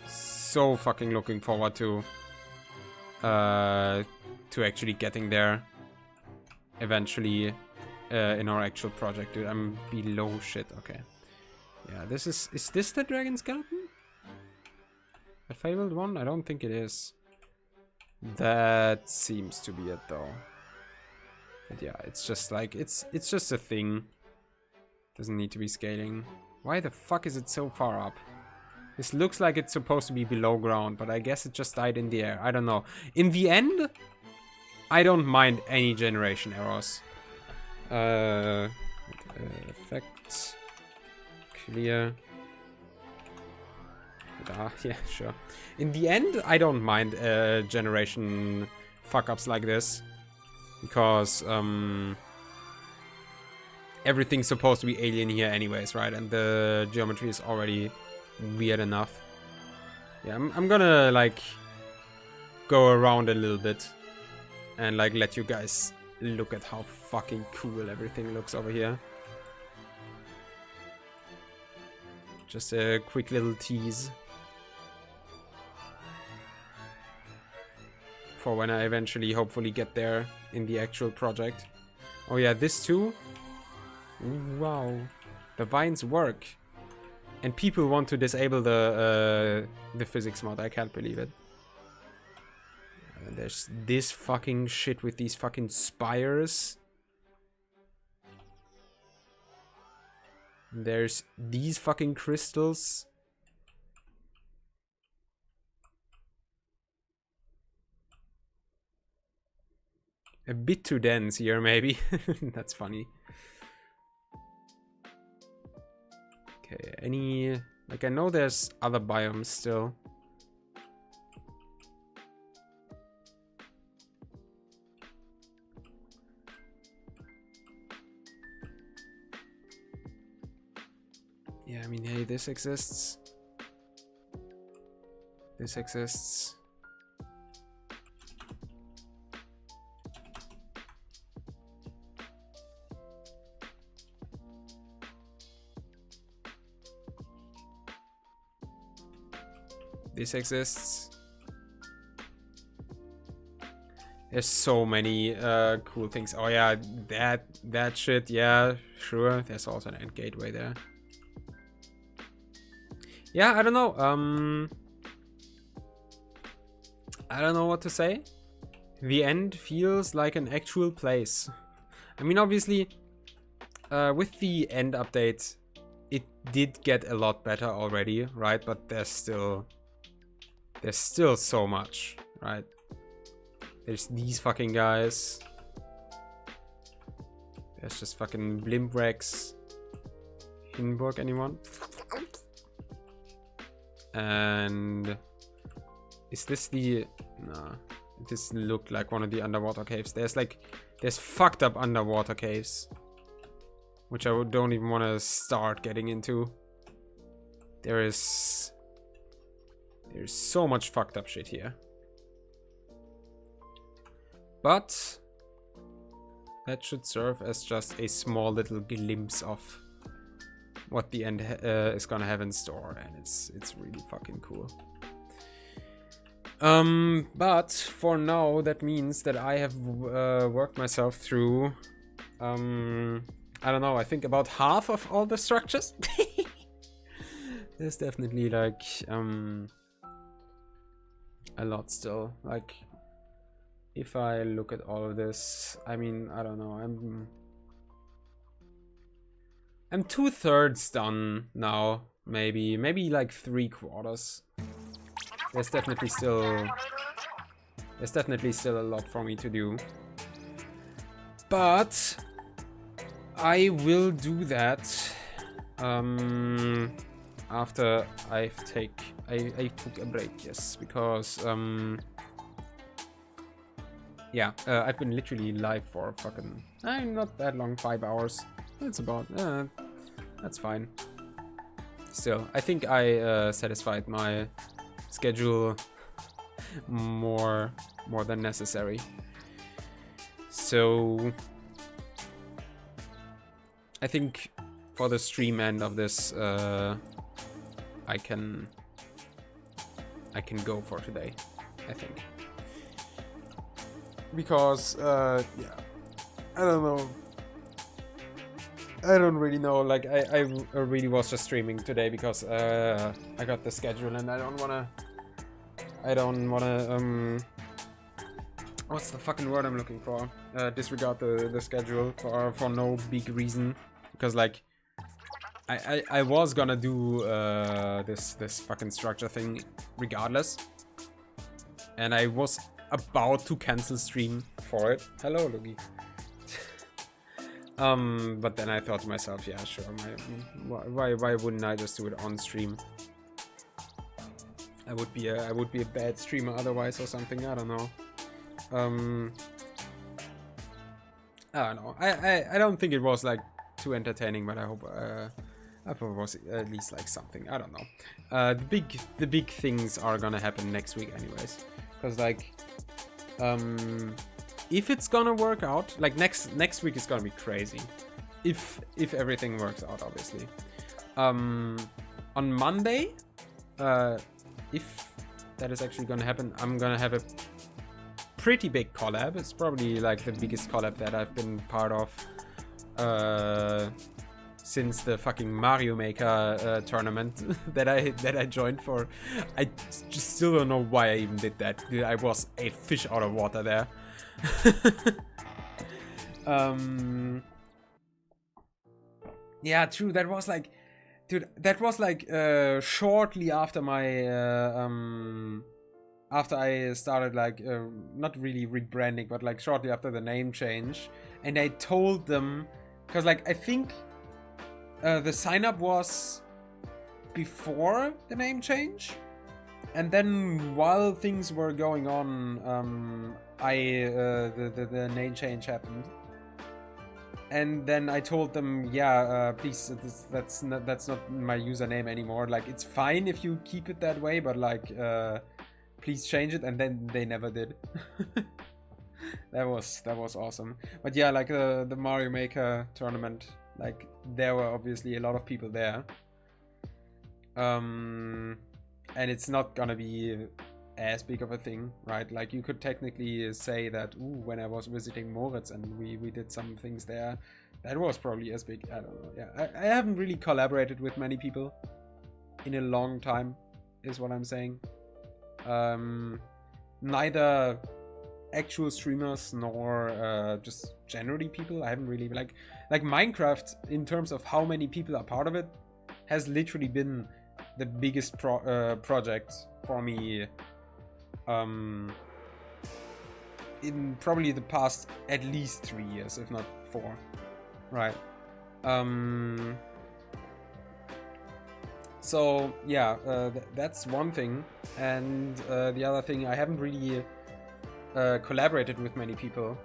so fucking looking forward to actually getting there eventually in our actual project. Dude, I'm below shit. Okay. Yeah, this is this the dragon skeleton? The fabled one? I don't think it is. That seems to be it though. But yeah, it's just like, it's just a thing. Doesn't need to be scaling. Why the fuck is it so far up? This looks like it's supposed to be below ground, but I guess it just died in the air. I don't know. In the end, I don't mind any generation errors. Effects. Clear. Yeah, sure. In the end, I don't mind generation fuck-ups like this. Because, everything's supposed to be alien here anyways, right? And the geometry is already weird enough. Yeah, I'm gonna, like, go around a little bit. And, like, let you guys look at how fucking cool everything looks over here. Just a quick little tease. For when I eventually, hopefully, get there in the actual project. Oh yeah, this too? Wow. The vines work. And people want to disable the physics mod. I can't believe it. And there's this fucking shit with these fucking spires. There's these fucking crystals. A bit too dense here, maybe. That's funny. Okay, any... Like, I know there's other biomes still. Yeah, I mean, hey, this exists. This exists. this exists. There's so many cool things. Oh yeah, that shit, yeah, sure. There's also an end gateway there. Yeah, I don't know. I don't know what to say. The end feels like an actual place. I mean, obviously, with the end update, it did get a lot better already, right? But there's still so much, right? There's these fucking guys. There's just fucking Blimprex. Hindenburg, anyone? And is this the... Nah. This looked like one of the underwater caves. There's fucked up underwater caves. Which I don't even want to start getting into. There's so much fucked up shit here. But that should serve as just a small little glimpse of what the end is gonna have in store, and it's really fucking cool. But for now, that means that I have worked myself through, I don't know, I think about half of all the structures. There's definitely like a lot still. Like, if I look at all of this, I mean, I don't know, I'm 2/3 done now, maybe like 3/4. There's definitely still a lot for me to do, but I will do that after I took a break, yes, because yeah, I've been literally live for fucking not that long, 5 hours. It's about that's fine. Still, I think I satisfied my schedule more than necessary. So I think for the stream end of this, I can go for today, I think, because yeah, I don't know. I don't really know, like, I really was just streaming today because I got the schedule and I don't wanna, what's the fucking word I'm looking for? Disregard the schedule for no big reason, because like, I was gonna do this fucking structure thing regardless, and I was about to cancel stream for it. Hello, Lugi. But then I thought to myself, yeah, sure, why wouldn't I just do it on stream? I would be a bad streamer otherwise or something, I don't know. I don't know. I don't think it was like too entertaining, but I hope it was at least like something. I don't know. The big things are gonna happen next week anyways, because like if it's gonna work out, like next week is gonna be crazy. If everything works out, obviously. On Monday, if that is actually gonna happen, I'm gonna have a pretty big collab. It's probably like the biggest collab that I've been part of since the fucking Mario Maker tournament that I joined for. I just still don't know why I even did that. I was a fish out of water there. Yeah, true. That was like, dude, that was like shortly after my after I started like not really rebranding, but like shortly after the name change. And I told them, because like I think the sign up was before the name change, and then while things were going on, the name change happened, and then I told them, yeah, please, that's not my username anymore. Like, it's fine if you keep it that way, but like, please change it. And then they never did. that was awesome. But yeah, like the Mario Maker tournament, like there were obviously a lot of people there. and it's not gonna be as big of a thing, right? Like, you could technically say that, ooh, when I was visiting Moritz and we did some things there, that was probably as big. I don't know. Yeah, I haven't really collaborated with many people in a long time, is what I'm saying. Neither actual streamers nor just generally people. I haven't really, like Minecraft, in terms of how many people are part of it, has literally been the biggest project for me in probably the past at least 3 years, if not 4, right? So yeah, that's one thing, and the other thing, I haven't really collaborated with many people.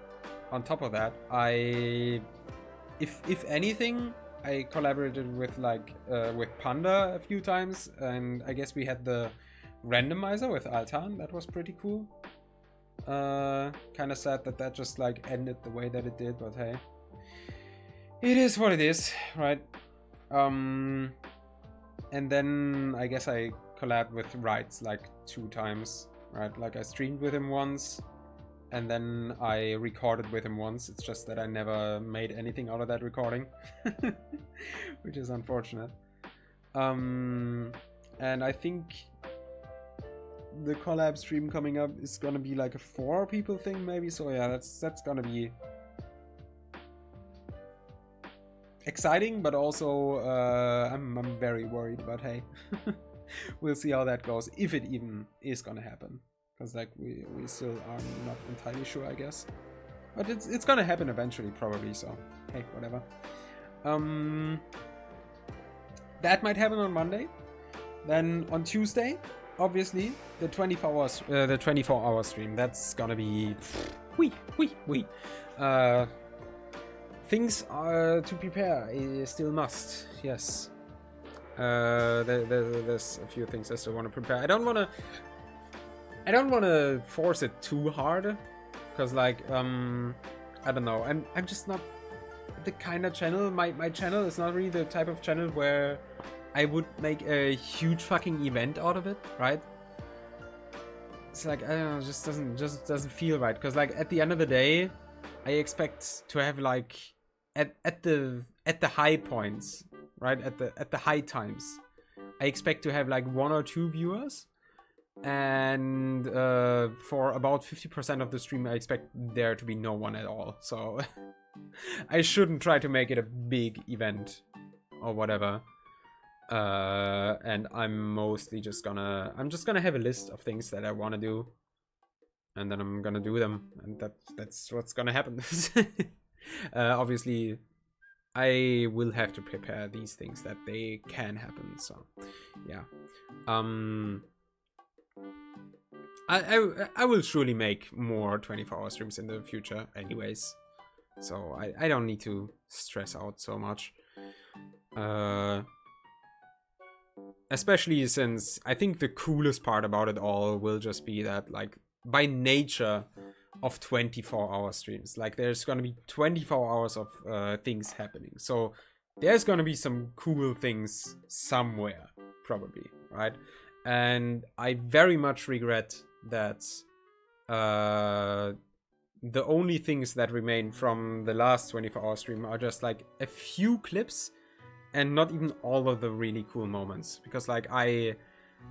On top of that, if anything, I collaborated with with Panda a few times, and I guess we had the randomizer with Altan. That was pretty cool. Kind of sad that just like ended the way that it did, but hey, it is what it is, right? And then I guess I collabed with Rights like 2 times, right? Like, I streamed with him once, and then I recorded with him once. It's just that I never made anything out of that recording, which is unfortunate. And I think the collab stream coming up is gonna be like a 4 people thing, maybe. So yeah, that's gonna be exciting, but also I'm very worried. But hey, we'll see how that goes, if it even is gonna happen. Because like we still are not entirely sure, I guess. But it's gonna happen eventually, probably, so hey, whatever. That might happen on Monday. Then on Tuesday, obviously, the 24-hour stream. That's gonna be things to prepare. I still must, yes. There's a few things I still want to prepare. I don't want to force it too hard, because like I don't know, I'm just not the kind of channel. My channel is not really the type of channel where I would make a huge fucking event out of it, right? It's like, I don't know, just doesn't feel right, because like at the end of the day, I expect to have like at the high points, right, at the high times, I expect to have like 1 or 2 viewers. And for about 50% of the stream, I expect there to be no one at all. So I shouldn't try to make it a big event or whatever. And I'm mostly just gonna have a list of things that I want to do, and then I'm gonna do them, and that's what's gonna happen. Obviously, I will have to prepare these things that they can happen. So yeah. I will surely make more 24-hour streams in the future anyways, so I don't need to stress out so much. Especially since I think the coolest part about it all will just be that, like, by nature of 24-hour streams, like, there's gonna be 24 hours of things happening, so there's gonna be some cool things somewhere, probably, right? And I very much regret that the only things that remain from the last 24-hour stream are just like a few clips and not even all of the really cool moments, because like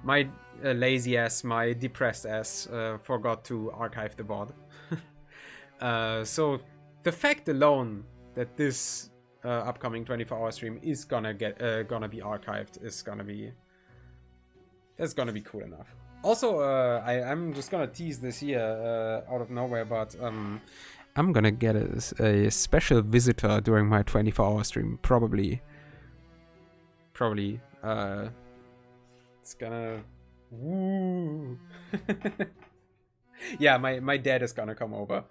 my lazy ass, my depressed ass forgot to archive the VOD. So the fact alone that this upcoming 24-hour stream is gonna be archived is gonna be cool enough. Also, I'm just gonna tease this here out of nowhere, but I'm gonna get a special visitor during my 24-hour stream, probably. It's gonna... Woo! Yeah, my dad is gonna come over.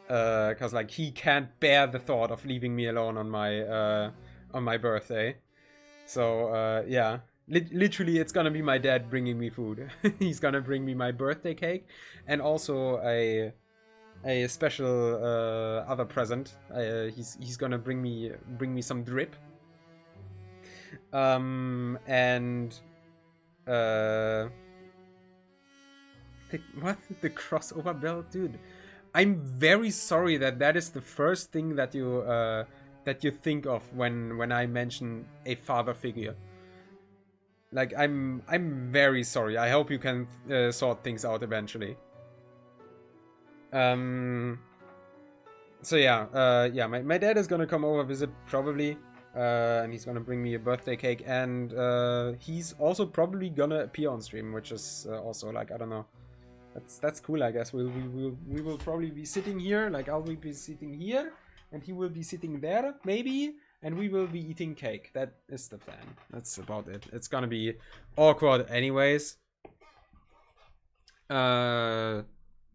Cause like he can't bear the thought of leaving me alone on my birthday. So yeah. Literally, it's gonna be my dad bringing me food. He's gonna bring me my birthday cake, and also a special other present. He's gonna bring me some drip. And What? The crossover belt? Dude, I'm very sorry that is the first thing that you think of when I mention a father figure. Like, I'm very sorry. I hope you can sort things out eventually. So yeah, yeah, my dad is gonna come over, visit probably, and he's gonna bring me a birthday cake, and he's also probably gonna appear on stream, which is also like, I don't know, that's cool. I guess we will probably be sitting here, like I'll be sitting here, and he will be sitting there maybe, and we will be eating cake. That is the plan. That's about it. It's gonna be awkward anyways.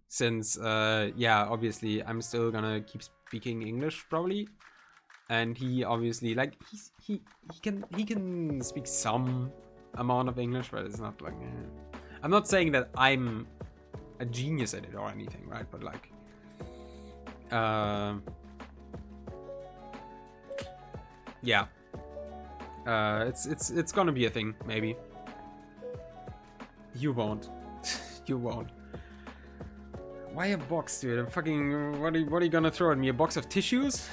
Since yeah, obviously I'm still gonna keep speaking English probably, and he obviously, like, he can speak some amount of English, but it's not like I'm not saying that I'm a genius at it or anything, right? But like yeah, it's gonna be a thing maybe. You won't. You won't. Why a box, dude? I'm fucking... What are you gonna throw at me? A box of tissues?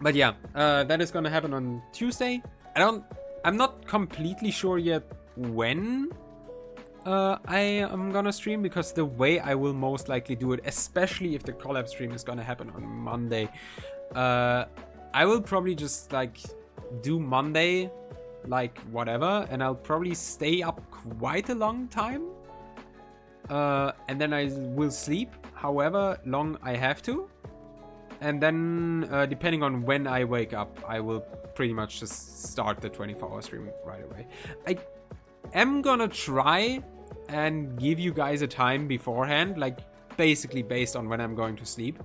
But yeah, that is gonna happen on Tuesday. I'm not completely sure yet when I am gonna stream, because the way I will most likely do it, especially if the collab stream is gonna happen on Monday, I will probably just like do Monday, like whatever, and I'll probably stay up quite a long time, and then I will sleep however long I have to, and then depending on when I wake up, I will pretty much just start the 24-hour stream right away. I am gonna try and give you guys a time beforehand, like basically based on when I'm going to sleep,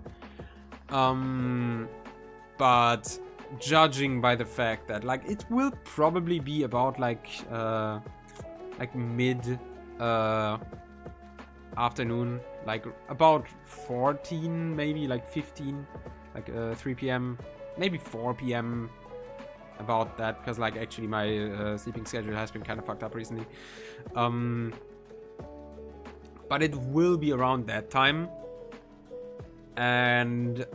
but judging by the fact that like it will probably be about like mid afternoon, like about 14, maybe like 15, like 3 p.m, maybe 4 p.m, about that, because like actually my sleeping schedule has been kind of fucked up recently, but it will be around that time. And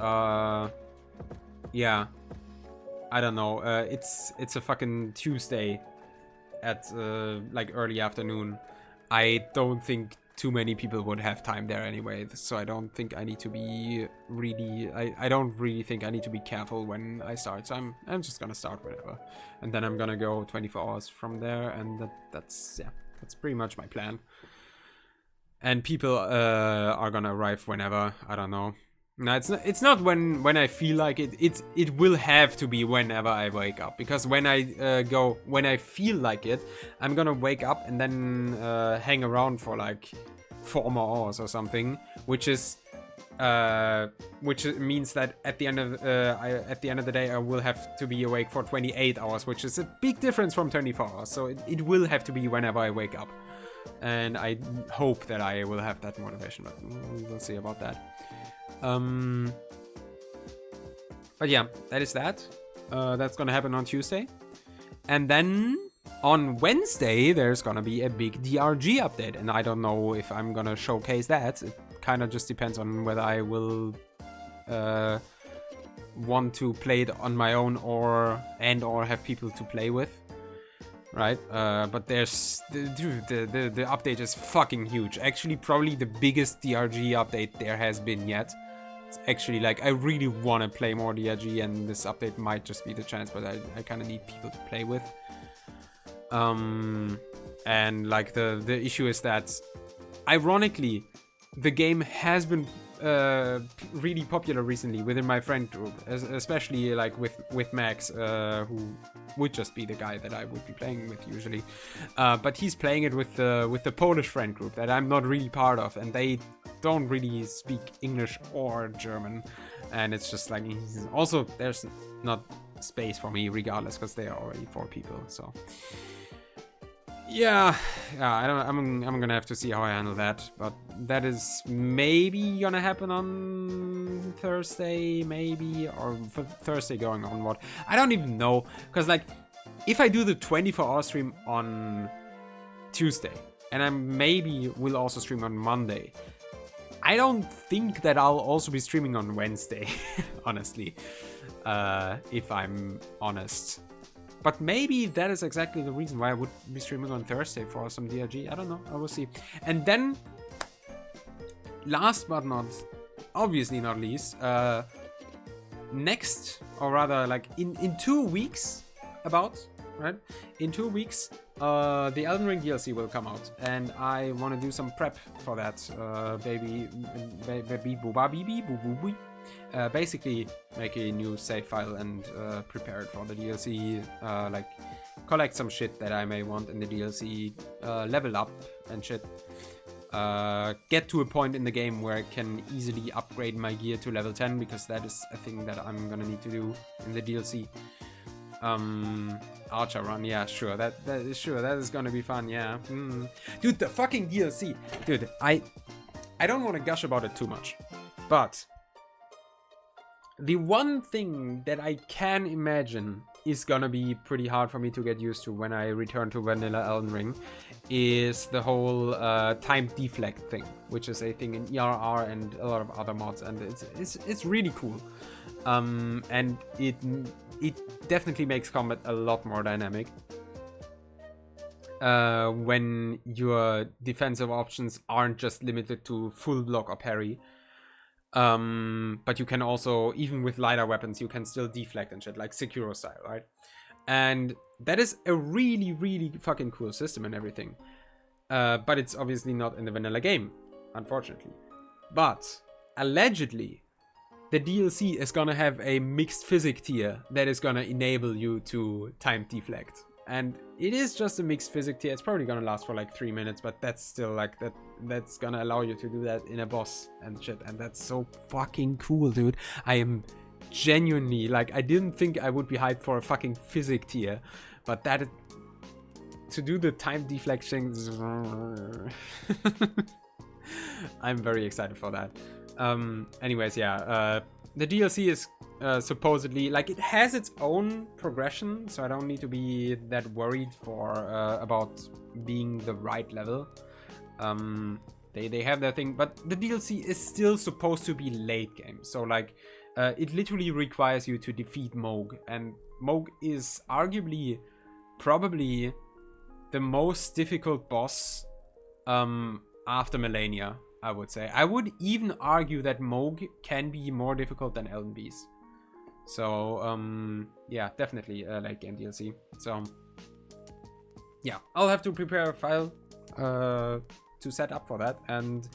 yeah, I don't know, it's a fucking Tuesday at like early afternoon. I don't think too many people would have time there anyway, so I don't think I need to be really, I don't really think I need to be careful when I start, so I'm just gonna start whenever, and then I'm gonna go 24 hours from there, and that's yeah, that's pretty much my plan. And people are gonna arrive whenever, I don't know. No, it's not when I feel like it. It will have to be whenever I wake up, because when I feel like it, I'm gonna wake up and then hang around for like 4 more hours or something, which means that at the end of the day I will have to be awake for 28 hours, which is a big difference from 24 hours. So it will have to be whenever I wake up, and I hope that I will have that motivation, but we'll see about that. But yeah, that is that. That's gonna happen on Tuesday. And then on Wednesday, there's gonna be a big DRG update. And I don't know if I'm gonna showcase that. It kind of just depends on whether I will want to play it on my own or have people to play with. Right? But there's... Dude, the update is fucking huge. Actually, probably the biggest DRG update there has been yet. Actually, like, I really want to play more DRG, and this update might just be the chance, but I kind of need people to play with. And like the issue is that, ironically, the game has been really popular recently within my friend group, especially like with Max, who would just be the guy that I would be playing with usually, but he's playing it with the Polish friend group that I'm not really part of, and they don't really speak English or German, and it's just like, also there's not space for me regardless, because there are already 4 people. So yeah, I'm gonna have to see how I handle that, but that is maybe gonna happen on Thursday, maybe, or for Thursday going onward. I don't even know, because like if I do the 24-hour stream on Tuesday, and I maybe will also stream on Monday, I don't think that I'll also be streaming on Wednesday, honestly, if I'm honest. But maybe that is exactly the reason why I would be streaming on Thursday for some DRG. I don't know. I will see. And then, last but not, obviously not least, next, or rather like in 2 weeks, right? In 2 weeks, the Elden Ring DLC will come out, and I want to do some prep for that. Basically make a new save file and prepare it for the DLC, like collect some shit that I may want in the DLC, level up and shit, get to a point in the game where I can easily upgrade my gear to level 10, because that is a thing that I'm gonna need to do in the DLC. Archer run, yeah, sure, that is gonna be fun, yeah. Dude, the fucking DLC, dude, I don't want to gush about it too much, but the one thing that I can imagine is gonna be pretty hard for me to get used to when I return to vanilla Elden Ring is the whole time deflect thing, which is a thing in ERR and a lot of other mods, and it's really cool. And it definitely makes combat a lot more dynamic when your defensive options aren't just limited to full block or parry. But you can also, even with lighter weapons, you can still deflect and shit, like Sekiro style, right? And that is a really, really fucking cool system and everything. But it's obviously not in the vanilla game, unfortunately. But allegedly, the DLC is gonna have a mixed physics tier that is gonna enable you to time deflect. And it is just a mixed physics tier. It's probably gonna last for like 3 minutes, but that's still like that's gonna allow you to do that in a boss and shit. And that's so fucking cool, dude. I am genuinely, like, I didn't think I would be hyped for a fucking physics tier, but that to do the time deflection, I'm very excited for that. Anyways, yeah, the DLC is supposedly, like, it has its own progression, so I don't need to be that worried for about being the right level. They have their thing, but the DLC is still supposed to be late game, so like it literally requires you to defeat Mohg, and Mohg is arguably probably the most difficult boss after Melania, I would say. I would even argue that Mohg can be more difficult than Elden Beast. So, yeah, definitely late game DLC. So, yeah, I'll have to prepare a file to set up for that. And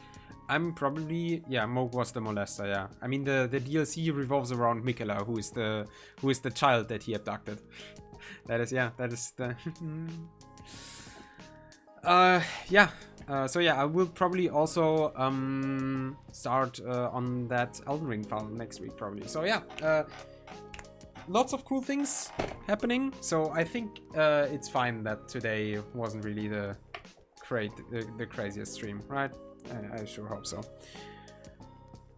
I'm probably, yeah, Mohg was the molester, yeah. I mean, the DLC revolves around Miquella, who is the child that he abducted. That is, yeah, that is the... yeah. So yeah, I will probably also start on that Elden Ring file next week, probably. So yeah, lots of cool things happening. So I think it's fine that today wasn't really the craziest stream, right? I sure hope so.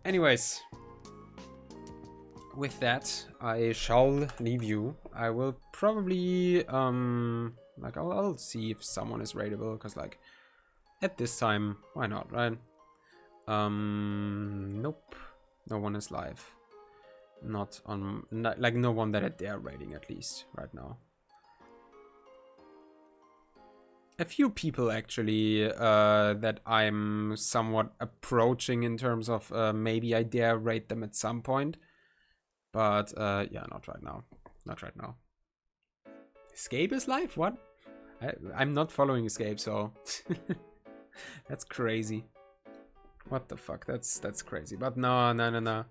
Anyways, with that, I shall leave you. I will probably like I'll see if someone is raidable, because like at this time, why not, right? Nope, no one is live. Not on, like no one that they're raiding, at least right now. A few people actually that I'm somewhat approaching in terms of maybe I dare raid them at some point, but yeah, not right now. Not right now. Escape is live? What? I'm not following Escape, so that's crazy. What the fuck? That's crazy. But no.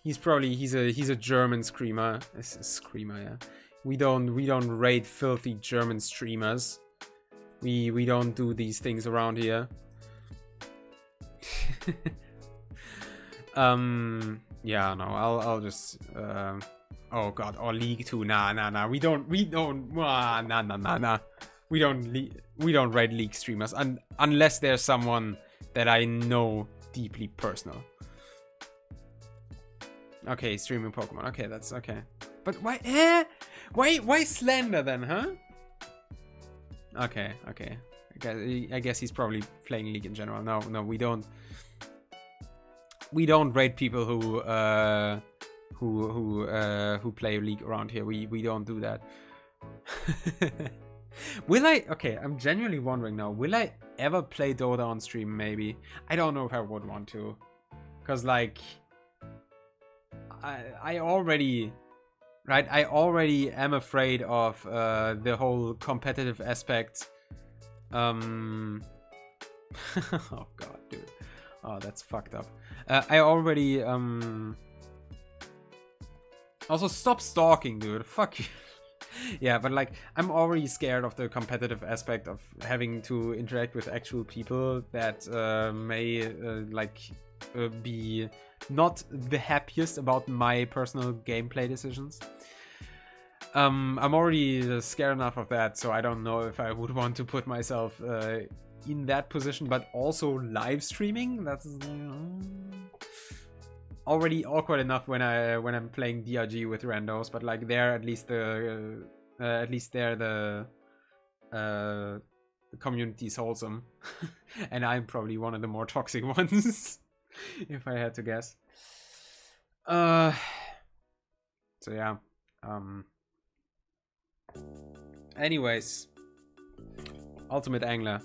He's a German screamer. Screamer, yeah. We don't raid filthy German streamers. We don't do these things around here. Yeah, no, I'll just oh god, or League 2. Nah. We don't nah. We don't raid League streamers unless there's someone that I know deeply personal. Okay, streaming Pokemon. Okay, that's okay. But why, why Slender then, huh? Okay, okay. I guess he's probably playing League in general. No, no, we don't rate people who play League around here. We don't do that. Will I? Okay, I'm genuinely wondering now. Will I ever play Dota on stream? Maybe. I don't know if I would want to, cause like I already. Right, I already am afraid of the whole competitive aspect. Oh god, dude. Oh, that's fucked up. I already also stop stalking, dude. Fuck you. Yeah, but like I'm already scared of the competitive aspect of having to interact with actual people that may be not the happiest about my personal gameplay decisions. I'm already scared enough of that, so I don't know if I would want to put myself in that position, but also live streaming, that's already awkward enough when I'm playing DRG with randos, but like there at least the community is wholesome. And I'm probably one of the more toxic ones. If I had to guess. So yeah. Anyways, Ultimate Angler.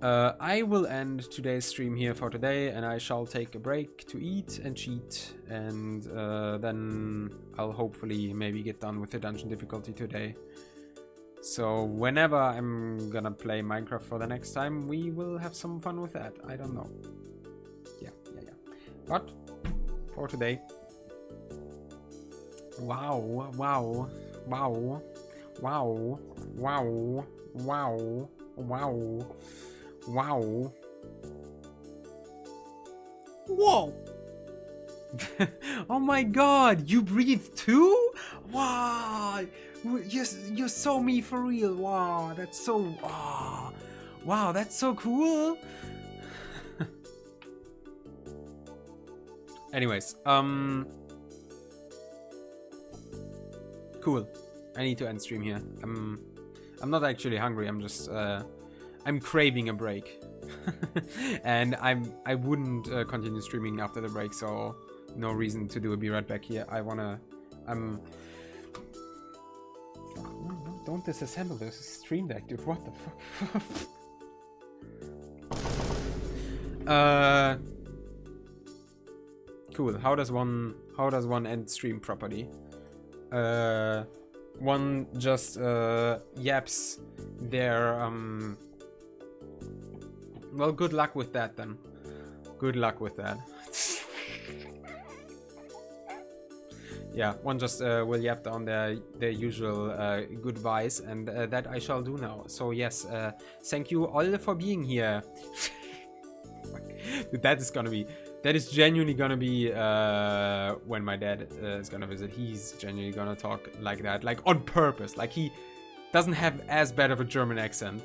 I will end today's stream here for today, and I shall take a break to eat and cheat, and then I'll hopefully maybe get done with the dungeon difficulty today. So whenever I'm gonna play Minecraft for the next time, we will have some fun with that. I don't know. Yeah. But for today, wow. Whoa! Oh my god, you breathe too? Wow! You're so me for real. Wow, that's so... Wow, that's so cool. Anyways, cool. I need to end stream here. I'm not actually hungry. I'm just I'm craving a break. And I wouldn't continue streaming after the break, so no reason to do a be right back here. I wanna don't disassemble this stream deck, dude. What the fuck? Cool. How does one end stream properly? One just yaps their well, good luck with that then. Good luck with that. Yeah, one just will yap on their usual goodbyes, and that I shall do now. So yes, thank you all for being here. Dude, that is genuinely gonna be when my dad is gonna visit. He's genuinely gonna talk like that, like on purpose. Like he doesn't have as bad of a German accent,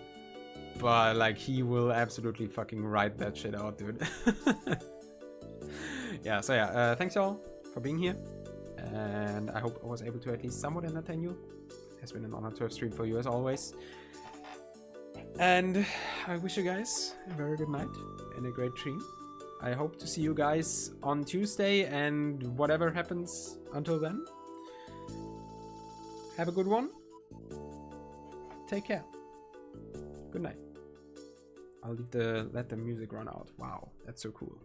but like he will absolutely fucking write that shit out, dude. Yeah, so yeah, thanks y'all for being here, and I hope I was able to at least somewhat entertain you. It's been an honor to have streamed for you as always, and I wish you guys a very good night and a great dream. I hope to see you guys on Tuesday, and whatever happens until then, have a good one. Take care. Good night. I'll let the music run out. Wow, that's so cool.